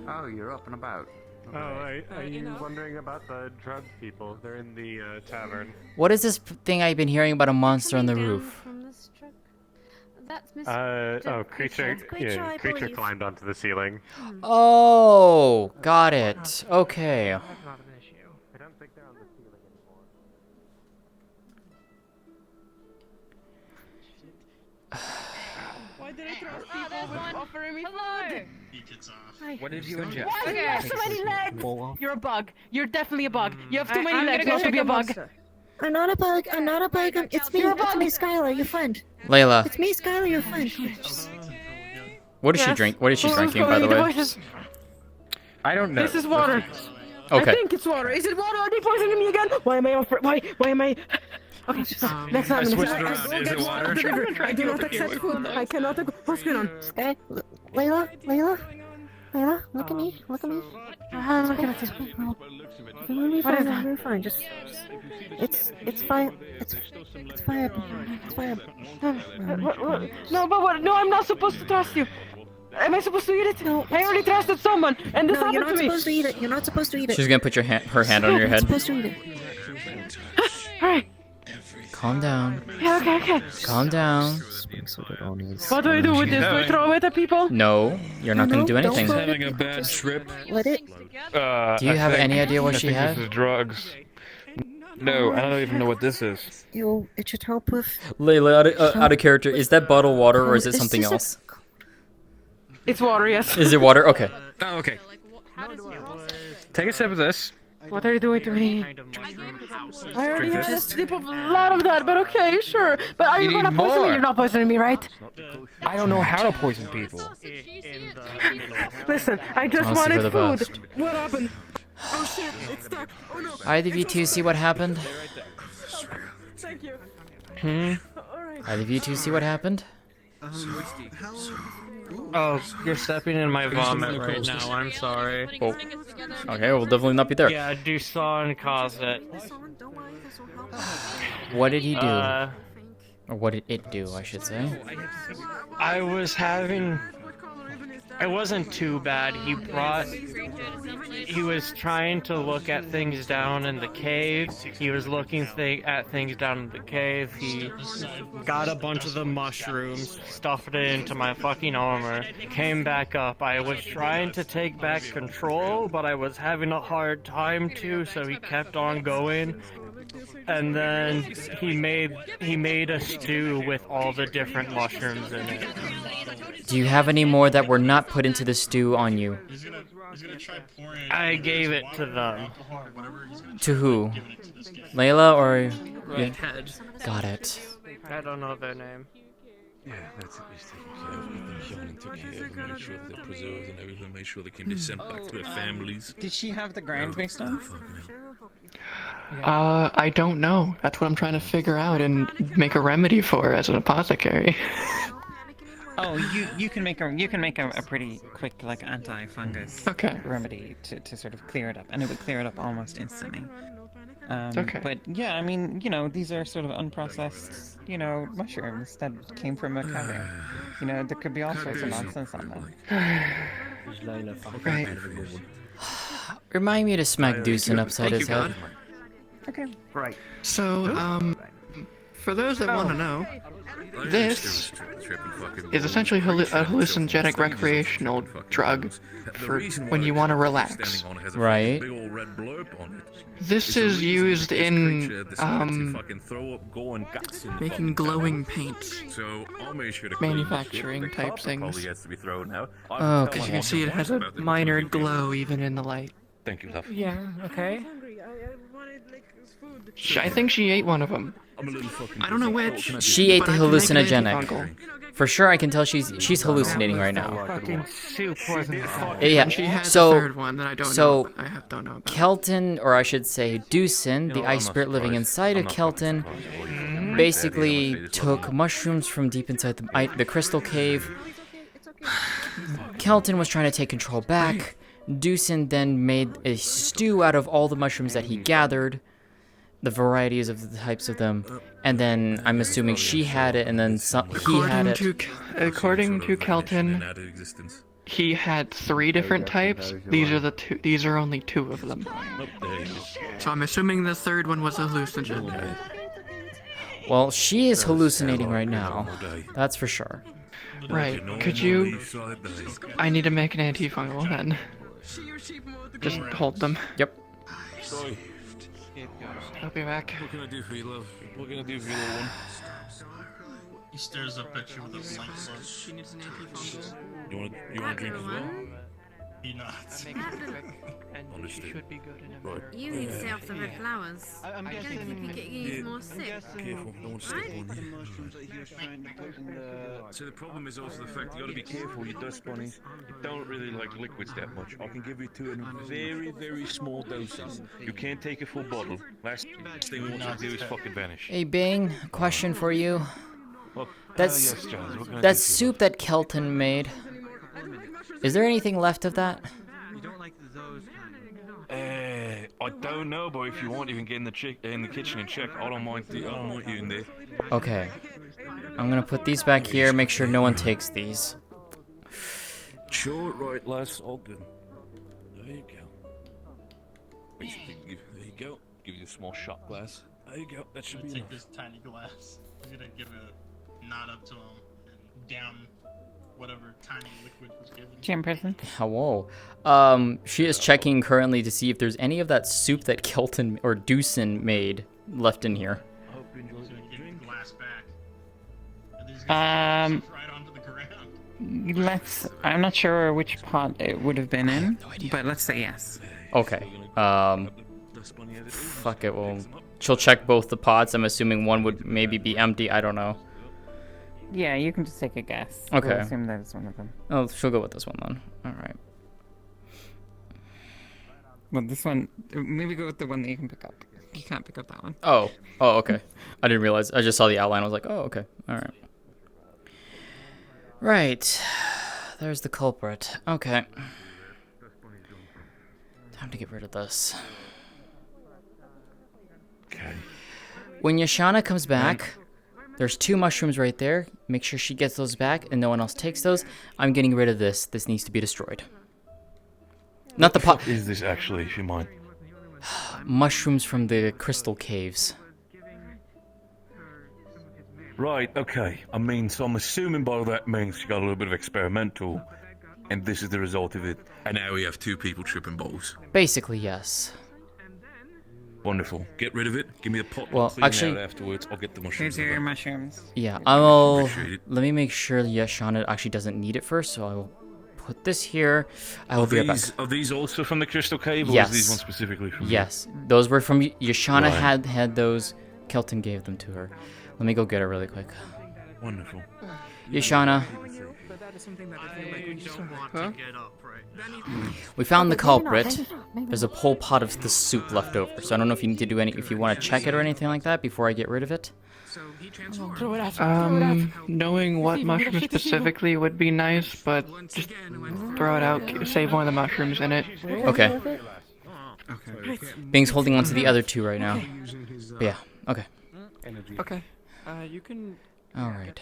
O: Oh, you're up and about.
V: Oh, are you wondering about the drug people? They're in the tavern.
A: What is this thing I've been hearing about a monster on the roof?
U: From this truck? That's Mr.
V: Creature,
U: I
V: creature
U: believe.
V: climbed onto the ceiling.
A: Oh, got it. Okay.
V: That's not an issue. I don't think they're on the ceiling anymore.
G: Why did I trust people with offering me food?
J: What did you ingest?
G: Why do you have so many legs? You're a bug. You're definitely a bug. You have too many
U: I'm
G: legs
U: gonna
G: not
U: go
G: to be a
U: check
G: bug.
U: monster.
P: I'm not a bug. I'm not a bug. It's me.
G: You're a
P: It's
G: bug.
P: me, Skylar, your friend.
A: Layla,
P: It's me, Skylar, your friend.
A: what is she
G: Yes?
A: drink? What is she
G: Who's
A: drinking, by
G: calling
A: the
G: me
A: way?
G: voices?
J: I don't know.
G: This is water.
A: Okay.
G: I think it's water. Is it water? Are they poisoning me again? Why am I on? Why am I? Okay, just next time.
J: I switched
G: next
J: around.
G: time.
J: Is it water?
G: I do not accept food. I cannot. What's going on?
P: Sky, Layla, look at me. Look at me.
G: I'm looking at you.
P: We'll be
G: What is
P: fine.
G: that?
P: We'll be fine. Just it's fine. It's fine. It's fine.
G: No, but what? No, I'm not supposed to trust you. Am I supposed to eat it? No. I already trusted someone, and this
P: No, you're
G: happened
P: not
G: to me.
P: supposed to eat it. You're not supposed to eat it.
A: She's gonna put her hand on your
P: You're
A: head.
P: not supposed to eat it.
G: Alright.
A: Calm down.
G: Yeah, okay.
A: Calm down.
G: What do I do with this? Do I throw it at people?
A: No, you're not gonna do
P: don't
A: anything.
P: throw
J: Having a bad trip.
P: Let it.
A: Do you have any idea what
V: I
A: she
V: think
A: has?
V: This is drugs. No, I don't even know what this is.
P: It should help with.
A: Layla, out of character, is that bottled water or is it
P: It's
A: something
P: just a-
A: else?
G: It's water, yes.
A: Is it water? Okay.
J: Oh, okay. Take a sip of this.
G: What are you doing to me? I already had a sip of a lot of that, but okay, sure. But are you
J: You
G: gonna
J: need
G: poison me?
J: more.
G: You're not poisoning me, right?
J: I don't know how to poison people.
G: Listen, I just
A: Honestly, for
G: wanted
A: the
G: food.
A: best.
G: What happened? Oh shit, it's stuck. Oh no.
A: Either of you two see what happened?
G: Thank you.
V: Hmm?
A: Either of you two see what happened?
C: Oh, you're stepping in my vomit right now. I'm sorry.
A: Oh. Okay, we'll definitely not be there.
C: Yeah, Dusan caused it.
A: What did he do?
C: Uh,
A: Or what did it do, I should say?
C: I was having. It wasn't too bad. He was trying to look at things down in the cave. He was looking at things down in the cave. He got a bunch of the mushrooms, stuffed it into my fucking armor, came back up. I was trying to take back control, but I was having a hard time to, so he kept on going. And then he made a stew with all the different mushrooms in it.
A: Do you have any more that were not put into the stew on you?
C: I gave it to them.
A: To who? Layla or... Yeah.
C: Ted.
A: Got it.
C: I don't know their name.
I: Yeah, that's at least taken care of. Everything took care of, made sure that they're preserved and everything, made sure they can be sent back to their families.
L: Did she have the grand based on?
E: I don't know. That's what I'm trying to figure out and make a remedy for as an apothecary.
L: Oh, you can make a pretty quick like anti-fungus remedy to sort of clear it up, and it would clear it up almost instantly.
E: Okay.
L: But yeah, I mean, you know, these are sort of unprocessed, you know, mushrooms that came from a cavern. You know, there could be all sorts of nonsense on them.
E: Right.
A: Remind me to smack Deucin upside his head.
L: Okay.
D: Right.
E: So, for those that want to know, this is essentially a hallucinogenic recreational drug for when you want to relax.
A: Right.
E: This is used in making glowing paints, manufacturing type things.
A: Oh,
E: as you can see, it has a minor glow even in the light.
V: Thank you, love.
G: Yeah, okay.
E: I think she ate one of them. I don't know which.
A: She ate
E: but
A: the
E: I can make an
A: hallucinogenic.
E: antifungal.
A: For sure, I can tell she's hallucinating right now.
C: Fucking soup wasn't
A: Yeah.
E: And she had
A: So,
E: the third one that I don't know. Don't know about.
A: Kelton, or I should say Deucin, the ice spirit living inside of Kelton, basically took mushrooms from deep inside the crystal cave. Kelton was trying to take control back. Deucin then made a stew out of all the mushrooms that he gathered. the varieties of the types of them, and then I'm assuming she had it, and then he had it.
E: According to Kelton, he had 3 different types. These are the 2. These are only 2 of them. So I'm assuming the 3rd one was a hallucinogen.
A: Well, she is hallucinating right now. That's for sure.
E: Right. Could you? I need to make an antifungal then. Just hold them.
A: Yep.
E: I'll be back.
N: What can I do for you, love? What can I do for you, little one?
S: He stares up at you with a blank look.
E: She needs an antifungal.
N: You want a drink as well?
S: He nods.
N: Understood.
E: Should be good in a
N: Right.
U: You need to stay off the red flowers.
D: I'm
U: You're
D: guessing
U: gonna keep getting you more sick.
N: Careful, don't want to step on
D: the
N: you.
D: mushrooms that he was trying to put in the...
N: So the problem is also the fact you got to be careful. You dust bunnies. You don't really like liquids that much. I can give you 2 in very, very small doses. You can't take a full bottle. Last thing we want you to do is fucking vanish.
A: Hey Bing, question for you.
N: Well,
A: That's
N: yes, Jones, what can I
A: that
N: do for you?
A: soup that Kelton made. Is there anything left of that?
N: I don't know, but if you want, you can get in the kitchen and check. I don't mind you in there.
A: Okay. I'm gonna put these back here, make sure no one takes these.
N: Sure, right, lass. All good. There you go. There you go. Give you a small shot glass. There you go. That should be
S: Take
N: enough.
S: this tiny glass. He's gonna give a nod up to him and down whatever tiny liquid was given.
L: Jam present.
A: Hello. She is checking currently to see if there's any of that soup that Kelton or Deucin made left in here.
S: He's gonna give the glass back. And then he's right onto the ground.
L: I'm not sure which pot it would have been in, but let's say yes.
A: Okay. Fuck it. Well, she'll check both the pots. I'm assuming one would maybe be empty. I don't know.
L: Yeah, you can just take a guess.
A: Okay.
L: We'll assume that it's one of them.
A: Oh, she'll go with this one then. All right.
L: Well, this one, maybe go with the one that you can pick up. You can't pick up that one.
A: Oh. Oh, okay. I didn't realize. I just saw the outline. I was like, oh, okay. All right. Right. There's the culprit. Okay. Time to get rid of this.
N: Okay.
A: When Yashana comes back, there's 2 mushrooms right there. Make sure she gets those back and no one else takes those. I'm getting rid of this. This needs to be destroyed. Not the pot.
N: What is this actually, if you mind?
A: Mushrooms from the crystal caves.
N: Right, okay. I mean, so I'm assuming by that means she got a little bit of experimental, and this is the result of it. And now we have 2 people tripping balls.
A: Basically, yes.
N: Wonderful. Get rid of it. Give me a pot.
A: Well,
N: clean
A: actually-
N: out afterwards. I'll get the mushrooms.
L: Here's your mushrooms.
A: Yeah, I'll...
N: Appreciate it.
A: Let me make sure Yashana actually doesn't need it first, so I will put this here. I will be right back.
N: Are these also from the Crystal Cave, or
A: Yes.
N: is these ones specifically from
A: Yes, those were from Yashana.
N: Right.
A: Had those. Kelton gave them to her. Let me go get her really quick.
N: Wonderful.
A: Yashana,
Q: But that is something that I feel like we don't want to get up, right?
A: we found the
P: Maybe not,
A: culprit.
P: maybe not, maybe
A: There's a whole pot of the soup left over, so I don't know if you need to do any. If you want to check it or anything like that before I get rid of it.
Q: So he transformed.
E: Knowing what mushroom specifically would be nice, but just throw it out. Save one of the mushrooms in it.
A: Okay. Bing's holding on to the other 2 right now. But yeah. Okay.
E: Okay. You can.
A: All right.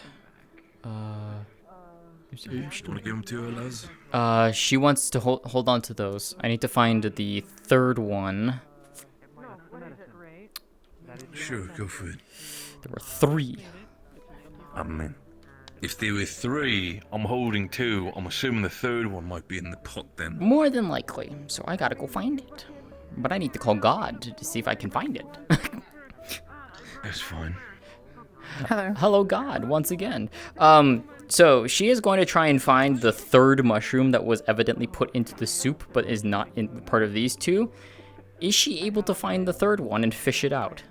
N: Do you want to give them to her, Les?
A: She wants to hold on to those. I need to find the 3rd one.
N: Sure, go for it.
A: There were 3.
N: I mean, if there were 3, I'm holding 2. I'm assuming the 3rd one might be in the pot then.
A: More than likely. So I gotta go find it. But I need to call God to see if I can find it.
N: That's fine.
A: Hello, God, once again. So she is going to try and find the 3rd mushroom that was evidently put into the soup, but is not in part of these 2. Is she able to find the 3rd one and fish it out?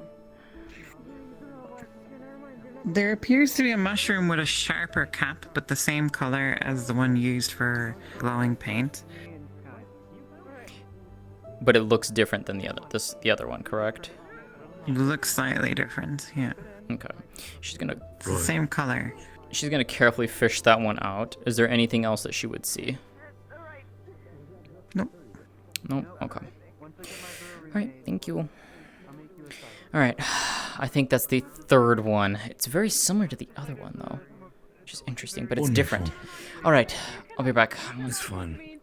L: There appears to be a mushroom with a sharper cap, but the same color as the one used for glowing paint.
A: But it looks different than the other one, correct?
L: It looks slightly different, yeah.
A: Okay. She's gonna...
L: It's the same color.
A: She's gonna carefully fish that one out. Is there anything else that she would see?
L: Nope.
A: Nope? Okay. Alright, thank you. Alright, I think that's the third one. It's very similar to the other one, though. Which is interesting, but it's different. Alright, I'll be back.
N: It's fine.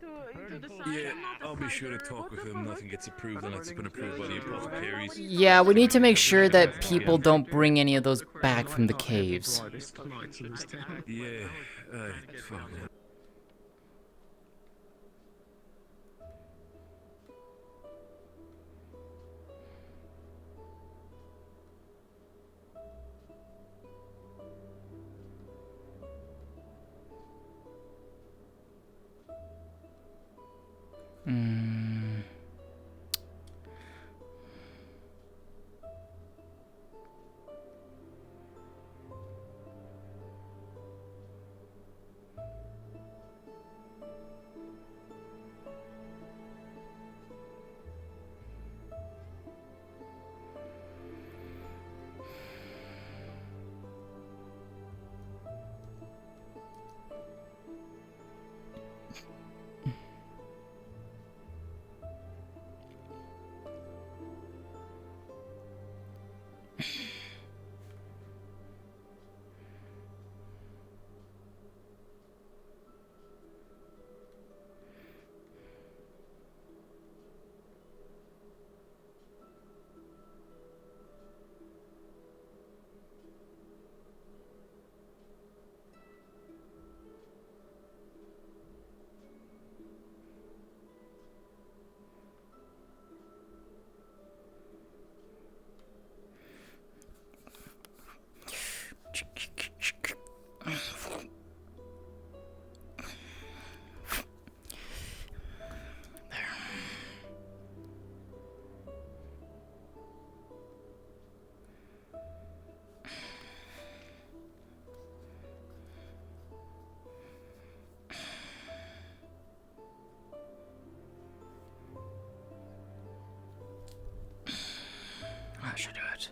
N: Yeah, I'll be sure to talk with him. Nothing gets approved unless it's been approved by the apothecaries.
A: Yeah, we need to make sure that people don't bring any of those back from the caves.
N: Yeah, fuck.
A: Mm. I should do it.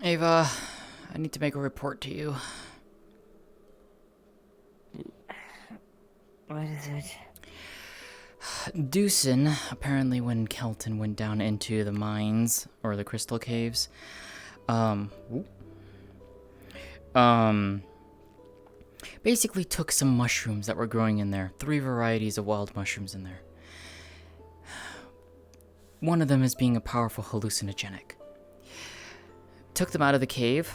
A: Ava, I need to make a report to you.
P: What is it?
A: Deucin, apparently when Kelton went down into the mines, or the crystal caves, basically took some mushrooms that were growing in there. 3 varieties of wild mushrooms in there. One of them is being a powerful hallucinogenic. Took them out of the cave,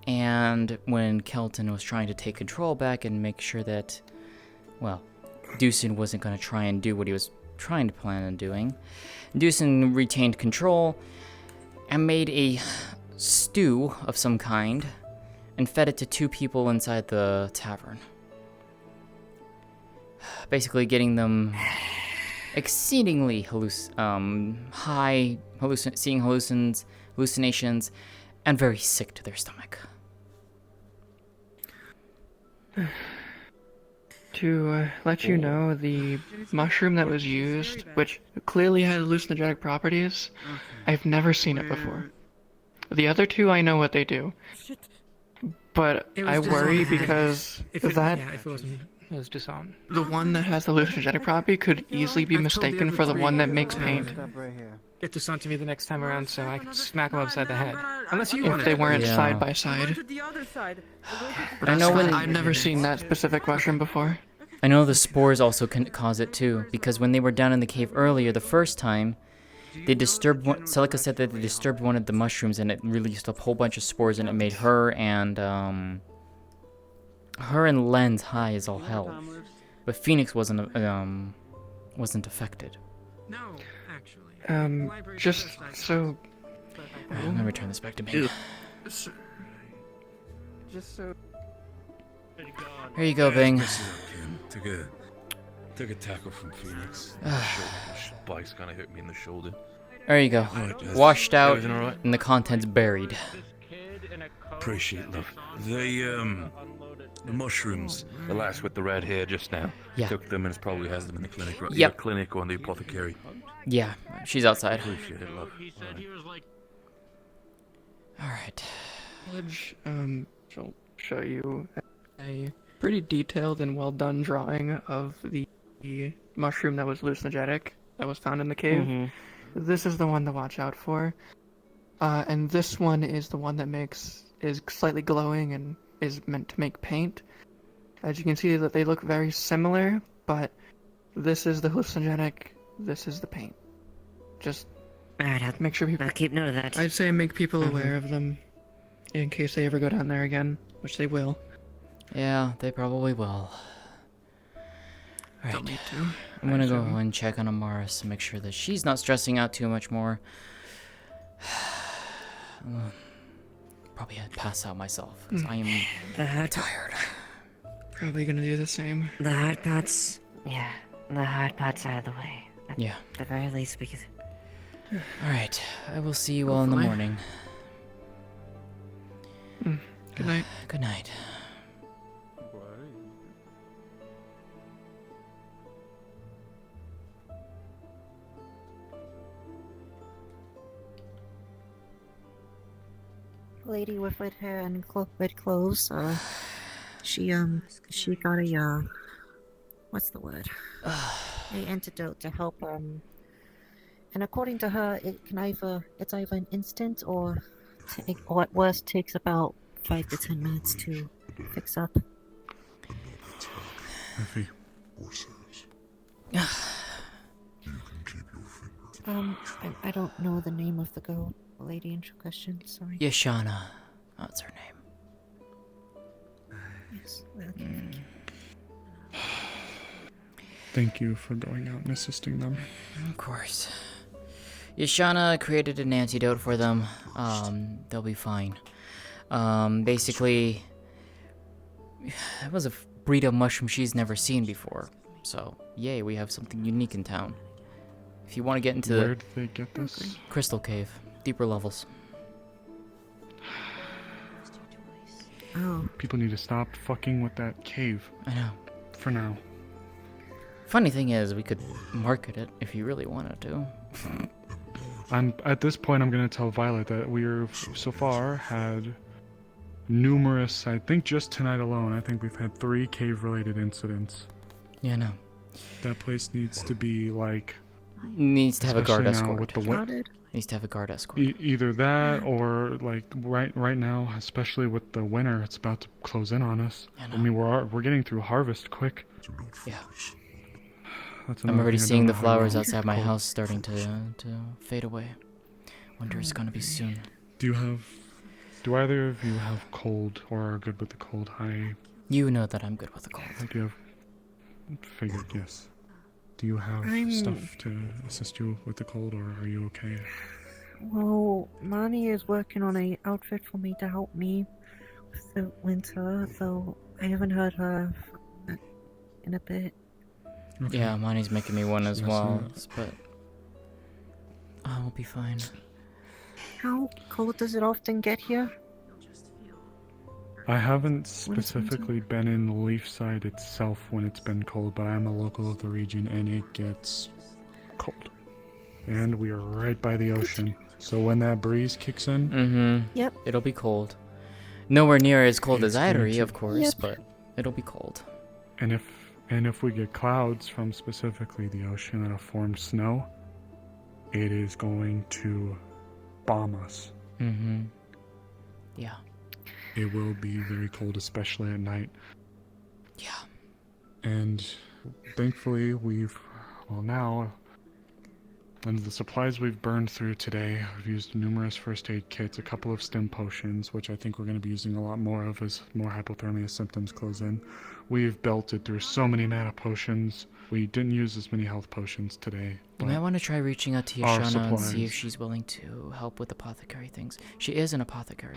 A: and when Kelton was trying to take control back and make sure that, well, Deucin wasn't going to try and do what he was trying to plan on doing, Deucin retained control and made a stew of some kind and fed it to 2 people inside the tavern. Basically getting them exceedingly high, seeing hallucinations, and very sick to their stomach.
E: To let you know, the mushroom that was used, which clearly had hallucinogenic properties, I've never seen it before. The other 2, I know what they do. But I worry because
Q: if it wasn't, it was disarmed.
E: The one that has the hallucinogenic property could easily be mistaken for the one that makes paint.
Q: Get this onto me the next time around so I can smack him upside the head. Unless you want
E: If they weren't
A: Yeah.
E: side by side.
A: But I know when
E: I've never seen that specific mushroom before.
A: I know the spores also can cause it too, because when they were down in the cave earlier the first time, they disturbed one. Celica said that they disturbed one of the mushrooms and it released a whole bunch of spores and it made her and Len's high as all hell, but Phoenix wasn't affected.
Q: No, actually.
E: Just so.
A: I'm gonna return this back to me.
E: Just so.
A: Here you go, Bing.
N: Took a tackle from Phoenix. Spike's kind of hit me in the shoulder.
A: There you go. Washed out and the contents buried.
N: Appreciate love. The mushrooms, the lass with the red hair just now.
A: Yeah.
N: Took them and probably has them in the clinic, right?
A: Yep.
N: Either clinic or in the apothecary.
A: Yeah, she's outside.
N: Appreciate it, love.
A: Alright.
E: She'll show you a pretty detailed and well done drawing of the mushroom that was hallucinogenic that was found in the cave.
B: Mhm.
E: This is the one to watch out for. And this one is the one that is slightly glowing and is meant to make paint. As you can see, that they look very similar, but this is the hallucinogenic, this is the paint. Just
B: Alright,
E: make sure people.
B: I'll keep note of that.
E: I'd say make people aware of them, in case they ever go down there again, which they will.
A: Yeah, they probably will.
E: They'll
A: Alright.
E: need to.
A: I'm gonna go and check on Amaris and make sure that she's not stressing out too much more. Probably pass out myself, because I am tired.
E: Probably gonna do the same.
B: The hard parts, yeah, the hard parts out of the way.
A: Yeah.
B: At the very least, because.
A: Alright, I will see you all in the
E: Hopefully.
A: morning.
E: Good night.
A: Good night.
P: Lady with red hair and red clothes. She got a what's the word? A antidote to help and according to her, it's either an instant or at worst takes about 5 to 10 minutes to fix up.
T: Effie.
P: I don't know the name of the girl, lady in question. Sorry.
A: Yashana. That's her name.
P: Yes. Okay.
T: Thank you for going out and assisting them.
A: Of course. Yashana created an antidote for them. They'll be fine. Basically, it was a breed of mushroom she's never seen before. So, yay, we have something unique in town. If you want to get into
T: Where did they get this?
A: Crystal Cave, deeper levels.
P: Oh.
T: People need to stop fucking with that cave.
A: I know.
T: For now.
A: Funny thing is, we could market it if you really wanted to.
T: At this point, I'm gonna tell Violet that we've so far had numerous. I think just tonight alone, I think we've had 3 cave-related incidents.
A: Yeah, no.
T: That place needs to be like.
A: Needs to have a guard
T: especially now
A: escort.
T: with the
A: Needs to have a guard escort.
T: Either that or like right now, especially with the winter, it's about to close in on us. I mean, we're getting through harvest quick.
A: Yeah.
T: That's
A: I'm
T: another
A: already
T: thing I
A: seeing
T: don't
A: the
T: know how
A: flowers
T: you-
A: outside my house starting to fade away. Winter is gonna be soon.
T: Do either of you have cold or are good with the cold?
A: You know that I'm good with the cold.
T: I do have. Figured, yes. Do you have stuff to assist you with the cold, or are you okay?
P: Well, Nani is working on a outfit for me to help me with the winter, though I haven't heard her in a bit.
T: Okay.
A: Yeah, Monty's making me one as
T: Yes,
A: well,
T: yes.
A: but I will be fine.
P: How cold does it often get here?
T: I haven't specifically been in Leafside itself when it's been cold, but I'm a local of the region and it gets cold. And we are right by the ocean, so when that breeze kicks in,
A: Yep. It'll be cold. Nowhere near as cold
T: It's
A: as
T: going
A: Ivory,
T: to-
A: of course,
P: Yep.
A: but it'll be cold.
T: and if we get clouds from specifically the ocean that'll form snow, it is going to bomb us.
A: Yeah.
T: It will be very cold, especially at night.
A: Yeah.
T: And thankfully, now, And the supplies we've burned through today, we've used numerous first aid kits, a couple of stim potions, which I think we're going to be using a lot more of as more hypothermia symptoms close in. We've belted through so many mana potions. We didn't use as many health potions today.
A: You might want to try reaching out to
T: our
A: Yashana and see
T: supplies-
A: if she's willing to help with apothecary things. She is an apothecary.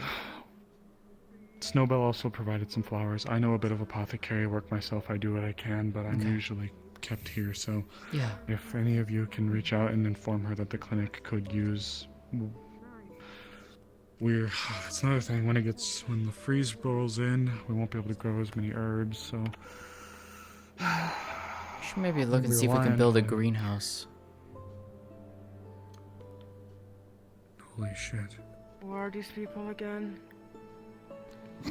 T: Snowbell also provided some flowers. I know a bit of apothecary work myself. I do what I can, but I'm
A: Okay.
T: usually kept here, so
A: Yeah.
T: if any of you can reach out and inform her that the clinic could use... It's another thing, when the freeze rolls in, we won't be able to grow as many herbs, so...
A: We should maybe look and see if we can build a greenhouse.
T: Holy shit.
G: Where are these people again?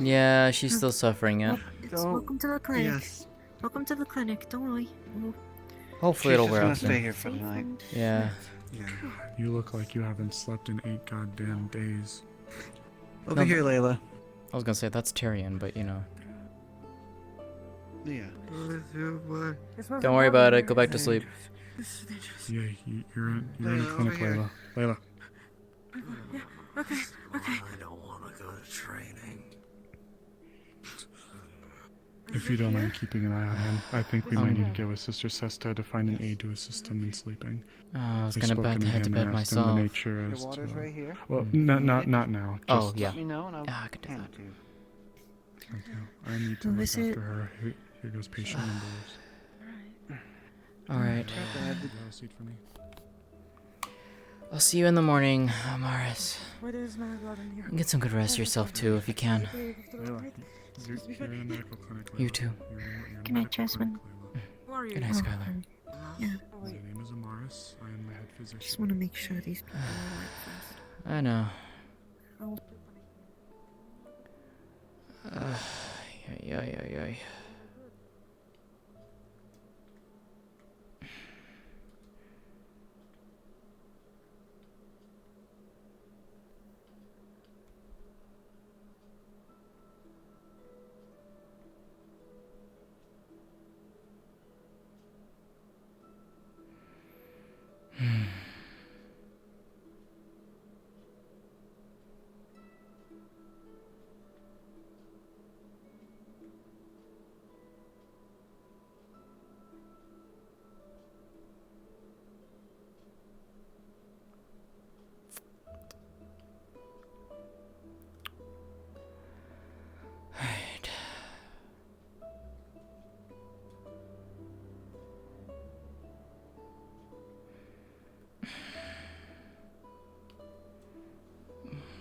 A: Yeah, she's still suffering it.
P: Welcome to the clinic.
D: Yes.
P: Welcome to the clinic. Don't worry.
A: Hopefully
D: She's
A: it'll
D: just
A: wear
D: gonna
A: off
D: stay
A: soon.
D: here for the night.
A: Yeah.
T: Yeah, you look like you haven't slept in 8 goddamn days.
D: Over here, Layla.
A: I was gonna say that's Tyrion, but you know.
D: Yeah.
A: Don't worry about it. Go back to sleep.
T: Yeah, you're in the clinic, Layla. Layla.
K: Yeah, okay.
F: I don't want to go to training.
T: If you don't mind keeping an eye on him, I think we might need to get with Sister Sesta to find an aid to assist him in sleeping.
A: Oh, I was
T: We've
A: gonna
T: spoken
A: head to
T: him
A: bed
T: and asked him
A: myself.
T: the nature
D: Your
T: as
D: water's
T: to...
D: right here.
T: Well, not now.
A: Oh,
T: Just...
A: yeah.
D: Let me know and I'll
A: I can do
D: hand
A: that.
D: it to you.
T: Okay, I need to look after her. Here goes patient numbers.
A: Alright.
T: Grab a seat for me.
A: I'll see you in the morning, Amaris.
K: What is my blood in here?
A: Get some good rest yourself too, if you can.
T: Layla, you're in a medical clinic. Layla.
A: You too.
T: You're in
P: Good night, Jasmine.
A: Good night, Skylar.
P: Yeah.
T: My name is Amaris. I am the head physician.
P: Just want to make sure these people are alright first.
A: I know.
P: Oh.
A: Ay. Alright.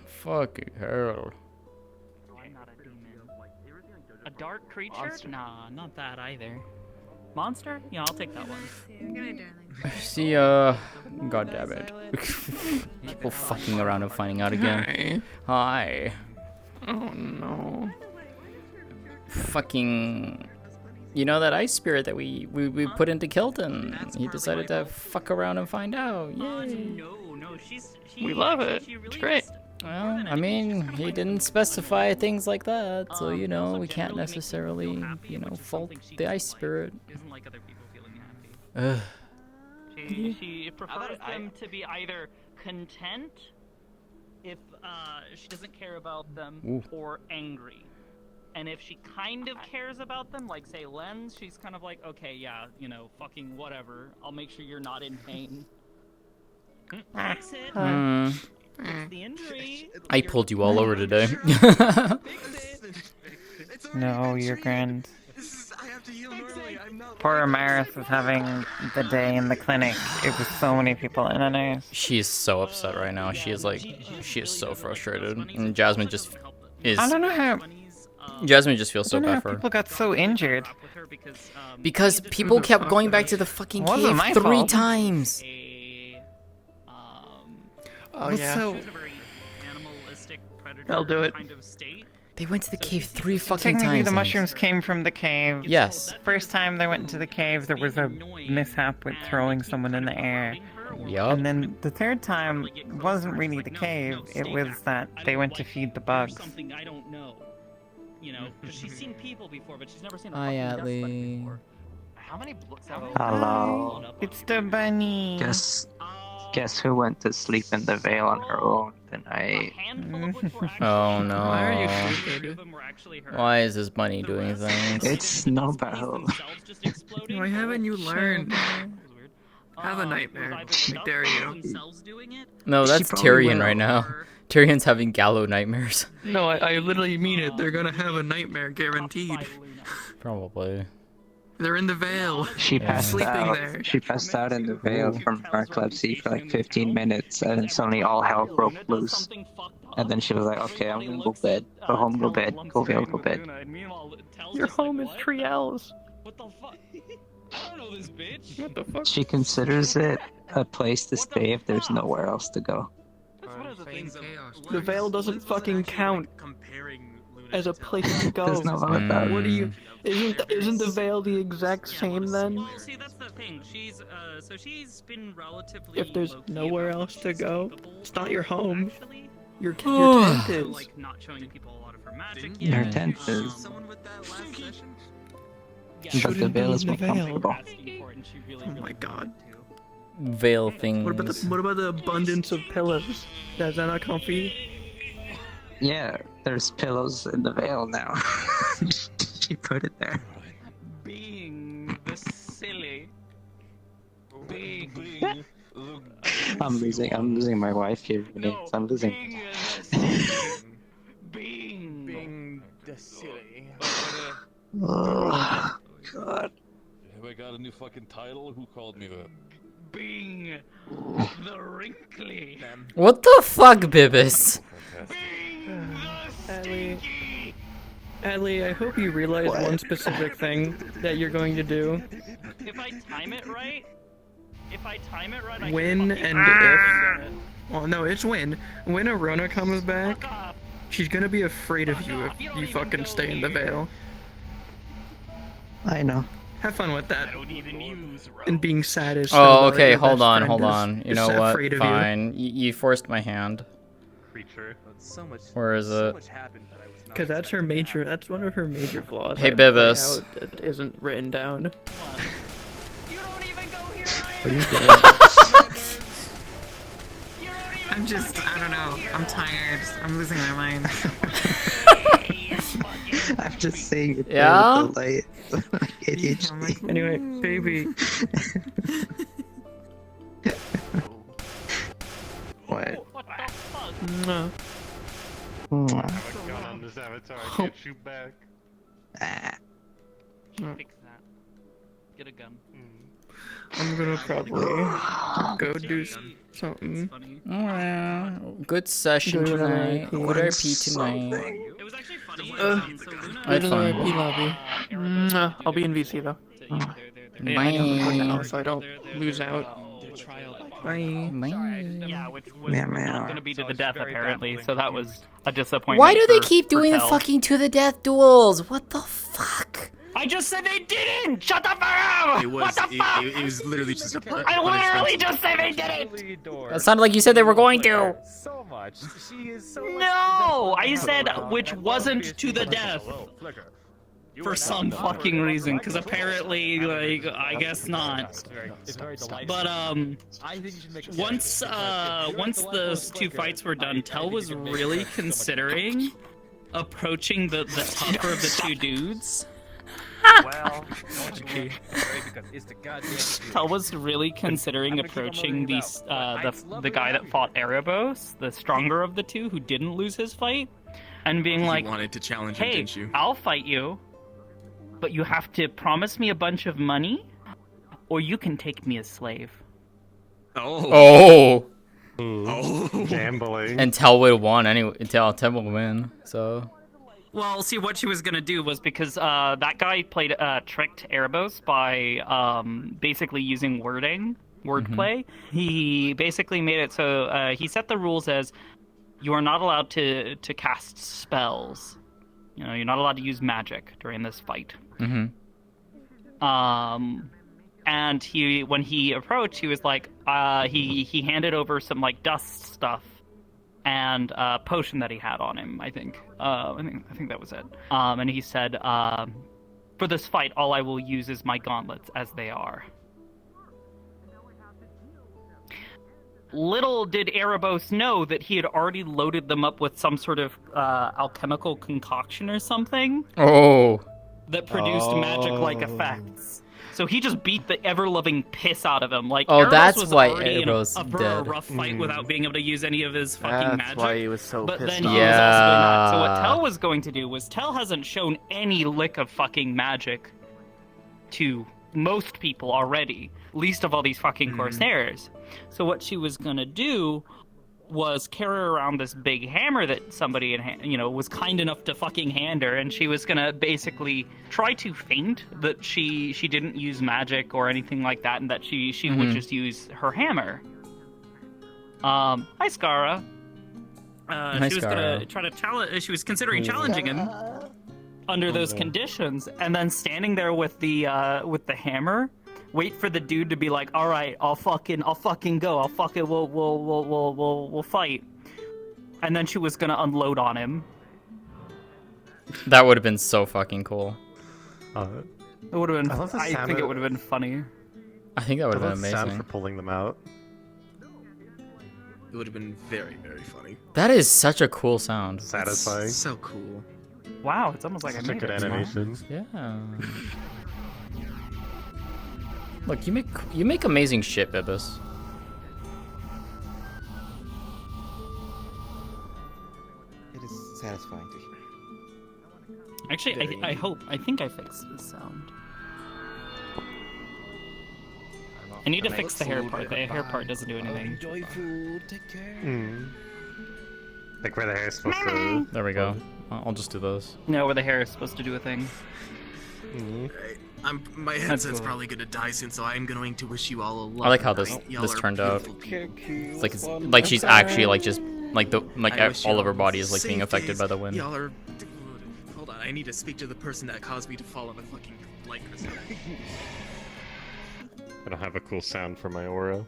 A: Fucking hell.
M: I'm not a demon. A dark creature? Nah, not that either. Monster? Yeah, I'll take that one.
K: Good night, darling.
A: See ya. God damn it. People fucking around and finding out again. Hi.
E: Oh no.
A: Fucking. You know that ice spirit that we put into Kilton? He decided to fuck around and find out. Yay.
M: No, she's.
A: We love it. It's great. Well, I mean, he didn't specify things like that, so you know, we can't necessarily, you know, fault the ice spirit.
M: Isn't like other people feeling happy.
A: Ugh.
M: She prefers them to be either content if she doesn't care about them,
A: Ooh.
M: or angry. And if she kind of cares about them, like say Lens, she's kind of like, okay, yeah, you know, fucking whatever. I'll make sure you're not in pain. Fix it. Fix the injury.
A: I pulled you all over today.
L: No, you're grand. Poor Amaris was having the day in the clinic. It was so many people in and out.
A: She is so upset right now. She is so frustrated. And Jasmine just is.
L: I don't know how.
A: Jasmine just feels so
L: I don't know
A: bad
L: how
A: for her.
L: people got so injured.
A: Because people kept going back to the fucking
L: It wasn't
A: cave
L: my
A: 3
L: fault.
A: times.
L: Oh yeah.
M: She was a very animalistic predator
L: I'll do it.
M: kind of state.
A: They went to the cave 3 fucking
L: Technically,
A: times.
L: the mushrooms came from the cave.
A: Yes.
L: First time they went into the cave, there was a mishap with throwing someone in the air.
A: Yup.
L: And then the third time wasn't really the cave. It was that they went to feed the bugs.
M: Something I don't know. You know, because she's seen people before, but she's never seen a
A: Hi,
M: fucking death spider
A: Atlee.
M: before. How many books have
L: Hello. It's the bunny.
H: Guess Guess who went to sleep in the Vale on her own tonight?
A: Oh no.
E: Why are you stupid?
A: Why is this bunny doing things?
H: It's Snowbell.
E: Why haven't you learned? Have a nightmare. I dare you.
A: No,
H: She
A: that's
H: probably
A: Tyrion
H: will.
A: right now. Tyrion's having Gallo nightmares.
E: No, I literally mean it. They're gonna have a nightmare guaranteed.
A: Probably.
E: They're in the Vale.
H: She passed
E: sleeping
H: out.
E: there.
H: She passed out in the Vale from narcolepsy for like 15 minutes, and then suddenly all hell broke loose. And then she was like, "Okay, I'm gonna go bed. Go home, go bed. Go Vale, go bed."
E: Your home is Triel's.
M: What the fuck? I don't know this bitch.
E: What the fuck?
H: She considers it a place to stay if there's nowhere else to go.
E: The Vale doesn't fucking count as a place to go.
H: There's no one about
E: What do you? Isn't the Vale the exact same then?
M: Well, see, that's the thing. She's she's been relatively.
E: If there's nowhere else to go, it's not your home. Your tent is.
M: Like not showing people a lot of her magic.
H: Her
M: yet.
H: tent is. But the
E: Shouldn't
H: Vale
E: be
H: is
E: in
H: more
E: the Vale.
H: comfortable.
E: Oh my god.
A: Veil things.
E: What about the abundance of pillows? Is that not comfy?
H: Yeah, there's pillows in the Vale now. She put it there.
M: Being the silly.
N: Being
H: I'm losing my wife here. Vinny. I'm losing.
M: Being the silly.
H: Oh, God.
N: Have I got a new fucking title? Who called me that?
M: Being the wrinkly.
A: What the fuck, Bibis?
E: Adley, I hope you realize one specific thing that you're going to do.
M: If I time it right, I
E: When
M: can
E: and
M: fucking
E: if. Well, no, it's when. When Arona comes back, she's gonna be afraid of you if you fucking stay in the Vale.
H: I know.
E: Have fun with that. And being sad is.
A: Oh, okay. Hold on. You know what?
E: Afraid of
A: Fine. You forced my hand.
J: Creature.
O: So much.
A: Where is
O: So
A: it?
O: much happened that I was not.
E: Because that's her major. That's one of her major flaws.
A: Hey,
E: I point
A: Bibis.
E: out that isn't written down.
L: What are you doing?
K: I'm just, I don't know. I'm tired. I'm losing my mind.
H: I'm just saying it
A: Yeah?
H: with the light. ADHD.
E: Anyway, baby.
H: What?
E: Mwah.
H: Mwah.
J: I have a gun on this avatar. I can't shoot back.
M: fix that. Get a gun.
E: I'm gonna probably go do something.
A: Good session
E: Good
A: tonight.
E: RIP.
A: Good RP tonight.
M: It was actually funny.
A: I had
E: Go to the
A: fun.
E: RP lobby. I'll be in VC though.
A: Bye.
E: I gotta go now so I don't lose out. Bye.
M: Yeah, which was
H: Meow,
M: not
H: meow.
M: going to be to the death apparently, so that was a disappointment.
A: Why do they
M: for-
A: keep
M: for
A: doing the
M: Tel.
A: fucking to the death duels? What the fuck?
M: I just said they didn't! Shut the fuck up!
O: It was.
M: What the fuck?
O: It was literally just a
M: I literally just said they didn't!
A: That sounded like you said they were going to.
O: So much. She is so.
M: No! I said which wasn't to the death. For some fucking reason, because apparently, like, I guess not. But once those two fights were done, Tel was really considering approaching the tougher of the two dudes.
J: Well, because it's the goddamn.
M: Tel was really considering approaching the guy that fought Erebos, the stronger of the two, who didn't lose his fight, and being like,
O: You wanted to challenge him,
M: "Hey,
O: didn't you?
M: I'll fight you, but you have to promise me a bunch of money, or you can take me as slave."
A: Oh.
J: Gambling.
A: And Tel would have won anyway. Tel would win. So.
M: Well, see, what she was gonna do was because that guy played tricked Erebos by basically using wordplay. He basically made it so he set the rules as you are not allowed to cast spells. You know, you're not allowed to use magic during this fight.
A: Mm-hmm.
M: And when he approached, he was like, he handed over some like dust stuff and a potion that he had on him. I think that was it. And he said, for this fight, all I will use is my gauntlets as they are. little did Erebos know that he had already loaded them up with some sort of alchemical concoction or something.
A: Oh.
M: That produced magic-like effects. So he just beat the ever-loving piss out of him. Like,
A: Oh,
M: Erebos
A: that's
M: was
A: why
M: already
A: Erebos
M: in a
A: dead.
M: rough fight without being able to use any of his fucking magic.
J: That's why he was so
M: but
J: pissed
M: then
J: off.
M: he was also doing that. So what
A: Yeah.
M: Tell was going to do was Tell hasn't shown any lick of fucking magic to most people already, least of all these fucking Corsairs. So what she was gonna do was carry around this big hammer that somebody was kind enough to fucking hand her, and she was gonna basically try to feint that she didn't use magic or anything like that, and that she would just use her hammer. Hi, Skara.
A: Hi,
M: She was gonna
A: Skara.
M: try to challenge. She was considering challenging him under those conditions, and then standing there with the hammer. Wait for the dude to be like, all right, I'll fucking go. We'll fight. And then she was gonna unload on him.
A: That would have been so fucking cool.
M: It would have been.
J: I love the
M: I
J: sound
M: think
J: of-
M: it would have been funny.
A: I think that would
J: I
A: have
J: love
A: been
J: the sound
A: amazing.
J: for pulling them out.
O: It would have been very, very funny.
A: That is such a cool sound.
J: Satisfying.
O: So cool.
M: Wow, it's almost like
J: Such
M: I
J: a
M: made
J: good
M: it.
J: animation.
A: Yeah. Look, you make amazing shit, Bibis.
I: It is satisfying to hear.
M: Actually, I think I fixed the sound. I need to fix the hair part. The hair part doesn't do anything.
I: Joyful, take care.
J: Like where the hair is supposed to.
A: There we go. I'll just do those.
M: No, where the hair is supposed to do a thing.
O: My headset's probably gonna die soon, so I'm going to wish you all a lot.
A: I like how this turned out. It's like she's actually like just like all of her body is like being affected by the wind.
O: Y'all are. Hold on, I need to speak to the person that caused me to fall on the fucking light crystal.
J: I don't have a cool sound for my aura.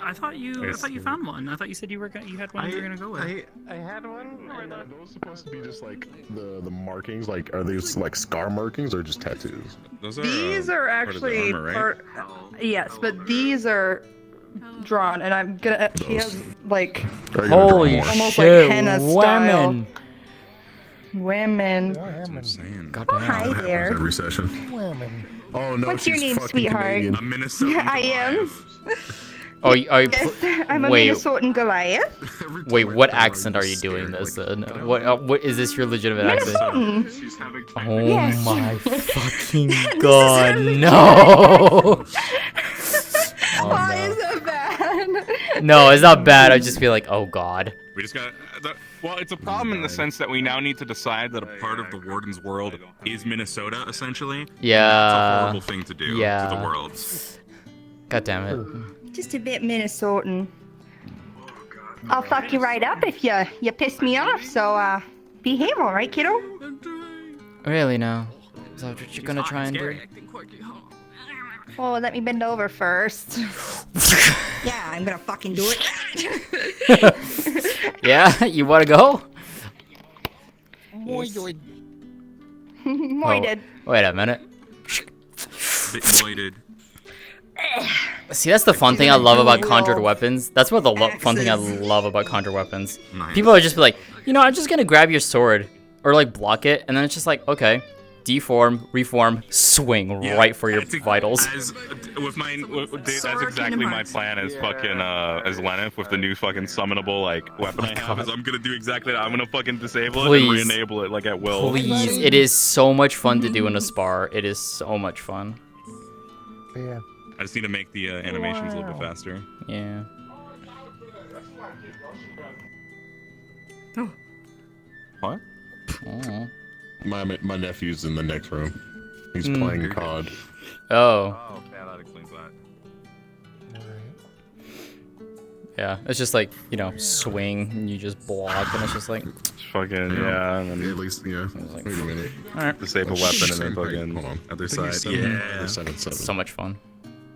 M: I thought you found one. I thought you said you had one you were gonna go with.
J: I had one.
R: Are those supposed to be just like the markings? Like, are these like scar markings or just tattoos?
W: Those
K: These are actually
W: armor, right?
K: part. Yes, but these are drawn, and I'm gonna. He has like
A: Holy
K: almost
A: shit!
K: like henna style.
A: Women.
K: Women.
A: God
K: Oh,
A: damn.
K: hi there.
R: Every session. Oh no,
K: What's your
R: she's
K: name,
R: fucking
K: sweetheart?
R: Canadian.
W: I'm Minnesota.
K: I am.
A: Oh, are you?
K: Yes, I'm a
A: Wait,
K: Minnesotan Goliath.
A: wait. What accent are you doing this in? What is this your legitimate accent?
K: Minnesotan.
A: Oh
K: Yes.
A: my fucking god, no!
K: Why is that bad?
A: No, it's not bad. I just feel like, oh god.
W: We just got. Well, it's a problem in the sense that we now need to decide that a part of the Warden's world is Minnesota, essentially.
A: Yeah.
W: That's a horrible thing to do
A: Yeah.
W: to the world.
A: God damn it.
K: Just a bit Minnesotan. I'll fuck you right up if you piss me off. So behave, all right, kiddo.
A: Really now? Is that what you're gonna try and do?
K: Oh, let me bend over first. Yeah, I'm gonna fucking do it.
A: Yeah, you wanna go?
K: Moided.
A: Wait a minute.
W: Bit moided.
A: See, that's the fun thing I love about conjured weapons. That's what the fun thing I love about conjured weapons.
W: Nice.
A: People are just be like, I'm just gonna grab your sword or like block it, and then it's just like, okay, deform, reform, swing right for your vitals.
W: That's exactly my plan as fucking as Lenif with the new fucking summonable like weapon I have. Is I'm gonna do exactly that. I'm gonna fucking disable it and
A: Please.
W: re-enable it like at will.
A: Please, it is so much fun to do in a spar. It is so much fun.
J: Yeah.
W: I just need to make the animations a little bit faster.
A: Yeah.
W: What?
A: Oh.
R: My nephew's in the next room. He's playing COD.
A: Oh.
W: Oh, okay, that explains that.
A: Yeah, it's just like, swing, and you just block, and it's just like...
W: Fucking, yeah. And then
R: At least, yeah. Wait a minute.
A: Alright.
W: Disable weapon and then
R: Hold
W: fucking
R: on.
W: other
R: I think
W: side.
R: it's
W: Yeah.
R: 7-7.
A: So much fun.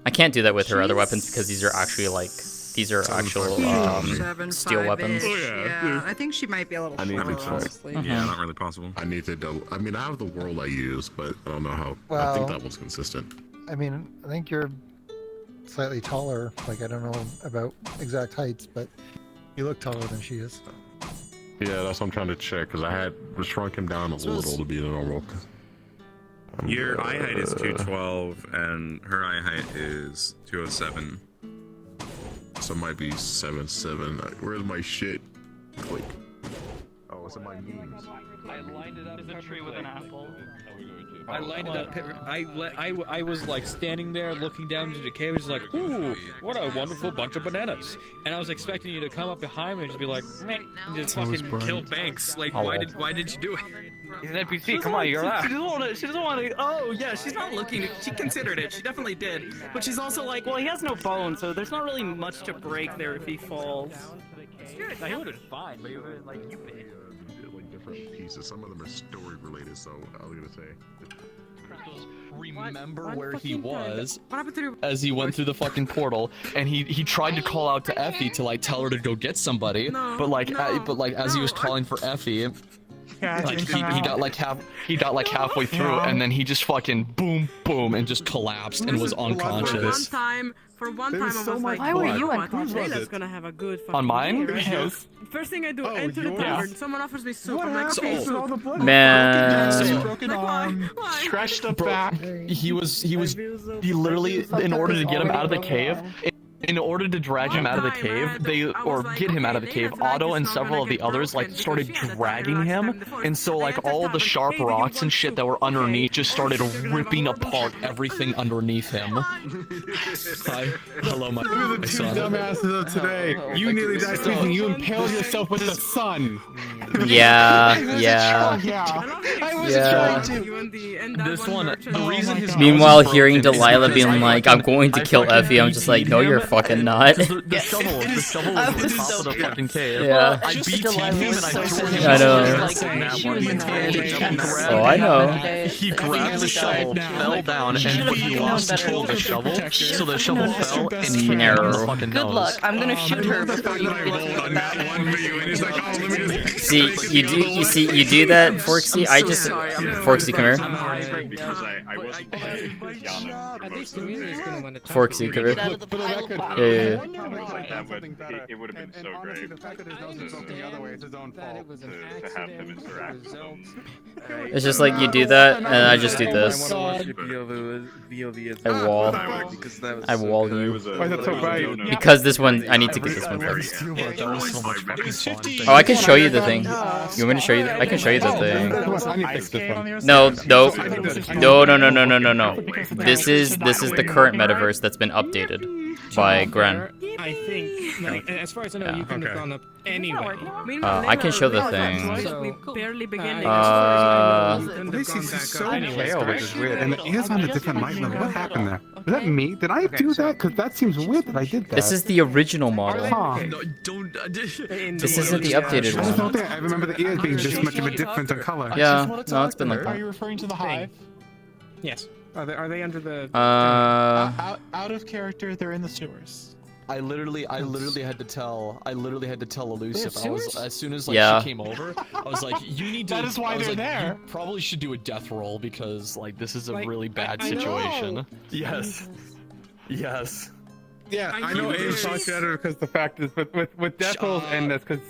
A: I can't do that with her other weapons because these are actually like... These are actual steel weapons.
K: Yeah, I think she might be a little
R: I need
K: shorter,
R: to
K: honestly.
W: Yeah, not really possible.
R: I need to. I mean, I have the world I use, but I don't know how. I
J: Well-
R: think that one's consistent.
J: I mean, I think you're
C: slightly taller. Like, I don't know about exact heights, but you look taller than she is.
R: Yeah, that's what I'm trying to check, because I shrunk him down a little to be normal.
W: Your eye height is 212, and her eye height is 207.
R: So it might be 7'7". Where's my shit? Click. Oh, it's in my memes.
J: I lined it up.
M: Is a tree with an apple.
J: I lined it up. I was like standing there looking down into the cave, just like, ooh, what a wonderful bunch of bananas. And I was expecting you to come up behind me and just be like, meh, and just fucking kill Banks. Like, why did you do it?
O: He's an NPC. Come on, you're allowed. She doesn't want to. Oh yeah, she's not looking. She considered it. She definitely did. But she's also like,
M: Well, he has no bones, so there's not really much to break there if he falls.
J: Now, he would have been fine, but he would have been like, you bitch.
R: Like different pieces. Some of them are story related, so I was gonna say.
U: Remember where he was as he went through the fucking portal, and he tried to call out to Effie to like tell her to go get somebody, but as he was calling for Effie, like he got like halfway through, and then he just fucking boom and just collapsed and was unconscious.
G: For one time, I was like,
K: why were you
G: what?
K: unconscious?
G: That's gonna have a good fucking
U: On mine?
G: day, right?
U: Yes.
G: First thing I do, enter the tavern. Someone offers me soup. I'm like, okay, soup.
A: Man.
G: Broken arm,
U: Scratched up back. He literally, in order to get him out of the cave, in order to drag him out of the cave, get him out of the cave, Otto and several of the others like started dragging him, and so like all the sharp rocks and shit that were underneath just started ripping apart everything underneath him. Hello, my
V: Look at the two dumbasses of today. You nearly died freezing. You impaled yourself with the sun.
A: Yeah.
V: I wasn't trying to.
U: This one, the reason his
A: Meanwhile, hearing Delilah being like, I'm going to kill Effie, I'm just like, no, you're fucking not.
U: The shovel was at the top of the fucking cave.
A: Yeah.
U: I beat him and I threw him.
A: I know.
U: Oh, I know. He grabbed the shovel, fell down, and he lost control of the shovel, so the shovel fell and he
A: narrow.
U: fucking
K: Good luck. I'm gonna shoot her before you
A: See, you do that, Forksy. Forksy, come here. Forksy, come here. Yeah.
W: It would have been so great to have him interact with them.
A: It's just like you do that, and I just do this. I wall you.
V: Why is that so bright?
A: Because this one, I need to get this one first. Oh, I can show you the thing. You want me to show you? I can show you the thing. No. This is the current metaverse that's been updated by Gren.
E: I think, as far as I know, you couldn't have gone up anyway.
A: I can show the thing.
G: Barely beginning.
V: This is so pale, which is weird. And it is on a different light level. What happened there? Was that me? Did I do that? Because that seems weird that I did that.
A: This is the original model. This isn't the updated one.
V: I remember the ears being this much of a difference in color.
A: Yeah, no, it's been like
V: Are
A: that.
V: you referring to the hive?
E: Yes. Are they under the?
V: Out of character, they're in the sewers.
U: I literally had to tell Elusive. As soon as
A: Yeah.
U: she came over, I was like, you need to.
V: That is why they're there.
U: You probably should do a death roll because this is a really bad situation.
V: know.
U: Yes.
V: Yeah, I know Abe's talked better because the fact is with death rolls and this because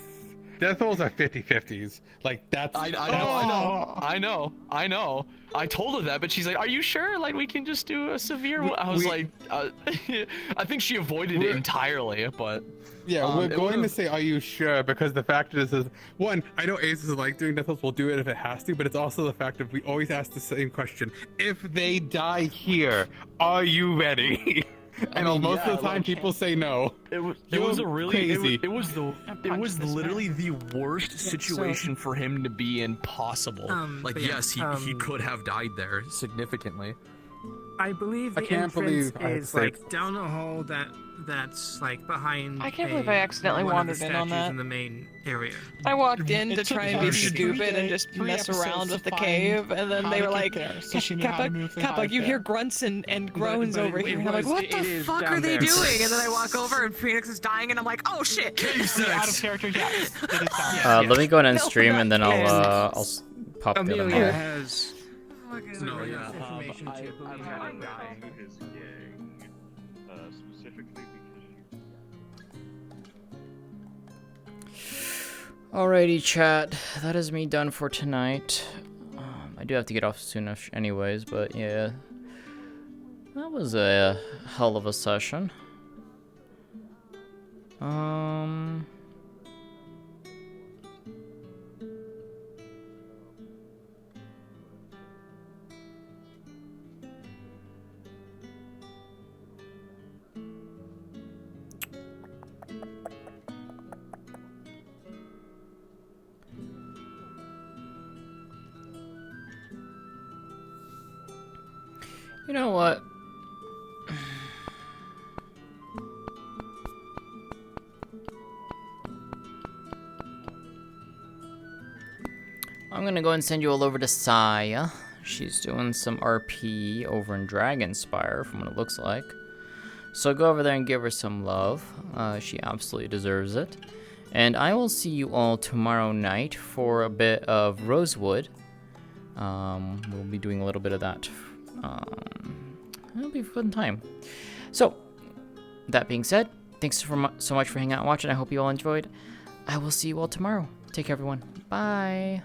V: death rolls are 50-50s. Like that's.
U: I know. I told her that, but she's like, "Are you sure? Like we can just do a severe?" I was like, I think she avoided it entirely, but.
V: Yeah, we're going to say, "Are you sure?" Because the fact is one, I know Ace is like doing death rolls. We'll do it if it has to, but it's also the fact that we always ask the same question: if they die here, are you ready? And most of the time, people say no.
U: It was a really
V: crazy.
U: It was literally the worst situation for him to be in possible. Yes, he could have died there significantly.
E: I believe the entrance is like down a hole that's like behind.
X: I can't believe I accidentally
E: one of the
X: wandered in on
E: statues
X: that.
E: in the main area.
X: I walked in to try and be stupid and just mess around with the cave, and then they were like, Kappa, you hear grunts and groans over here. And I'm like, what the fuck are they doing? And then I walk over and Phoenix is dying, and I'm like, oh shit!
V: Out of character, yes.
A: Let me go and end stream, and then I'll pop the other
E: Amelia
A: one.
E: has.
W: No, yeah. I'm dying is gang.
A: Alrighty, chat. That is me done for tonight. I do have to get off soon anyways, but yeah. That was a hell of a session. You know what? I'm gonna go and send you all over to Saya. She's doing some RP over in Dragonspire, from what it looks like. So go over there and give her some love. She absolutely deserves it. And I will see you all tomorrow night for a bit of Rosewood. We'll be doing a little bit of that. It'll be a fun time. So, that being said, thanks so much for hanging out and watching. I hope you all enjoyed. I will see you all tomorrow. Take care, everyone. Bye.